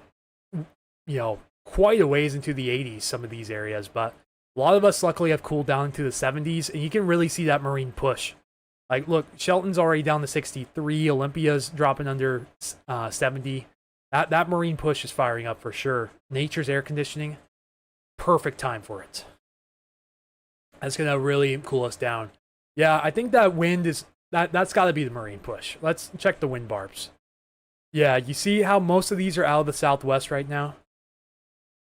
you know, quite a ways into the 80s, some of these areas, but a lot of us luckily have cooled down into the 70s, and you can really see that marine push. Like, look, Shelton's already down to 63. Olympia's dropping under 70. That marine push is firing up for sure. Nature's air conditioning, perfect time for it. That's going to really cool us down. Yeah, I think that wind is... That's got to be the marine push. Let's check the wind barbs. Yeah, you see how most of these are out of the southwest right now?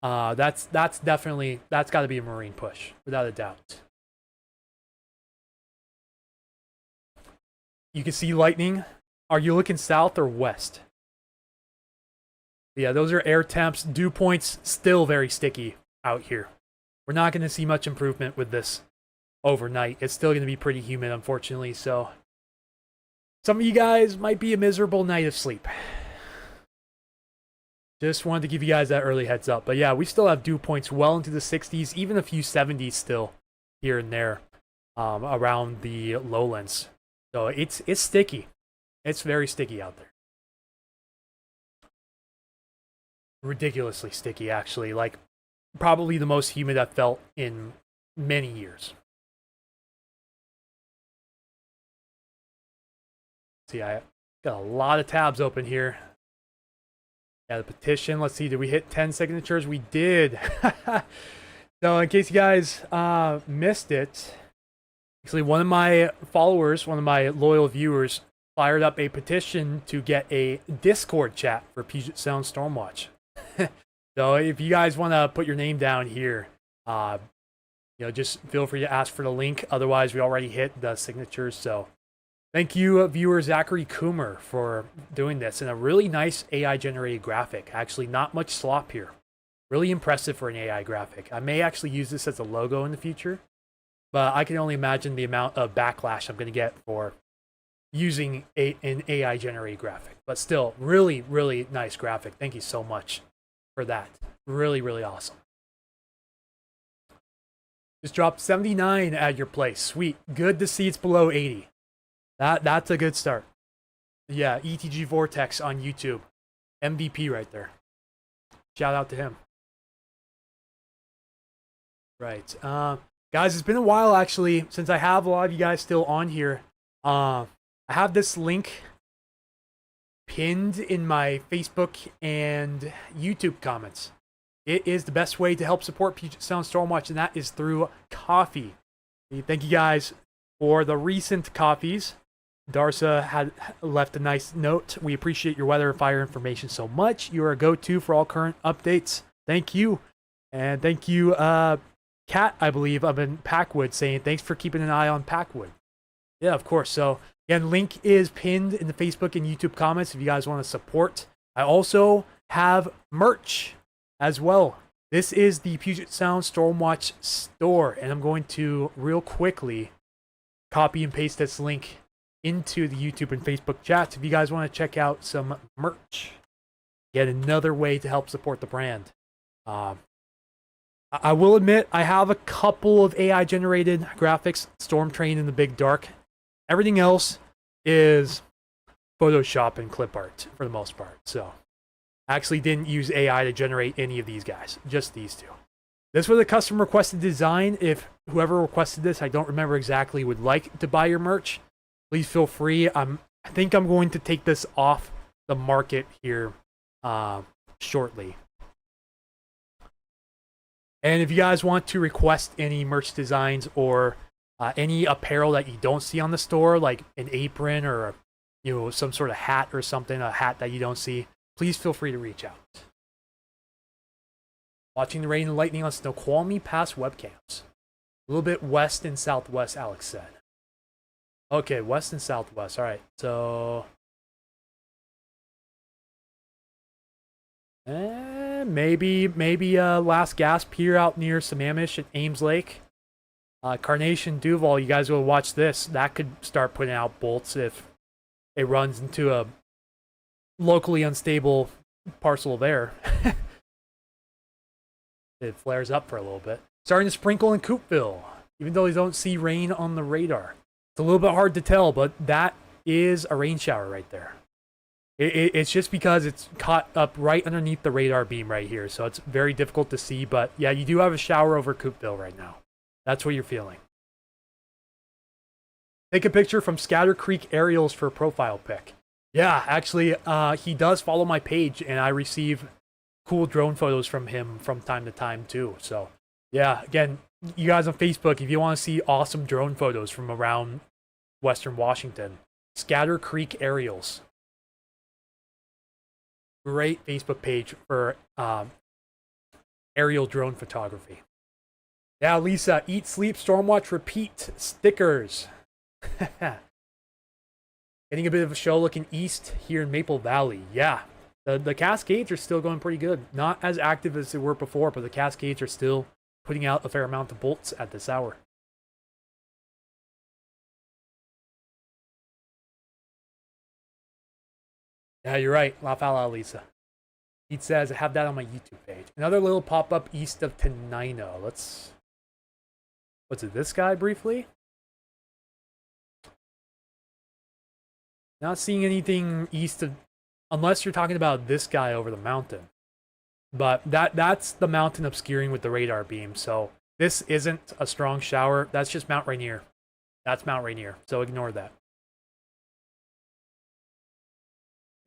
That's got to be a marine push, without a doubt. You can see lightning. Are you looking south or west? Yeah, those are air temps. Dew points still very sticky out here. We're not going to see much improvement with this overnight. It's still going to be pretty humid, unfortunately. So some of you guys might be a miserable night of sleep. Just wanted to give you guys that early heads up. But yeah, we still have dew points well into the 60s, even a few 70s still here and there around the lowlands. So it's sticky. It's very sticky out there. Ridiculously sticky, actually. Like, probably the most humid I've felt in many years. See, I got a lot of tabs open here. Yeah, the petition. Let's see, did we hit 10 signatures? We did. So, in case you guys missed it, actually, one of my followers, one of my loyal viewers, fired up a petition to get a Discord chat for Puget Sound Stormwatch. So if you guys want to put your name down here, just feel free to ask for the link. Otherwise, we already hit the signatures. So thank you, viewer Zachary Coomer, for doing this. And a really nice AI-generated graphic. Actually, not much slop here. Really impressive for an AI graphic. I may actually use this as a logo in the future. But I can only imagine the amount of backlash I'm going to get for using an AI-generated graphic. But still, really, really nice graphic. Thank you so much for that. Really, really awesome. Just dropped 79 at your place. Sweet. Good to see it's below 80. That's a good start. Yeah, ETG Vortex on YouTube. MVP right there. Shout out to him. Right. Guys, it's been a while, actually, since I have a lot of you guys still on here. I have this link pinned in my Facebook and YouTube comments. It is the best way to help support Puget Sound Stormwatch, and that is through coffee. Thank you guys for the recent coffees. Darsa had left a nice note. We appreciate your weather and fire information so much. You are a go-to for all current updates. Thank you. And thank you, Kat, I believe, up in Packwood, saying thanks for keeping an eye on Packwood. Yeah, of course. So, again, link is pinned in the Facebook and YouTube comments if you guys want to support. I also have merch as well. This is the Puget Sound Stormwatch store, and I'm going to real quickly copy and paste this link into the YouTube and Facebook chats if you guys want to check out some merch. Yet another way to help support the brand. I will admit, I have a couple of AI-generated graphics, Storm Train in the Big Dark. Everything else is Photoshop and clip art for the most part. So, I actually didn't use AI to generate any of these guys, just these two. This was a custom requested design. If whoever requested this, I don't remember exactly, would like to buy your merch, please feel free. I think I'm going to take this off the market here shortly. And if you guys want to request any merch designs or any apparel that you don't see on the store, like an apron or some sort of hat or something, a hat that you don't see, please feel free to reach out. Watching the rain and lightning on Snoqualmie Pass webcams. A little bit west and southwest, Alex said. Okay, west and southwest. All right, so maybe last gasp here out near Sammamish at Ames Lake. Carnation Duval, you guys will watch this. That could start putting out bolts if it runs into a locally unstable parcel of air. It flares up for a little bit. Starting to sprinkle in Coopville, even though you don't see rain on the radar. It's a little bit hard to tell, but that is a rain shower right there. It's just because it's caught up right underneath the radar beam right here, so it's very difficult to see. But yeah, you do have a shower over Coopville right now. That's what you're feeling. Take a picture from Scatter Creek Aerials for a profile pic. Yeah, actually, he does follow my page, and I receive cool drone photos from him from time to time too. So yeah, again, you guys on Facebook, if you want to see awesome drone photos from around Western Washington, Scatter Creek Aerials. Great Facebook page for aerial drone photography. Yeah, Lisa, eat, sleep, stormwatch, repeat stickers. Getting a bit of a show looking east here in Maple Valley. Yeah, the Cascades are still going pretty good. Not as active as they were before, but the Cascades are still putting out a fair amount of bolts at this hour. Yeah, you're right. La Fala, Lisa. He says, I have that on my YouTube page. Another little pop-up east of Tenino. What's it, this guy briefly? Not seeing anything east of, unless you're talking about this guy over the mountain. But that's the mountain obscuring with the radar beam. So this isn't a strong shower. That's just Mount Rainier. That's Mount Rainier. So ignore that.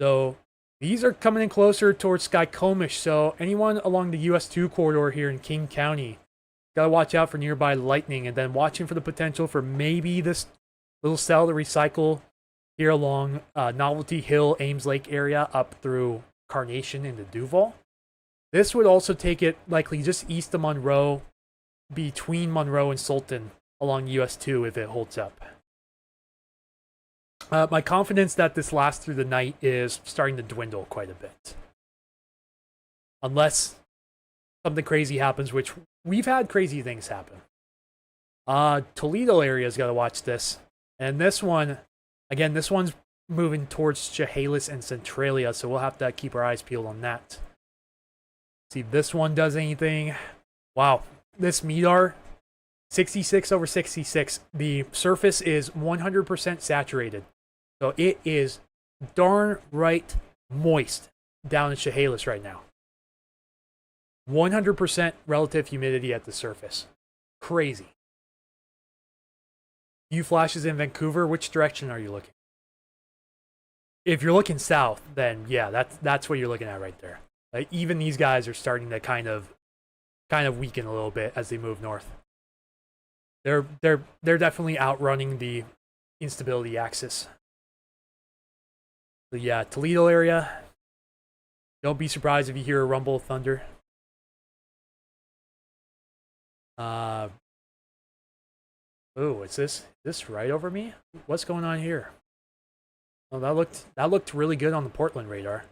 So these are coming in closer towards Skycomish. So anyone along the US 2 corridor here in King County, gotta watch out for nearby lightning, and then watching for the potential for maybe this little cell to recycle here along Novelty Hill, Ames Lake area up through Carnation into Duval. This would also take it likely just east of Monroe, between Monroe and Sultan along US 2 if it holds up. My confidence that this lasts through the night is starting to dwindle quite a bit. Unless something crazy happens, which we've had crazy things happen. Toledo area's got to watch this. And this one, again, this one's moving towards Chehalis and Centralia, so we'll have to keep our eyes peeled on that. See if this one does anything. Wow, this MEDAR, 66 over 66. The surface is 100% saturated. So it is darn right moist down in Chehalis right now. 100% relative humidity at the surface. Crazy. Few flashes in Vancouver. Which direction are you looking? If you're looking south, then yeah, that's what you're looking at right there. Like, even these guys are starting to kind of weaken a little bit as they move north. They're definitely outrunning the instability axis. So yeah, Toledo area. Don't be surprised if you hear a rumble of thunder. Oh, is this right over me? What's going on here? Oh, that looked really good on the Portland radar.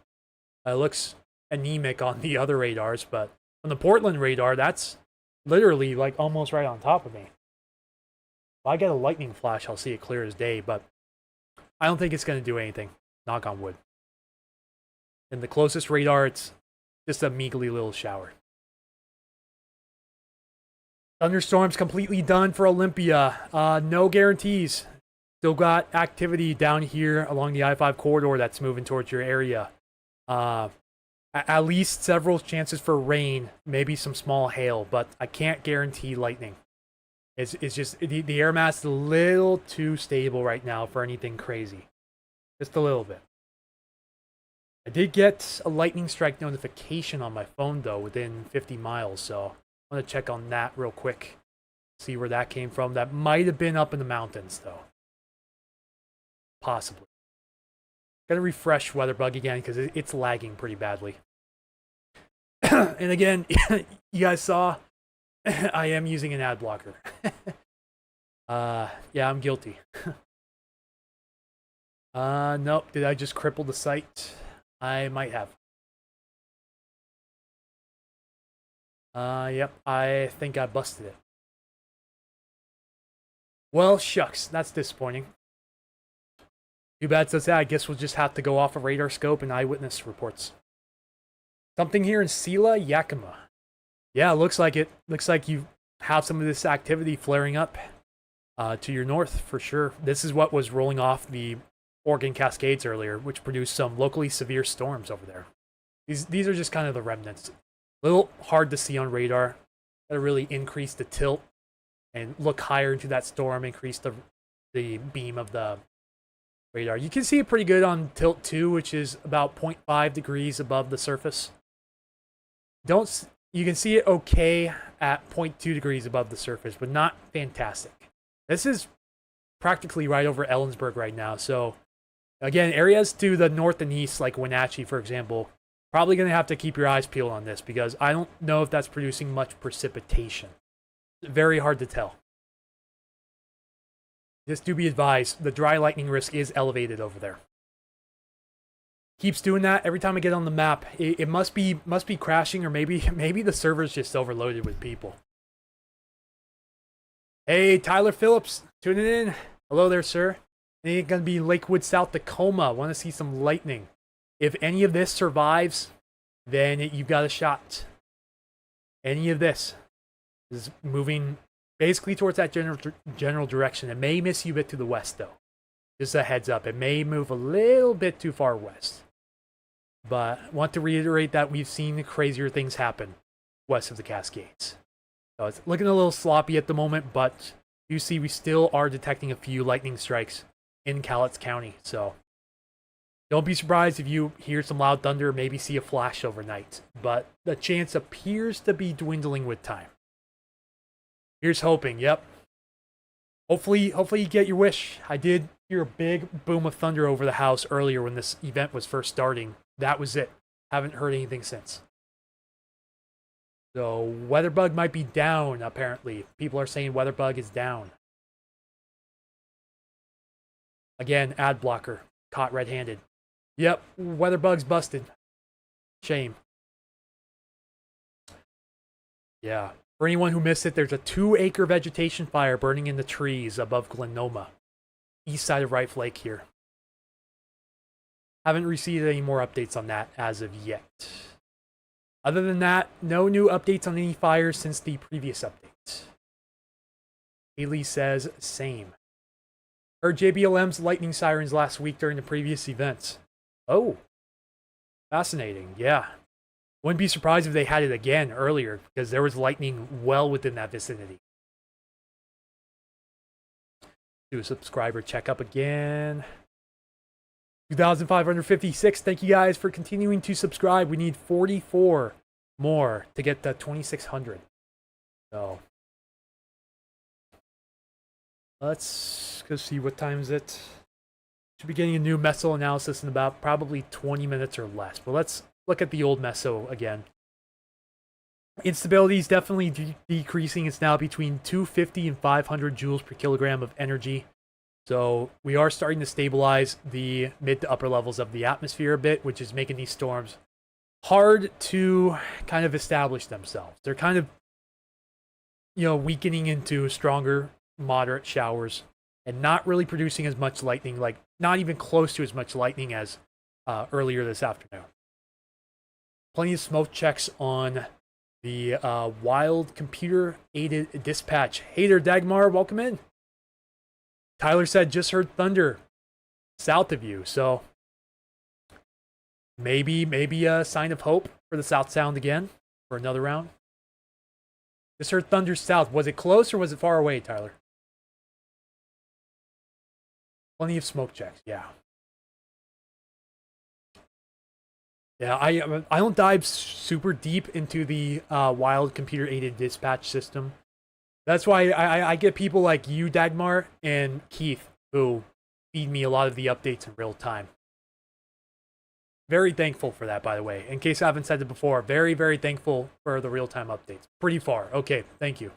It looks anemic on the other radars, but on the Portland radar, that's literally like almost right on top of me. If I get a lightning flash, I'll see it clear as day, but I don't think it's going to do anything. Knock on wood. And the closest radar, it's just a meagerly little shower. Thunderstorm's completely done for Olympia. No guarantees. Still got activity down here along the I-5 corridor that's moving towards your area. At least several chances for rain, maybe some small hail, but I can't guarantee lightning. It's just, the air mass is a little too stable right now for anything crazy. Just a little bit. I did get a lightning strike notification on my phone, though, within 50 miles, so I'm going to check on that real quick. See where that came from. That might have been up in the mountains, though. Possibly. Gonna refresh WeatherBug again, because it's lagging pretty badly. And again, you guys saw, I am using an ad blocker. Yeah, I'm guilty. Nope. Did I just cripple the site? I might have. Yep. I think I busted it. Well, shucks. That's disappointing. Too bad, so sad. I guess we'll just have to go off a radar scope and eyewitness reports. Something here in Sela, Yakima. Yeah, looks like it. Looks like you have some of this activity flaring up to your north for sure. This is what was rolling off the Oregon Cascades earlier, which produced some locally severe storms over there. These are just kind of the remnants. A little hard to see on radar. Gotta really increase the tilt and look higher into that storm, increase the beam of the radar. You can see it pretty good on tilt 2, which is about 0.5 degrees above the surface. You can see it okay at 0.2 degrees above the surface, but not fantastic. This is practically right over Ellensburg right now, so again, areas to the north and east, like Wenatchee, for example, probably going to have to keep your eyes peeled on this, because I don't know if that's producing much precipitation. Very hard to tell. Just do be advised, the dry lightning risk is elevated over there. Keeps doing that every time I get on the map. It must be crashing, or maybe the server's just overloaded with people. Hey, Tyler Phillips, tuning in. Hello there, sir. It's going to be Lakewood, South Tacoma. Want to see some lightning. If any of this survives, then you've got a shot. Any of this is moving basically towards that general direction. It may miss you a bit to the west, though. Just a heads up, it may move a little bit too far west. But I want to reiterate that we've seen crazier things happen west of the Cascades. So it's looking a little sloppy at the moment, but you see we still are detecting a few lightning strikes in Cowlitz County. So don't be surprised if you hear some loud thunder, maybe see a flash overnight. But the chance appears to be dwindling with time. Here's hoping, yep. Hopefully you get your wish. I did hear a big boom of thunder over the house earlier when this event was first starting. That was it. Haven't heard anything since. So, Weatherbug might be down, apparently. People are saying Weatherbug is down. Again, ad blocker. Caught red-handed. Yep, Weatherbug's busted. Shame. Yeah. For anyone who missed it, there's a 2-acre vegetation fire burning in the trees above Glenoma. East side of Rife Lake here. Haven't received any more updates on that as of yet. Other than that, no new updates on any fires since the previous update. Haley says, same. Heard JBLM's lightning sirens last week during the previous events. Oh. Fascinating, yeah. Wouldn't be surprised if they had it again earlier, because there was lightning well within that vicinity. Do a subscriber checkup again. 2,556. Thank you guys for continuing to subscribe. We need 44 more to get the 2,600. So let's go see what time is it. Should be getting a new meso analysis in about probably 20 minutes or less. But let's look at the old meso again. Instability is definitely decreasing. It's now between 250 and 500 joules per kilogram of energy. So we are starting to stabilize the mid to upper levels of the atmosphere a bit, which is making these storms hard to kind of establish themselves. They're kind of, weakening into stronger, moderate showers and not really producing as much lightning, like not even close to as much lightning as earlier this afternoon. Plenty of smoke checks on the wild computer-aided dispatch. Hey there, Dagmar, welcome in. Tyler said, just heard thunder south of you, so maybe a sign of hope for the South Sound again for another round. Just heard thunder south. Was it close or was it far away, Tyler? Plenty of smoke checks, yeah. Yeah, I don't dive super deep into the wild computer-aided dispatch system. That's why I get people like you, Dagmar, and Keith, who feed me a lot of the updates in real time. Very thankful for that, by the way. In case I haven't said it before, very, very thankful for the real-time updates. Pretty far. Okay, thank you.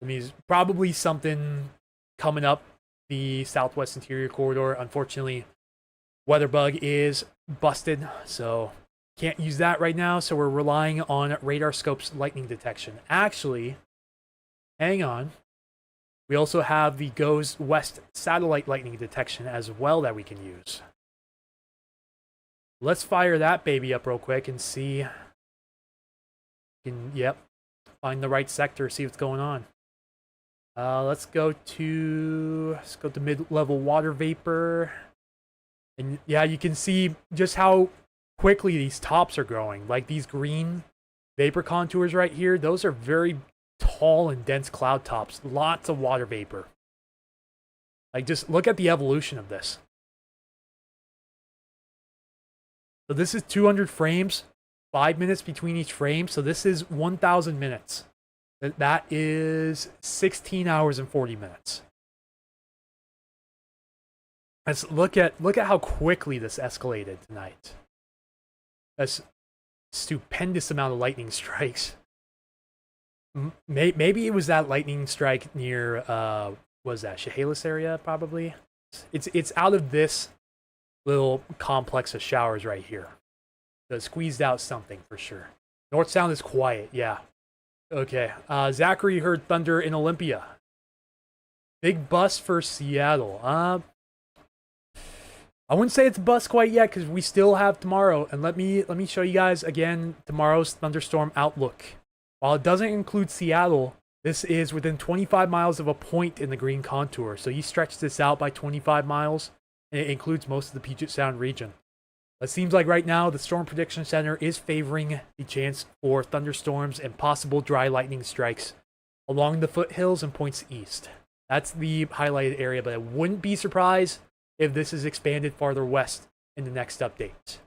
It means probably something coming up the Southwest Interior Corridor. Unfortunately, Weatherbug is busted, so can't use that right now, so we're relying on radar scope's lightning detection. Actually, hang on. We also have the GOES West satellite lightning detection as well that we can use. Let's fire that baby up real quick and see. Yep, find the right sector, see what's going on. Let's go to mid-level water vapor. And yeah, you can see just how quickly these tops are growing. Like these green vapor contours right here, those are very tall and dense cloud tops. Lots of water vapor. Like just look at the evolution of this. So this is 200 frames, 5 minutes between each frame. So this is 1,000 minutes. That is 16 hours and 40 minutes. Let's look at how quickly this escalated tonight. That's stupendous amount of lightning strikes. Maybe it was that lightning strike near what was that, Chehalis area probably. It's out of this little complex of showers right here. So it squeezed out something for sure. North Sound is quiet, yeah. Okay, Zachary heard thunder in Olympia. Big bust for Seattle. I wouldn't say it's a bust quite yet because we still have tomorrow. And let me show you guys again tomorrow's thunderstorm outlook. While it doesn't include Seattle, This is within 25 miles of a point in the green contour. So you stretch this out by 25 miles, and it includes most of the Puget Sound region. It seems like right now the Storm Prediction Center is favoring the chance for thunderstorms and possible dry lightning strikes along the foothills and points east. That's the highlighted area, but I wouldn't be surprised if this is expanded farther west in the next update.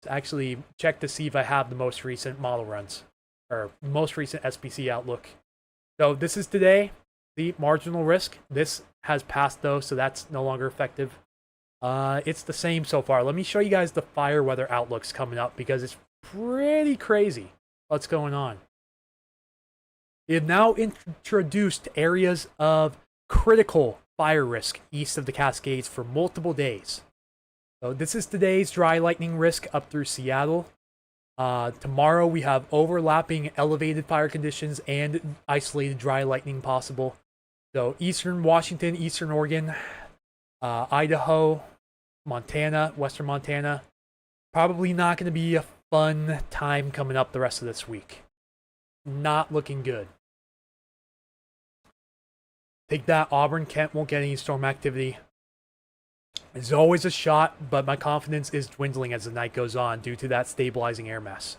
Actually check to see if I have the most recent model runs or most recent SPC outlook. So this is today, the marginal risk. This has passed though, so that's no longer effective. It's the same so far. Let me show you guys the fire weather outlooks coming up because it's pretty crazy what's going on. We have now introduced areas of critical fire risk east of the Cascades for multiple days. So this is today's dry lightning risk up through Seattle. Tomorrow we have overlapping elevated fire conditions and isolated dry lightning possible. So eastern Washington, eastern Oregon, Idaho, Montana, western Montana. Probably not going to be a fun time coming up the rest of this week. Not looking good. Take that, Auburn, Kent won't get any storm activity. There's always a shot, but my confidence is dwindling as the night goes on due to that stabilizing air mass.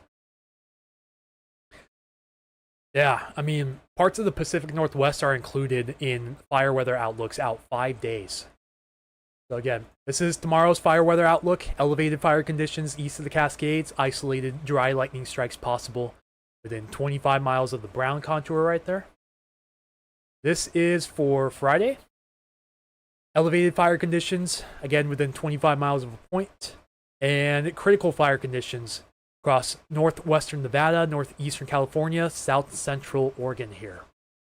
Yeah, I mean, parts of the Pacific Northwest are included in fire weather outlooks out 5 days. So again, this is tomorrow's fire weather outlook. Elevated fire conditions east of the Cascades. Isolated dry lightning strikes possible within 25 miles of the brown contour right there. This is for Friday. Elevated fire conditions, again, within 25 miles of a point. And critical fire conditions across northwestern Nevada, northeastern California, south central Oregon here.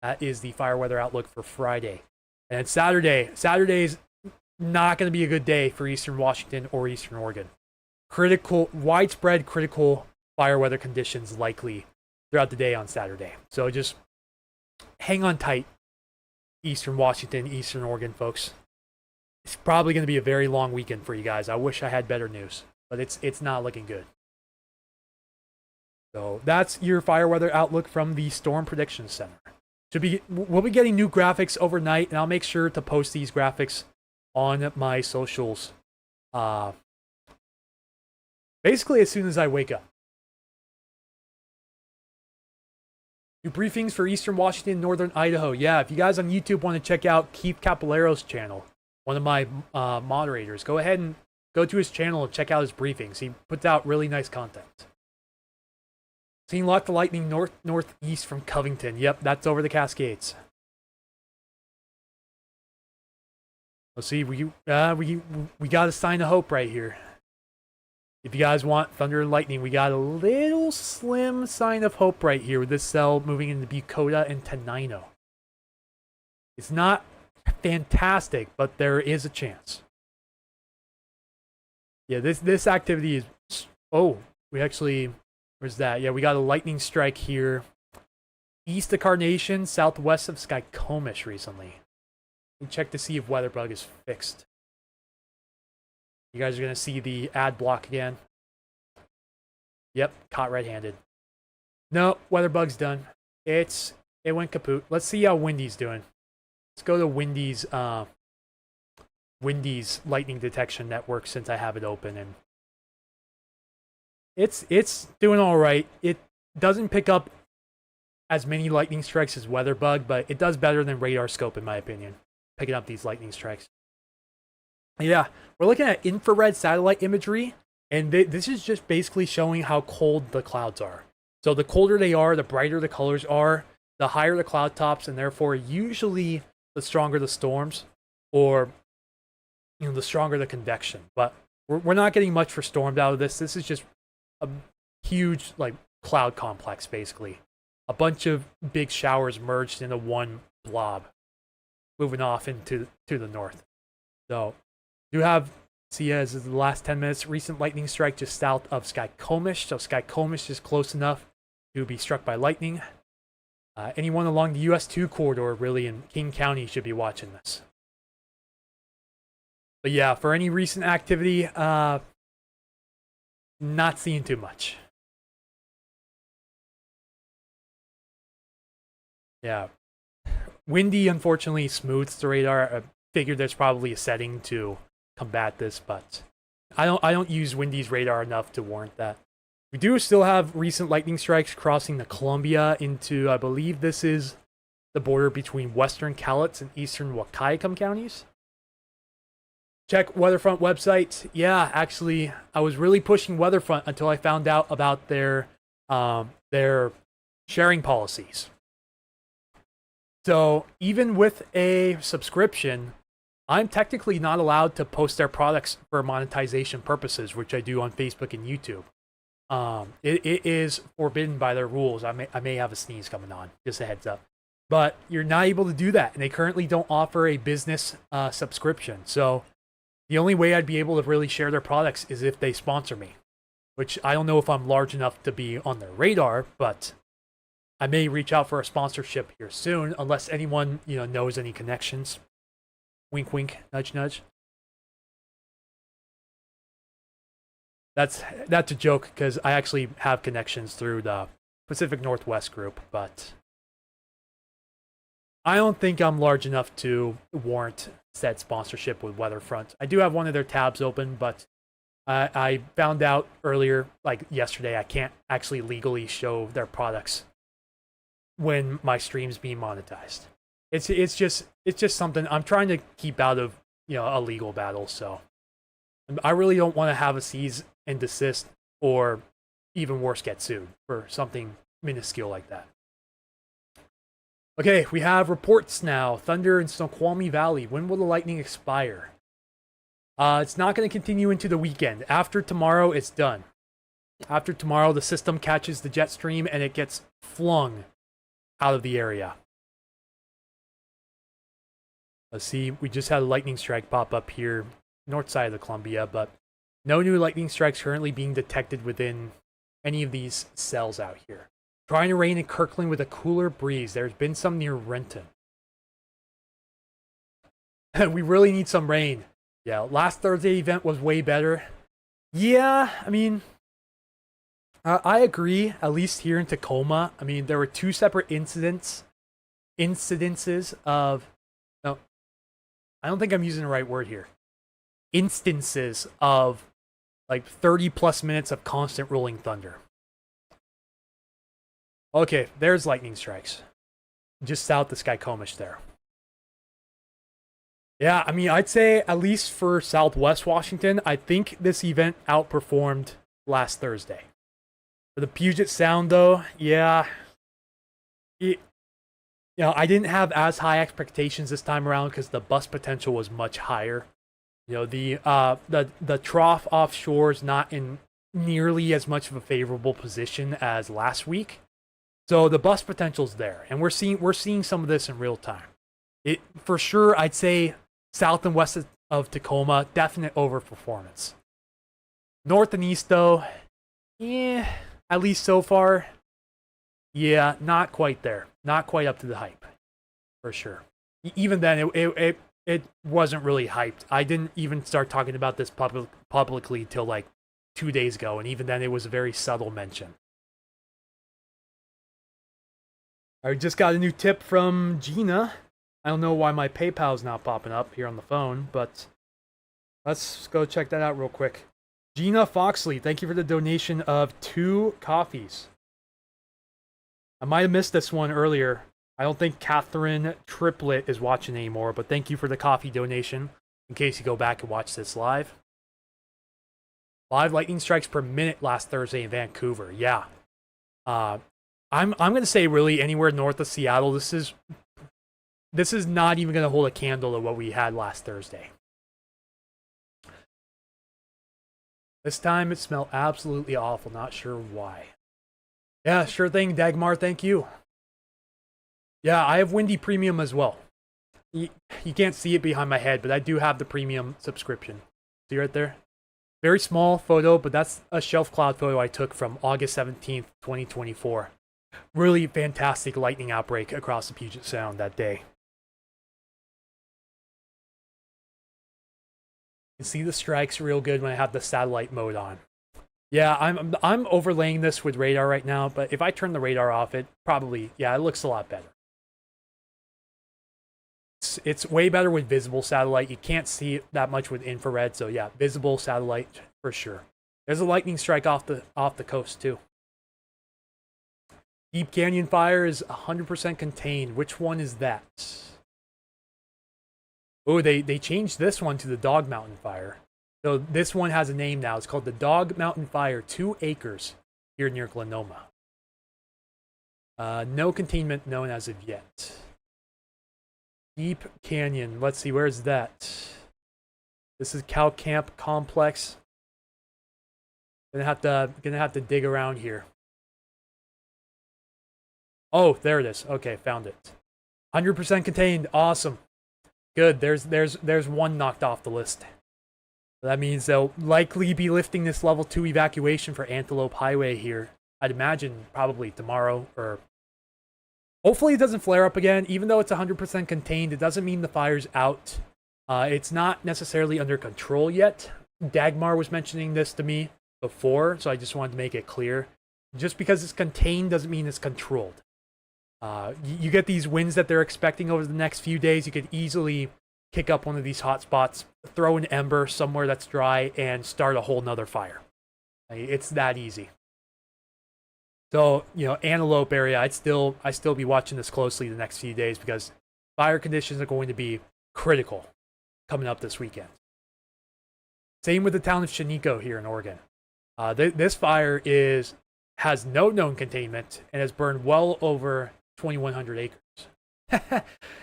That is the fire weather outlook for Friday. And Saturday. Saturday's not going to be a good day for eastern Washington or eastern Oregon. Widespread critical fire weather conditions likely throughout the day on Saturday. So just hang on tight, eastern Washington, eastern Oregon folks. It's probably going to be a very long weekend for you guys. I wish I had better news, but it's not looking good. So that's your fire weather outlook from the Storm Prediction Center. We'll be getting new graphics overnight, and I'll make sure to post these graphics on my socials. Basically, as soon as I wake up. New briefings for Eastern Washington, Northern Idaho. Yeah, if you guys on YouTube want to check out Keith Capolero's channel, one of my moderators, go ahead and go to his channel and check out his briefings. He puts out really nice content. Seeing lots of lightning northeast from Covington. Yep, that's over the Cascades. Let's see, we got a sign of hope right here. If you guys want thunder and lightning, we got a little slim sign of hope right here with this cell moving into Bucota and Tenino. It's not fantastic, but there is a chance. Yeah, this activity is... Oh, we actually... Where's that? Yeah, we got a lightning strike here. East of Carnation, southwest of Skykomish recently. We check to see if WeatherBug is fixed. You guys are going to see the ad block again. Yep, caught red-handed. No, WeatherBug's done. It went kaput. Let's see how Windy's doing. Let's go to Windy's lightning detection network since I have it open, and it's doing all right. It doesn't pick up as many lightning strikes as WeatherBug, but it does better than Radar Scope in my opinion, picking up these lightning strikes. Yeah, we're looking at infrared satellite imagery, and this is just basically showing how cold the clouds are. So the colder they are, the brighter the colors are, the higher the cloud tops, and therefore usually the stronger the storms, or the stronger the convection. But we're not getting much for storms out of this. This is just a huge cloud complex, basically. A bunch of big showers merged into one blob, moving off into the north. So you have, see as the last 10 minutes, recent lightning strike just south of Skykomish. So Skykomish is close enough to be struck by lightning. Anyone along the US 2 corridor, really, in King County should be watching this. But yeah, for any recent activity, not seeing too much. Yeah. Windy, unfortunately, smooths the radar. I figured there's probably a setting to combat this, but I don't use Windy's radar enough to warrant that. We do still have recent lightning strikes crossing the Columbia into, I believe this is the border between western Cowlitz and eastern Wahkiakum counties. Check Weatherfront website. Yeah, actually, I was really pushing Weatherfront until I found out about their sharing policies. So even with a subscription, I'm technically not allowed to post their products for monetization purposes, which I do on Facebook and YouTube. It is forbidden by their rules. I may have a sneeze coming on. Just a heads up. But you're not able to do that, and they currently don't offer a business subscription. So the only way I'd be able to really share their products is if they sponsor me, which I don't know if I'm large enough to be on their radar, but I may reach out for a sponsorship here soon, unless anyone knows any connections. Wink, wink, nudge, nudge. That's a joke because I actually have connections through the Pacific Northwest group, but I don't think I'm large enough to warrant said sponsorship with Weatherfront. I do have one of their tabs open, but I found out earlier, like yesterday, I can't actually legally show their products when my stream's being monetized. It's just something I'm trying to keep out of a legal battle. So I really don't want to have a cease and desist, or even worse, get sued for something minuscule like that. Okay, we have reports now. Thunder in Snoqualmie Valley. When will the lightning expire? It's not going to continue into the weekend. After tomorrow, it's done. After tomorrow, the system catches the jet stream and it gets flung out of the area. Let's see, we just had a lightning strike pop up here, north side of the Columbia, but no new lightning strikes currently being detected within any of these cells out here. Trying to rain in Kirkland with a cooler breeze. There's been some near Renton. We really need some rain. Yeah, last Thursday event was way better. Yeah, I mean, I agree, at least here in Tacoma. I mean, there were two separate incidences of... No, I don't think I'm using the right word here. Instances of like 30 plus minutes of constant rolling thunder. Okay, there's lightning strikes. Just south of Skykomish there. Yeah, I mean, I'd say at least for Southwest Washington, I think this event outperformed last Thursday. For the Puget Sound, though, yeah, I didn't have as high expectations this time around because the bust potential was much higher. The trough offshore is not in nearly as much of a favorable position as last week. So the bust potential's there, and we're seeing some of this in real time. It for sure, I'd say south and west of Tacoma, definite overperformance. North and east, though, at least so far, yeah, not quite there, not quite up to the hype, for sure. Even then, it wasn't really hyped. I didn't even start talking about this publicly till like 2 days ago, and even then, it was a very subtle mention. I just got a new tip from Gina. I don't know why my PayPal's not popping up here on the phone, but let's go check that out real quick. Gina Foxley, thank you for the donation of 2 coffees. I might have missed this one earlier. I don't think Catherine Triplet is watching anymore, but thank you for the coffee donation in case you go back and watch this live. 5 lightning strikes per minute last Thursday in Vancouver. Yeah. I'm going to say really anywhere north of Seattle, this is not even going to hold a candle to what we had last Thursday. This time it smelled absolutely awful. Not sure why. Yeah, sure thing, Dagmar. Thank you. Yeah, I have Windy Premium as well. You can't see it behind my head, but I do have the premium subscription. See right there? Very small photo, but that's a shelf cloud photo I took from August 17th, 2024. Really fantastic lightning outbreak across the Puget Sound that day. You can see the strikes real good when I have the satellite mode on. Yeah, I'm overlaying this with radar right now, but if I turn the radar off, it probably, yeah, it looks a lot better. it's way better with visible satellite. You can't see it that much with infrared, so yeah, visible satellite for sure. There's a lightning strike off the coast too. Deep Canyon fire is 100% contained. Which one is that? Oh, they changed this one to the Dog Mountain fire. So this one has a name now. It's called the Dog Mountain Fire 2 acres here near Glenoma. No containment known as of yet. Deep Canyon. Let's see, where's that? This is Cow Camp Complex. Gonna have to dig around here. Oh, there it is. Okay, found it. 100% contained. Awesome. Good. There's one knocked off the list. So that means they'll likely be lifting this level 2 evacuation for Antelope Highway here. I'd imagine probably tomorrow, or hopefully it doesn't flare up again. Even though it's 100% contained, it doesn't mean the fire's out. It's not necessarily under control yet. Dagmar was mentioning this to me before, so I just wanted to make it clear. Just because it's contained doesn't mean it's controlled. You get these winds that they're expecting over the next few days. You could easily kick up one of these hot spots, throw an ember somewhere that's dry, and start a whole nother fire. It's that easy. So, you know, Antelope area, I'd still be watching this closely the next few days because fire conditions are going to be critical coming up this weekend. Same with the town of Shiniko here in Oregon. This fire has no known containment and has burned well over 2,100 acres.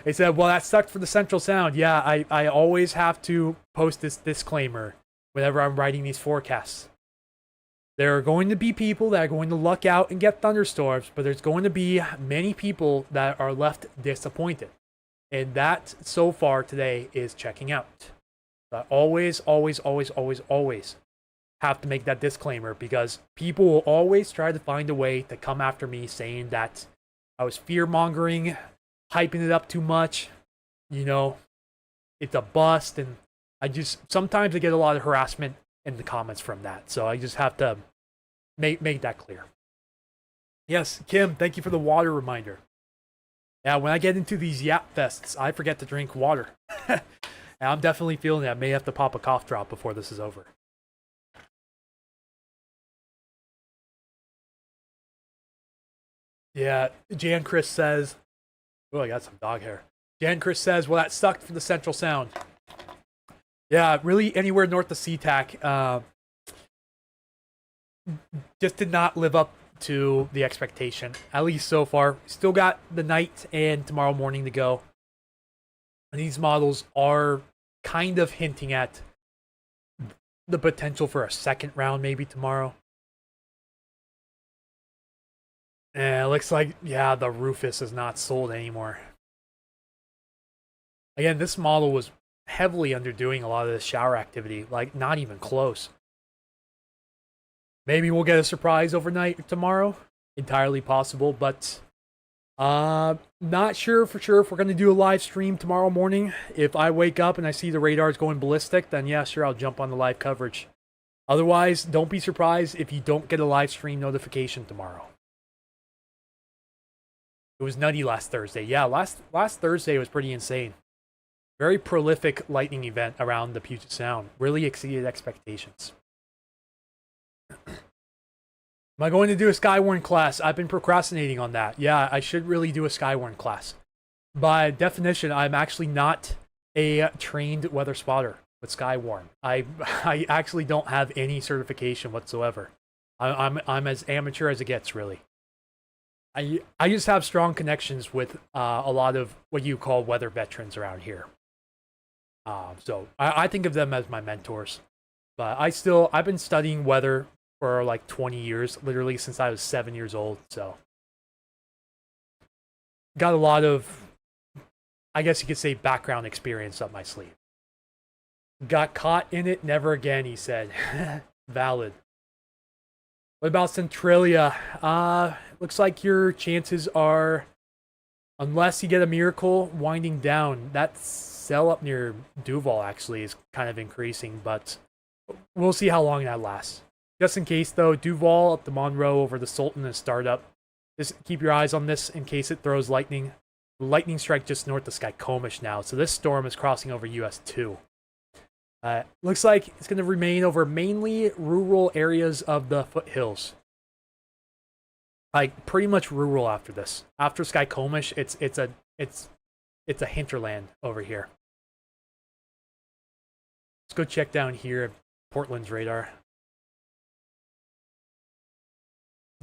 They said, well, that sucked for the Central Sound. Yeah, I always have to post this disclaimer whenever I'm writing these forecasts. There are going to be people that are going to luck out and get thunderstorms, but there's going to be many people that are left disappointed. And that, so far today, is checking out. But always have to make that disclaimer because people will always try to find a way to come after me saying that I was fear-mongering, hyping it up too much, you know, it's a bust, and sometimes I get a lot of harassment in the comments from that, so I just have to make that clear. Yes, Kim, thank you for the water reminder. Yeah, when I get into these yap fests, I forget to drink water. And I'm definitely feeling that. I may have to pop a cough drop before this is over. Yeah, Jan Chris says, oh, I got some dog hair. Jan Chris says, well, that sucked for the Central Sound. Yeah, really anywhere north of SeaTac just did not live up to the expectation, at least so far. Still got the night and tomorrow morning to go. And these models are kind of hinting at the potential for a second round maybe tomorrow. And it looks like, yeah, the Rufus is not sold anymore. Again, this model was heavily underdoing a lot of the shower activity, like not even close. Maybe we'll get a surprise overnight tomorrow. Entirely possible, but not sure for sure if we're going to do a live stream tomorrow morning. If I wake up and I see the radars going ballistic, then yeah, sure, I'll jump on the live coverage. Otherwise, don't be surprised if you don't get a live stream notification tomorrow. It was nutty last Thursday. Yeah, last Thursday was pretty insane. Very prolific lightning event around the Puget Sound. Really exceeded expectations. Am I going to do a Skywarn class? I've been procrastinating on that. Yeah, I should really do a Skywarn class. By definition, I'm actually not a trained weather spotter with Skywarn. I actually don't have any certification whatsoever. I'm as amateur as it gets, really. I just have strong connections with a lot of what you call weather veterans around here. So I think of them as my mentors. But I've been studying weather for like 20 years, literally since I was 7 years old. So got a lot of, I guess you could say, background experience up my sleeve. Got caught in it, never again, he said. Valid. What about Centralia? Looks like your chances are, unless you get a miracle, winding down. That sell up near Duval actually is kind of increasing, but we'll see how long that lasts. Just in case, though, Duval up to Monroe over the Sultan and Startup. Just keep your eyes on this in case it throws lightning lightning strike just north of Skykomish now. So this storm is crossing over US 2. Looks like it's going to remain over mainly rural areas of the foothills. Like pretty much rural after this. After Skykomish, it's a hinterland over here. Let's go check down here at Portland's radar.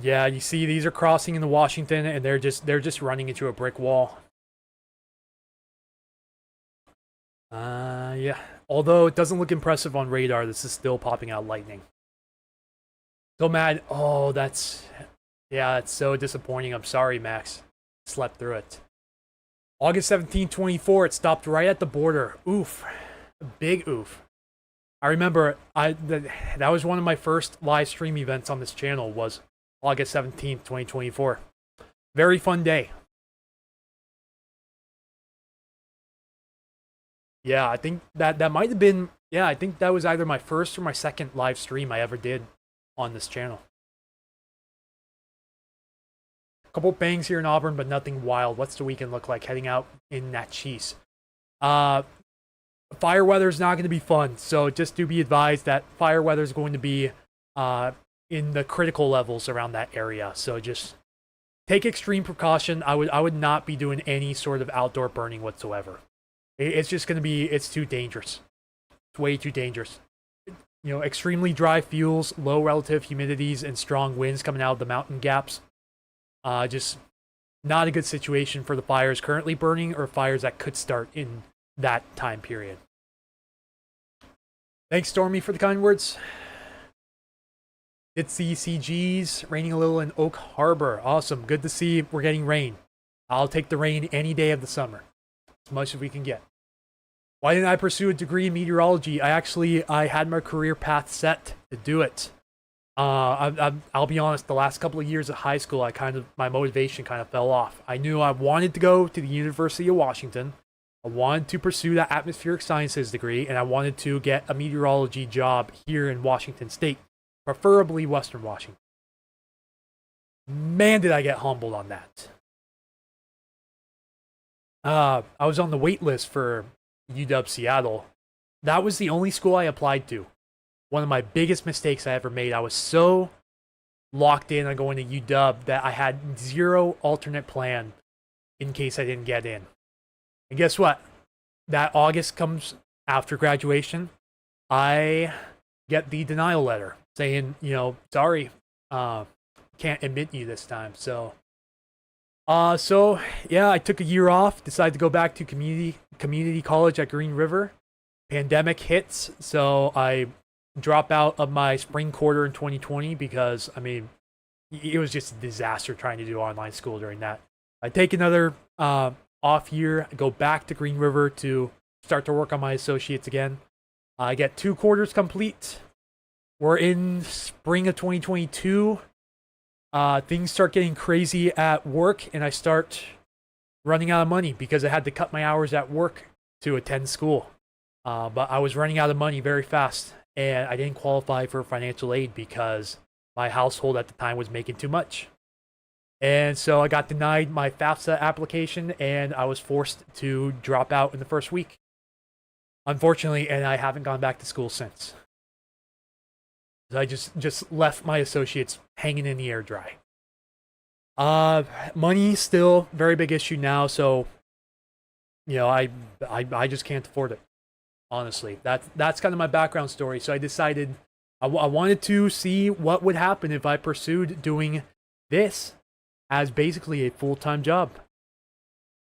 Yeah, you see these are crossing into Washington and they're just running into a brick wall. Yeah. Although it doesn't look impressive on radar, this is still popping out lightning. So mad. Oh, that's so disappointing. I'm sorry, Max. Slept through it. August 17, 24, it stopped right at the border. Oof. A big oof. I remember that was one of my first live stream events on this channel was August 17th, 2024. Very fun day. Yeah, I think that might have been, yeah, I think that was either my first or my second live stream I ever did on this channel. A couple bangs here in Auburn, but nothing wild. What's the weekend look like heading out in Natchez? Fire weather is not going to be fun, so just do be advised that fire weather is going to be in the critical levels around that area. So just take extreme precaution. I would not be doing any sort of outdoor burning whatsoever. It's just going to be, it's too dangerous. It's way too dangerous. You know, extremely dry fuels, low relative humidities, and strong winds coming out of the mountain gaps. Just not a good situation for the fires currently burning or fires that could start in that time period. Thanks, Stormy, for the kind words. It's the CGs, raining a little in Oak Harbor. Awesome. Good to see we're getting rain. I'll take the rain any day of the summer. As much as we can get. Why didn't I pursue a degree in meteorology? I had my career path set to do it. I'll be honest, the last couple of years of high school, my motivation kind of fell off. I knew I wanted to go to the University of Washington. I wanted to pursue that atmospheric sciences degree, and I wanted to get a meteorology job here in Washington State, preferably Western Washington. Man, did I get humbled on that. I was on the wait list for UW Seattle. That was the only school I applied to. One of my biggest mistakes I ever made. I was so locked in on going to UW that I had zero alternate plan in case I didn't get in. And guess what? That August comes after graduation. I get the denial letter saying, sorry, can't admit you this time. So yeah, I took a year off, decided to go back to community college at Green River. Pandemic hits, so I drop out of my spring quarter in 2020 because, it was just a disaster trying to do online school during that. I take another off year, go back to Green River to start to work on my associates again. I get 2 quarters complete. We're in spring of 2022. Things start getting crazy at work, and I start running out of money because I had to cut my hours at work to attend school. But I was running out of money very fast, and I didn't qualify for financial aid because my household at the time was making too much. And so I got denied my FAFSA application, and I was forced to drop out in the first week. Unfortunately, and I haven't gone back to school since. I just left my associates hanging in the air dry. Money still very big issue now, so I just can't afford it. Honestly, that's kind of my background story. So I decided I wanted to see what would happen if I pursued doing this as basically a full-time job.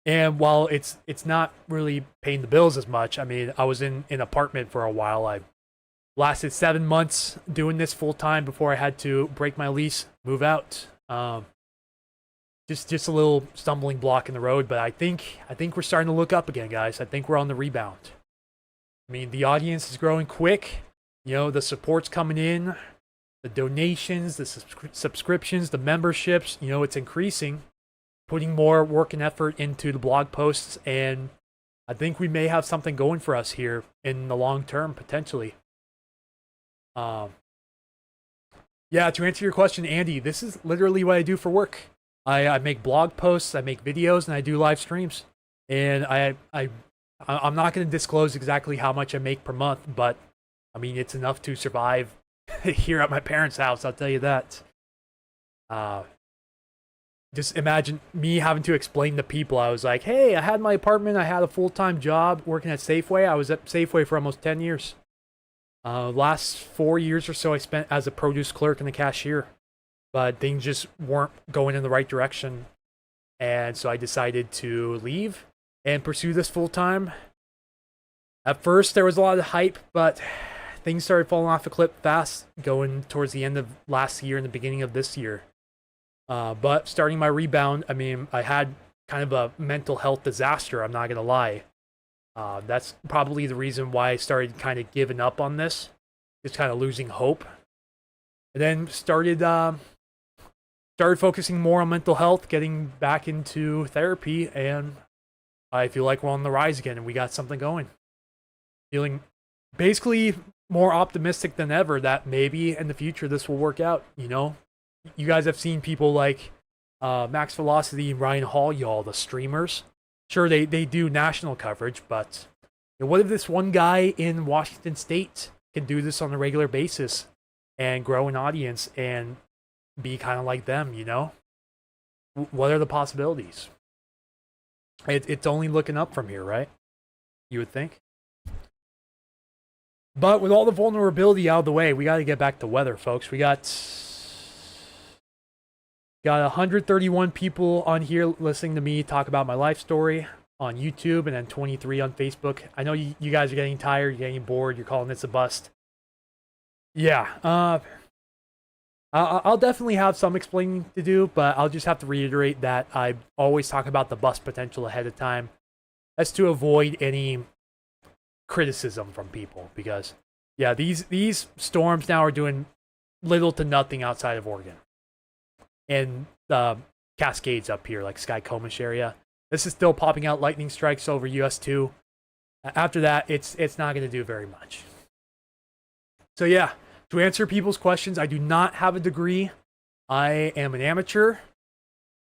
And while it's not really paying the bills as much, I was in an apartment for a while. I lasted 7 months doing this full-time before I had to break my lease, move out. Just a little stumbling block in the road, but I think we're starting to look up again, guys. I think we're on the rebound. The audience is growing quick. The support's coming in. The donations, the subscriptions, the memberships, it's increasing. Putting more work and effort into the blog posts, and I think we may have something going for us here in the long term, potentially. Yeah, to answer your question, Andy, this is literally what I do for work. I make blog posts, I make videos, and I do live streams. And I'm not going to disclose exactly how much I make per month, but I mean, it's enough to survive here at my parents' house, I'll tell you that. Just imagine me having to explain to people. I was like, hey, I had my apartment, I had a full-time job working at Safeway. I was at Safeway for almost 10 years. Last 4 years or so I spent as a produce clerk and a cashier, but things just weren't going in the right direction. And so I decided to leave and pursue this full-time. At first, there was a lot of hype, but things started falling off a cliff fast going towards the end of last year and the beginning of this year. But starting my rebound, I mean, I had kind of a mental health disaster, I'm not going to lie. That's probably the reason why I started kind of giving up on this, just kind of losing hope. And then started focusing more on mental health, getting back into therapy, and I feel like we're on the rise again and we got something going. Feeling basically more optimistic than ever that maybe in the future this will work out, you know? You guys have seen people like Max Velocity and Ryan Hall, y'all, the streamers. Sure, they do national coverage, but what if this one guy in Washington State can do this on a regular basis and grow an audience and be kind of like them, you know? What are the possibilities? It's only looking up from here, right? You would think. But with all the vulnerability out of the way, we got to get back to weather, folks. We got 131 people on here listening to me talk about my life story on YouTube, and then 23 on Facebook. I know you guys are getting tired, you're getting bored, you're calling this a bust. Yeah, I'll definitely have some explaining to do, but I'll just have to reiterate that I always talk about the bust potential ahead of time. That's to avoid any criticism from people, because yeah, these storms now are doing little to nothing outside of Oregon and the Cascades up here, like Sky-Comish area. This is still popping out lightning strikes over US 2. After that, it's not going to do very much. So yeah, to answer people's questions, I do not have a degree. I am an amateur,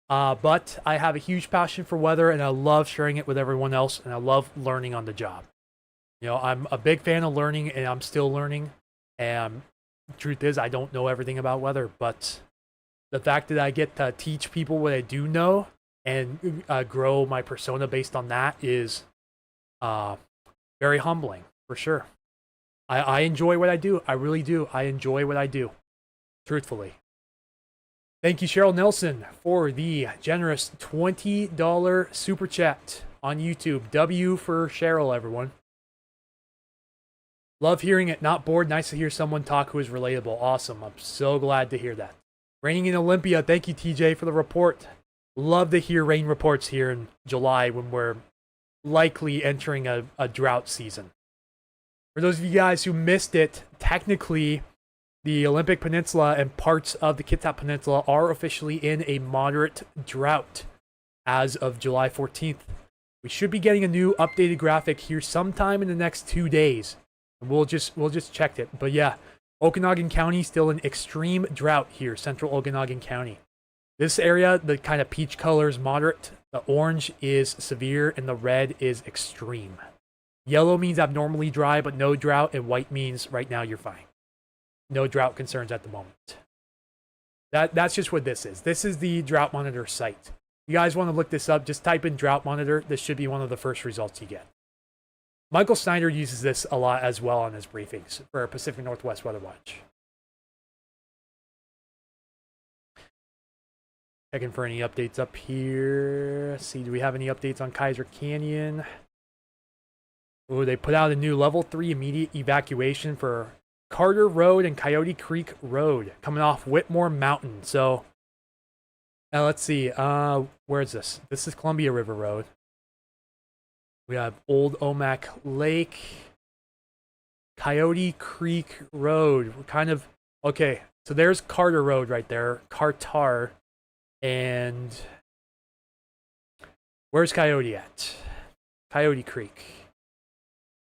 but I have a huge passion for weather, and I love sharing it with everyone else, and I love learning on the job. You know, I'm a big fan of learning, and I'm still learning. And the truth is, I don't know everything about weather, but the fact that I get to teach people what I do know and grow my persona based on that is very humbling, for sure. I enjoy what I do. I really do. I enjoy what I do, truthfully. Thank you, Cheryl Nelson, for the generous $20 super chat on YouTube. W for Cheryl, everyone. Love hearing it. Not bored. Nice to hear someone talk who is relatable. Awesome. I'm so glad to hear that. Raining in Olympia. Thank you, TJ, for the report. Love to hear rain reports here in July when we're likely entering a drought season. For those of you guys who missed it, technically, the Olympic Peninsula and parts of the Kitsap Peninsula are officially in a moderate drought as of July 14th. We should be getting a new updated graphic here sometime in the next 2 days. And we'll just check it. But yeah, Okanagan County still in extreme drought here, central Okanagan County. This area, the kind of peach color is moderate, the orange is severe, and the red is extreme. Yellow means abnormally dry, but no drought, and white means right now you're fine. No drought concerns at the moment. That's just what this is. This is the drought monitor site. You guys want to look this up, just type in drought monitor. This should be one of the first results you get. Michael Snyder uses this a lot as well on his briefings for Pacific Northwest Weather Watch. Checking for any updates up here. Let's see, do we have any updates on Kaiser Canyon? Oh, they put out a new level 3 immediate evacuation for Carter Road and Coyote Creek Road coming off Whitmore Mountain. So, let's see. Where is this? This is Columbia River Road. We have Old Omak Lake, Coyote Creek Road. We're kind of okay. So there's Carter Road right there, Cartar, and where's Coyote at? Coyote Creek.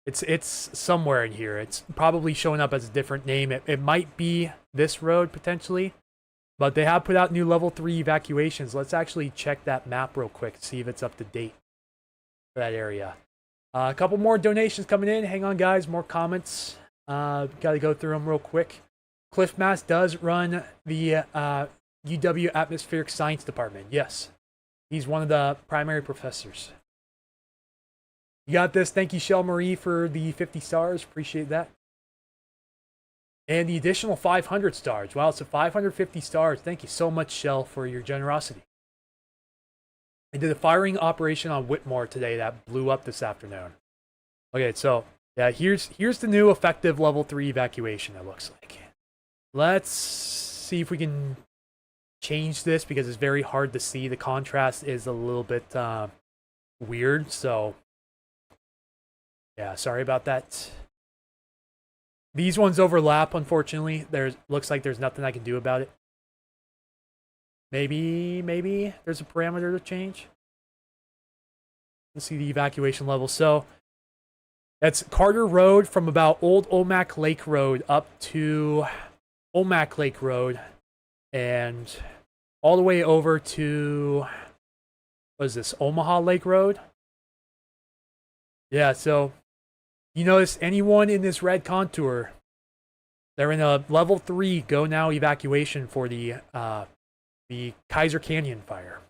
It's somewhere in here. It's probably showing up as a different name. It might be this road potentially. But they have put out new level 3 evacuations. Let's actually check that map real quick, see if it's up to date for that area. A couple more donations coming in. Hang on, guys. More comments. Got to go through them real quick. Cliff Mass does run the UW Atmospheric Science Department. Yes. He's one of the primary professors. You got this. Thank you, Shell Marie, for the 50 stars. Appreciate that. And the additional 500 stars. Wow, so 550 stars. Thank you so much, Shell, for your generosity. I did a firing operation on Whitmore today that blew up this afternoon. Okay, so yeah, here's the new effective level 3 evacuation, it looks like. Let's see if we can change this because it's very hard to see. The contrast is a little bit weird, so yeah, sorry about that. These ones overlap, unfortunately. Looks like there's nothing I can do about it. Maybe there's a parameter to change. Let's see the evacuation level. So that's Carter Road from about Old Omak Lake Road up to Omak Lake Road and all the way over to, what is this, Omaha Lake Road? Yeah, so you notice anyone in this red contour, they're in a level 3 go now evacuation for the Kaiser Canyon fire.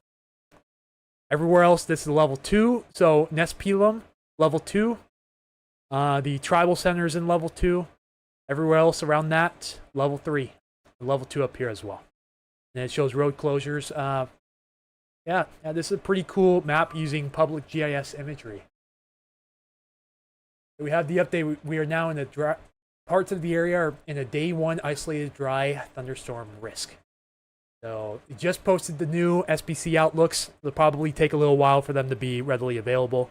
Everywhere else, this is level 2. So Nespelum, level 2. The tribal centers in level 2. Everywhere else around that, level 3. Level 2 up here as well. And it shows road closures. Yeah, this is a pretty cool map using public GIS imagery. We have the update. We are now in a dry, parts of the area are in a day 1 isolated dry thunderstorm risk. So we just posted the new SBC outlooks. It'll probably take a little while for them to be readily available.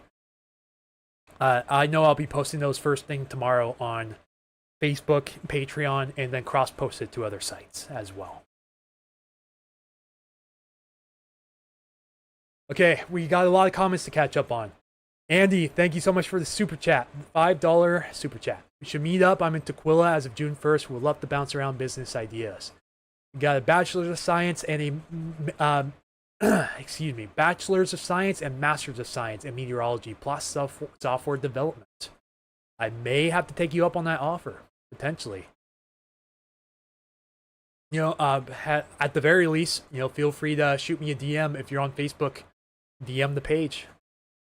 I know I'll be posting those first thing tomorrow on Facebook, Patreon, and then cross-posted to other sites as well. Okay, we got a lot of comments to catch up on. Andy, thank you so much for the super chat. $5 super chat. We should meet up. I'm in Tequila as of June 1st. We'd love to bounce around business ideas. We got a Bachelor's of Science and a, Bachelor's of Science and Master's of Science in Meteorology plus software development. I may have to take you up on that offer, potentially. You know, at the very least, you know, feel free to shoot me a DM if you're on Facebook. DM the page.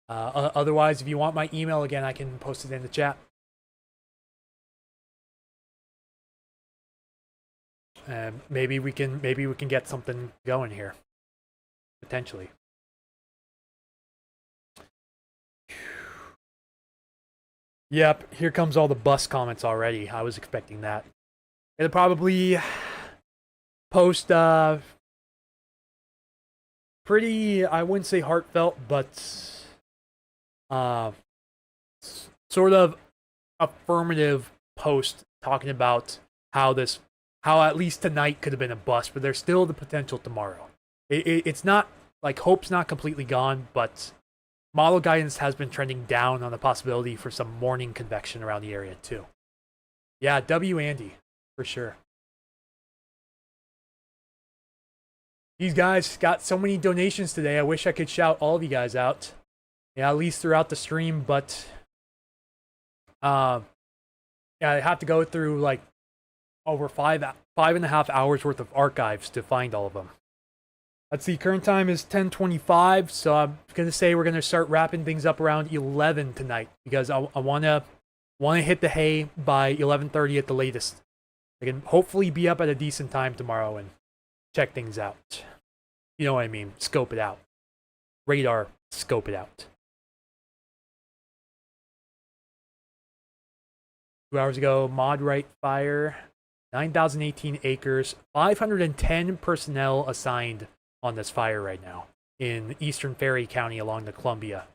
Otherwise, if you want my email again, I can post it in the chat. And maybe we can get something going here, potentially. Yep, here comes all the bus comments already. I was expecting that. It'll probably post pretty, I wouldn't say heartfelt, but sort of affirmative post talking about how at least tonight could have been a bust, but there's still the potential tomorrow. It's not, like, hope's not completely gone, but model guidance has been trending down on the possibility for some morning convection around the area too. Yeah, W Andy, for sure. These guys got so many donations today. I wish I could shout all of you guys out. Yeah, at least throughout the stream, but yeah, I have to go through like over 5.5 hours worth of archives to find all of them. Let's see, current time is 10:25, so I'm gonna say we're gonna start wrapping things up around 11 tonight because I wanna hit the hay by 11:30 at the latest. I can hopefully be up at a decent time tomorrow and check things out. You know what I mean? Scope it out. Radar, scope it out. 2 hours ago, Mod Right Fire, 9,018 acres, 510 personnel assigned on this fire right now in Eastern Ferry County along the Columbia.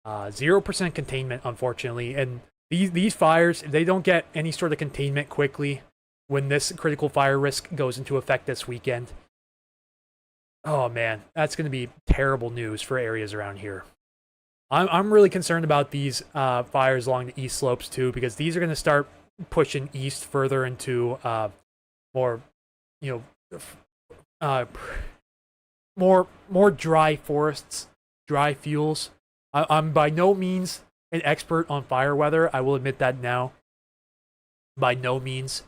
0% containment, unfortunately, and these fires, if they don't get any sort of containment quickly when this critical fire risk goes into effect this weekend, oh man, that's going to be terrible news for areas around here. I'm really concerned about these fires along the east slopes too, because these are going to start pushing east further into more, you know, more dry forests, dry fuels. I'm by no means an expert on fire weather. I will admit that now. By no means,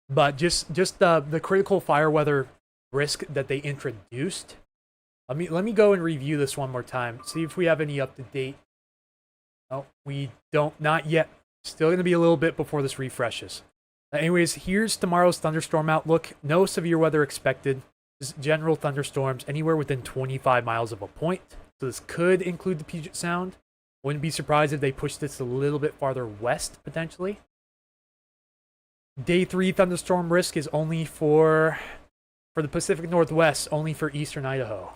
but just the critical fire weather risk that they introduced. Let me go and review this one more time. See if we have any up to date. Oh, we don't. Not yet. Still going to be a little bit before this refreshes. Anyways, here's tomorrow's thunderstorm outlook. No severe weather expected. Just general thunderstorms anywhere within 25 miles of a point. So this could include the Puget Sound. Wouldn't be surprised if they push this a little bit farther west, potentially. Day 3 thunderstorm risk is only for the Pacific Northwest, only for eastern Idaho.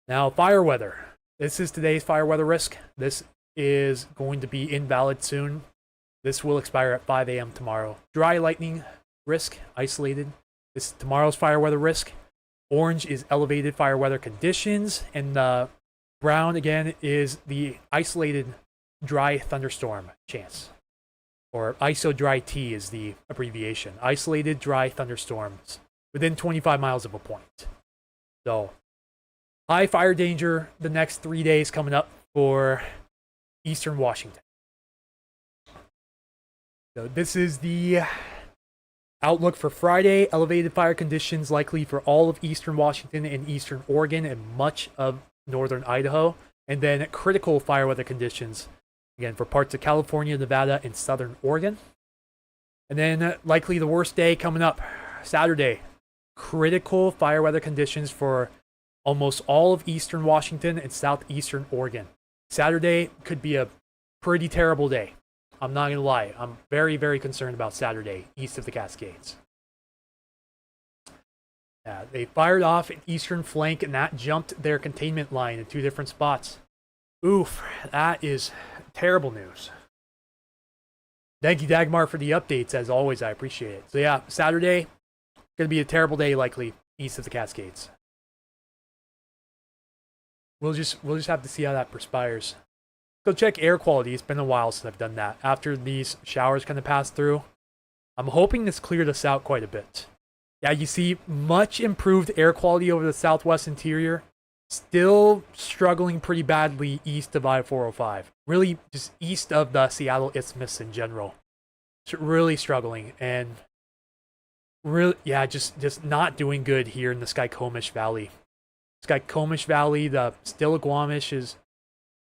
Now, fire weather. This is today's fire weather risk. This is going to be invalid soon. This will expire at 5 a.m. tomorrow. Dry lightning risk, isolated. This is tomorrow's fire weather risk. Orange is elevated fire weather conditions. And brown, again, is the isolated dry thunderstorm chance. Or ISO dry T is the abbreviation. Isolated dry thunderstorms within 25 miles of a point. So, high fire danger the next 3 days coming up for eastern Washington. So this is the outlook for Friday. Elevated fire conditions likely for all of eastern Washington and eastern Oregon and much of northern Idaho. And then critical fire weather conditions, again, for parts of California, Nevada, and southern Oregon. And then likely the worst day coming up, Saturday. Critical fire weather conditions for almost all of eastern Washington and southeastern Oregon. Saturday could be a pretty terrible day. I'm not going to lie. I'm very, very concerned about Saturday east of the Cascades. Yeah, they fired off an eastern flank and that jumped their containment line in 2 different spots. Oof, that is terrible news. Thank you, Dagmar, for the updates. As always, I appreciate it. So yeah, Saturday, going to be a terrible day likely east of the Cascades. We'll just have to see how that perspires. Go check air quality. It's been a while since I've done that. After these showers kind of pass through, I'm hoping this cleared us out quite a bit. Yeah, you see much improved air quality over the southwest interior. Still struggling pretty badly east of I-405. Really just east of the Seattle Isthmus in general. Really struggling and really, yeah, just not doing good here in the Skykomish Valley. Skykomish Valley, the Stillaguamish is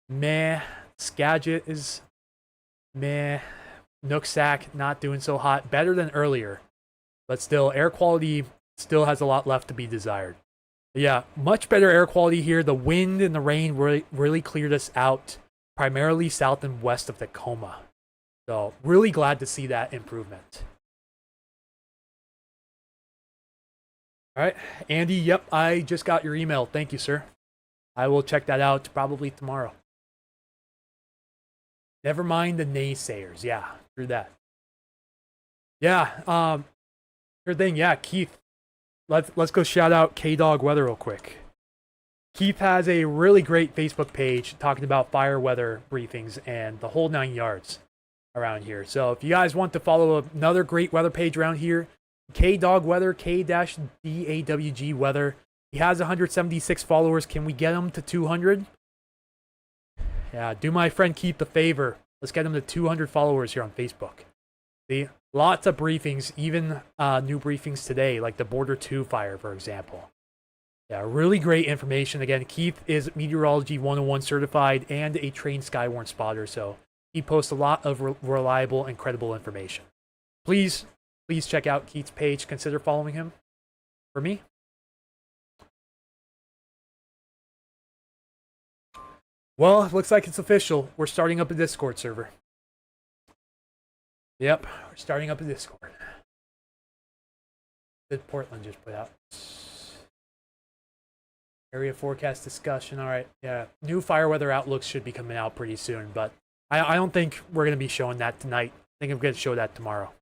meh. Skagit is meh. Nooksack not doing so hot. Better than earlier. But still, air quality still has a lot left to be desired. But yeah, much better air quality here. The wind and the rain really cleared us out. Primarily south and west of Tacoma. So, really glad to see that improvement. Alright, Andy, yep, I just got your email. Thank you, sir. I will check that out probably tomorrow. Never mind the naysayers. Yeah, through that. Yeah, good thing. Yeah, Keith. Let's go shout out K-Dog Weather real quick. Keith has a really great Facebook page talking about fire weather briefings and the whole 9 yards around here. So if you guys want to follow another great weather page around here, K-Dog Weather, K-DAWG Weather. He has 176 followers. Can we get him to 200? Yeah, do my friend Keith a favor. Let's get him to 200 followers here on Facebook. See, lots of briefings, even new briefings today, like the Border 2 fire, for example. Yeah, really great information. Again, Keith is Meteorology 101 certified and a trained Skywarn spotter, so he posts a lot of reliable and credible information. Please check out Keith's page. Consider following him. For me. Well, it looks like it's official. We're starting up a Discord server. Yep, we're starting up a Discord. That Portland just put out. Area forecast discussion. All right, yeah. New fire weather outlooks should be coming out pretty soon, but I don't think we're going to be showing that tonight. I think I'm going to show that tomorrow.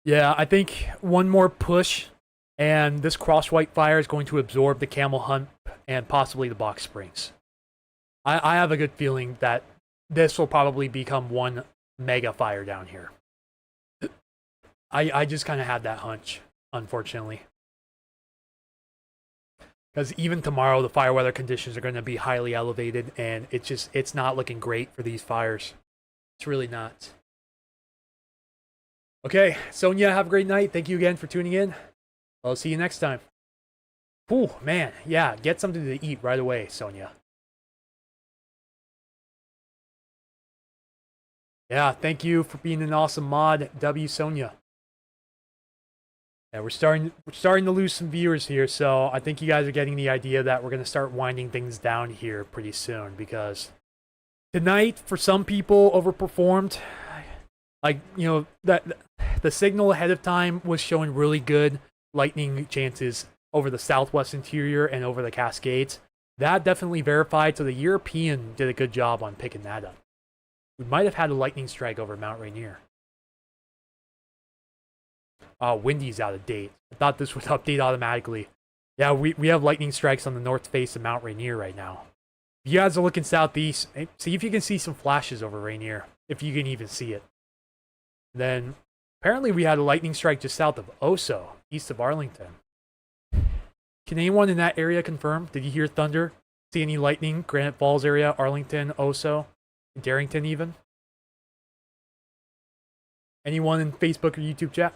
Yeah, I think one more push, and this cross-white fire is going to absorb the Camel Hump and possibly the Box Springs. I have a good feeling that this will probably become one mega fire down here. I just kind of had that hunch, unfortunately. Because even tomorrow, the fire weather conditions are going to be highly elevated, and it's not looking great for these fires. It's really not. Okay, Sonia, have a great night. Thank you again for tuning in. I'll see you next time. Ooh, man, yeah, get something to eat right away, Sonia. Yeah, thank you for being an awesome mod, W Sonia. Yeah, we're starting to lose some viewers here, so I think you guys are getting the idea that we're going to start winding things down here pretty soon, because tonight, for some people, overperformed. Like, you know, that the signal ahead of time was showing really good lightning chances over the southwest interior and over the Cascades. That definitely verified, so the European did a good job on picking that up. We might have had a lightning strike over Mount Rainier. Windy's out of date. I thought this would update automatically. Yeah, we have lightning strikes on the north face of Mount Rainier right now. If you guys are looking southeast, see if you can see some flashes over Rainier, if you can even see it. Then, apparently we had a lightning strike just south of Oso, east of Arlington. Can anyone in that area confirm? Did you hear thunder? See any lightning? Granite Falls area, Arlington, Oso, Darrington even? Anyone in Facebook or YouTube chat?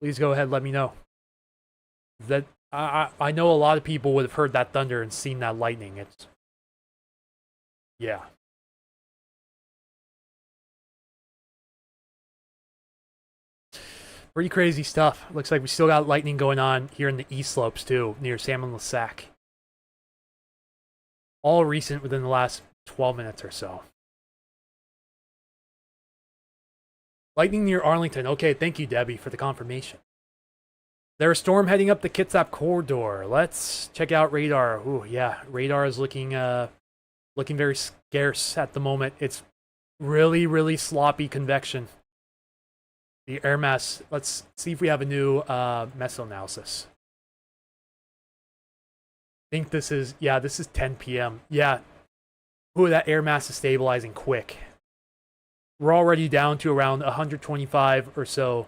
Please go ahead, let me know. That I know a lot of people would have heard that thunder and seen that lightning. It's, yeah. Pretty crazy stuff. Looks like we still got lightning going on here in the east slopes too, near Salmon-Lesac. All recent within the last 12 minutes or so. Lightning near Arlington. Okay, thank you, Debbie, for the confirmation. There's a storm heading up the Kitsap corridor. Let's check out radar. Ooh, yeah, radar is looking very scarce at the moment. It's really, really sloppy convection. The air mass. Let's see if we have a new mesoanalysis. I think this is, yeah, this is 10 p.m. Yeah. Ooh, that air mass is stabilizing quick. We're already down to around 125 or so,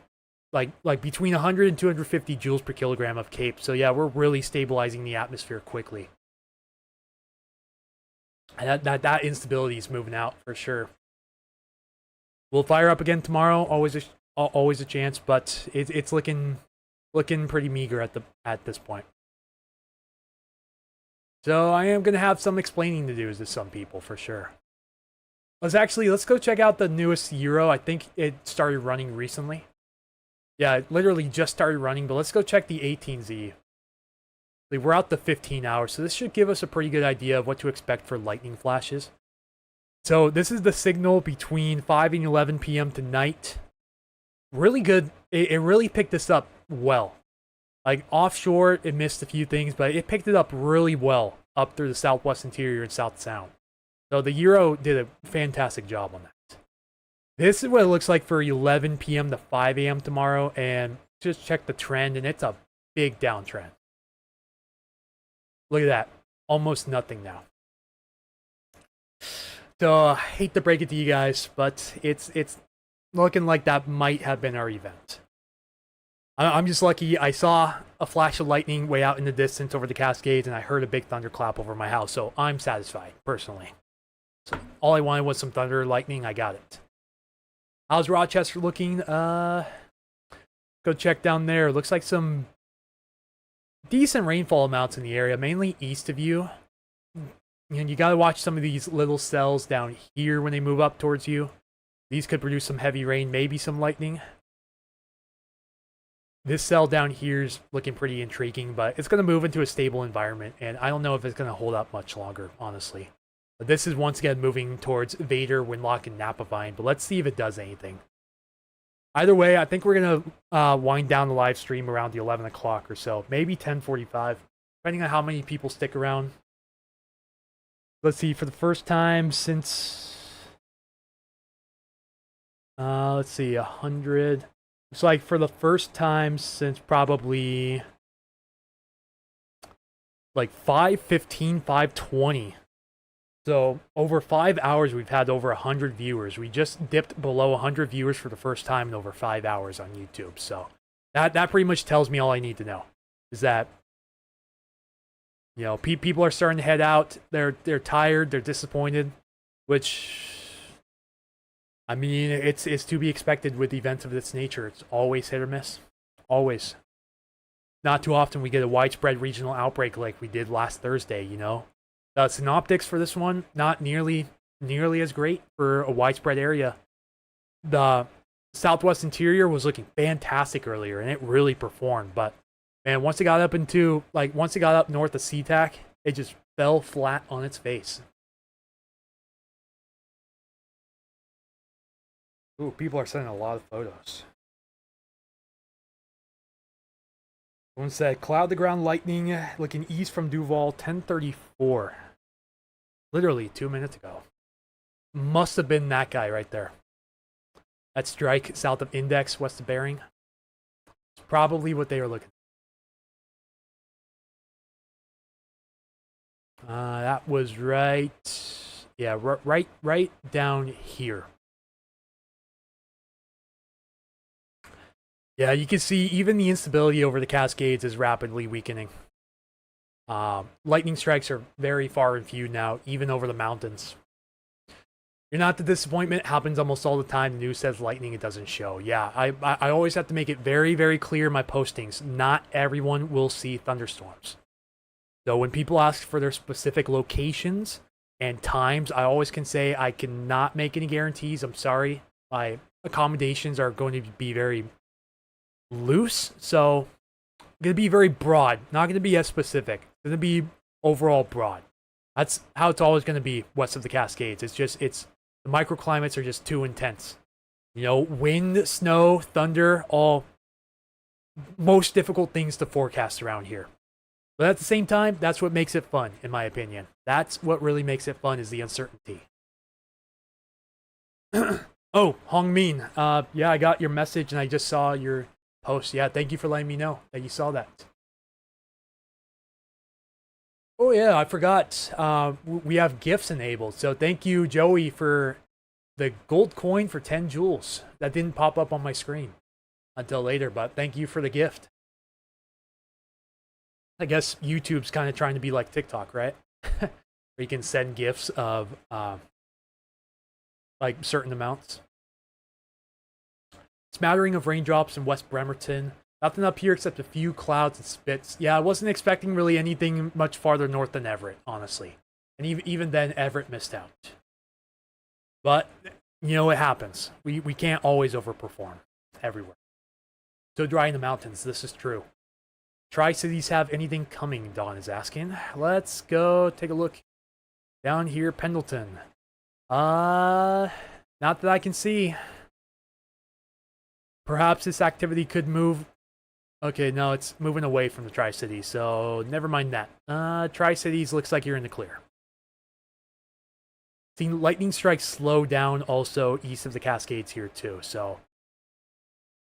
like between 100 and 250 joules per kilogram of CAPE. So yeah, we're really stabilizing the atmosphere quickly. And that instability is moving out for sure. We'll fire up again tomorrow. Always a chance, but it's looking pretty meager at this point. So I am gonna have some explaining to do to some people for sure. Let's go check out the newest Euro. I think it started running recently. Yeah, it literally just started running, but let's go check the 18Z. We're out to 15 hours, so this should give us a pretty good idea of what to expect for lightning flashes. So this is the signal between 5 and 11 p.m. tonight. Really good. It really picked this up well. Like offshore, it missed a few things, but it picked it up really well up through the southwest interior and South Sound. So the Euro did a fantastic job on that. This is what it looks like for 11 p.m. to 5 a.m. tomorrow, and just check the trend, and it's a big downtrend. Look at that. Almost nothing now. So, I hate to break it to you guys, but it's looking like that might have been our event. I'm just lucky. I saw a flash of lightning way out in the distance over the Cascades, and I heard a big thunderclap over my house, so I'm satisfied, personally. So all I wanted was some thunder, lightning. I got it. How's Rochester looking? Go check down there. Looks like some decent rainfall amounts in the area, mainly east of you. And you gotta watch some of these little cells down here when they move up towards you. These could produce some heavy rain, maybe some lightning. This cell down here is looking pretty intriguing, but it's gonna move into a stable environment, and I don't know if it's gonna hold up much longer, honestly. But this is once again moving towards Vader, Winlock, and Napavine, but let's see if it does anything. Either way, I think we're going to wind down the live stream around the 11 o'clock or so. Maybe 10:45, depending on how many people stick around. Let's see, for the first time since... let's see, 100... It's like for the first time since probably... like 5:15, 5:20. So over 5 hours, we've had over 100 viewers. We just dipped below 100 viewers for the first time in over 5 hours on YouTube. So that pretty much tells me all I need to know. Is that, you know, people are starting to head out. They're tired. They're disappointed, which, I mean, it's to be expected with events of this nature. It's always hit or miss. Always. Not too often we get a widespread regional outbreak like we did last Thursday, you know. The synoptics for this one, not nearly as great for a widespread area. The Southwest Interior was looking fantastic earlier, and it really performed. But, man, once it got up north of SeaTac, it just fell flat on its face. Ooh, people are sending a lot of photos. Someone said, cloud to ground lightning looking east from Duval, 10:34. Literally 2 minutes ago. Must have been that guy right there. That strike south of Index, west of Bering. It's probably what they were looking for. That was right. Yeah, right down here. Yeah, you can see even the instability over the Cascades is rapidly weakening. Lightning strikes are very far and few now, even over the mountains. You're not the disappointment. It happens almost all the time. The news says lightning, it doesn't show. Yeah, I always have to make it very, very clear in my postings. Not everyone will see thunderstorms. So when people ask for their specific locations and times, I always can say I cannot make any guarantees. I'm sorry. My accommodations are going to be very loose, so going to be very broad, not going to be as specific. It's going to be overall broad. That's how it's always going to be west of the Cascades. The microclimates are just too intense. You know, wind, snow, thunder, all most difficult things to forecast around here. But at the same time, that's what makes it fun, in my opinion. That's what really makes it fun, is the uncertainty. Oh, Hong Min. Yeah, I got your message and I just saw your post. Yeah, thank you for letting me know that you saw that. Oh yeah, I forgot. We have gifts enabled. So thank you, Joey, for the gold coin for 10 jewels. That didn't pop up on my screen until later, but thank you for the gift. I guess YouTube's kind of trying to be like TikTok, right? Where you can send gifts of like certain amounts. Smattering of raindrops in West Bremerton. Nothing up here except a few clouds and spits. Yeah, I wasn't expecting really anything much farther north than Everett, honestly. And even then, Everett missed out. But, you know, it happens. We can't always overperform everywhere. So dry in the mountains, this is true. Tri-Cities have anything coming, Dawn is asking. Let's go take a look down here, Pendleton. Not that I can see. Perhaps this activity could move. Okay, no, it's moving away from the Tri-Cities, so never mind that. Tri-Cities looks like you're in the clear. Seeing lightning strikes slow down also east of the Cascades here too, so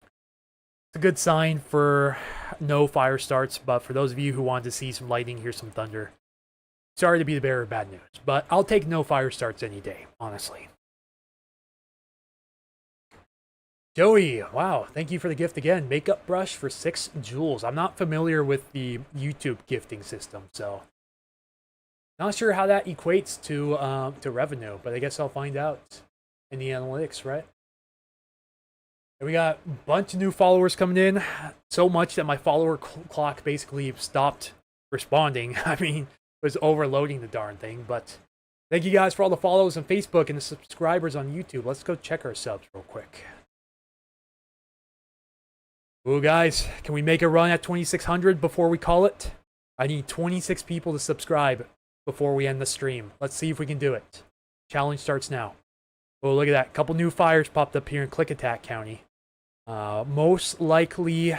it's a good sign for no fire starts, but for those of you who want to see some lightning, here's some thunder. Sorry to be the bearer of bad news, but I'll take no fire starts any day, honestly. Joey, wow, thank you for the gift again. Makeup brush for 6 jewels. I'm not familiar with the YouTube gifting system, so not sure how that equates to revenue, but I guess I'll find out in the analytics, right? And we got a bunch of new followers coming in, so much that my follower clock basically stopped responding. I mean, it was overloading the darn thing, but thank you guys for all the follows on Facebook and the subscribers on YouTube. Let's go check our subs real quick. Ooh, guys, can we make a run at 2,600 before we call it? I need 26 people to subscribe before we end the stream. Let's see if we can do it. Challenge starts now. Oh, look at that. A couple new fires popped up here in Klickitat County. Most likely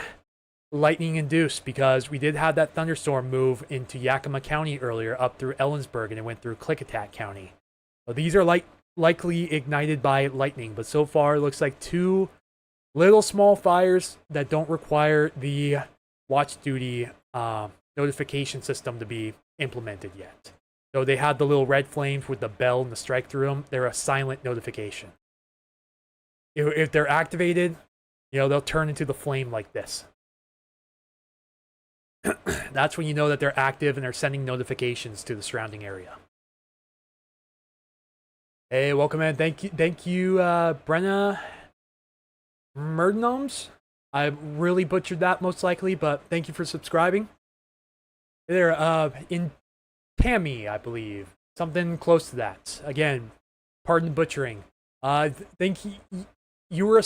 lightning induced, because we did have that thunderstorm move into Yakima County earlier up through Ellensburg, and it went through Klickitat County. So these are likely ignited by lightning, but so far it looks like 2 little small fires that don't require the watch duty notification system to be implemented yet. So they had the little red flames with the bell and the strike through them. They're a silent notification. If they're activated, they'll turn into the flame like this. That's when you know that they're active and they're sending notifications to the surrounding area. Hey, welcome in. Thank you, Brenna Murdnoms. I really butchered that most likely, but thank you for subscribing. There, in Tammy, I believe. Something close to that. Again, pardon the butchering. Think you were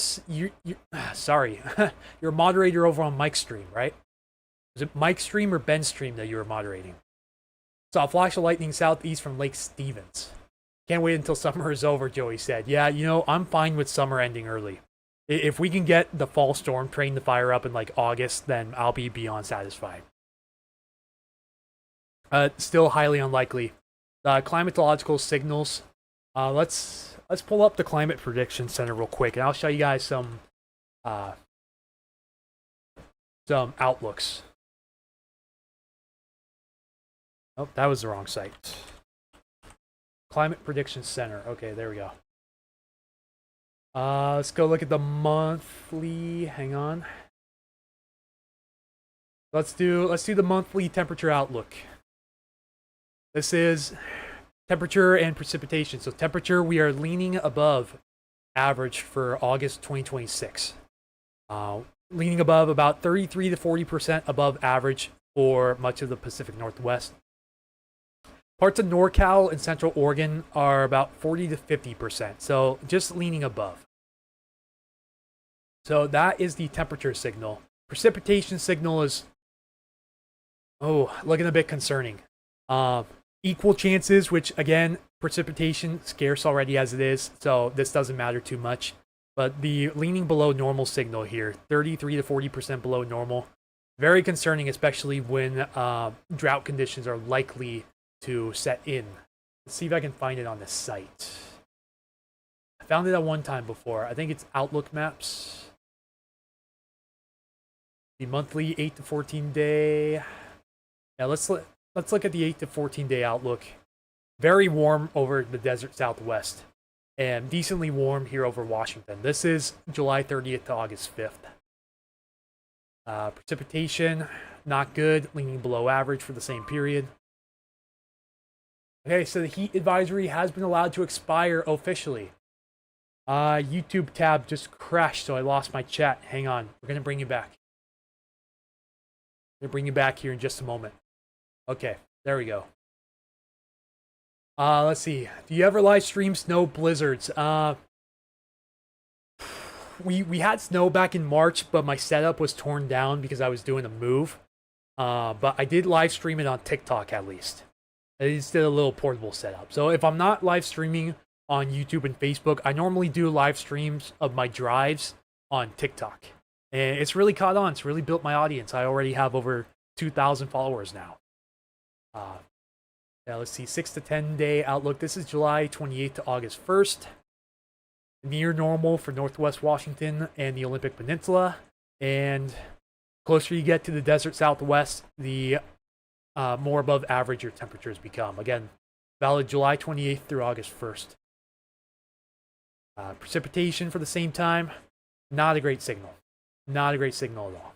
sorry. You're a moderator over on Mike's stream, right? Was it Mike's stream or Ben's stream that you were moderating? Saw a flash of lightning southeast from Lake Stevens. Can't wait until summer is over, Joey said. Yeah, I'm fine with summer ending early. If we can get the fall storm train to fire up in like August, then I'll be beyond satisfied. Still highly unlikely. Climatological signals. Let's pull up the Climate Prediction Center real quick, and I'll show you guys some outlooks. Oh, that was the wrong site. Climate Prediction Center. Okay, there we go. Let's go look at the monthly. Hang on. Let's do the monthly temperature outlook. This is temperature and precipitation. So temperature, we are leaning above average for August 2026. Leaning above about 33 to 40% above average for much of the Pacific Northwest. Parts of NorCal and Central Oregon are about 40 to 50%. So just leaning above. So that is the temperature signal. Precipitation signal is, looking a bit concerning. Equal chances, which again, precipitation scarce already as it is, so this doesn't matter too much. But the leaning below normal signal here, 33 to 40% below normal, very concerning, especially when drought conditions are likely to set in. Let's see if I can find it on this site. I found it at one time before. I think it's Outlook Maps. The monthly 8 to 14 day. Yeah, let's look at the 8 to 14 day outlook. Very warm over the desert Southwest and decently warm here over Washington. This is July 30th to August 5th. Precipitation, not good, leaning below average for the same period. Okay, so the heat advisory has been allowed to expire officially. YouTube tab just crashed, so I lost my chat. Hang on, we're going to bring you back. We're going to bring you back here in just a moment. Okay, there we go. Let's see. Do you ever live stream snow blizzards? We had snow back in March, but my setup was torn down because I was doing a move. But I did live stream it on TikTok at least. I just did a little portable setup. So if I'm not live streaming on YouTube and Facebook, I normally do live streams of my drives on TikTok. And it's really caught on. It's really built my audience. I already have over 2,000 followers now. Yeah, let's see, 6 to 10 day outlook. This is July 28th to August 1st. Near normal for Northwest Washington and the Olympic Peninsula. And closer you get to the desert Southwest, the more above average your temperatures become. Again, valid July 28th through August 1st. Precipitation for the same time, not a great signal. Not a great signal at all.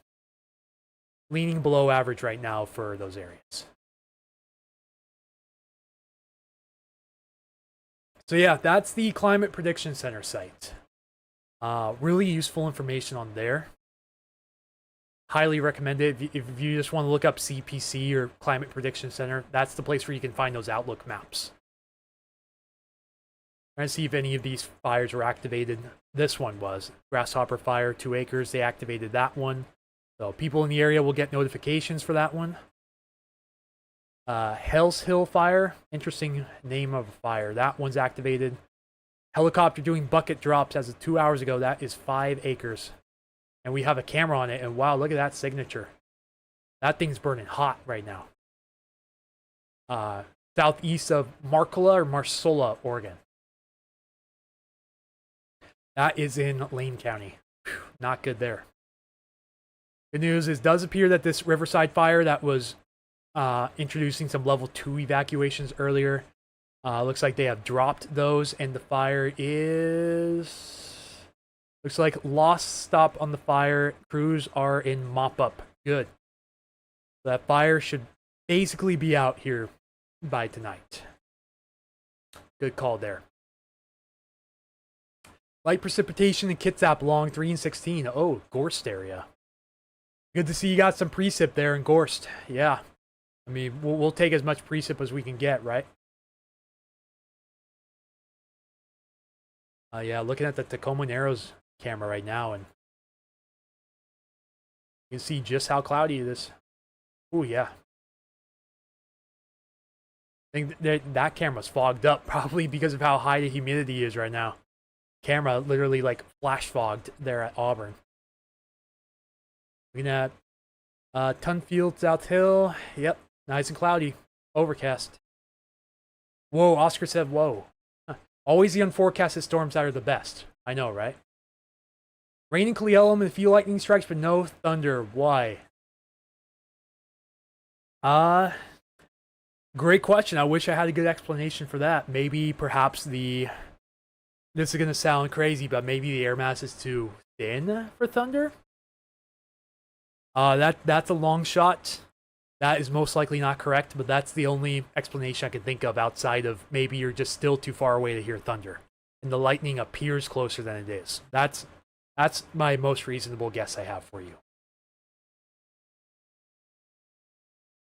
Leaning below average right now for those areas. So yeah, that's the Climate Prediction Center site. Really useful information on there. Highly recommend it. If you just want to look up CPC or Climate Prediction Center, that's the place where you can find those outlook maps. Trying to see if any of these fires were activated. This one was. Grasshopper Fire, 2 acres. They activated that one. So people in the area will get notifications for that one. Hell's Hill Fire. Interesting name of a fire. That one's activated. Helicopter doing bucket drops as of 2 hours ago. That is 5 acres. And we have a camera on it. And wow, look at that signature. That thing's burning hot right now. Southeast of Marcola or Marsola, Oregon. That is in Lane County. Whew, not good there. Good news is, it does appear that this Riverside fire that was introducing some level 2 evacuations earlier. Looks like they have dropped those, and the fire is... Looks like lost stop on the fire. Crews are in mop-up. Good. That fire should basically be out here by tonight. Good call there. Light precipitation in Kitsap along 3 and 16. Oh, Gorst area. Good to see you got some precip there in Gorst. Yeah. I mean, we'll take as much precip as we can get, right? Yeah, looking at the Tacoma Narrows camera right now, and you can see just how cloudy it is. Oh, yeah. I think that camera's fogged up, probably because of how high the humidity is right now. Camera literally like flash fogged there at Auburn. Looking at Tunfield, South Hill. Yep, nice and cloudy. Overcast. Whoa, Oscar said whoa. Huh. Always the unforecasted storms that are the best. I know, right? Rain in Cleellum and a few lightning strikes, but no thunder. Why? Great question. I wish I had a good explanation for that. Maybe, perhaps this is going to sound crazy, but maybe the air mass is too thin for thunder? That's a long shot. That is most likely not correct, but that's the only explanation I can think of outside of maybe you're just still too far away to hear thunder, and the lightning appears closer than it is. That's my most reasonable guess I have for you.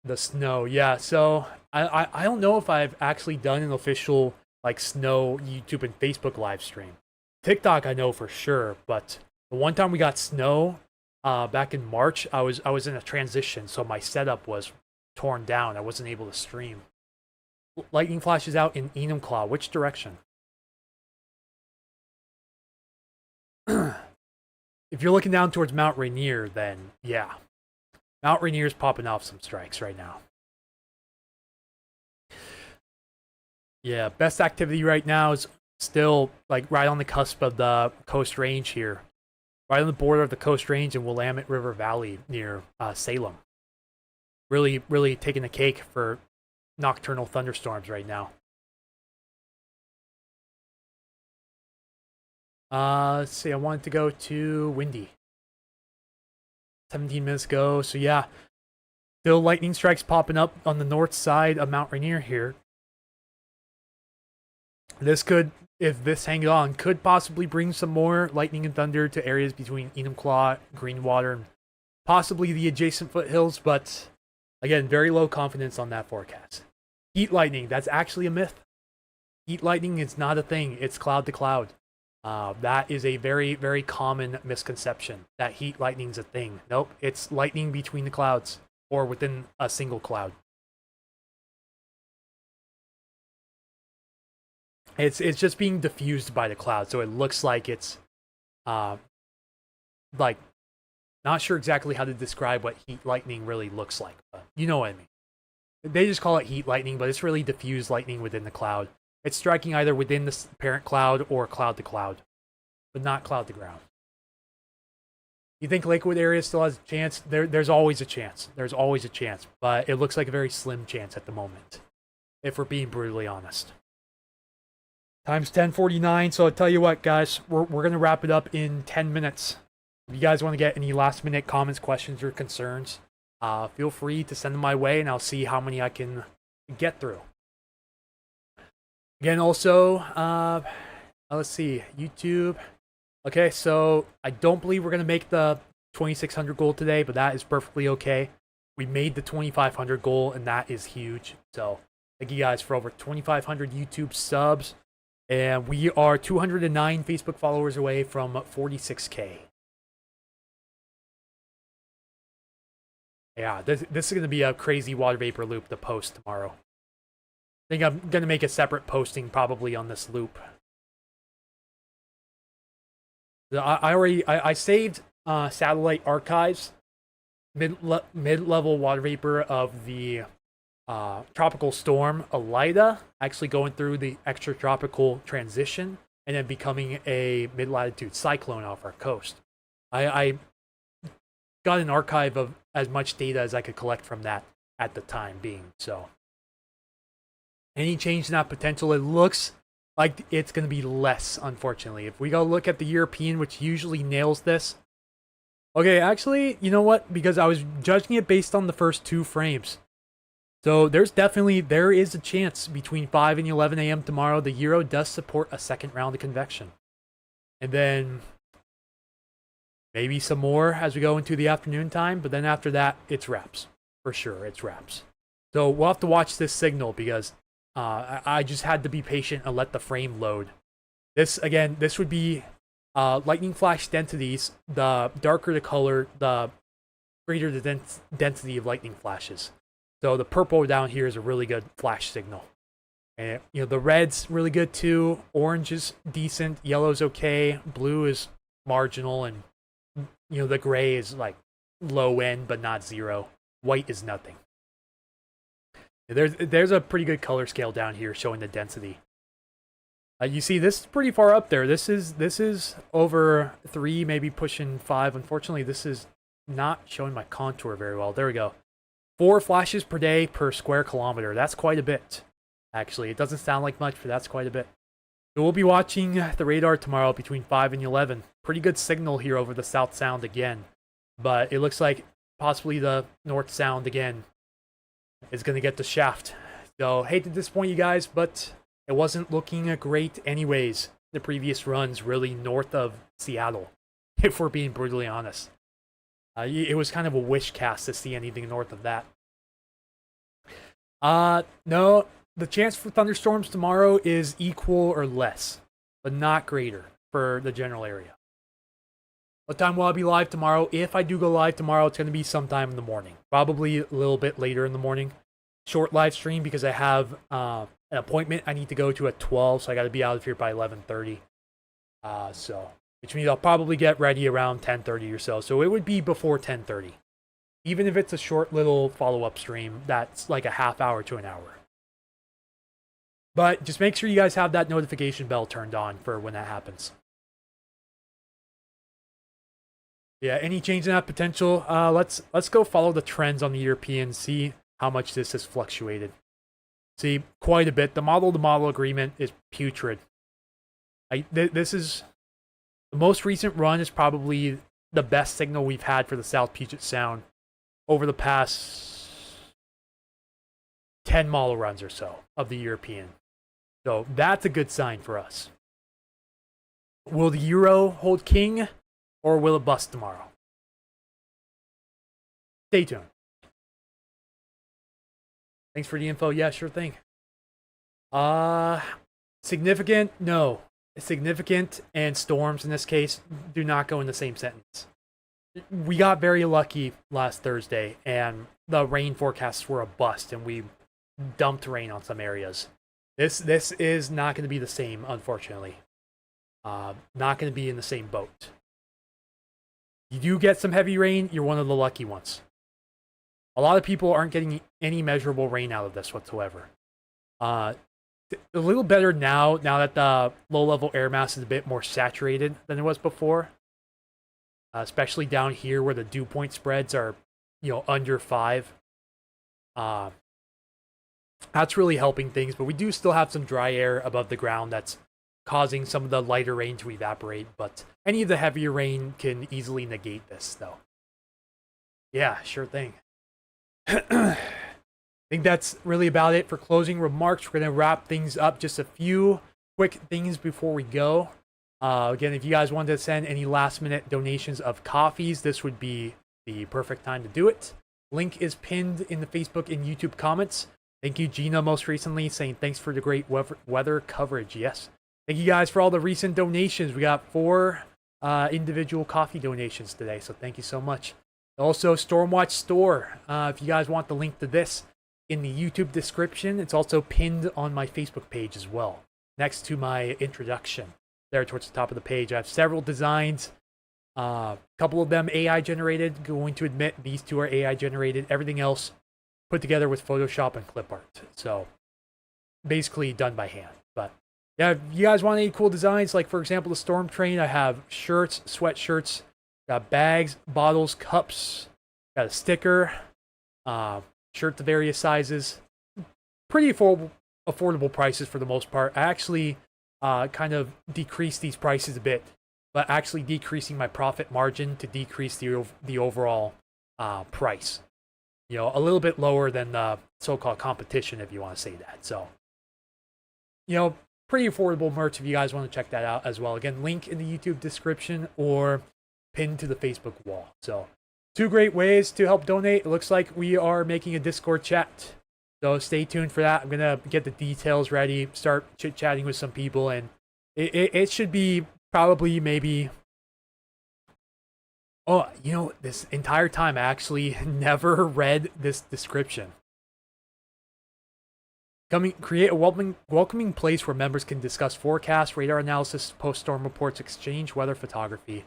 The snow, yeah. So I don't know if I've actually done an official like snow YouTube and Facebook live stream. TikTok I know for sure, but the one time we got snow back in March, I was in a transition, so my setup was torn down. I wasn't able to stream. Lightning flashes out in Enumclaw. Which direction? If you're looking down towards Mount Rainier, then yeah. Mount Rainier's popping off some strikes right now. Yeah, best activity right now is still like right on the cusp of the Coast Range here. Right on the border of the Coast Range and Willamette River Valley near Salem. Really, really taking the cake for nocturnal thunderstorms right now. Let's see, I wanted to go to Windy. 17 minutes ago, so yeah. Still lightning strikes popping up on the north side of Mount Rainier here. This could, if this hangs on, could possibly bring some more lightning and thunder to areas between Enumclaw, Greenwater, and possibly the adjacent foothills, but again, very low confidence on that forecast. Heat lightning, that's actually a myth. Heat lightning is not a thing, it's cloud to cloud. That is a very, very common misconception, that heat lightning's a thing. Nope, it's lightning between the clouds, or within a single cloud. It's just being diffused by the cloud, so it looks like it's, like, not sure exactly how to describe what heat lightning really looks like, but you know what I mean. They just call it heat lightning, but it's really diffused lightning within the cloud. It's striking either within the parent cloud or cloud to cloud, but not cloud to ground. You think Lakewood area still has a chance? There's always a chance. There's always a chance, but it looks like a very slim chance at the moment, if we're being brutally honest. Time's 10:49, so I'll tell you what, guys, we're going to wrap it up in 10 minutes. If you guys want to get any last-minute comments, questions, or concerns, feel free to send them my way, and I'll see how many I can get through. Again, also, let's see, YouTube. Okay, so I don't believe we're going to make the 2,600 goal today, but that is perfectly okay. We made the 2,500 goal, and that is huge. So thank you guys for over 2,500 YouTube subs. And we are 209 Facebook followers away from 46K. Yeah, this is going to be a crazy water vapor loop to post tomorrow. I think I'm going to make a separate posting probably on this loop. I saved satellite archives, mid-level water vapor of the tropical storm Elida, actually going through the extratropical transition and then becoming a mid-latitude cyclone off our coast. I got an archive of as much data as I could collect from that. at the time being. So any change in that potential, it looks like it's going to be less, unfortunately. If we go look at the European, which usually nails this. Okay, actually, you know what? Because I was judging it based on the first 2 frames. So there is a chance between 5 and 11 a.m. tomorrow, the Euro does support a second round of convection. And then maybe some more as we go into the afternoon time. But then after that, it's wraps. For sure, it's wraps. So we'll have to watch this signal because I just had to be patient and let the frame load. This would be lightning flash densities. The darker the color, the greater the density of lightning flashes. So the purple down here is a really good flash signal. And the red's really good too. Orange is decent. Yellow's okay. Blue is marginal, and the gray is like low end but not zero. White is nothing. There's a pretty good color scale down here showing the density. You see, this is pretty far up there. This is over 3, maybe pushing 5. Unfortunately, this is not showing my contour very well. There we go. 4 flashes per day per square kilometer. That's quite a bit, actually. It doesn't sound like much, but that's quite a bit. So we'll be watching the radar tomorrow between 5 and 11. Pretty good signal here over the South Sound again. But it looks like possibly the North Sound again is going to get the shaft. So, hate to disappoint you guys, but it wasn't looking great anyways. The previous runs really north of Seattle, if we're being brutally honest. It was kind of a wish cast to see anything north of that. No, the chance for thunderstorms tomorrow is equal or less, but not greater for the general area. What time will I be live tomorrow? If I do go live tomorrow, it's going to be sometime in the morning. Probably a little bit later in the morning. Short live stream because I have an appointment I need to go to at 12, so I got to be out of here by 11:30. Which means I'll probably get ready around 10:30 or so. So it would be before 10:30. Even if it's a short little follow-up stream, that's like a half hour to an hour. But just make sure you guys have that notification bell turned on for when that happens. Yeah, any change in that potential? Let's go follow the trends on the European, see how much this has fluctuated. See, quite a bit. The model-to-model agreement is putrid. This is the most recent run is probably the best signal we've had for the South Puget Sound over the past 10 model runs or so of the European. So that's a good sign for us. Will the Euro hold king, or will it bust tomorrow? Stay tuned. Thanks for the info. Yeah, sure thing. Significant? No. Significant and storms in this case do not go in the same sentence. We got very lucky last Thursday, and the rain forecasts were a bust, and we dumped rain on some areas. This is not going to be the same, unfortunately. Not going to be in the same boat. You do get some heavy rain, you're one of the lucky ones. A lot of people aren't getting any measurable rain out of this whatsoever. A little better now that the low-level air mass is a bit more saturated than it was before. Especially down here where the dew point spreads are, under 5. That's really helping things, but we do still have some dry air above the ground that's causing some of the lighter rain to evaporate, but any of the heavier rain can easily negate this, though. Yeah, sure thing. I think that's really about it for closing remarks. We're going to wrap things up. Just a few quick things before we go. Again, if you guys wanted to send any last-minute donations of coffees, this would be the perfect time to do it. Link is pinned in the Facebook and YouTube comments. Thank you, Gina, most recently, saying thanks for the great weather coverage. Yes. Thank you guys for all the recent donations. We got 4 individual coffee donations today, so thank you so much. Also, Stormwatch Store. If you guys want the link to this in the YouTube description, it's also pinned on my Facebook page as well, next to my introduction. There towards the top of the page, I have several designs. A couple of them AI generated. Going to admit these 2 are AI generated. Everything else put together with Photoshop and clip art. So basically done by hand. But yeah, if you guys want any cool designs, like for example the Storm Train, I have shirts, sweatshirts, got bags, bottles, cups, got a sticker, shirts of various sizes. Pretty affordable prices for the most part. I actually kind of decreased these prices a bit, but actually decreasing my profit margin to decrease the overall price. You know, a little bit lower than the so-called competition, if you want to say that. So, you know, pretty affordable merch if you guys want to check that out as well. Again, link in the YouTube description or pinned to the Facebook wall. So, 2 great ways to help donate. It looks like we are making a Discord chat. So stay tuned for that. I'm going to get the details ready, start chit-chatting with some people, and it should be probably maybe... Oh, you know, this entire time I actually never read this description. Create a welcoming place where members can discuss forecasts, radar analysis, post-storm reports, exchange weather photography.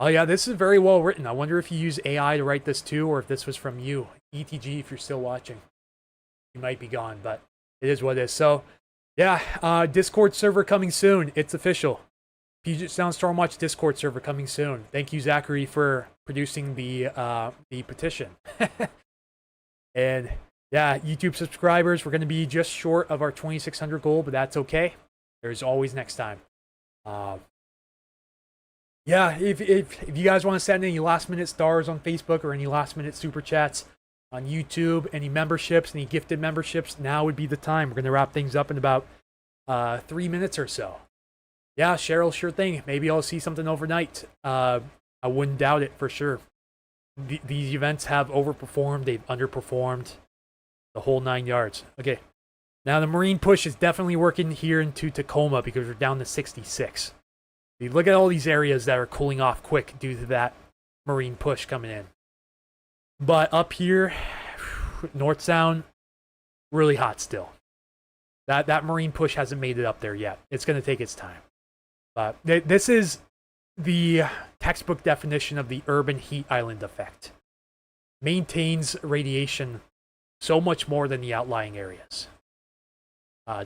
Oh yeah, this is very well written. I wonder if you use AI to write this too, or if this was from you. ETG, if you're still watching. You might be gone, but it is what it is. So, yeah, Discord server coming soon. It's official. Puget Sound Stormwatch Discord server coming soon. Thank you, Zachary, for producing the petition. And yeah, YouTube subscribers, we're going to be just short of our 2,600 goal, but that's okay. There's always next time. Yeah, if you guys want to send any last minute stars on Facebook or any last minute super chats on YouTube, any memberships, any gifted memberships, now would be the time. We're going to wrap things up in about 3 minutes or so. Yeah, Cheryl, sure thing. Maybe I'll see something overnight. I wouldn't doubt it for sure. These events have overperformed. They've underperformed. The whole 9 yards. Okay. Now the marine push is definitely working here into Tacoma because we're down to 66. You look at all these areas that are cooling off quick due to that marine push coming in. But up here, North Sound, really hot still. That marine push hasn't made it up there yet. It's going to take its time. But this is the textbook definition of the urban heat island effect. Maintains radiation so much more than the outlying areas.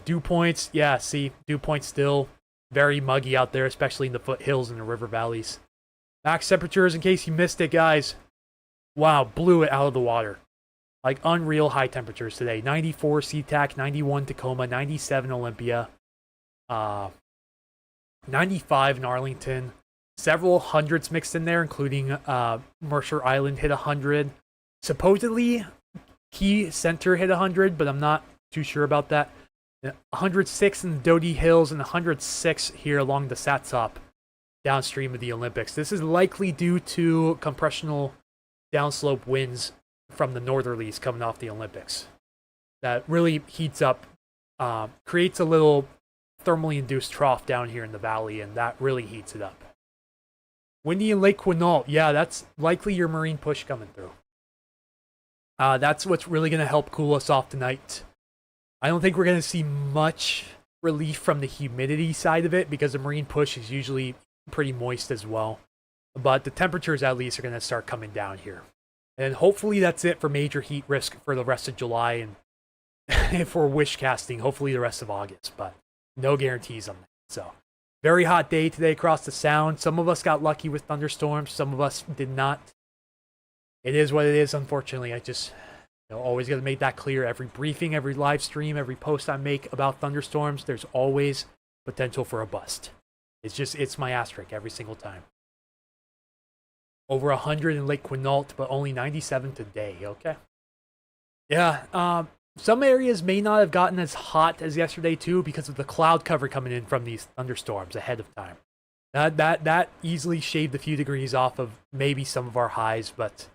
Dew points, yeah, see, dew points still very muggy out there, especially in the foothills and the river valleys. Max temperatures, in case you missed it, guys. Wow, blew it out of the water. Like unreal high temperatures today. 94 SeaTac, 91 Tacoma, 97 Olympia, 95 in Arlington. Several hundreds mixed in there, including Mercer Island hit 100. Supposedly, Key Center hit 100, but I'm not too sure about that. 106 in the Doty Hills and 106 here along the Satsop downstream of the Olympics. This is likely due to compressional downslope winds from the northerlies coming off the Olympics. That really heats up, creates a little thermally induced trough down here in the valley, and that really heats it up. Windy in Lake Quinault, yeah, that's likely your marine push coming through. That's what's really going to help cool us off tonight. I don't think we're going to see much relief from the humidity side of it because the marine push is usually pretty moist as well. But the temperatures at least are going to start coming down here. And hopefully that's it for major heat risk for the rest of July and for wish casting, hopefully the rest of August. But no guarantees on that. So, very hot day today across the Sound. Some of us got lucky with thunderstorms. Some of us did not. It is what it is, unfortunately. I just... always got to make that clear. Every briefing, every live stream, every post I make about thunderstorms, there's always potential for a bust. It's my asterisk every single time. Over 100 in Lake Quinault, but only 97 today, okay? Yeah, some areas may not have gotten as hot as yesterday too because of the cloud cover coming in from these thunderstorms ahead of time. That easily shaved a few degrees off of maybe some of our highs, but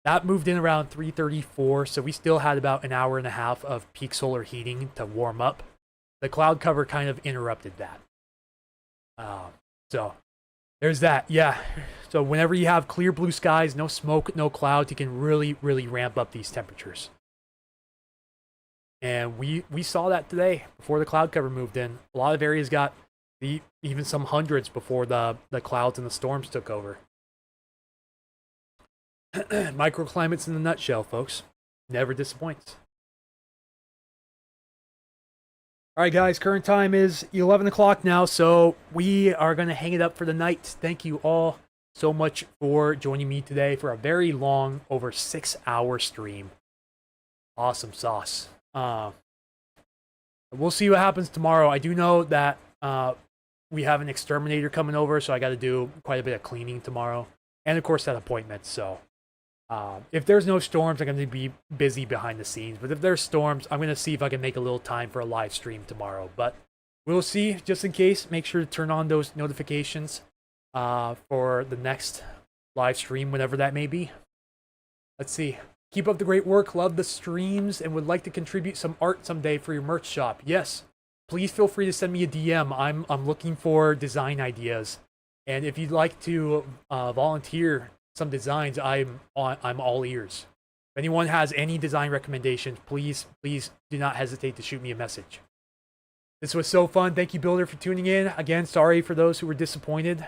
that moved in around 3:34, so we still had about an hour and a half of peak solar heating to warm up. The cloud cover kind of interrupted that. So there's that. Yeah. So whenever you have clear blue skies, no smoke, no clouds, you can really, really ramp up these temperatures. And we saw that today before the cloud cover moved in. A lot of areas got even some hundreds before the clouds and the storms took over. Microclimates in a nutshell, folks. Never disappoints. Alright guys, current time is 11 o'clock now, so we are going to hang it up for the night. Thank you all so much for joining me today for a very long, over 6-hour stream. Awesome sauce. We'll see what happens tomorrow. I do know that we have an exterminator coming over, so I got to do quite a bit of cleaning tomorrow. And, of course, that appointment. So, if there's no storms, I'm going to be busy behind the scenes. But if there's storms, I'm going to see if I can make a little time for a live stream tomorrow. But we'll see. Just in case, make sure to turn on those notifications for the next live stream, whenever that may be. Let's see. Keep up the great work. Love the streams and would like to contribute some art someday for your merch shop. Yes. Please feel free to send me a DM. I'm looking for design ideas. And if you'd like to volunteer some designs, I'm all ears. If anyone has any design recommendations, please do not hesitate to shoot me a message. This was so fun. Thank you, Builder, for tuning in. Again, sorry for those who were disappointed.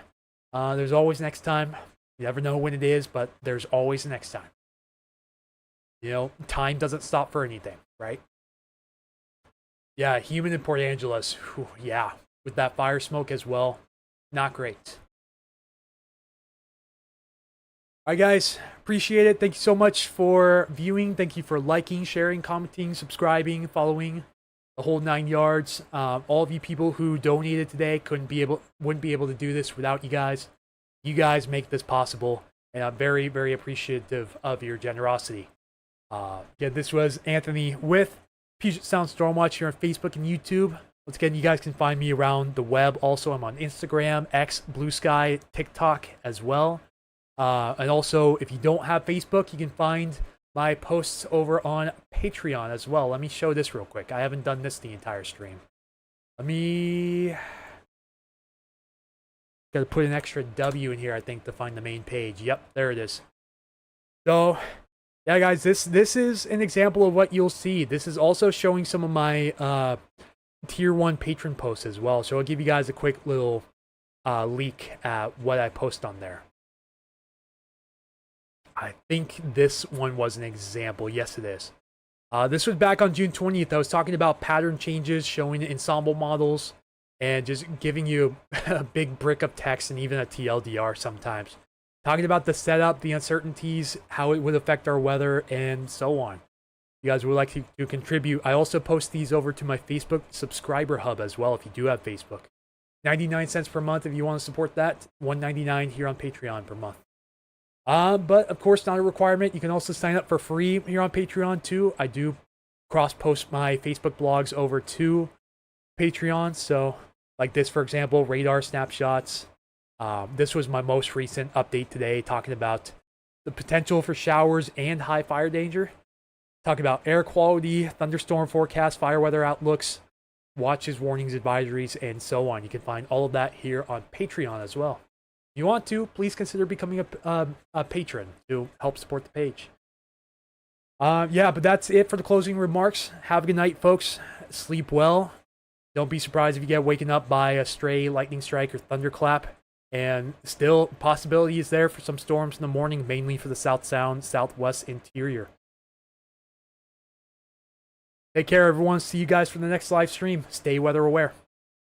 There's always next time. You never know when it is, but there's always next time. You know, time doesn't stop for anything, right? Yeah, human in Port Angeles. Whew, yeah, with that fire smoke as well. Not great. Alright guys, appreciate it. Thank you so much for viewing. Thank you for liking, sharing, commenting, subscribing, following, the whole 9 yards. All of you people who donated today wouldn't be able to do this without you guys. You guys make this possible, and I'm very, very appreciative of your generosity. Yeah, this was Anthony with Puget Sound Stormwatch here on Facebook and YouTube. Once again, you guys can find me around the web. Also, I'm on Instagram, X, Blue Sky, TikTok as well. And also, if you don't have Facebook, you can find my posts over on Patreon as well. Let me show this real quick. I haven't done this the entire stream. Let me... Gotta put an extra W in here, I think, to find the main page. Yep, there it is. So, yeah, guys, this is an example of what you'll see. This is also showing some of my Tier 1 patron posts as well. So I'll give you guys a quick little leak at what I post on there. I think this one was an example. Yes, it is. This was back on June 20th. I was talking about pattern changes, showing ensemble models, and just giving you a big brick of text and even a TLDR sometimes. Talking about the setup, the uncertainties, how it would affect our weather, and so on. You guys would like to contribute. I also post these over to my Facebook subscriber hub as well if you do have Facebook. 99 cents per month if you want to support that. $1.99 here on Patreon per month. But of course, not a requirement. You can also sign up for free here on Patreon too. I do cross-post my Facebook blogs over to Patreon. So, like this, for example, radar snapshots. This was my most recent update today, talking about the potential for showers and high fire danger. Talking about air quality, thunderstorm forecast, fire weather outlooks, watches, warnings, advisories, and so on. You can find all of that here on Patreon as well. If you want to, please consider becoming a patron to help support the page. Yeah, but that's it for the closing remarks. Have a good night, folks. Sleep well. Don't be surprised if you get waken up by a stray lightning strike or thunderclap. And still, possibility is there for some storms in the morning, mainly for the South Sound, Southwest interior. Take care, everyone. See you guys for the next live stream. Stay weather aware.